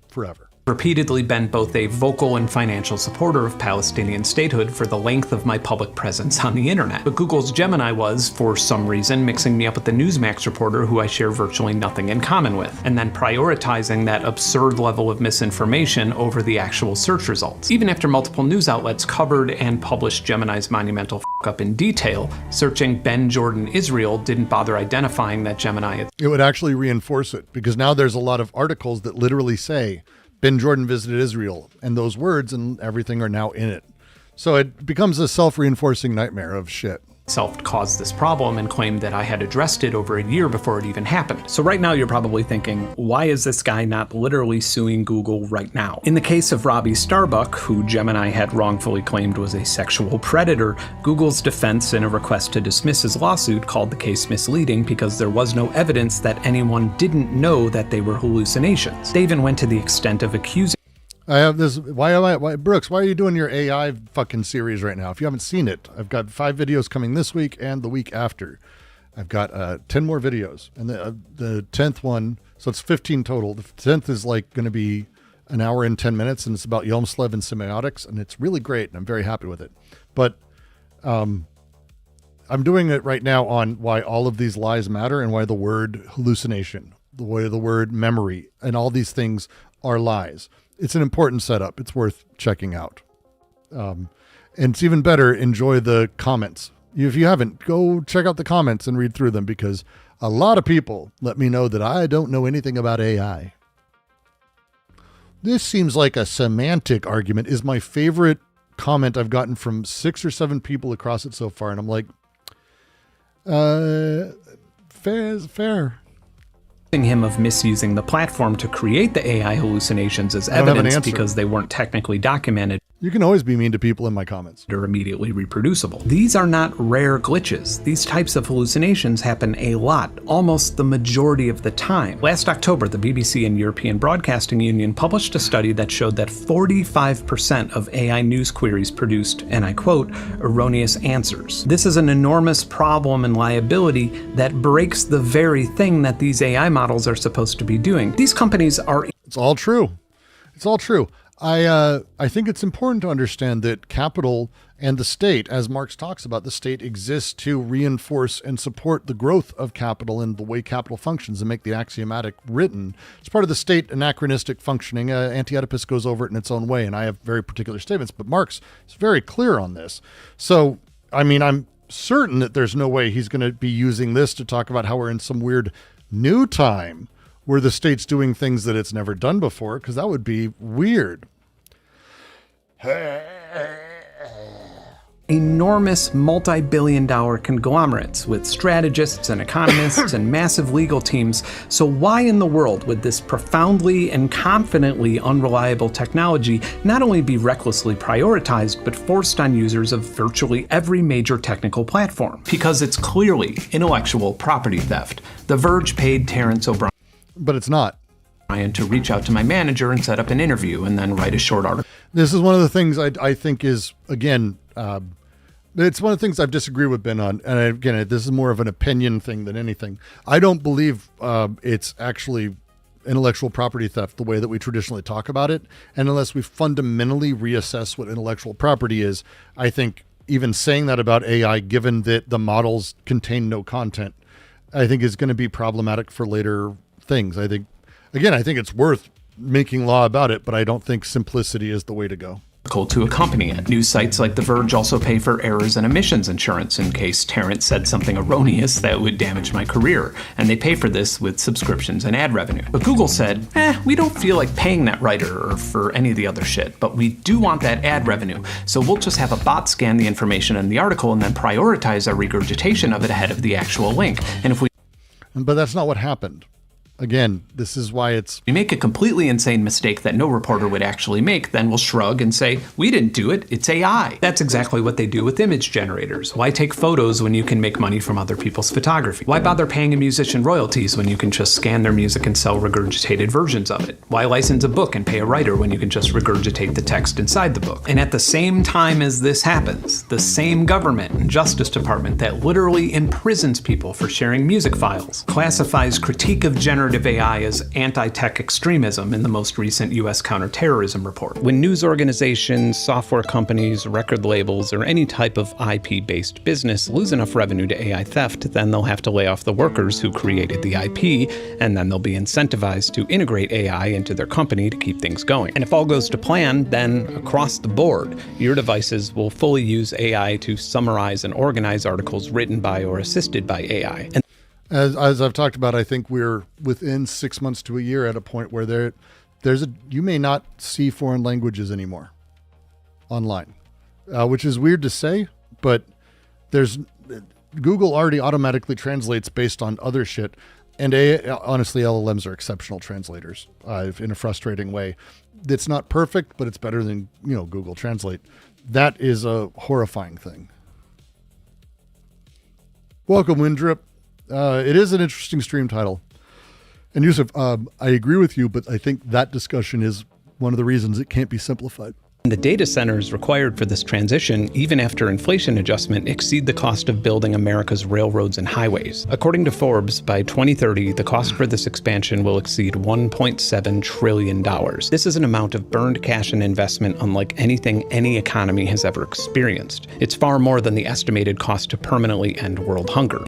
forever. Repeatedly been both a vocal and financial supporter of Palestinian statehood for the length of my public presence on the internet. But Google's Gemini was, for some reason, mixing me up with the Newsmax reporter who I share virtually nothing in common with, and then prioritizing that absurd level of misinformation over the actual search results. Even after multiple news outlets covered and published Gemini's monumental f*** up in detail, searching Ben Jordan Israel didn't bother identifying that Gemini. It would actually reinforce it, because now there's a lot of articles that literally say, Ben Jordan visited Israel, and those words and everything are now in it. So it becomes a self-reinforcing nightmare of shit. Caused this problem and claimed that I had addressed it over a year before it even happened. So right now you're probably thinking, why is this guy not literally suing Google right now? In the case of Robbie Starbuck, who Gemini had wrongfully claimed was a sexual predator, Google's defense in a request to dismiss his lawsuit called the case misleading because there was no evidence that anyone didn't know that they were hallucinations. They even went to the extent of accusing I have this. Brooks, why are you doing your AI fucking series right now? If you haven't seen it, I've got 5 videos coming this week and the week after. I've got 10 more videos, and the 10th one, so it's 15 total. The 10th is going to be an hour and 10 minutes, and it's about Yomslev and semiotics, and it's really great, and I'm very happy with it. But I'm doing it right now on why all of these lies matter and why the word hallucination, the word memory, and all these things are lies. It's an important setup. It's worth checking out. And it's even better, enjoy the comments. If you haven't, go check out the comments and read through them, because a lot of people let me know that I don't know anything about AI. This seems like a semantic argument is my favorite comment I've gotten from 6 or 7 people across it so far. And I'm like, fair is fair. Him of misusing the platform to create the AI hallucinations as evidence because they weren't technically documented. You can always be mean to people in my comments. They're immediately reproducible. These are not rare glitches. These types of hallucinations happen a lot, almost the majority of the time. Last October, the BBC and European Broadcasting Union published a study that showed that 45% of AI news queries produced, and I quote, erroneous answers. This is an enormous problem and liability that breaks the very thing that these AI models are supposed to be doing. These companies are... It's all true. It's all true. I think it's important to understand that capital and the state, as Marx talks about, the state exists to reinforce and support the growth of capital and the way capital functions and make the axiomatic written. It's part of the state anachronistic functioning. Anti-Oedipus goes over it in its own way, and I have very particular statements, but Marx is very clear on this. So, I mean, I'm certain that there's no way he's going to be using this to talk about how we're in some weird new time where the state's doing things that it's never done before, because that would be weird. Enormous multi-billion-dollar conglomerates with strategists and economists and massive legal teams. So why in the world would this profoundly and confidently unreliable technology not only be recklessly prioritized, but forced on users of virtually every major technical platform? Because it's clearly intellectual property theft. The Verge paid Terrence O'Brien. But it's not. To reach out to my manager and set up an interview and then write a short article. This is one of the things I think is, again, it's one of the things I've disagreed with Ben on. And again, this is more of an opinion thing than anything. I don't believe it's actually intellectual property theft the way that we traditionally talk about it. And unless we fundamentally reassess what intellectual property is, I think even saying that about AI, given that the models contain no content, I think is going to be problematic for later things. I think it's worth making law about it, but I don't think simplicity is the way to go. To accompany it. News sites like The Verge also pay for errors and omissions insurance in case Terrence said something erroneous that would damage my career, and they pay for this with subscriptions and ad revenue. But Google said, we don't feel like paying that writer or for any of the other shit, but we do want that ad revenue, so we'll just have a bot scan the information in the article and then prioritize our regurgitation of it ahead of the actual link. And if we... But that's not what happened. Again, this is why it's... We make a completely insane mistake that no reporter would actually make, then we'll shrug and say, we didn't do it, it's AI. That's exactly what they do with image generators. Why take photos when you can make money from other people's photography? Why bother paying a musician royalties when you can just scan their music and sell regurgitated versions of it? Why license a book and pay a writer when you can just regurgitate the text inside the book? And at the same time as this happens, the same government and Justice Department that literally imprisons people for sharing music files classifies critique of generative AI as anti-tech extremism in the most recent US counterterrorism report. When news organizations, software companies, record labels, or any type of IP-based business lose enough revenue to AI theft, then they'll have to lay off the workers who created the IP, and then they'll be incentivized to integrate AI into their company to keep things going. And if all goes to plan, then across the board, your devices will fully use AI to summarize and organize articles written by or assisted by AI. And As I've talked about, I think we're within 6 months to a year at a point where you may not see foreign languages anymore online, which is weird to say, but Google already automatically translates based on other shit. And honestly, LLMs are exceptional translators in a frustrating way. It's not perfect, but it's better than, Google Translate. That is a horrifying thing. Welcome, Windrip. It is an interesting stream title. And Yusuf, I agree with you, but I think that discussion is one of the reasons it can't be simplified. the data centers required for this transition, even after inflation adjustment, exceed the cost of building America's railroads and highways. According to Forbes, by 2030, the cost for this expansion will exceed $1.7 trillion. This is an amount of burned cash and investment unlike anything any economy has ever experienced. It's far more than the estimated cost to permanently end world hunger.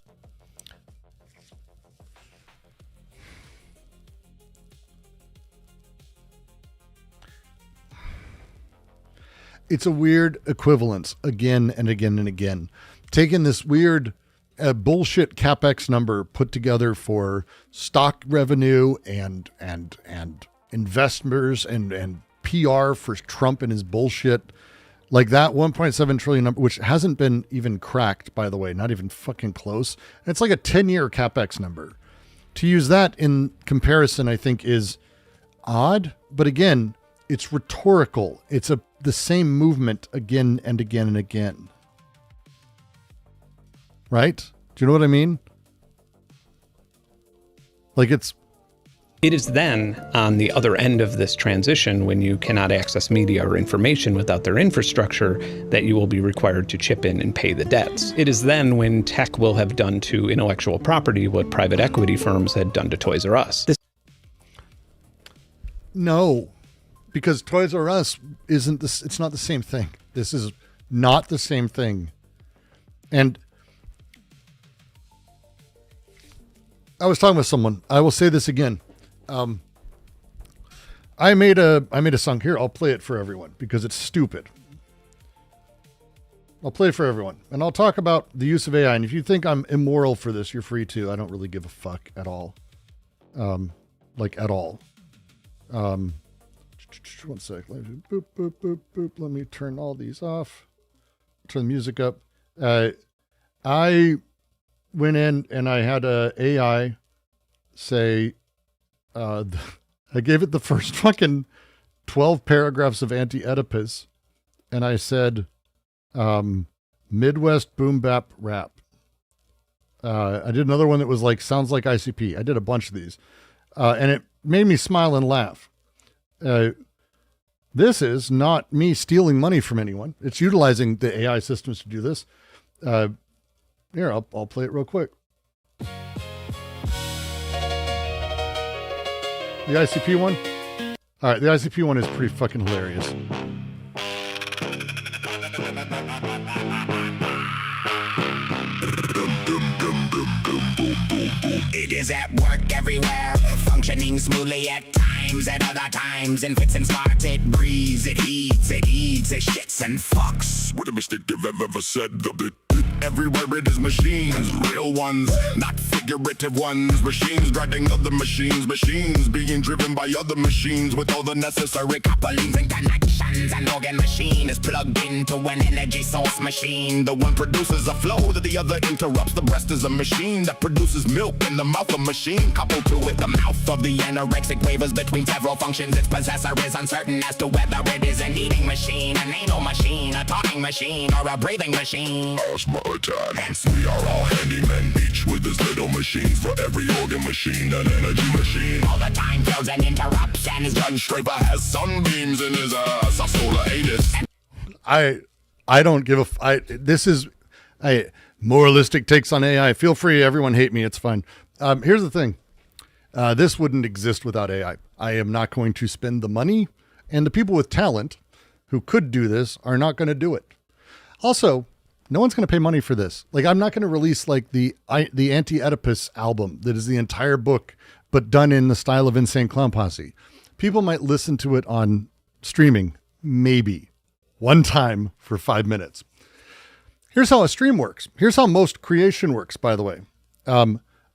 It's a weird equivalence again and again and again. Taking this weird bullshit CapEx number put together for stock revenue and investors and PR for Trump and his bullshit, like that 1.7 trillion number, which hasn't been even cracked, by the way, not even fucking close. And it's like a 10-year CapEx number. To use that in comparison, I think is odd, but again, it's rhetorical. It's the same movement again and again and again. Right? Do you know what I mean? Like It is then, on the other end of this transition, when you cannot access media or information without their infrastructure, that you will be required to chip in and pay the debts. It is then when tech will have done to intellectual property what private equity firms had done to Toys R Us. No. Because Toys R Us isn't this, it's not the same thing. This is not the same thing. And I was talking with someone. I will say this again. I made a song here. I'll play it for everyone because it's stupid. I'll play it for everyone. And I'll talk about the use of AI. And if you think I'm immoral for this, you're free to. I don't really give a fuck at all. At all. One sec. Boop, boop, boop, boop. Let me turn all these off. Turn the music up. I went in and I had a AI say, I gave it the first fucking 12 paragraphs of Anti-Oedipus. And I said, Midwest boom bap rap. I did another one that was like, sounds like ICP. I did a bunch of these. And it made me smile and laugh. This is not me stealing money from anyone. It's utilizing the AI systems to do this. Here, I'll play it real quick. The ICP one? All right, the ICP one is pretty fucking hilarious. It is at work everywhere, functioning smoothly at times, at other times, in fits and starts, it breathes, it heats, it eats, it shits and fucks. What a mistake if I've ever said of it. everywhere it is machines. Real ones, not figurative ones. Machines driving other machines. Machines being driven by other machines with all the necessary couplings and connections. An organ machine is plugged into an energy source machine. The one produces a flow that the other interrupts. The breast is a machine that produces milk in the mouth of machine. Coupled to it, the mouth of the anorexic wavers between several functions. Its possessor is uncertain as to whether it is an eating machine, an anal machine, a talking machine, or a breathing machine. Asthma attack. Hence we are all handymen, each with his little machines. For every organ machine, an energy machine. All the time fails and interrupts, and his gun Straper has sunbeams in his ass. A solar anus. I don't give this is moralistic takes on AI. Feel free, everyone hate me, it's fine. Here's the thing. This wouldn't exist without AI. I am not going to spend the money, and the people with talent who could do this are not going to do it. Also, no one's going to pay money for this. Like, I'm not going to release like the Anti-Oedipus album that is the entire book, but done in the style of Insane Clown Posse. People might listen to it on streaming, maybe one time for 5 minutes. Here's how a stream works. Here's how most creation works, by the way.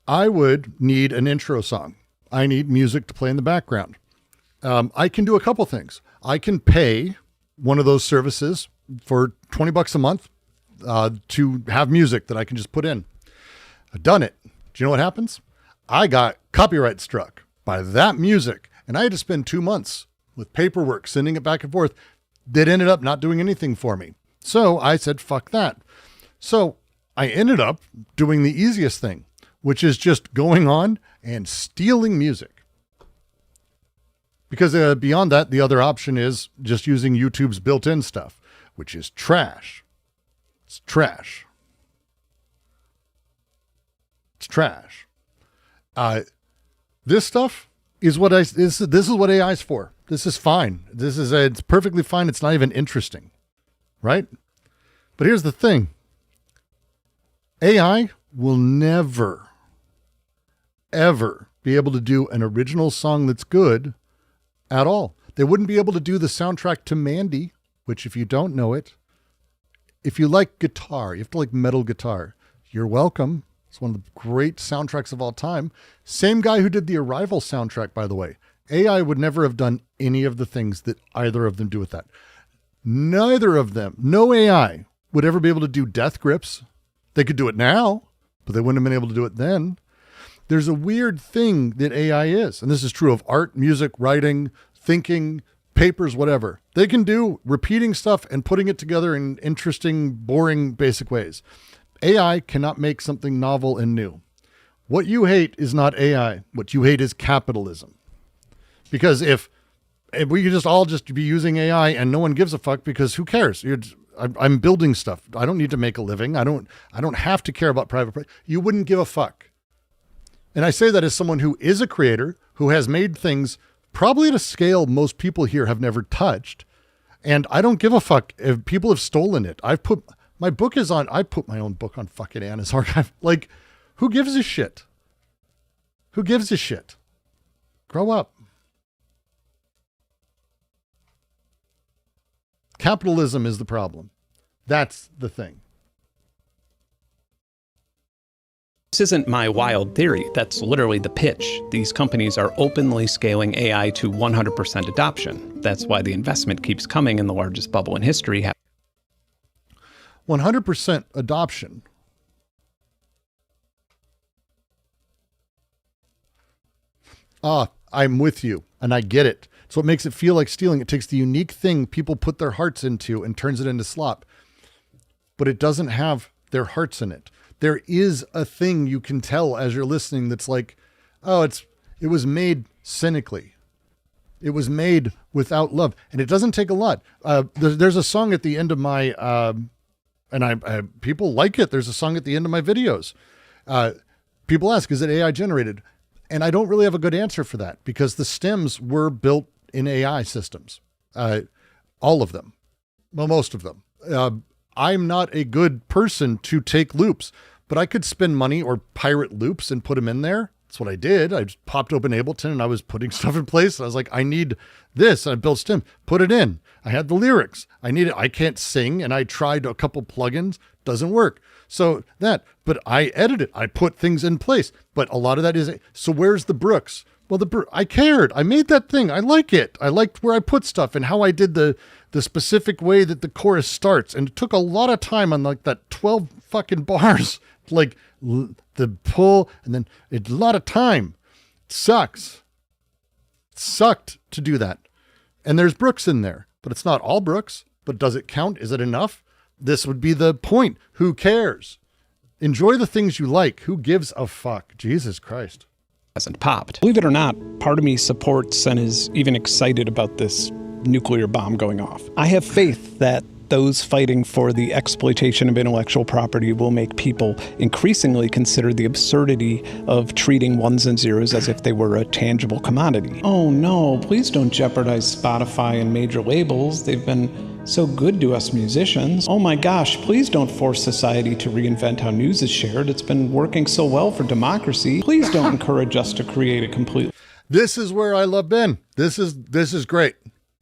I would need an intro song. I need music to play in the background. I can do a couple things. I can pay one of those services for $20 a month to have music that I can just put in. I've done it. Do you know what happens? I got copyright struck by that music, and I had to spend 2 months with paperwork, sending it back and forth. That ended up not doing anything for me. So I said, fuck that. So I ended up doing the easiest thing, which is just going on and stealing music. Because beyond that, the other option is just using YouTube's built-in stuff, which is trash. It's trash. It's trash. This stuff is what this is what AI is for. This is fine. It's perfectly fine. It's not even interesting, right? But here's the thing. AI will never, ever be able to do an original song that's good at all. They wouldn't be able to do the soundtrack to Mandy, which, if you don't know it, if you like guitar, you have to like metal guitar. You're welcome. It's one of the great soundtracks of all time. Same guy who did the Arrival soundtrack, by the way. AI would never have done any of the things that either of them do with that. Neither of them, no AI would ever be able to do Death Grips. They could do it now, but they wouldn't have been able to do it then. There's a weird thing that AI is, and this is true of art, music, writing, thinking, papers, whatever. They can do repeating stuff and putting it together in interesting, boring, basic ways. AI cannot make something novel and new. What you hate is not AI. What you hate is capitalism. Because if we could just all just be using AI and no one gives a fuck, because who cares? I'm building stuff. I don't need to make a living. I don't have to care about private. You wouldn't give a fuck. And I say that as someone who is a creator, who has made things probably at a scale most people here have never touched. And I don't give a fuck if people have stolen it. I put my own book on fucking Anna's archive. Like, who gives a shit? Who gives a shit? Grow up. Capitalism is the problem. That's the thing. This isn't my wild theory. That's literally the pitch. These companies are openly scaling AI to 100% adoption. That's why the investment keeps coming in the largest bubble in history. 100% adoption. I'm with you, and I get it. So it makes it feel like stealing. It takes the unique thing people put their hearts into and turns it into slop. But it doesn't have their hearts in it. There is a thing you can tell as you're listening that's like, oh, it was made cynically. It was made without love. And it doesn't take a lot. There's a song at the end of my, and people like it. There's a song at the end of my videos. People ask, is it AI generated? And I don't really have a good answer for that because the stems were built in AI systems. All of them. Well, most of them. I'm not a good person to take loops, but I could spend money or pirate loops and put them in there. That's what I did. I just popped open Ableton and I was putting stuff in place. I was like, I need this. And I built stem, put it in. I had the lyrics. I can't sing. And I tried a couple plugins Doesn't work. So but I edit it. I put things in place. But a lot of that is, so where's the Brooks? Well, I cared. I made that thing. I like it. I liked where I put stuff and how I did the specific way that the chorus starts. And it took a lot of time on like that 12 fucking bars, like the pull, and then a lot of time. It sucks. It sucked to do that. And there's Brooks in there, but it's not all Brooks. But does it count? Is it enough? This would be the point. Who cares? Enjoy the things you like. Who gives a fuck? Jesus Christ. Hasn't popped. Believe it or not, part of me supports and is even excited about this nuclear bomb going off. I have faith that those fighting for the exploitation of intellectual property will make people increasingly consider the absurdity of treating ones and zeros as if they were a tangible commodity. Oh no, please don't jeopardize Spotify and major labels. They've been so good to us musicians. Oh my gosh, please don't force society to reinvent how news is shared. It's been working so well for democracy. Please don't encourage us to create a complete... This is where I love Ben. This is great.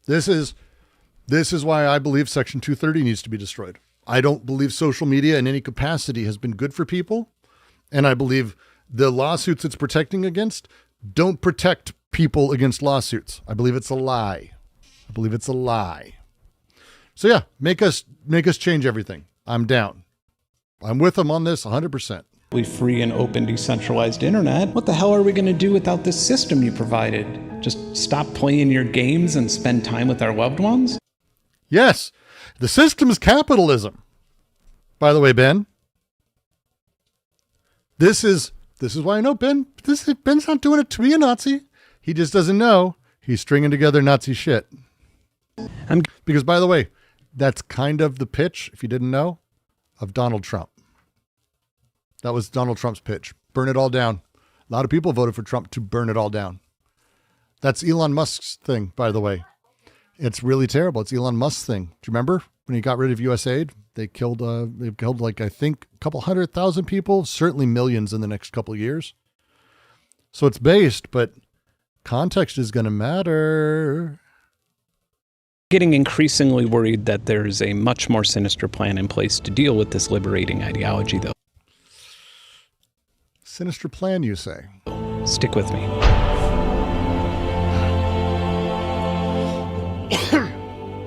This is why I believe Section 230 needs to be destroyed. I don't believe social media in any capacity has been good for people. And I believe the lawsuits it's protecting against don't protect people against lawsuits. I believe it's a lie. So yeah, make us change everything. I'm down. I'm with them on this 100%. Free and open decentralized internet. What the hell are we going to do without this system you provided? Just stop playing your games and spend time with our loved ones? Yes, the system is capitalism. By the way, Ben, this is why I know Ben. Ben's not doing it to be a Nazi. He just doesn't know he's stringing together Nazi shit. Because, by the way, that's kind of the pitch, if you didn't know, of Donald Trump. That was Donald Trump's pitch. Burn it all down. A lot of people voted for Trump to burn it all down. That's Elon Musk's thing, by the way. It's really terrible. It's Elon Musk's thing. Do you remember when he got rid of USAID? They killed like, I think, a couple 100,000 people, certainly millions in the next couple of years. So it's based, but context is going to matter. Getting increasingly worried that there's a much more sinister plan in place to deal with this liberating ideology, though. Sinister plan, you say? Stick with me.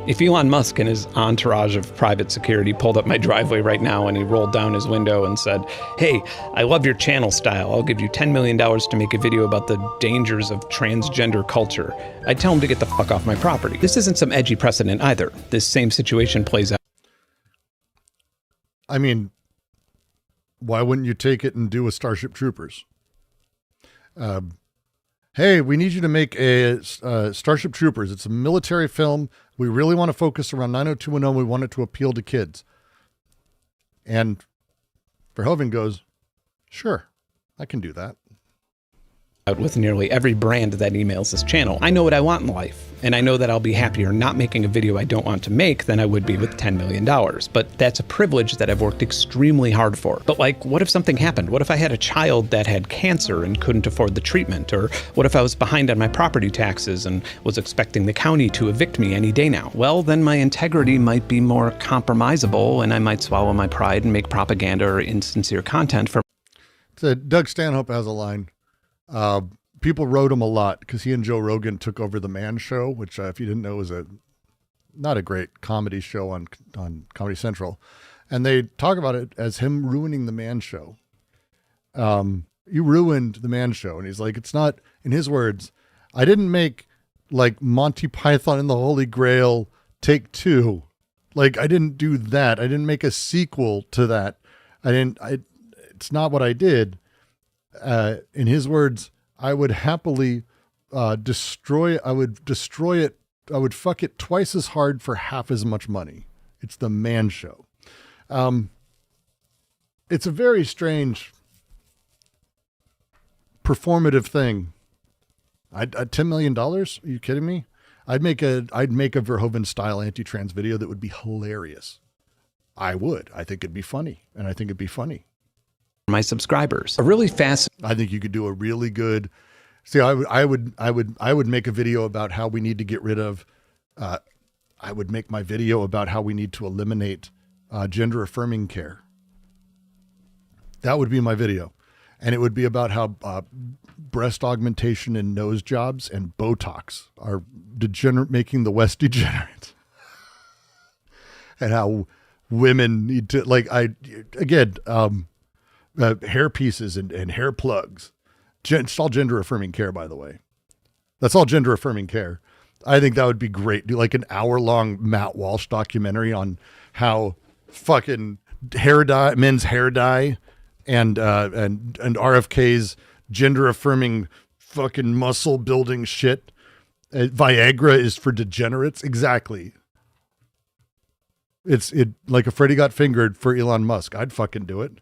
If Elon Musk and his entourage of private security pulled up my driveway right now and he rolled down his window and said, "Hey, I love your channel style. I'll give you $10 million to make a video about the dangers of transgender culture," I'd tell him to get the fuck off my property. This isn't some edgy precedent either. This same situation plays out. I mean, why wouldn't you take it and do a Starship Troopers? Hey, we need you to make a Starship Troopers. It's a military film. We really want to focus around 90210. We want it to appeal to kids. And Verhoeven goes, sure, I can do that. Out with nearly every brand that emails this channel. I know what I want in life, and I know that I'll be happier not making a video I don't want to make than I would be with $10 million. But that's a privilege that I've worked extremely hard for. But like, what if something happened? What if I had a child that had cancer and couldn't afford the treatment? Or what if I was behind on my property taxes and was expecting the county to evict me any day now? Well, then my integrity might be more compromisable, and I might swallow my pride and make propaganda or insincere content for... So Doug Stanhope has a line. People wrote him a lot because he and Joe Rogan took over the Man Show, which if you didn't know was not a great comedy show on Comedy Central. And they talk about it as him ruining the Man Show. You ruined the Man Show. And he's like, it's not, in his words, I didn't make like Monty Python and the Holy Grail Take Two. Like, I didn't do that. I didn't make a sequel to that. It's not what I did. In his words, I would happily destroy it. I would fuck it twice as hard for half as much money. It's the Man Show. It's a very strange performative thing. $10 million? Are you kidding me? I'd make a Verhoeven style anti-trans video that would be hilarious. I would. I think it'd be funny. And I think it'd be funny. My subscribers. A really fast. I think you could do a really good. See, I would make a video about how we need to get rid of. I would make my video about how we need to eliminate gender affirming care. That would be my video. And it would be about how breast augmentation and nose jobs and Botox are making the West degenerate. And how women need to, hair pieces and hair plugs. It's all gender affirming care, by the way. That's all gender affirming care. I think that would be great. Do like an hour-long Matt Walsh documentary on how fucking men's hair dye and RFK's gender affirming fucking muscle building shit. Viagra is for degenerates. Exactly. It's like if Freddie got fingered for Elon Musk, I'd fucking do it.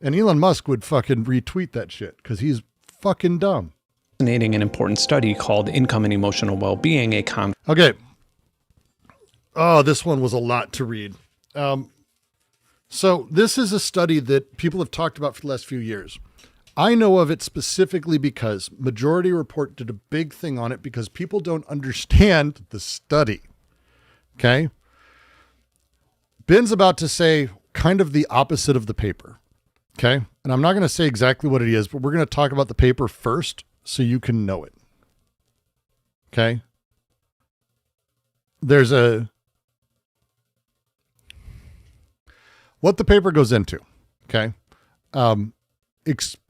And Elon Musk would fucking retweet that shit because he's fucking dumb. Fascinating and important study called Income and Emotional Well-Being, Okay. Oh, this one was a lot to read. So this is a study that people have talked about for the last few years. I know of it specifically because Majority Report did a big thing on it because people don't understand the study. Okay. Benn's about to say kind of the opposite of the paper. Okay. And I'm not going to say exactly what it is, but we're going to talk about the paper first so you can know it. Okay. There's what the paper goes into. Okay.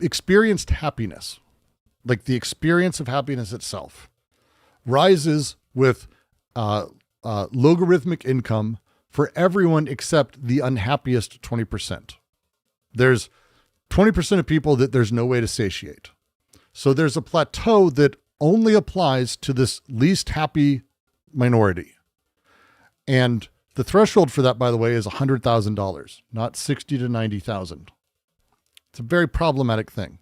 Experienced happiness, like the experience of happiness itself, rises with logarithmic income for everyone except the unhappiest 20%. There's 20% of people that there's no way to satiate. So there's a plateau that only applies to this least happy minority. And the threshold for that, by the way, is $100,000, not $60,000 to $90,000. It's a very problematic thing.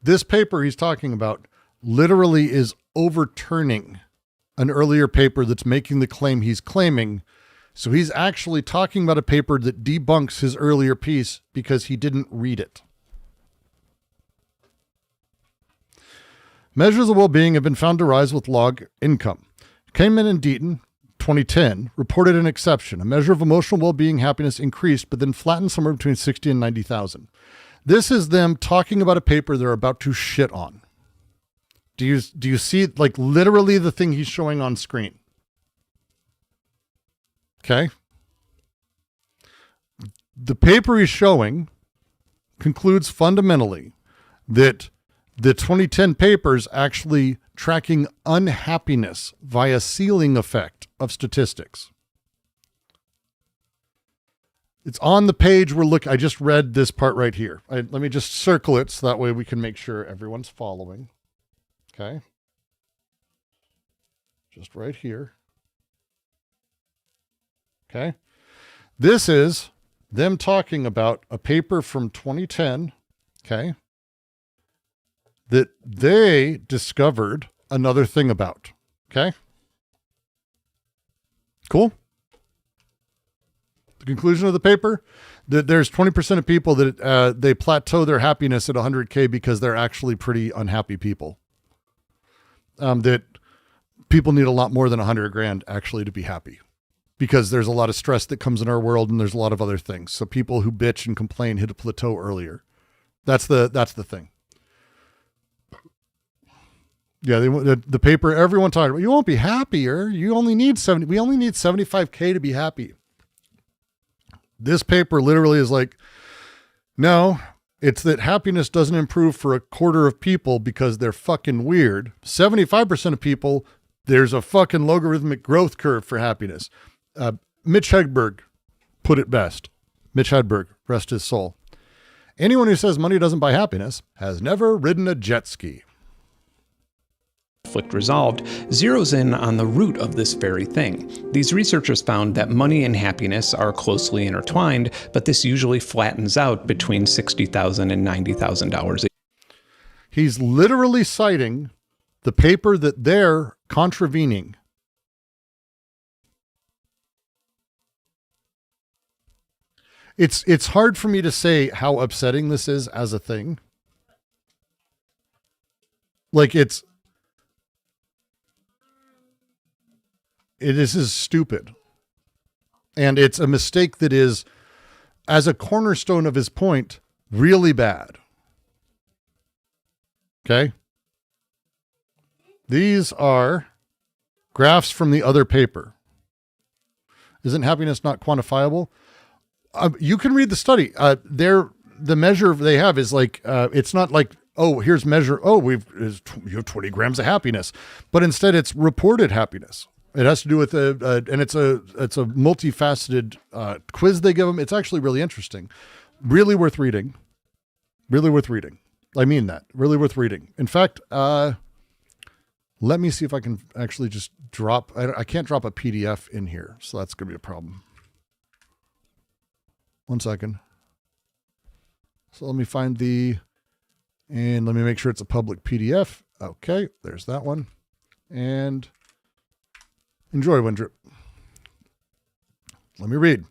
This paper he's talking about literally is overturning an earlier paper that's making the claim he's claiming. So he's actually talking about a paper that debunks his earlier piece because he didn't read it. Measures of well-being have been found to rise with log income. Kahneman and Deaton, 2010, reported an exception. A measure of emotional well-being happiness increased, but then flattened somewhere between 60 and 90,000. This is them talking about a paper they're about to shit on. Do you see like literally the thing he's showing on screen? Okay. The paper he's showing concludes fundamentally that the 2010 paper's actually tracking unhappiness via ceiling effect of statistics. It's on the page I just read this part right here. Let me just circle it so that way we can make sure everyone's following. Okay. Just right here. Okay. This is them talking about a paper from 2010. Okay. That they discovered another thing about. Okay. Cool. The conclusion of the paper, that there's 20% of people that they plateau their happiness at 100K because they're actually pretty unhappy people. That people need a lot more than 100 grand actually to be happy because there's a lot of stress that comes in our world and there's a lot of other things. So people who bitch and complain hit a plateau earlier. That's the thing. Yeah, the paper, everyone talking about, you won't be happier. We only need 75K to be happy. This paper literally is like, no, it's that happiness doesn't improve for a quarter of people because they're fucking weird. 75% of people, there's a fucking logarithmic growth curve for happiness. Mitch Hedberg put it best. Mitch Hedberg, rest his soul. Anyone who says money doesn't buy happiness has never ridden a jet ski. Conflict resolved zeroes in on the root of this very thing. These researchers found that money and happiness are closely intertwined, but this usually flattens out between $60,000 and $90,000. He's literally citing the paper that they're contravening. It's hard for me to say how upsetting this is as a thing. Like this is stupid. And it's a mistake that is, as a cornerstone of his point, really bad. Okay. These are graphs from the other paper. Isn't happiness not quantifiable? You can read the study. The measure they have is like, it's not like, oh, here's measure. Oh, you have 20 grams of happiness, but instead it's reported happiness. It has to do with and it's a multifaceted quiz they give them. It's actually really interesting, really worth reading, really worth reading. I mean that, really worth reading. In fact, let me see if I can actually just drop. I can't drop a PDF in here, so that's gonna be a problem. 1 second. So let me find and let me make sure it's a public PDF. Okay, there's that one. And enjoy, Windrip. Let me read.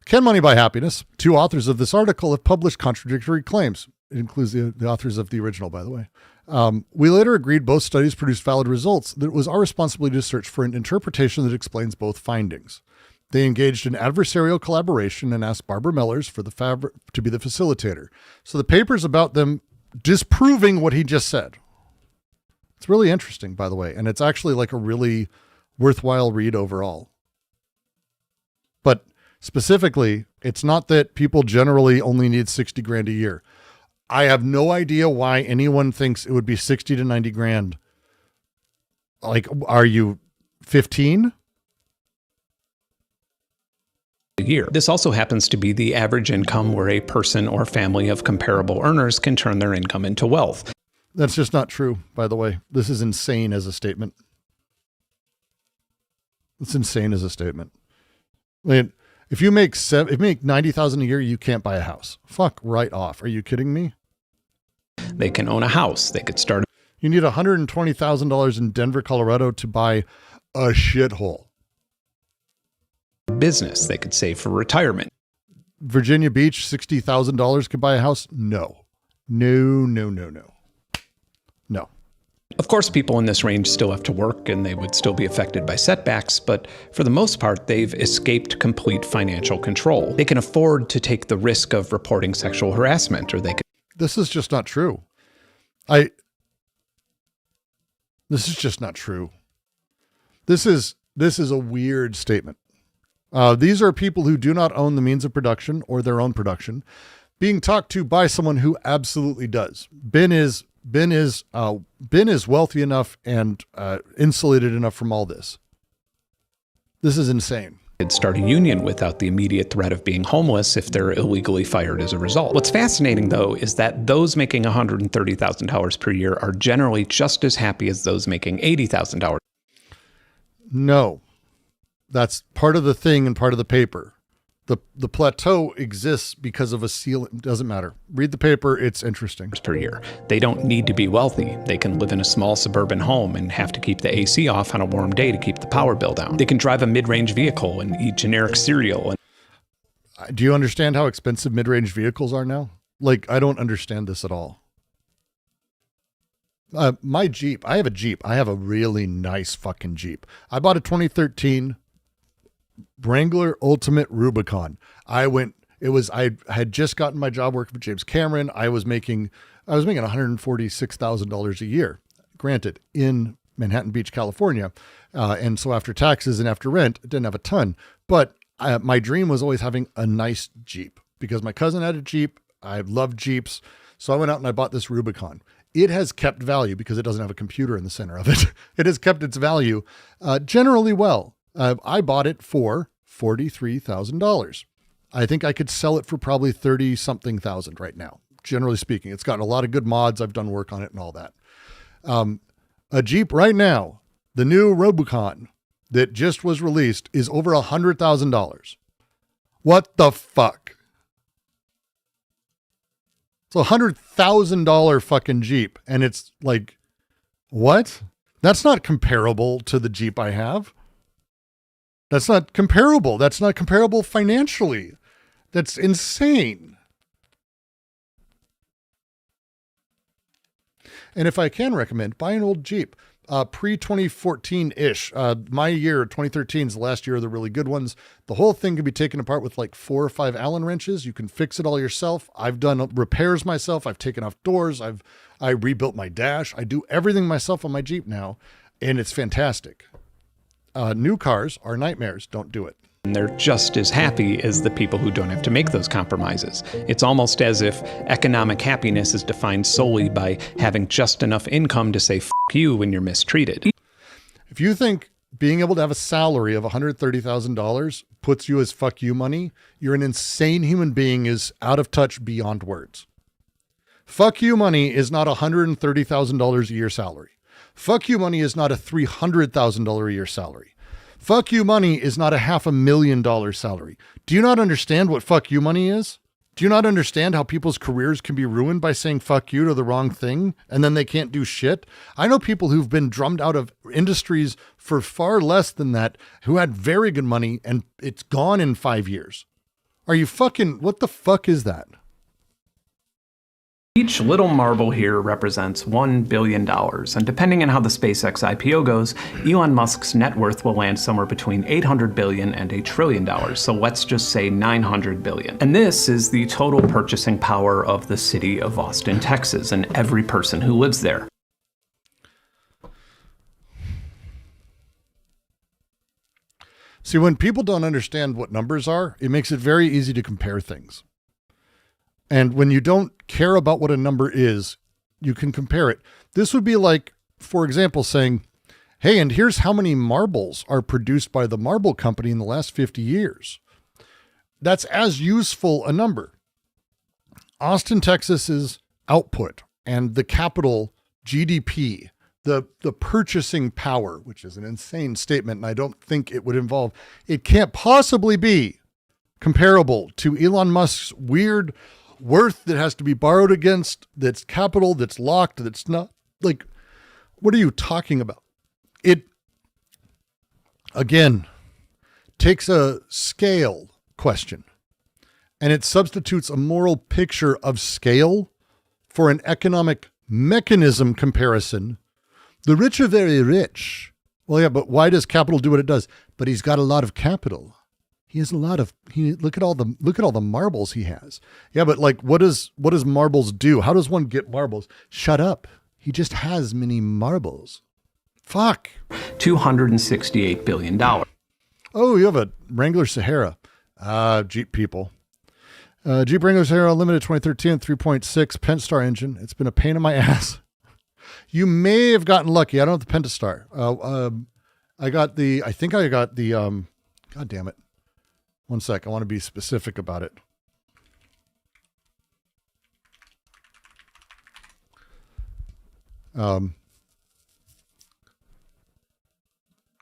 Can money buy happiness? 2 authors of this article have published contradictory claims. It includes the authors of the original, by the way. We later agreed both studies produced valid results, that it was our responsibility to search for an interpretation that explains both findings. They engaged in adversarial collaboration and asked Barbara Mellers to be the facilitator. So the paper's about them disproving what he just said. It's really interesting, by the way, and it's actually like a really worthwhile read overall. But specifically, it's not that people generally only need 60 grand a year. I have no idea why anyone thinks it would be 60 to 90 grand. Like, are you 15? A year. This also happens to be the average income where a person or family of comparable earners can turn their income into wealth. That's just not true, by the way. This is insane as a statement. It's insane as a statement. I mean, if you make 90,000 a year, you can't buy a house. Fuck right off. Are you kidding me? They can own a house. They could start. You need $120,000 in Denver, Colorado to buy a shithole. Business. They could save for retirement. Virginia Beach, $60,000 could buy a house? No. No. Of course, people in this range still have to work and they would still be affected by setbacks, but for the most part, they've escaped complete financial control. They can afford to take the risk of reporting sexual harassment, or they could. This is just not true. This is just not true. This is a weird statement. These are people who do not own the means of production or their own production, being talked to by someone who absolutely does. Ben is wealthy enough and insulated enough from all this. This is insane. Could start a union without the immediate threat of being homeless if they're illegally fired as a result. What's fascinating, though, is that those making $130,000 per year are generally just as happy as those making $80,000. No, that's part of the thing and part of the paper. The plateau exists because of a ceiling. It doesn't matter. Read the paper. It's interesting. Per year. They don't need to be wealthy. They can live in a small suburban home and have to keep the AC off on a warm day to keep the power bill down. They can drive a mid-range vehicle and eat generic cereal. Do you understand how expensive mid-range vehicles are now? Like, I don't understand this at all. My Jeep, I have a Jeep. I have a really nice fucking Jeep. I bought a 2013 Wrangler Ultimate Rubicon. I had just gotten my job working for James Cameron. I was making $146,000 a year, granted, in Manhattan Beach, California. And so after taxes and after rent, I didn't have a ton, but my dream was always having a nice Jeep because my cousin had a Jeep. I loved Jeeps. So I went out and I bought this Rubicon. It has kept value because it doesn't have a computer in the center of it. It has kept its value generally well. I bought it for $43,000. I think I could sell it for probably 30-something thousand right now. Generally speaking, it's got a lot of good mods. I've done work on it and all that. A Jeep right now, the new Rubicon that just was released is over $100,000. What the fuck? It's a $100,000 fucking Jeep. And it's like, what? That's not comparable to the Jeep I have. That's not comparable. That's not comparable financially. That's insane. And if I can recommend, buy an old Jeep. pre-2014-ish. My year, 2013 is the last year of the really good ones. The whole thing can be taken apart with like 4 or 5 Allen wrenches. You can fix it all yourself. I've done repairs myself. I've taken off doors. I rebuilt my dash. I do everything myself on my Jeep now, and it's fantastic. New cars are nightmares. Don't do it. And they're just as happy as the people who don't have to make those compromises. It's almost as if economic happiness is defined solely by having just enough income to say, "F you" when you're mistreated. If you think being able to have a salary of $130,000 puts you as fuck you money, you're an insane human being, is out of touch beyond words. Fuck you money is not $130,000 a year salary. Fuck you money is not a $300,000 a year salary. Fuck you money is not a $500,000 salary. Do you not understand what fuck you money is? Do you not understand how people's careers can be ruined by saying fuck you to the wrong thing and then they can't do shit? I know people who've been drummed out of industries for far less than that who had very good money and it's gone in 5 years. Are you fucking, what the fuck is that? Each little marble here represents $1 billion, and depending on how the SpaceX IPO goes, Elon Musk's net worth will land somewhere between $800 billion and $1 trillion, so let's just say $900 billion. And this is the total purchasing power of the city of Austin, Texas, and every person who lives there. See, when people don't understand what numbers are, it makes it very easy to compare things. And when you don't care about what a number is, you can compare it. This would be like, for example, saying, hey, and here's how many marbles are produced by the marble company in the last 50 years. That's as useful a number. Austin, Texas's output and the capital GDP, the purchasing power, which is an insane statement, and I don't think it would involve, it can't possibly be comparable to Elon Musk's weird worth that has to be borrowed against, that's capital, that's locked, that's not. Like, what are you talking about? It, again, takes a scale question and it substitutes a moral picture of scale for an economic mechanism comparison. The rich are very rich. Well, yeah, but why does capital do what it does? But he's got a lot of capital. He has a lot of, look at all the marbles he has. Yeah, but like, what does marbles do? How does one get marbles? Shut up. He just has many marbles. Fuck. $268 billion. Oh, you have a Wrangler Sahara. Jeep people. Jeep Wrangler Sahara Limited 2013, 3.6 Pentastar engine. It's been a pain in my ass. You may have gotten lucky. I don't have the Pentastar. I think I got the, God damn it. One sec. I want to be specific about it.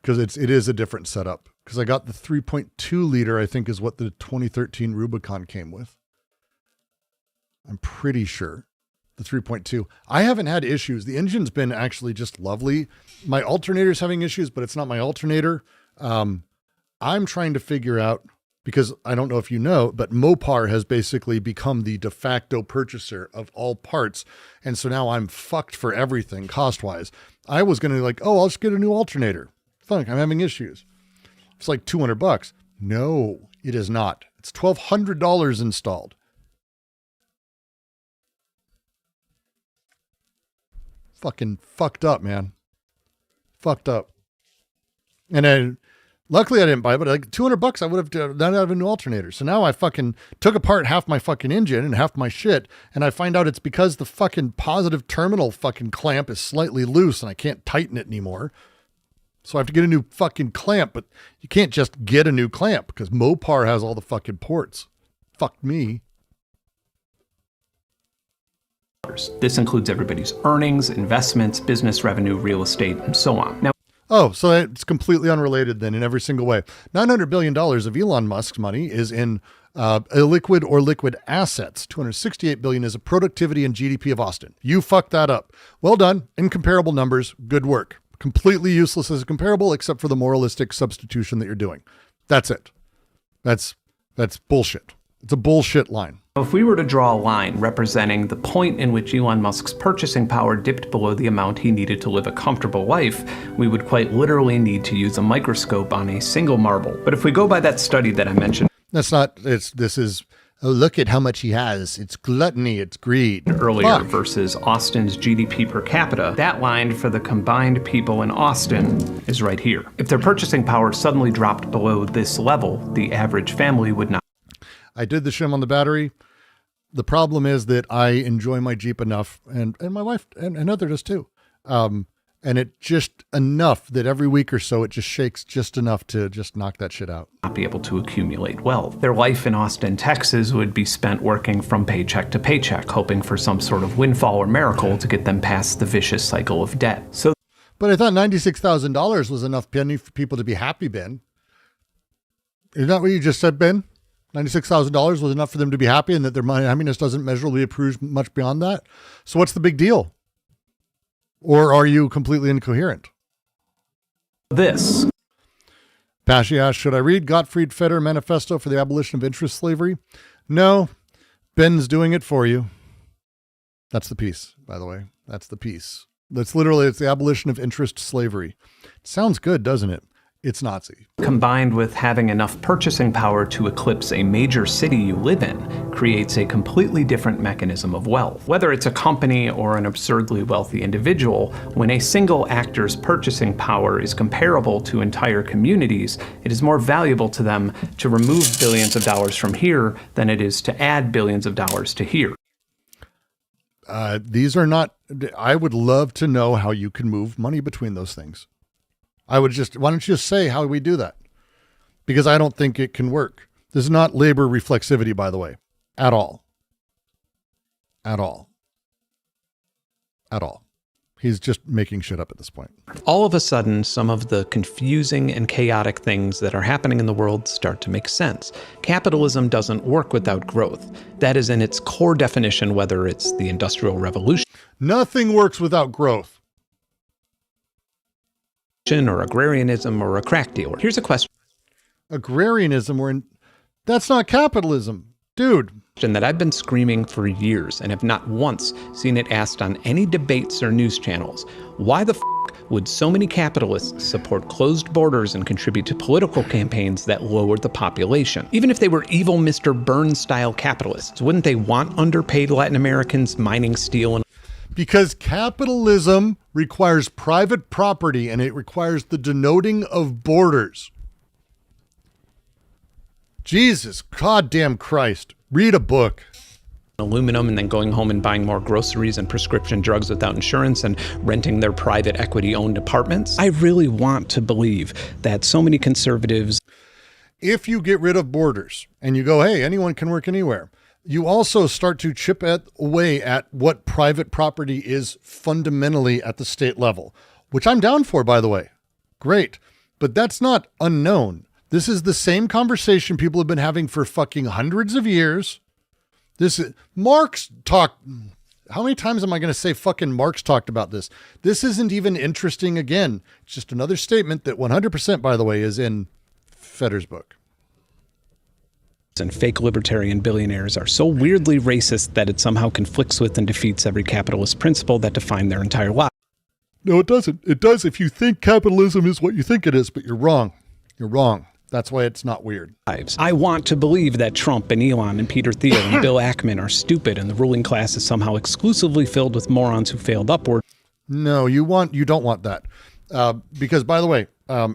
Because it is a different setup. Because I got the 3.2 liter, I think is what the 2013 Rubicon came with. I'm pretty sure. The 3.2. I haven't had issues. The engine's been actually just lovely. My alternator's having issues, but it's not my alternator. I'm trying to figure out, because I don't know if you know, but Mopar has basically become the de facto purchaser of all parts. And so now I'm fucked for everything cost-wise. I was going to like, oh, I'll just get a new alternator. Fuck, I'm having issues. It's like $200. No, it is not. It's $1,200 installed. Fucking fucked up, man. Fucked up. And luckily I didn't buy it, but like $200, I would have done out of a new alternator. So now I fucking took apart half my fucking engine and half my shit. And I find out it's because the fucking positive terminal fucking clamp is slightly loose and I can't tighten it anymore. So I have to get a new fucking clamp, but you can't just get a new clamp because Mopar has all the fucking ports. Fuck me. This includes everybody's earnings, investments, business revenue, real estate, and so on. Now, oh, so it's completely unrelated then in every single way. $900 billion of Elon Musk's money is in illiquid or liquid assets. $268 billion is a productivity and GDP of Austin. You fucked that up. Well done. Incomparable numbers. Good work. Completely useless as a comparable, except for the moralistic substitution that you're doing. That's it. That's bullshit. It's a bullshit line. If we were to draw a line representing the point in which Elon Musk's purchasing power dipped below the amount he needed to live a comfortable life, we would quite literally need to use a microscope on a single marble. But if we go by that study that I mentioned, oh, look at how much he has. It's gluttony, it's greed. Earlier versus Austin's GDP per capita, that line for the combined people in Austin is right here. If their purchasing power suddenly dropped below this level, the average family would not. I did the shim on the battery. The problem is that I enjoy my Jeep enough, and my wife and other does too. And it just enough that every week or so it just shakes just enough to just knock that shit out. Not be able to accumulate wealth. Their life in Austin, Texas would be spent working from paycheck to paycheck, hoping for some sort of windfall or miracle to get them past the vicious cycle of debt. But I thought $96,000 was enough penny for people to be happy, Ben. Isn't that what you just said, Ben? $96,000 was enough for them to be happy, and that their happiness doesn't measurably improve much beyond that. So what's the big deal? Or are you completely incoherent? This. Pashy asks, should I read Gottfried Feder Manifesto for the Abolition of Interest Slavery? No, Ben's doing it for you. That's the piece, by the way. That's the piece. It's the abolition of interest slavery. It sounds good, doesn't it? It's Nazi. Combined with having enough purchasing power to eclipse a major city you live in, creates a completely different mechanism of wealth. Whether it's a company or an absurdly wealthy individual, when a single actor's purchasing power is comparable to entire communities, it is more valuable to them to remove billions of dollars from here than it is to add billions of dollars to here. These are not, I would love to know how you can move money between those things. Why don't you just say how we do that? Because I don't think it can work. This is not labor reflexivity, by the way, at all. At all. At all. He's just making shit up at this point. All of a sudden, some of the confusing and chaotic things that are happening in the world start to make sense. Capitalism doesn't work without growth. That is in its core definition, whether it's the Industrial Revolution. Nothing works without growth. Or agrarianism or a crack dealer. Here's a question. Agrarianism, that's not capitalism, dude. That I've been screaming for years and have not once seen it asked on any debates or news channels. Why the f*** would so many capitalists support closed borders and contribute to political campaigns that lowered the population? Even if they were evil Mr. Burns-style capitalists, wouldn't they want underpaid Latin Americans mining steel and... Because capitalism requires private property and it requires the denoting of borders. Jesus, goddamn Christ. Read a book. Aluminum and then going home and buying more groceries and prescription drugs without insurance and renting their private equity-owned apartments. I really want to believe that so many conservatives... If you get rid of borders and you go, hey, anyone can work anywhere, you also start to chip away at what private property is fundamentally at the state level, which I'm down for, by the way. Great. But that's not unknown. This is the same conversation people have been having for fucking hundreds of years. Marx talked. How many times am I going to say fucking Marx talked about this? This isn't even interesting again. It's just another statement that 100%, by the way, is in Feder's book. And fake libertarian billionaires are so weirdly racist that it somehow conflicts with and defeats every capitalist principle that define their entire life. No, it doesn't. It does if you think capitalism is what you think it is, but you're wrong. You're wrong. That's why it's not weird. I want to believe that Trump and Elon and Peter Thiel and Bill Ackman are stupid and the ruling class is somehow exclusively filled with morons who failed upward. No, you don't want that. Because, by the way,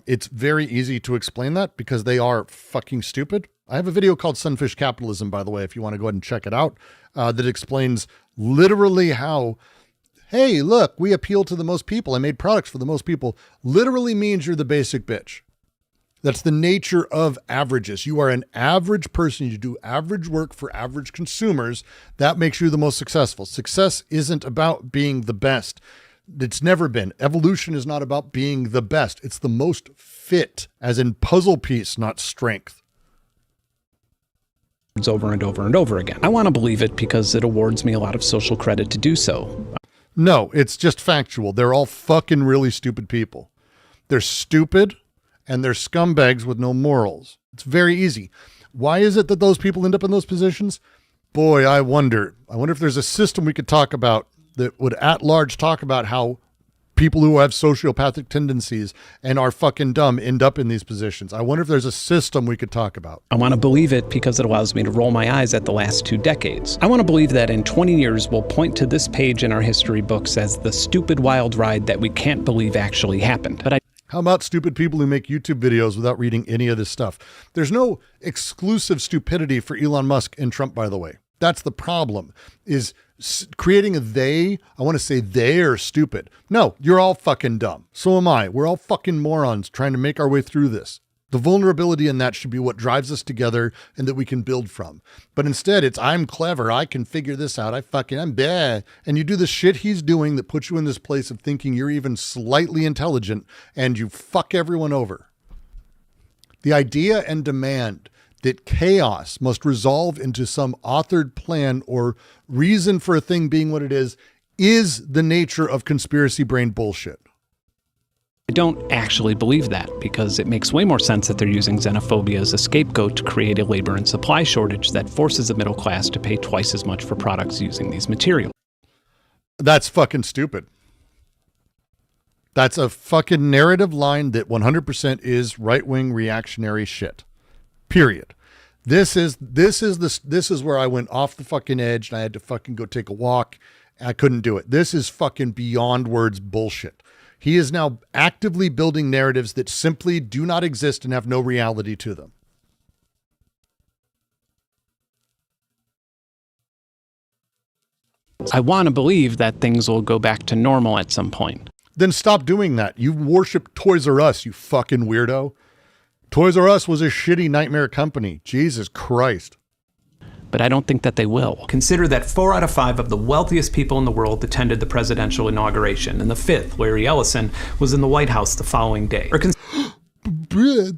it's very easy to explain that because they are fucking stupid. I have a video called Sunfish Capitalism, by the way, if you want to go ahead and check it out, that explains literally how, hey, look, we appeal to the most people. I made products for the most people. Literally means you're the basic bitch. That's the nature of averages. You are an average person. You do average work for average consumers. That makes you the most successful. Success isn't about being the best. It's never been. Evolution is not about being the best. It's the most fit, as in puzzle piece, not strength. Over and over and over again. I want to believe it because it awards me a lot of social credit to do so. No, it's just factual. They're all fucking really stupid people. They're stupid and they're scumbags with no morals. It's very easy. Why is it that those people end up in those positions? boy, I wonder if there's a system we could talk about that would at large talk about how people who have sociopathic tendencies and are fucking dumb end up in these positions. I wonder if there's a system we could talk about. I want to believe it because it allows me to roll my eyes at the last 2 decades. I want to believe that in 20 years we'll point to this page in our history books as the stupid wild ride that we can't believe actually happened. But how about stupid people who make YouTube videos without reading any of this stuff? There's no exclusive stupidity for Elon Musk and Trump, by the way. That's the problem, is creating a they. I want to say they are stupid. No, you're all fucking dumb. So am I. We're all fucking morons trying to make our way through this. The vulnerability in that should be what drives us together and that we can build from. But instead, it's I'm clever. I can figure this out. I'm bad. And you do the shit he's doing that puts you in this place of thinking you're even slightly intelligent and you fuck everyone over. The idea and demand that chaos must resolve into some authored plan or reason for a thing being what it is the nature of conspiracy brain bullshit. I don't actually believe that, because it makes way more sense that they're using xenophobia as a scapegoat to create a labor and supply shortage that forces the middle class to pay twice as much for products using these materials. That's fucking stupid. That's a fucking narrative line that 100% is right-wing reactionary shit. Period. This is where I went off the fucking edge and I had to fucking go take a walk. I couldn't do it. This is fucking beyond words bullshit. He is now actively building narratives that simply do not exist and have no reality to them. I want to believe that things will go back to normal at some point. Then stop doing that. You worship Toys R Us, you fucking weirdo. Toys R Us was a shitty nightmare company. Jesus Christ. But I don't think that they will. Consider that 4 out of 5 of the wealthiest people in the world attended the presidential inauguration, and the 5th, Larry Ellison, was in the White House the following day.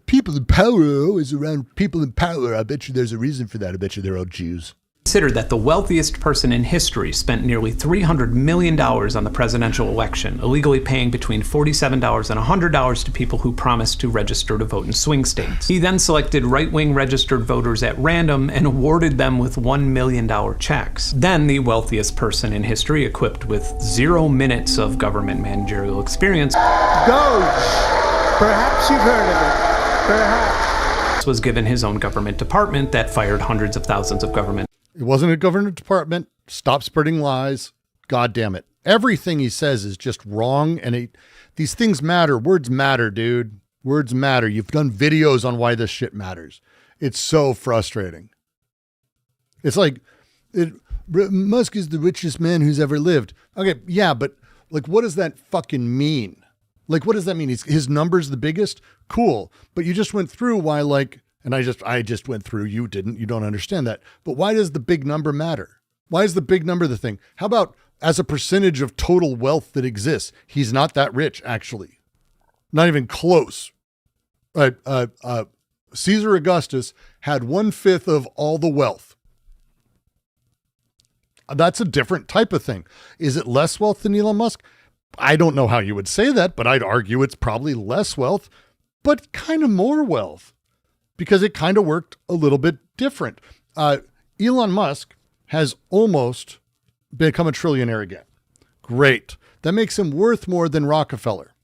People in power are always around people in power. I bet you there's a reason for that. I bet you they're all Jews. Consider that the wealthiest person in history spent nearly $300 million on the presidential election, illegally paying between $47 and $100 to people who promised to register to vote in swing states. He then selected right-wing registered voters at random and awarded them with $1 million checks. Then the wealthiest person in history, equipped with 0 minutes of government managerial experience, perhaps you've heard of it, perhaps, was given his own government department that fired hundreds of thousands of government. It wasn't a government department. Stop spreading lies. God damn it. Everything he says is just wrong. And these things matter. Words matter, dude. Words matter. You've done videos on why this shit matters. It's so frustrating. It's like, Musk is the richest man who's ever lived. Okay, yeah, but like, what does that fucking mean? Like, what does that mean? His number's the biggest? Cool. But you just went through why, like, and I just went through, you didn't, you don't understand that. But why does the big number matter? Why is the big number the thing? How about as a percentage of total wealth that exists? He's not that rich, actually. Not even close. Caesar Augustus had 1/5 of all the wealth. That's a different type of thing. Is it less wealth than Elon Musk? I don't know how you would say that, but I'd argue it's probably less wealth, but kind of more wealth. Because it kind of worked a little bit different. Elon Musk has almost become a trillionaire again. Great. That makes him worth more than Rockefeller.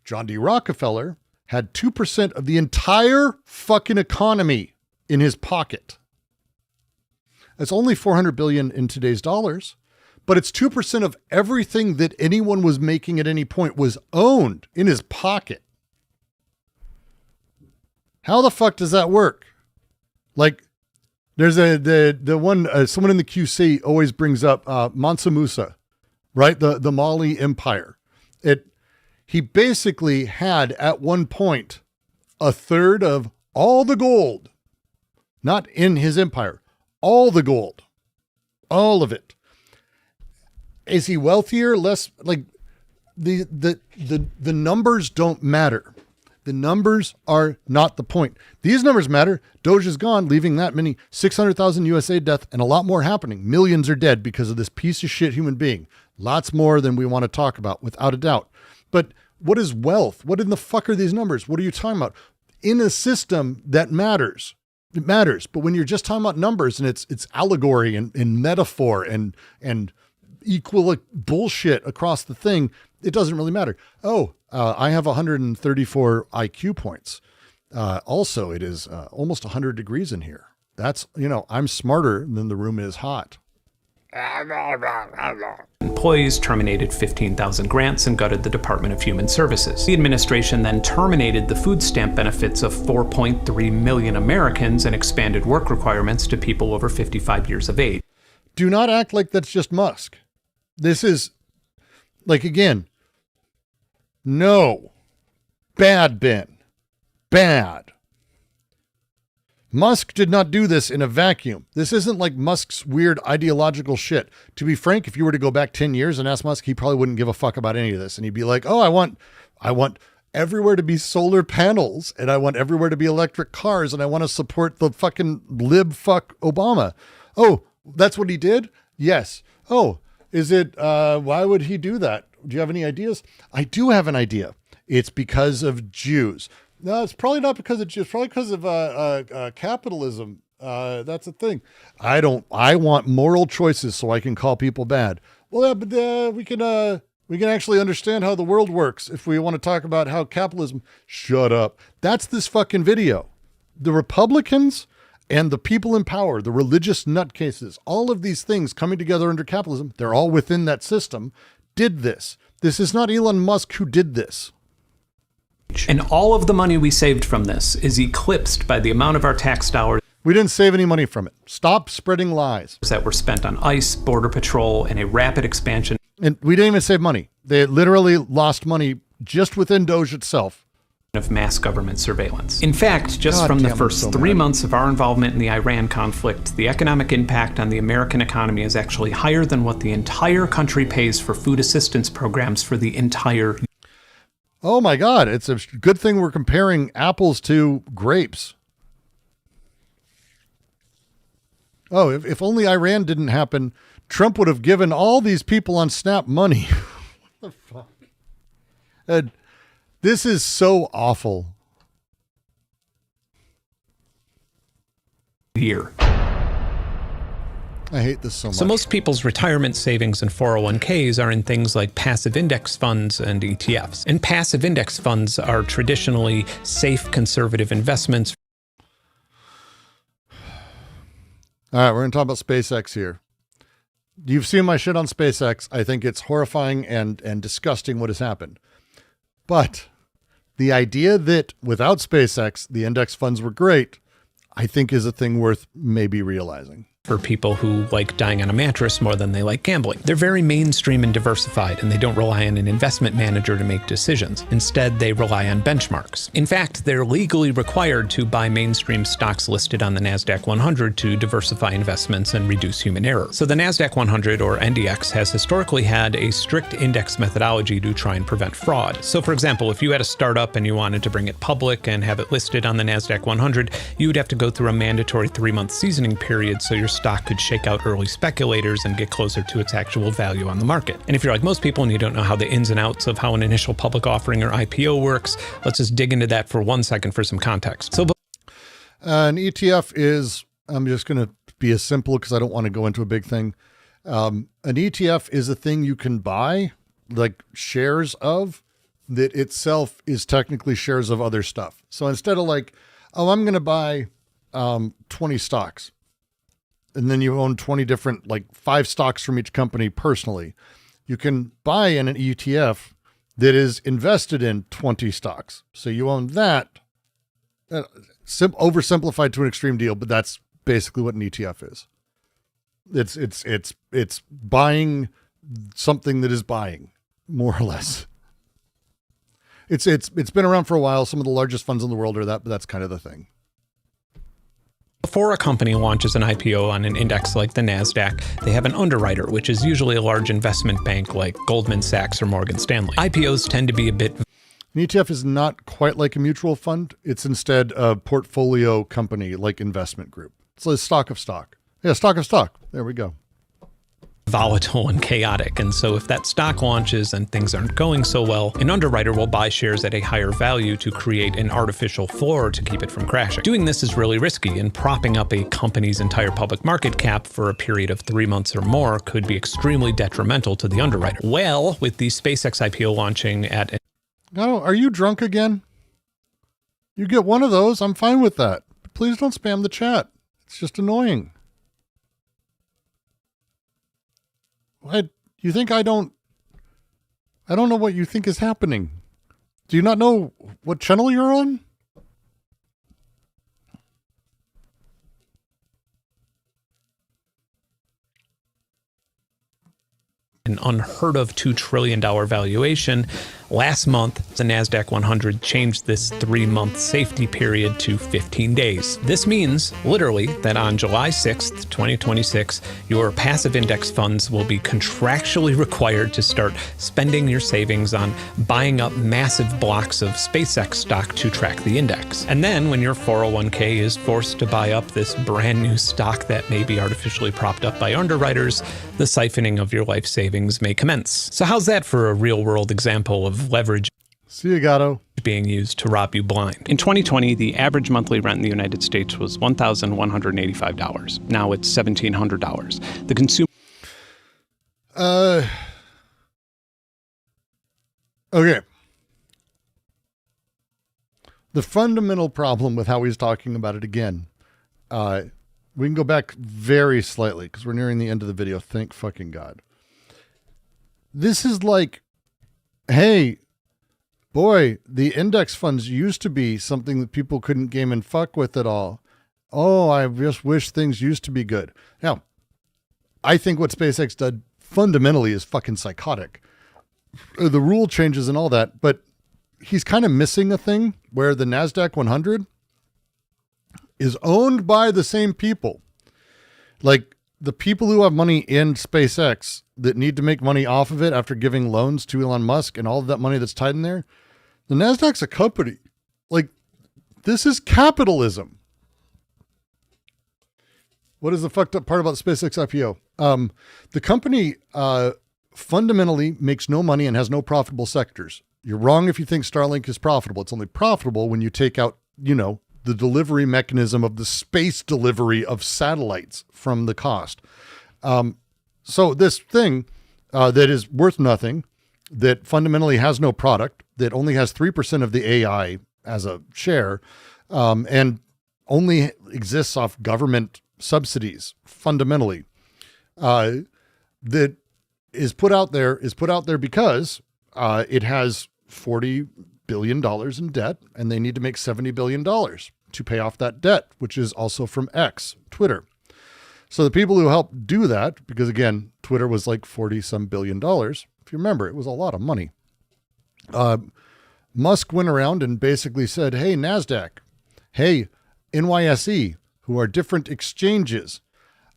John D. Rockefeller had 2% of the entire fucking economy in his pocket. It's only 400 billion in today's dollars, but it's 2% of everything that anyone was making at any point was owned in his pocket. How the fuck does that work? Like, there's the one, someone in the QC always brings up Mansa Musa, right? The Mali Empire. He basically had at one point 1/3 of all the gold, not in his empire, all the gold, all of it. Is he wealthier? Less? Like, the numbers don't matter. The numbers are not the point. These numbers matter. Doge is gone, leaving that many 600,000 USA death and a lot more happening. Millions are dead because of this piece of shit human being. Lots more than we want to talk about, without a doubt. But what is wealth? What in the fuck are these numbers? What are you talking about? In a system that matters, It matters. But when you're just talking about numbers and it's allegory and metaphor and equal bullshit across the thing, it doesn't really matter. I have 134 IQ points. Also, it is almost 100 degrees in here. That's, I'm smarter than the room is hot. Employees terminated 15,000 grants and gutted the Department of Human Services. The administration then terminated the food stamp benefits of 4.3 million Americans and expanded work requirements to people over 55 years of age. Do not act like that's just Musk. This is, again, no. Bad, Ben. Bad. Musk did not do this in a vacuum. This isn't like Musk's weird ideological shit. To be frank, if you were to go back 10 years and ask Musk, he probably wouldn't give a fuck about any of this. And he'd be like, I want everywhere to be solar panels, and I want everywhere to be electric cars, and I want to support the fucking lib fuck Obama. Oh, that's what he did? Yes. Oh, is it, why would he do that? Do you have any ideas? I do have an idea. It's because of Jews. No, it's probably not because of Jews. It's probably because of capitalism. That's the thing. I want moral choices so I can call people bad. Well, yeah, but we can actually understand how the world works if we want to talk about how capitalism. Shut up. That's this fucking video. The Republicans and the people in power, the religious nutcases, all of these things coming together under capitalism, they're all within that system, did this. This is not Elon Musk who did this. And all of the money we saved from this is eclipsed by the amount of our tax dollars. We didn't save any money from it. Stop spreading lies. That were spent on ICE, Border Patrol, and a rapid expansion. And we didn't even save money. They literally lost money just within Doge itself. Of mass government surveillance. In fact, just from the first 3 months of our involvement in the Iran conflict, the economic impact on the American economy is actually higher than what the entire country pays for food assistance programs for the entire. Oh my God, it's a good thing we're comparing apples to grapes. Oh, if only Iran didn't happen, Trump would have given all these people on SNAP money. What the fuck? This is so awful. Year. I hate this so much. So most people's retirement savings and 401ks are in things like passive index funds and ETFs. And passive index funds are traditionally safe, conservative investments. All right, we're going to talk about SpaceX here. You've seen my shit on SpaceX. I think it's horrifying and disgusting what has happened. But the idea that without SpaceX, the index funds were great, I think is a thing worth maybe realizing. For people who like dying on a mattress more than they like gambling. They're very mainstream and diversified, and they don't rely on an investment manager to make decisions. Instead, they rely on benchmarks. In fact, they're legally required to buy mainstream stocks listed on the NASDAQ 100 to diversify investments and reduce human error. So the NASDAQ 100, or NDX, has historically had a strict index methodology to try and prevent fraud. So for example, if you had a startup and you wanted to bring it public and have it listed on the NASDAQ 100, you would have to go through a mandatory 3-month seasoning period so your stock could shake out early speculators and get closer to its actual value on the market. And if you're like most people and you don't know how the ins and outs of how an initial public offering or IPO works, let's just dig into that for 1 second for some context. So an ETF is, I'm just going to be as simple because I don't want to go into a big thing. An ETF is a thing you can buy, like shares of, that itself is technically shares of other stuff. So instead of like, oh, I'm going to buy 20 stocks, and then you own 20 different, like 5 stocks from each company personally, you can buy in an ETF that is invested in 20 stocks. So you own that, oversimplified to an extreme deal, but that's basically what an ETF is. It's buying something that is buying, more or less. It's been around for a while. Some of the largest funds in the world are that, but that's kind of the thing. Before a company launches an IPO on an index like the NASDAQ, they have an underwriter, which is usually a large investment bank like Goldman Sachs or Morgan Stanley. IPOs tend to be a bit... An ETF is not quite like a mutual fund. It's instead a portfolio company like investment group. It's a stock of stock. Yeah, stock of stock. There we go. volatile and chaotic. And so if that stock launches and things aren't going so well, an underwriter will buy shares at a higher value to create an artificial floor to keep it from crashing. Doing this is really risky, and propping up a company's entire public market cap for a period of 3 months or more could be extremely detrimental to the underwriter. Well, with the SpaceX IPO launching at... No, are you drunk again? You get one of those, I'm fine with that. But please don't spam the chat. It's just annoying. What? You think I don't know what you think is happening. Do you not know what channel you're on? An unheard of $2 trillion valuation. Last month, the NASDAQ 100 changed this 3-month safety period to 15 days. This means, literally, that on July 6th, 2026, your passive index funds will be contractually required to start spending your savings on buying up massive blocks of SpaceX stock to track the index. And then, when your 401k is forced to buy up this brand new stock that may be artificially propped up by underwriters, the siphoning of your life savings may commence. So how's that for a real-world example of leverage See you, Gatto. being used to rob you blind? In 2020, the average monthly rent in the United States was $1,185. Now it's $1,700. The consumer... Okay. The fundamental problem with how he's talking about it again, we can go back very slightly because we're nearing the end of the video. Thank fucking God. This is like, hey, boy, the index funds used to be something that people couldn't game and fuck with at all. Oh, I just wish things used to be good. Now, I think what SpaceX did fundamentally is fucking psychotic. The rule changes and all that, but he's kind of missing a thing where the NASDAQ 100 is owned by the same people. Like the people who have money in SpaceX that need to make money off of it after giving loans to Elon Musk and all of that money that's tied in there. The NASDAQ's a company. Like, this is capitalism. What is the fucked up part about the SpaceX IPO? The company fundamentally makes no money and has no profitable sectors. You're wrong if you think Starlink is profitable. It's only profitable when you take out, the delivery mechanism of the space delivery of satellites from the cost. So this thing that is worth nothing, that fundamentally has no product, that only has 3% of the AI as a share, and only exists off government subsidies, fundamentally, that is put out there because it has $40 billion in debt, and they need to make $70 billion to pay off that debt, which is also from X, Twitter. So the people who helped do that, because again, Twitter was like 40 some billion dollars. If you remember, it was a lot of money. Musk went around and basically said, hey, NASDAQ, hey, NYSE, who are different exchanges,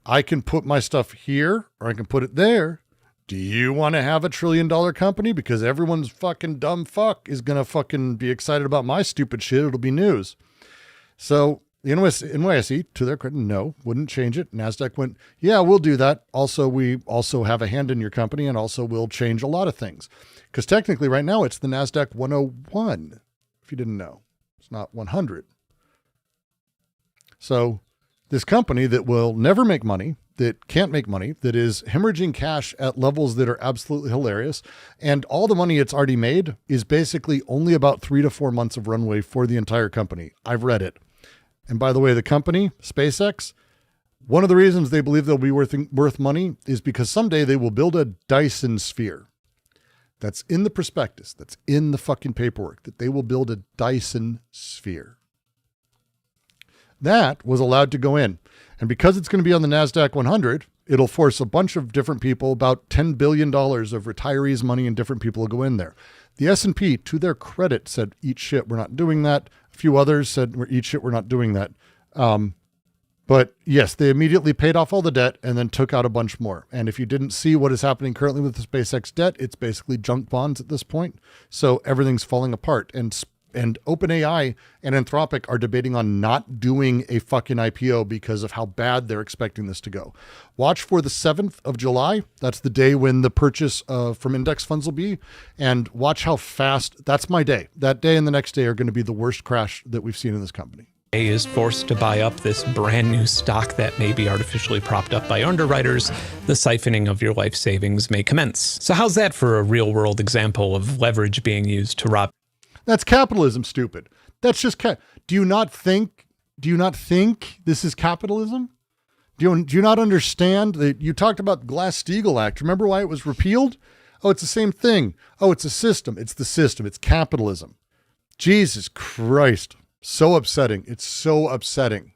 I can put my stuff here or I can put it there. Do you want to have $1 trillion company? Because everyone's fucking dumb fuck is going to fucking be excited about my stupid shit. It'll be news. So the NYSE, to their credit, no, wouldn't change it. NASDAQ went, yeah, we'll do that. Also, we also have a hand in your company, and also we'll change a lot of things. Because technically right now it's the NASDAQ 101, if you didn't know. It's not 100. So this company that will never make money, that can't make money, that is hemorrhaging cash at levels that are absolutely hilarious, and all the money it's already made is basically only about 3 to 4 months of runway for the entire company. I've read it. And by the way, the company, SpaceX, one of the reasons they believe they'll be worth money is because someday they will build a Dyson sphere. That's in the prospectus. That's in the fucking paperwork, that they will build a Dyson sphere. That was allowed to go in. And because it's going to be on the NASDAQ 100, it'll force a bunch of different people, about $10 billion of retirees' money, and different people will go in there. The S&P, to their credit, said, eat shit, we're not doing that. A few others said, eat shit, we're not doing that. But yes, they immediately paid off all the debt and then took out a bunch more. And if you didn't see what is happening currently with the SpaceX debt, it's basically junk bonds at this point. So everything's falling apart. And OpenAI and Anthropic are debating on not doing a fucking IPO because of how bad they're expecting this to go. Watch for the 7th of July. That's the day when the purchase from index funds will be. And watch how fast, that's my day. That day and the next day are going to be the worst crash that we've seen in this company. Is forced to buy up this brand new stock that may be artificially propped up by underwriters, the siphoning of your life savings may commence. So how's that for a real world example of leverage being used to rob? That's capitalism, stupid. That's just do you not think this is capitalism? Do you not understand that you talked about Glass-Steagall Act? Remember why it was repealed? Oh, it's the same thing. Oh, it's a system. It's the system. It's capitalism. Jesus Christ. So upsetting. It's so upsetting.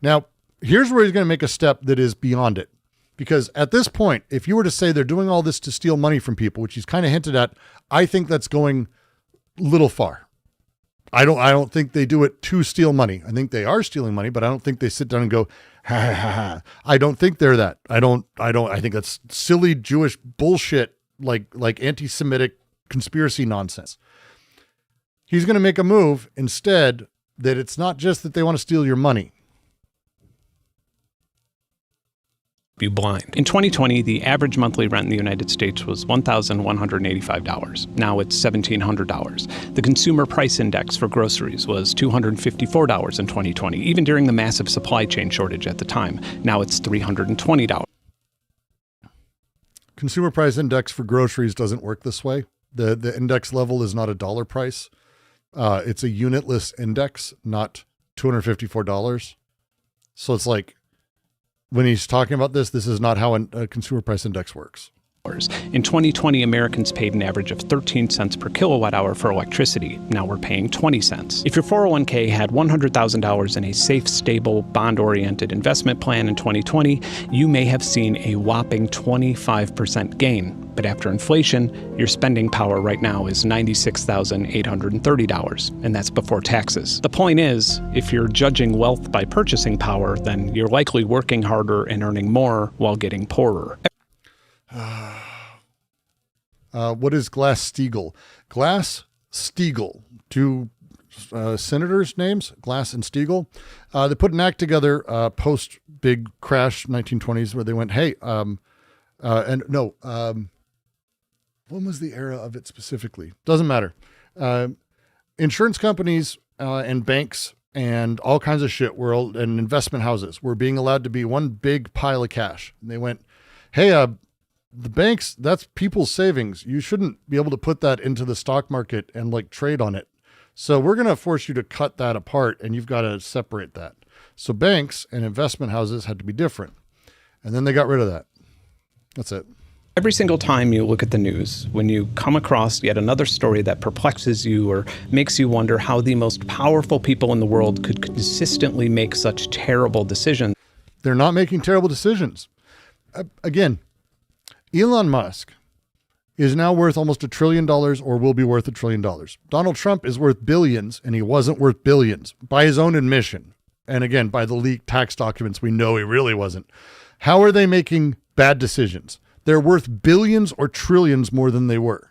Now, here's where he's going to make a step that is beyond it. Because at this point, if you were to say they're doing all this to steal money from people, which he's kind of hinted at, I think that's going a little far. I don't think they do it to steal money. I think they are stealing money, but I don't think they sit down and go, ha ha ha. I don't think they're that. I think that's silly Jewish bullshit, like anti-Semitic conspiracy nonsense. He's going to make a move instead that it's not just that they want to steal your money. You blind. In 2020, the average monthly rent in the United States was $1,185. Now it's $1,700. The consumer price index for groceries was $254 in 2020, even during the massive supply chain shortage at the time. Now it's $320. Consumer price index for groceries doesn't work this way. The index level is not a dollar price. It's a unitless index, not $254. So it's like, when he's talking about this is not how a consumer price index works. In 2020, Americans paid an average of 13 cents per kilowatt hour for electricity. Now we're paying 20 cents. If your 401k had $100,000 in a safe, stable, bond-oriented investment plan in 2020, you may have seen a whopping 25% gain. But after inflation, your spending power right now is $96,830, and that's before taxes. The point is, if you're judging wealth by purchasing power, then you're likely working harder and earning more while getting poorer. What is Glass-Steagall? Glass-Steagall, two senators' names, Glass and Steagall. They put an act together post big crash 1920s where they went, hey, when was the era of it specifically? Doesn't matter. Insurance companies and banks and all kinds of shit and investment houses were being allowed to be one big pile of cash. And they went, hey, the banks, that's people's savings. You shouldn't be able to put that into the stock market and like trade on it. So we're going to force you to cut that apart and you've got to separate that. So banks and investment houses had to be different. And then they got rid of that. That's it. Every single time you look at the news, when you come across yet another story that perplexes you or makes you wonder how the most powerful people in the world could consistently make such terrible decisions. They're not making terrible decisions. Again, Elon Musk is now worth almost $1 trillion or will be worth $1 trillion. Donald Trump is worth billions and he wasn't worth billions by his own admission. And again, by the leaked tax documents, we know he really wasn't. How are they making bad decisions? They're worth billions or trillions more than they were.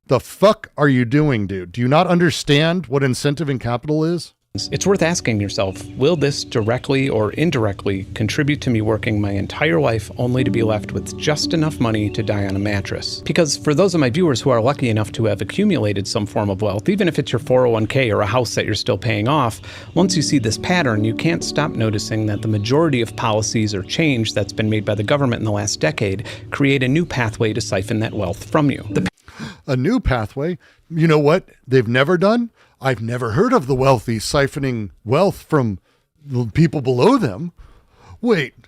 The fuck are you doing, dude? Do you not understand what incentive in capital is? It's worth asking yourself, will this directly or indirectly contribute to me working my entire life only to be left with just enough money to die on a mattress? Because for those of my viewers who are lucky enough to have accumulated some form of wealth, even if it's your 401k or a house that you're still paying off, once you see this pattern, you can't stop noticing that the majority of policies or change that's been made by the government in the last decade create a new pathway to siphon that wealth from you. A new pathway? You know what they've never done? I've never heard of the wealthy siphoning wealth from the people below them. Wait,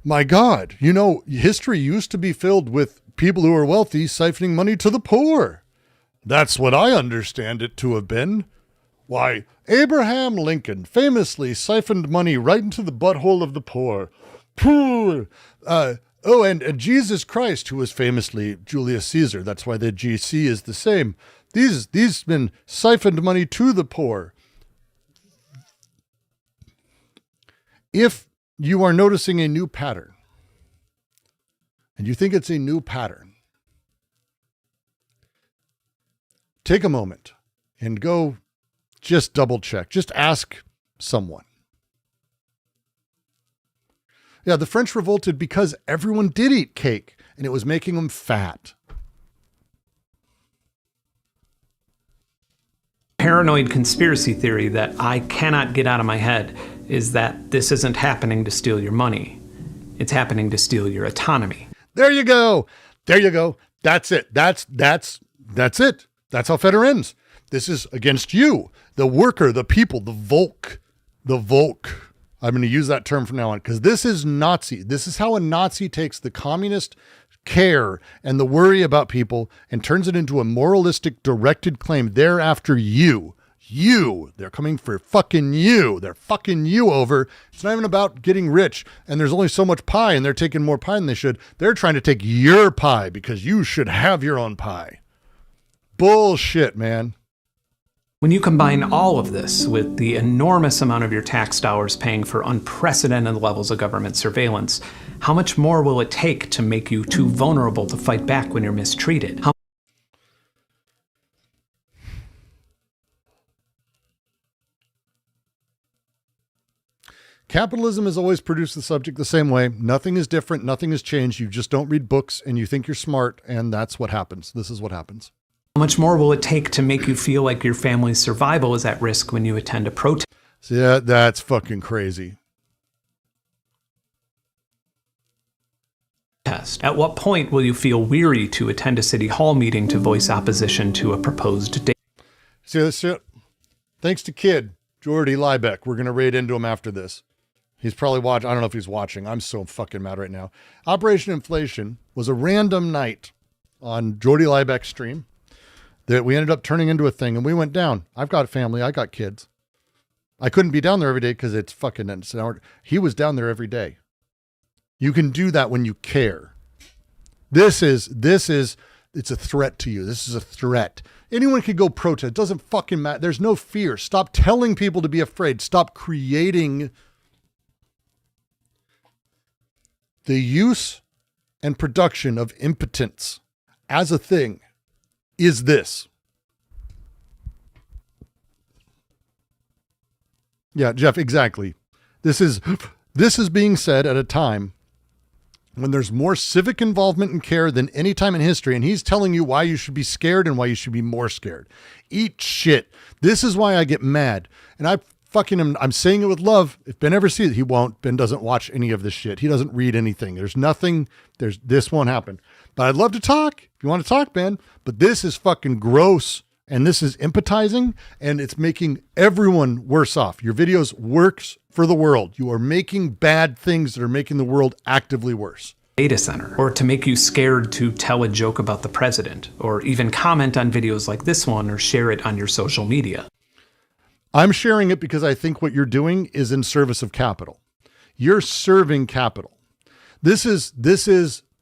my God, you know, history used to be filled with people who are wealthy siphoning money to the poor. That's what I understand it to have been. Why, Abraham Lincoln famously siphoned money right into the butthole of the poor. Poor. And Jesus Christ, who was famously Julius Caesar. That's why the GC is the same. These men siphoned money to the poor. If you are noticing a new pattern, and you think it's a new pattern, take a moment and go just double check. Just ask someone. Yeah, the French revolted because everyone did eat cake and it was making them fat. Paranoid conspiracy theory that I cannot get out of my head is that this isn't happening to steal your money. It's happening to steal your autonomy. There you go. There you go. That's it. That's it. That's how Feder ends. This is against you, the worker, the people, the Volk. The Volk. I'm going to use that term from now on because this is Nazi. This is how a Nazi takes the communist care and the worry about people and turns it into a moralistic directed claim. They're after you. They're coming for fucking you. They're fucking you over. It's not even about getting rich and there's only so much pie and they're taking more pie than they should. They're trying to take your pie because you should have your own pie. Bullshit, man. When you combine all of this with the enormous amount of your tax dollars paying for unprecedented levels of government surveillance, how much more will it take to make you too vulnerable to fight back when you're mistreated? Capitalism has always produced the subject the same way. Nothing is different. Nothing has changed. You just don't read books and you think you're smart. And that's what happens. This is what happens. How much more will it take to make you feel like your family's survival is at risk when you attend a protest? Yeah, that's fucking crazy. At what point will you feel weary to attend a city hall meeting to voice opposition to a proposed date? See this shit? Thanks to Kid, Jordy Liebeck. We're going to raid into him after this. He's probably watching. I don't know if he's watching. I'm so fucking mad right now. Operation Inflation was a random night on Jordy Liebeck's stream that we ended up turning into a thing and we went down. I've got a family. I got kids. I couldn't be down there every day because it's fucking, he was down there every day. You can do that when you care. It's a threat to you. This is a threat. Anyone can go protest. It doesn't fucking matter. There's no fear. Stop telling people to be afraid. Stop creating the use and production of impotence as a thing. Is this. Yeah, Jeff, exactly. This is being said at a time when there's more civic involvement and care than any time in history. And he's telling you why you should be scared and why you should be more scared. Eat shit. This is why I get mad. And I'm saying it with love. If Ben ever sees it, he won't. Ben doesn't watch any of this shit. He doesn't read anything. This won't happen. But I'd love to talk. If you want to talk, Ben. But this is fucking gross. And this is empatizing. And it's making everyone worse off. Your videos works for the world. You are making bad things that are making the world actively worse. Data center, or to make you scared to tell a joke about the president, or even comment on videos like this one, or share it on your social media. I'm sharing it because I think what you're doing is in service of capital. You're serving capital. This is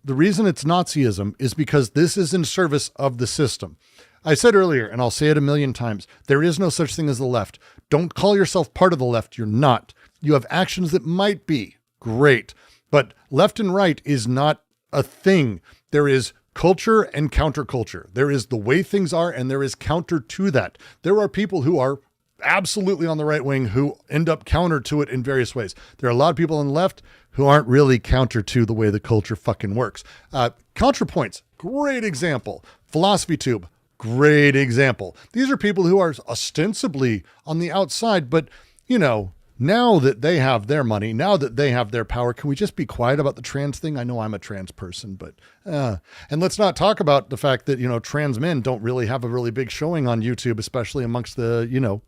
the reason it's Nazism is because this is in service of the system. I said earlier, and I'll say it a million times, there is no such thing as the left. Don't call yourself part of the left. You're not. You have actions that might be great, but left and right is not a thing. There is culture and counterculture. There is the way things are, and there is counter to that. There are people who are absolutely on the right wing who end up counter to it in various ways. There are a lot of people on the left who aren't really counter to the way the culture fucking works. ContraPoints, great example. Philosophy Tube, great example. These are people who are ostensibly on the outside, but now that they have their money, now that they have their power, can we just be quiet about the trans thing? I know I'm a trans person, but, and let's not talk about the fact that, trans men don't really have a really big showing on YouTube, especially amongst the,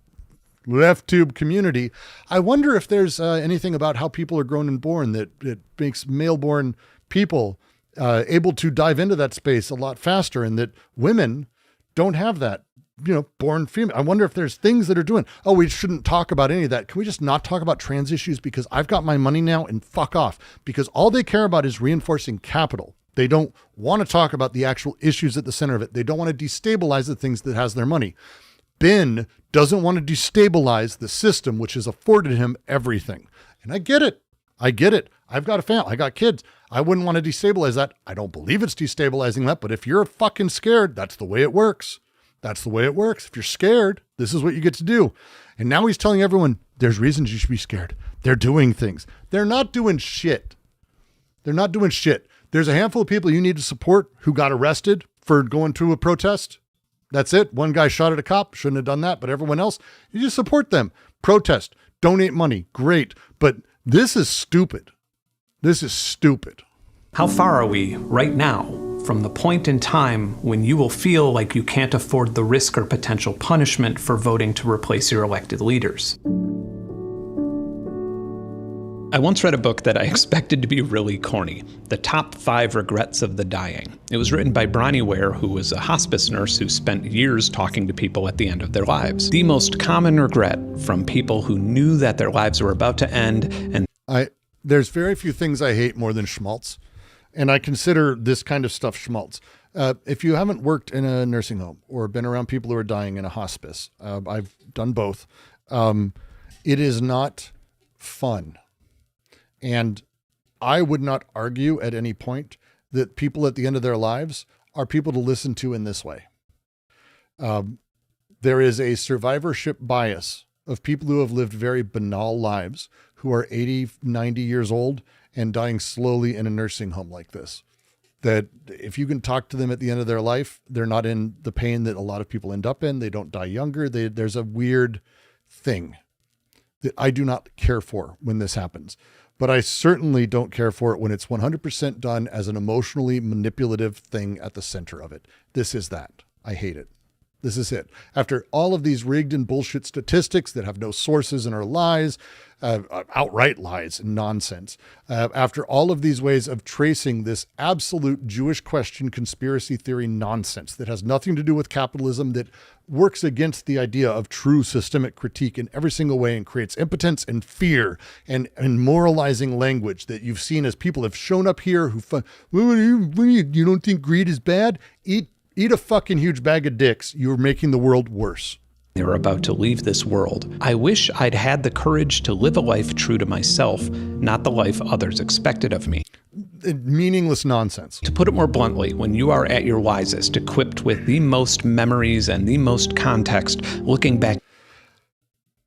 left tube community. I wonder if there's anything about how people are grown and born that it makes male-born people able to dive into that space a lot faster, and that women don't have that, born female. I wonder if there's things that are doing, we shouldn't talk about any of that. Can we just not talk about trans issues because I've got my money now and fuck off? Because all they care about is reinforcing capital. They don't want to talk about the actual issues at the center of it. They don't want to destabilize the things that has their money. Ben doesn't want to destabilize the system, which has afforded him everything. And I get it. I've got a family. I got kids. I wouldn't want to destabilize that. I don't believe it's destabilizing that, but if you're fucking scared, that's the way it works. That's the way it works. If you're scared, this is what you get to do. And now he's telling everyone there's reasons you should be scared. They're doing things. They're not doing shit. They're not doing shit. There's a handful of people you need to support who got arrested for going to a protest. That's it. One guy shot at a cop. Shouldn't have done that. But everyone else, you just support them. Protest. Donate money. Great. But this is stupid. This is stupid. How far are we right now from the point in time when you will feel like you can't afford the risk or potential punishment for voting to replace your elected leaders? I once read a book that I expected to be really corny, The Top 5 Regrets of the Dying. It was written by Bronnie Ware, who was a hospice nurse who spent years talking to people at the end of their lives. The most common regret from people who knew that their lives were about to end. And there's very few things I hate more than schmaltz, and I consider this kind of stuff schmaltz. If you haven't worked in a nursing home or been around people who are dying in a hospice, I've done both. It is not fun. And I would not argue at any point that people at the end of their lives are people to listen to in this way. There is a survivorship bias of people who have lived very banal lives, who are 80, 90 years old and dying slowly in a nursing home like this. That if you can talk to them at the end of their life, they're not in the pain that a lot of people end up in. They don't die younger. There's a weird thing that I do not care for when this happens. But I certainly don't care for it when it's 100% done as an emotionally manipulative thing at the center of it. This is that. I hate it. This is it. After all of these rigged and bullshit statistics that have no sources and are lies, outright lies and nonsense, after all of these ways of tracing this absolute Jewish question conspiracy theory nonsense that has nothing to do with capitalism, that works against the idea of true systemic critique in every single way and creates impotence and fear and moralizing language that you've seen as people have shown up here who, you don't think greed is bad? Eat a fucking huge bag of dicks. You're making the world worse. They were about to leave this world. I wish I'd had the courage to live a life true to myself, not the life others expected of me. Meaningless nonsense. To put it more bluntly, when you are at your wisest, equipped with the most memories and the most context, looking back.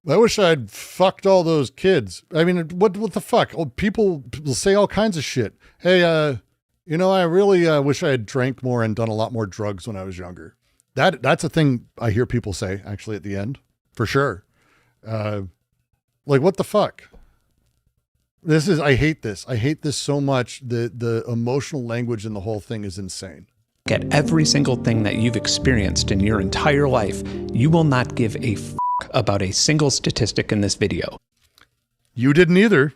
I wish I'd fucked all those kids. I mean, what the fuck? Oh, people will say all kinds of shit. Hey, I really wish I had drank more and done a lot more drugs when I was younger. That's a thing I hear people say actually at the end, for sure. Like, what the fuck? I hate this. I hate this so much. The emotional language in the whole thing is insane. At every single thing that you've experienced in your entire life, you will not give a fuck about a single statistic in this video. You didn't either.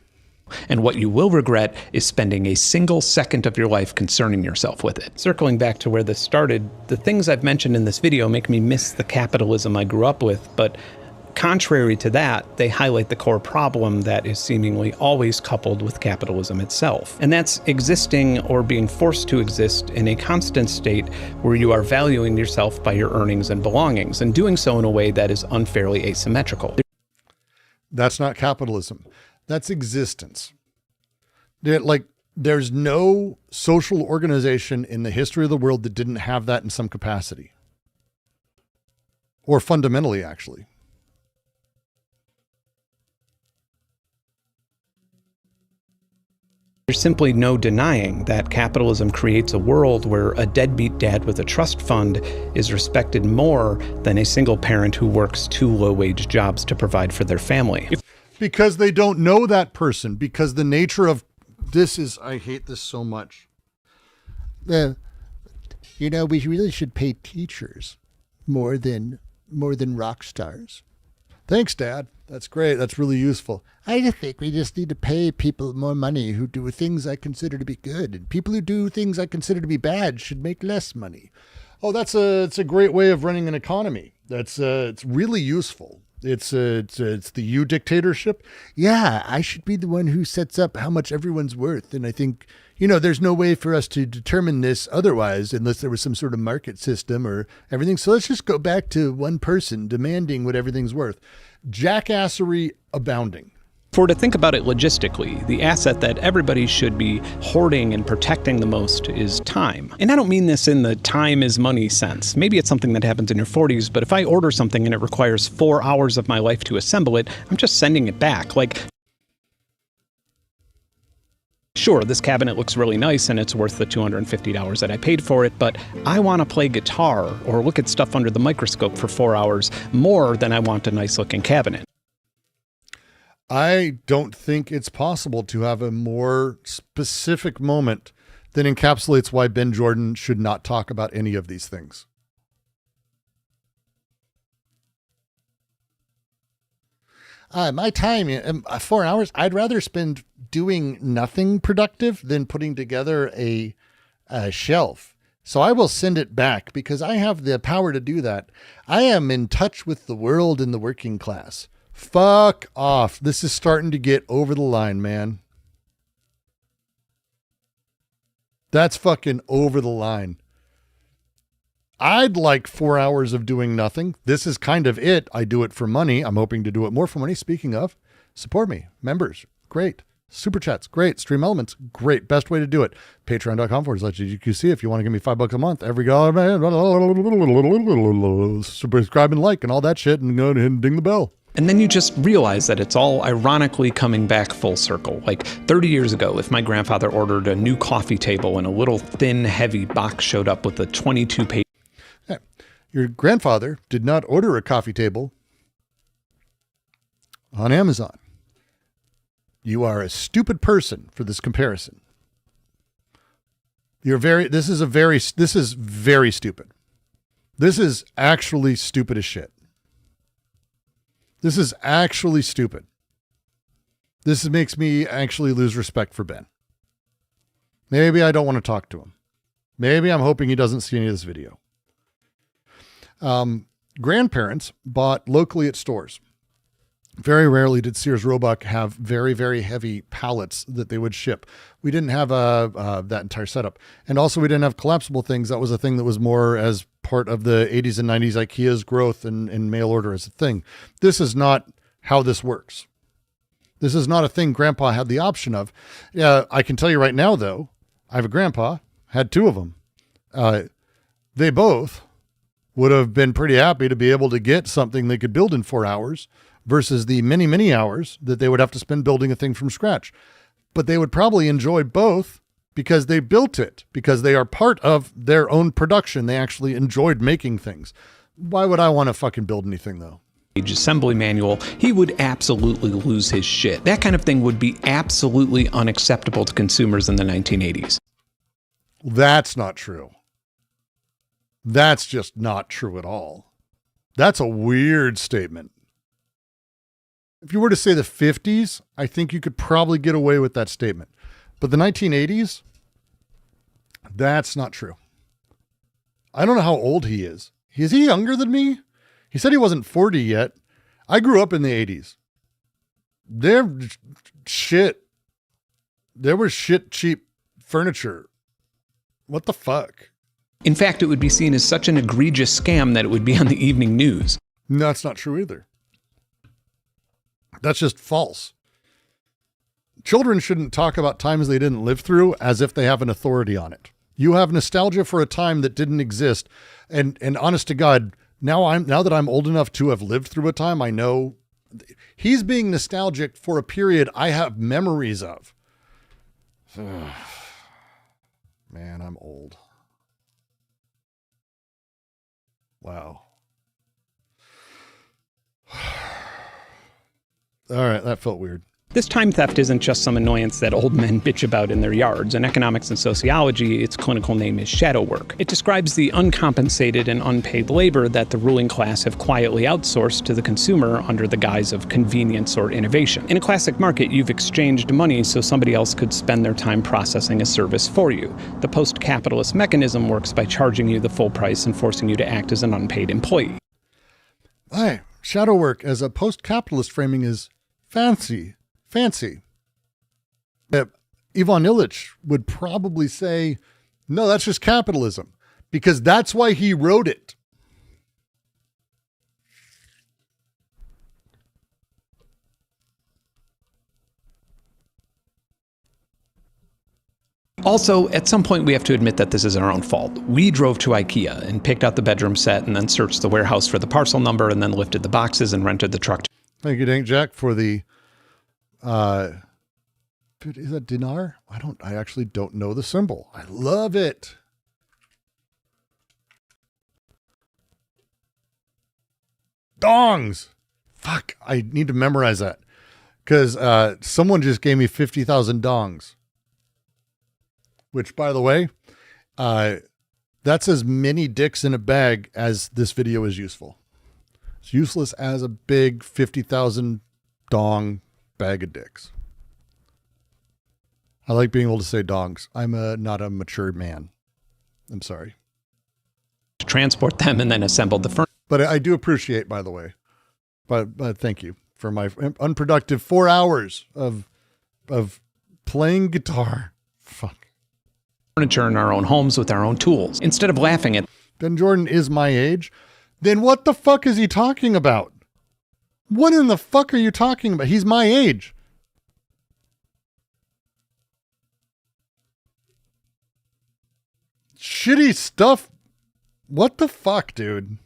And what you will regret is spending a single second of your life concerning yourself with it. Circling back to where this started, the things I've mentioned in this video make me miss the capitalism I grew up with, but contrary to that, they highlight the core problem that is seemingly always coupled with capitalism itself. And that's existing or being forced to exist in a constant state where you are valuing yourself by your earnings and belongings, and doing so in a way that is unfairly asymmetrical. That's not capitalism. That's existence. There's no social organization in the history of the world that didn't have that in some capacity. Or fundamentally, actually. There's simply no denying that capitalism creates a world where a deadbeat dad with a trust fund is respected more than a single parent who works 2 low-wage jobs to provide for their family. Because they don't know that person, because the nature of this is, I hate this so much. We really should pay teachers more than rock stars. Thanks, Dad. That's great. That's really useful. I just think we just need to pay people more money who do things I consider to be good, and people who do things I consider to be bad should make less money. Oh, it's a great way of running an economy. It's really useful. It's the you dictatorship. Yeah, I should be the one who sets up how much everyone's worth. And I think, there's no way for us to determine this otherwise unless there was some sort of market system or everything. So let's just go back to one person demanding what everything's worth. Jackassery abounding. For to think about it logistically, the asset that everybody should be hoarding and protecting the most is time. And I don't mean this in the time is money sense. Maybe it's something that happens in your 40s, but if I order something and it requires 4 hours of my life to assemble it, I'm just sending it back. Like, sure, this cabinet looks really nice and it's worth the $250 that I paid for it, but I want to play guitar or look at stuff under the microscope for 4 hours more than I want a nice looking cabinet. I don't think it's possible to have a more specific moment that encapsulates why Ben Jordan should not talk about any of these things. My time, 4 hours, I'd rather spend doing nothing productive than putting together a shelf. So I will send it back because I have the power to do that. I am in touch with the world and the working class. Fuck off. This is starting to get over the line, man. That's fucking over the line. I'd like 4 hours of doing nothing. This is kind of it. I do it for money. I'm hoping to do it more for money. Speaking of, support me. Members, great. Super chats, great. Stream elements, great. Best way to do it. Patreon.com/GQC if you want to give me $5 a month. Every dollar, subscribe and like and all that shit, and go ahead and ding the bell. And then you just realize that it's all ironically coming back full circle. Like 30 years ago, if my grandfather ordered a new coffee table and a little thin, heavy box showed up with a 22-page... Your grandfather did not order a coffee table on Amazon. You are a stupid person for this comparison. This is very stupid. This is actually stupid as shit. This is actually stupid. This makes me actually lose respect for Ben. Maybe I don't want to talk to him. Maybe I'm hoping he doesn't see any of this video. Grandparents bought locally at stores. Very rarely did Sears Roebuck have very, very heavy pallets that they would ship. We didn't have that entire setup. And also we didn't have collapsible things. That was a thing that was more as part of the 80s and 90s IKEA's growth and mail order as a thing. This is not how this works. This is not a thing Grandpa had the option of. I can tell you right now, though, I have a grandpa, had two of them. They both would have been pretty happy to be able to get something they could build in 4 hours versus the many, many hours that they would have to spend building a thing from scratch. But they would probably enjoy both because they built it, because they are part of their own production. They actually enjoyed making things. Why would I want to fucking build anything, though? Assembly manual, he would absolutely lose his shit. That kind of thing would be absolutely unacceptable to consumers in the 1980s. That's not true. That's just not true at all. That's a weird statement. If you were to say the 50s, I think you could probably get away with that statement. But the 1980s, that's not true. I don't know how old he is. Is he younger than me? He said he wasn't 40 yet. I grew up in the 80s. There was shit cheap furniture. What the fuck? In fact, it would be seen as such an egregious scam that it would be on the evening news. No, that's not true either. That's just false. Children shouldn't talk about times they didn't live through as if they have an authority on it. You have nostalgia for a time that didn't exist. And honest to God, now that I'm old enough to have lived through a time, I know he's being nostalgic for a period I have memories of. Man, I'm old. Wow. All right, that felt weird. This time theft isn't just some annoyance that old men bitch about in their yards. In economics and sociology, its clinical name is shadow work. It describes the uncompensated and unpaid labor that the ruling class have quietly outsourced to the consumer under the guise of convenience or innovation. In a classic market, you've exchanged money so somebody else could spend their time processing a service for you. The post-capitalist mechanism works by charging you the full price and forcing you to act as an unpaid employee. Hi, shadow work as a post-capitalist framing is fancy. Ivan Illich would probably say, no, that's just capitalism, because that's why he wrote it. Also, at some point we have to admit that this is our own fault. We drove to IKEA and picked out the bedroom set and then searched the warehouse for the parcel number and then lifted the boxes and rented the truck. Thank you, Dank Jack, for the, is that dinar? I actually don't know the symbol. I love it. Dongs. Fuck, I need to memorize that. Because someone just gave me 50,000 dongs. Which, by the way, that's as many dicks in a bag as this video is useful. It's useless as a big 50,000 dong bag of dicks. I like being able to say dongs. I'm not a mature man. I'm sorry. To transport them and then assembled the furniture. But I do appreciate, by the way. But thank you for my unproductive 4 hours of playing guitar. Fuck. Furniture in our own homes with our own tools. Instead of laughing at Ben Jordan is my age, then what the fuck is he talking about? What in the fuck are you talking about? He's my age. Shitty stuff. What the fuck, dude?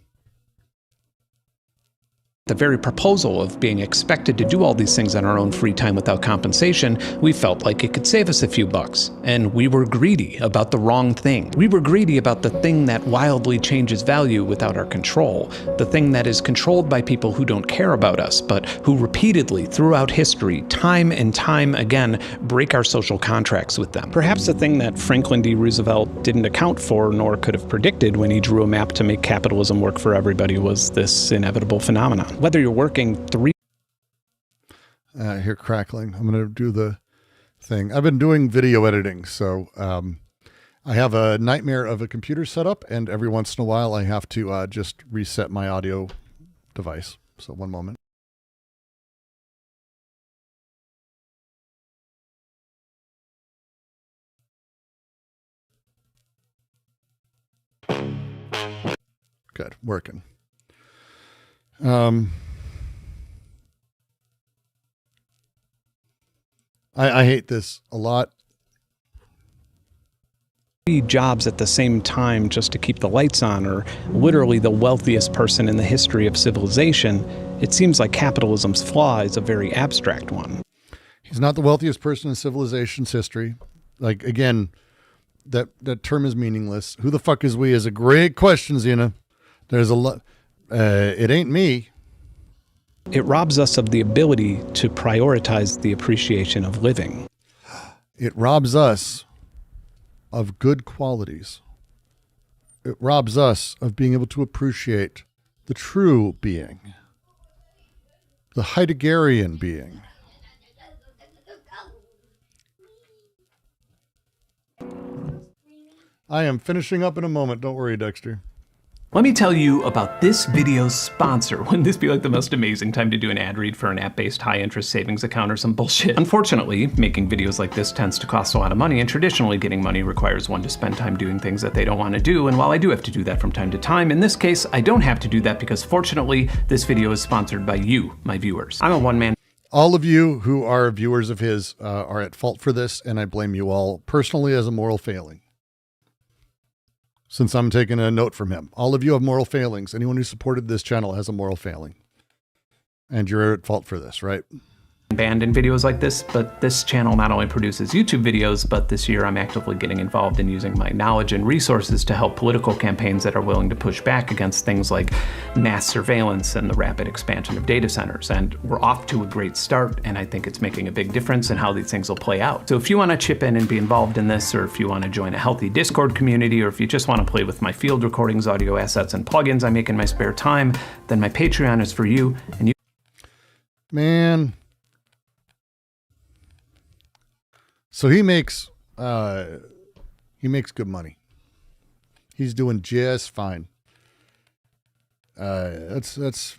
the very proposal of being expected to do all these things on our own free time without compensation, we felt like it could save us a few bucks. And we were greedy about the wrong thing. We were greedy about the thing that wildly changes value without our control. The thing that is controlled by people who don't care about us, but who repeatedly, throughout history, time and time again, break our social contracts with them. Perhaps the thing that Franklin D. Roosevelt didn't account for nor could have predicted when he drew a map to make capitalism work for everybody was this inevitable phenomenon. Whether you're working here crackling. I'm going to do the thing. I've been doing video editing, so I have a nightmare of a computer setup, and every once in a while I have to just reset my audio device. So one moment. Good, working. I hate this a lot. Jobs at the same time just to keep the lights on, or literally the wealthiest person in the history of civilization, it seems like capitalism's flaw is a very abstract one. He's not the wealthiest person in civilization's history. Like, again, that term is meaningless. Who the fuck is we is a great question, Zena. There's a lot. It ain't me. It robs us of the ability to prioritize the appreciation of living. It robs us of good qualities. It robs us of being able to appreciate the true being, the Heideggerian being. I am finishing up in a moment. Don't worry, Dexter. Let me tell you about this video's sponsor. Wouldn't this be like the most amazing time to do an ad read for an app-based high-interest savings account or some bullshit? Unfortunately, making videos like this tends to cost a lot of money, and traditionally getting money requires one to spend time doing things that they don't want to do, and while I do have to do that from time to time, in this case, I don't have to do that because fortunately, this video is sponsored by you, my viewers. I'm a one-man... All of you who are viewers of his are at fault for this, and I blame you all personally as a moral failing. Since I'm taking a note from him. All of you have moral failings. Anyone who supported this channel has a moral failing. And you're at fault for this, right? Banned in videos like this, but this channel not only produces YouTube videos, but this year I'm actively getting involved in using my knowledge and resources to help political campaigns that are willing to push back against things like mass surveillance and the rapid expansion of data centers. And we're off to a great start, and I think it's making a big difference in how these things will play out. So if you want to chip in and be involved in this, or if you want to join a healthy Discord community, or if you just want to play with my field recordings, audio assets, and plugins I make in my spare time, then my Patreon is for you. And you... Man... So he makes good money. He's doing just fine. That's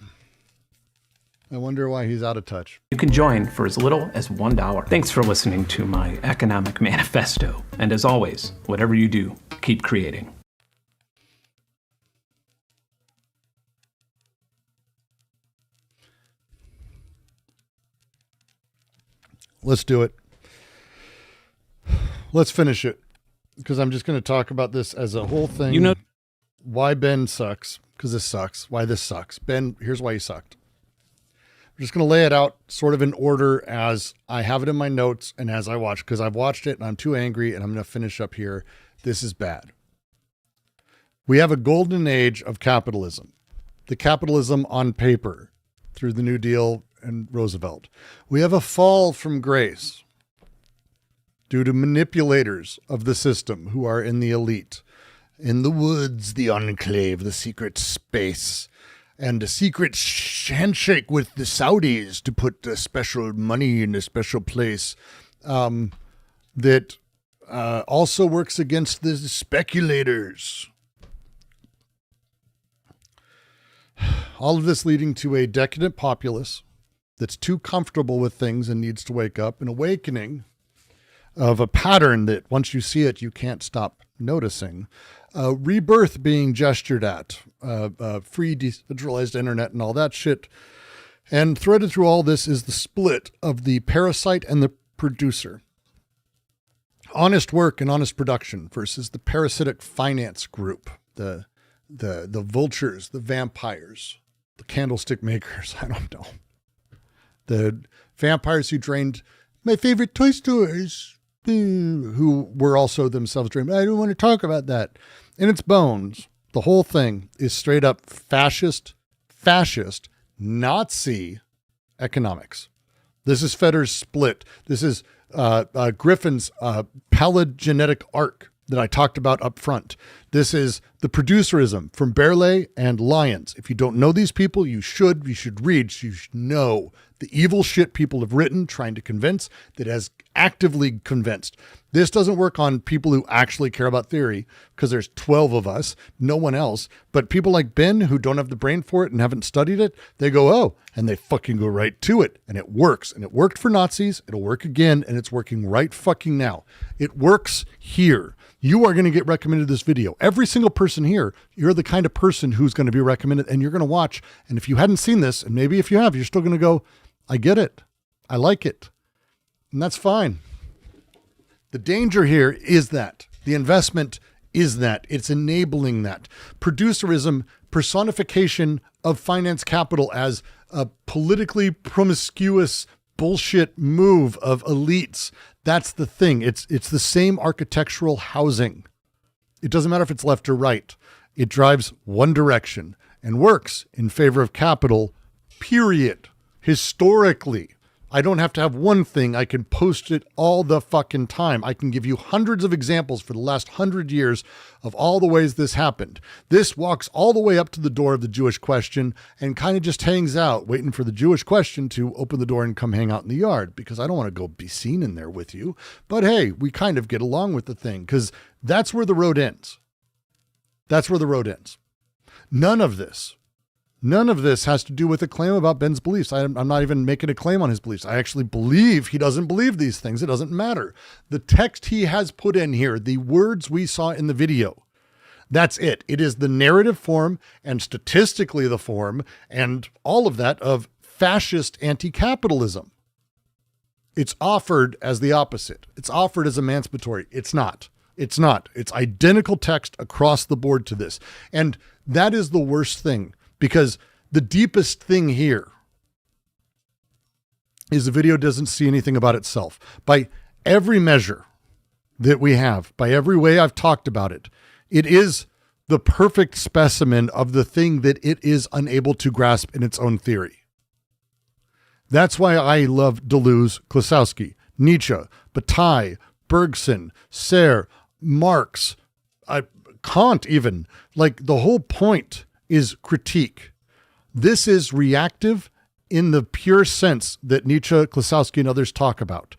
I wonder why he's out of touch. You can join for as little as $1. Thanks for listening to my economic manifesto. And as always, whatever you do, keep creating. Let's do it. Let's finish it. because I'm just going to talk about this as a whole thing. You know, why Benn sucks, because this sucks. Why this sucks. Benn, here's why he sucked. I'm just going to lay it out sort of in order as I have it in my notes and as I watch, because I've watched it and I'm too angry and I'm going to finish up here. This is bad. We have a golden age of capitalism. The capitalism on paper through the New Deal and Roosevelt. We have a fall from grace due to manipulators of the system who are in the elite, in the woods, the enclave, the secret space, and a secret handshake with the Saudis to put special money in a special place that also works against the speculators. All of this leading to a decadent populace that's too comfortable with things and needs to wake up, an awakening of a pattern that once you see it, you can't stop noticing. Rebirth being gestured at, free decentralized internet and all that shit. And threaded through all this is the split of the parasite and the producer. Honest work and honest production versus the parasitic finance group, the vultures, the vampires, the candlestick makers, I don't know. The vampires who drained my favorite toy stores, who were also themselves drained. I don't want to talk about that. In its bones, the whole thing is straight up fascist, Nazi economics. This is Fetter's split. This is Griffin's paleogenetic arc that I talked about up front. This is the producerism from Berle and Lyons. If you don't know these people, you should read, you should know the evil shit people have written, trying to convince, that has actively convinced. This doesn't work on people who actually care about theory, because there's 12 of us, no one else. But people like Benn, who don't have the brain for it and haven't studied it, they go, oh, and they fucking go right to it. And it works. And it worked for Nazis. It'll work again. And it's working right fucking now. It works here. You are going to get recommended this video. Every single person here, you're the kind of person who's going to be recommended, and you're going to watch. And if you hadn't seen this, and maybe if you have, you're still going to go, I get it. I like it. And that's fine. The danger here is that the investment is that it's enabling that producerism, personification of finance capital as a politically promiscuous bullshit move of elites. That's the thing. It's the same architectural housing. It doesn't matter if it's left or right. It drives one direction and works in favor of capital, period. Historically, I don't have to have one thing. I can post it all the fucking time. I can give you hundreds of examples for the last 100 years of all the ways this happened. This walks all the way up to the door of the Jewish question and kind of just hangs out, waiting for the Jewish question to open the door and come hang out in the yard, because I don't want to go be seen in there with you. But hey, we kind of get along with the thing, because that's where the road ends. That's where the road ends. None of this has to do with a claim about Benn's beliefs. I'm not even making a claim on his beliefs. I actually believe he doesn't believe these things. It doesn't matter. The text he has put in here, the words we saw in the video, that's it. It is the narrative form and statistically the form and all of that of fascist anti-capitalism. It's offered as the opposite. It's offered as emancipatory. It's not. It's not. It's identical text across the board to this. And that is the worst thing. Because the deepest thing here is the video doesn't see anything about itself. By every measure that we have, by every way I've talked about it, it is the perfect specimen of the thing that it is unable to grasp in its own theory. That's why I love Deleuze, Klosowski, Nietzsche, Bataille, Bergson, Serre, Marx, Kant even. Like, the whole point is critique. This is reactive in the pure sense that Nietzsche, Klosowski, and others talk about.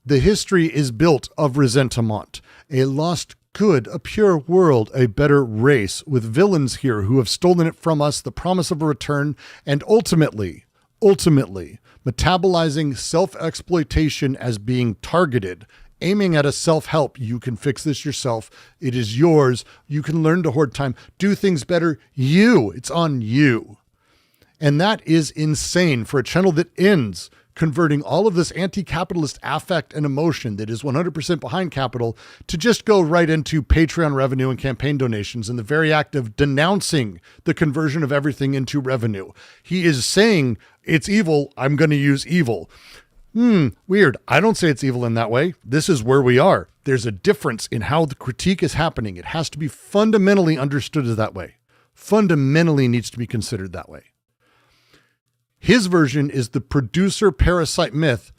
The history is built of resentment, a lost good, a pure world, a better race, with villains here who have stolen it from us, the promise of a return, and ultimately, metabolizing self-exploitation as being targeted, aiming at a self-help. You can fix this yourself. It is yours. You can learn to hoard time, do things better. It's on you. And that is insane for a channel that ends converting all of this anti-capitalist affect and emotion that is 100% behind capital to just go right into Patreon revenue and campaign donations in the very act of denouncing the conversion of everything into revenue. He is saying it's evil. I'm going to use evil. Weird. I don't say it's evil in that way. This is where we are. There's a difference in how the critique is happening. It has to be fundamentally understood as that way. Fundamentally needs to be considered that way. His version is the producer parasite myth,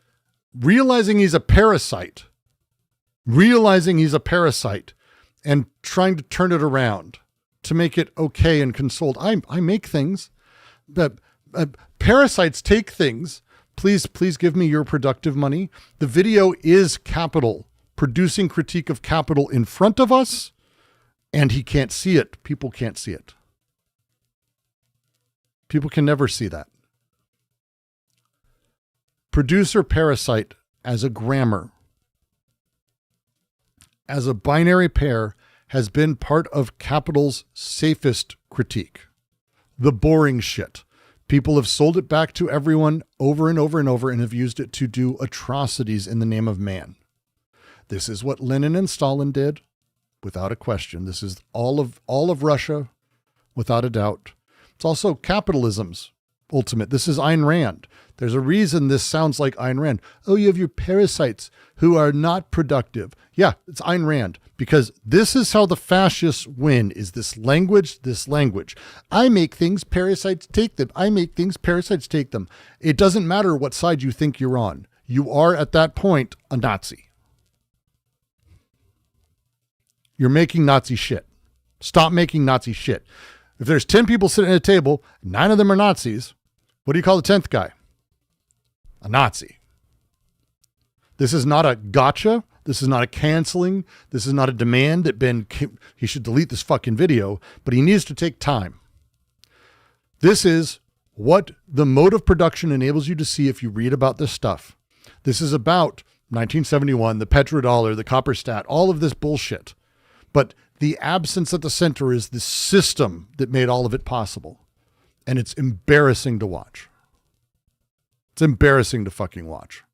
realizing he's a parasite and trying to turn it around to make it okay and consoled. I make things, but parasites take things. Please give me your productive money. The video is capital, producing critique of capital in front of us, and he can't see it. People can't see it. People can never see that. Producer parasite as a grammar, as a binary pair, has been part of capital's safest critique. The boring shit. People have sold it back to everyone over and over and over and have used it to do atrocities in the name of man. This is what Lenin and Stalin did, without a question. This is all of Russia, without a doubt. It's also capitalism's ultimate. This is Ayn Rand. There's a reason this sounds like Ayn Rand. Oh, you have your parasites who are not productive. Yeah, it's Ayn Rand, because this is how the fascists win, is this language. I make things, parasites take them. I make things, parasites take them. It doesn't matter what side you think you're on. You are at that point a Nazi. You're making Nazi shit. Stop making Nazi shit. If there's 10 people sitting at a table, 9 of them are Nazis, what do you call the 10th guy? A Nazi. This is not a gotcha. This is not a canceling. This is not a demand that Ben, he should delete this fucking video, but he needs to take time. This is what the mode of production enables you to see if you read about this stuff. This is about 1971, the petrodollar, the copper stat, all of this bullshit. But the absence at the center is the system that made all of it possible. And it's embarrassing to watch. It's embarrassing to fucking watch.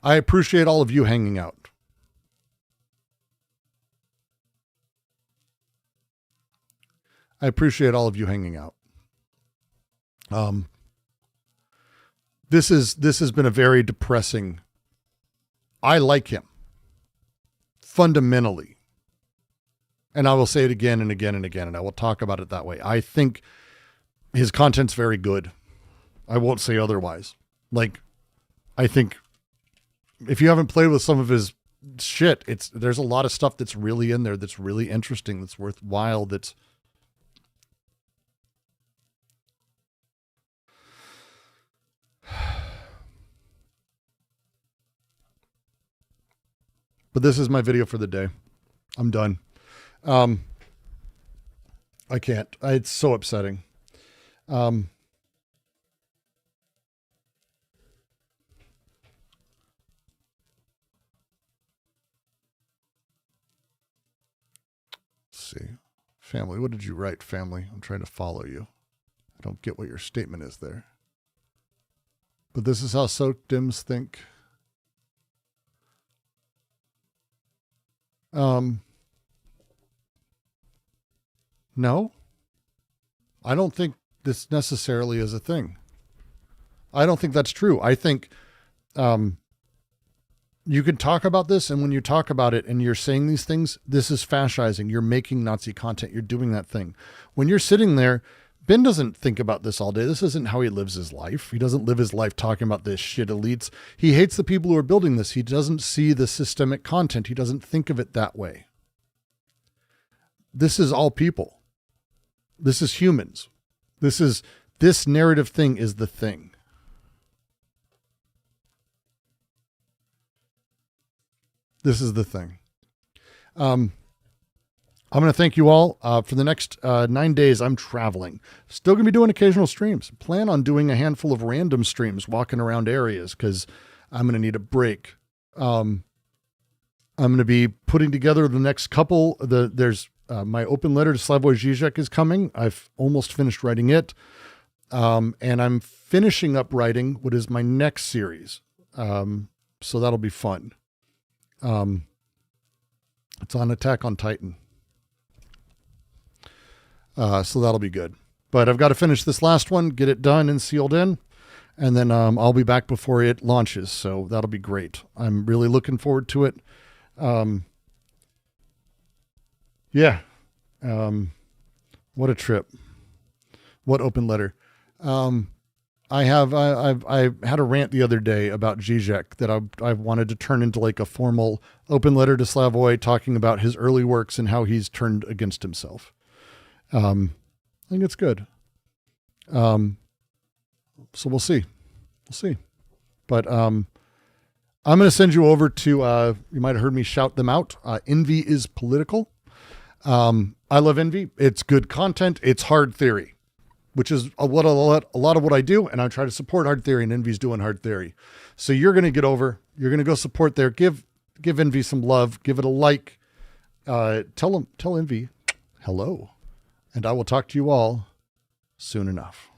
I appreciate all of you hanging out. I appreciate all of you hanging out. This has been a very depressing. I like him fundamentally. And I will say it again and again and again, and I will talk about it that way. I think his content's very good. I won't say otherwise. Like, I think if you haven't played with some of his shit, there's a lot of stuff that's really in there, that's really interesting, that's worthwhile, that's but this is my video for the day. I'm done. I can't. It's so upsetting. Let's see. Family, what did you write, family? I'm trying to follow you. I don't get what your statement is there. But this is how soak dims think. No, I don't think this necessarily is a thing. I don't think that's true. I think you can talk about this, and when you talk about it and you're saying these things, this is fascising. You're making Nazi content. You're doing that thing. When you're sitting there, Ben doesn't think about this all day. This isn't how he lives his life. He doesn't live his life talking about this shit elites. He hates the people who are building this. He doesn't see the systemic content. He doesn't think of it that way. This is all people. This is humans. This narrative thing is the thing. This is the thing. I'm going to thank you all. For the next 9 days, I'm traveling. Still going to be doing occasional streams. Plan on doing a handful of random streams, walking around areas, because I'm going to need a break. I'm going to be putting together the next couple. There's my open letter to Slavoj Žižek is coming. I've almost finished writing it. And I'm finishing up writing what is my next series. So that'll be fun. It's on Attack on Titan. So that'll be good. But I've got to finish this last one, get it done and sealed in, and then I'll be back before it launches. So that'll be great. I'm really looking forward to it. Yeah. What a trip. What open letter. I had a rant the other day about Zizek that I wanted to turn into like a formal open letter to Slavoj talking about his early works and how he's turned against himself. I think it's good. So we'll see. But, I'm going to send you over to, you might've heard me shout them out. Envy is Political. I love Envy. It's good content. It's hard theory, which is a lot of what I do. And I try to support hard theory, and Envy's doing hard theory. So you're going to you're going to go support there. Give Envy some love, give it a like, tell Envy hello, and I will talk to you all soon enough.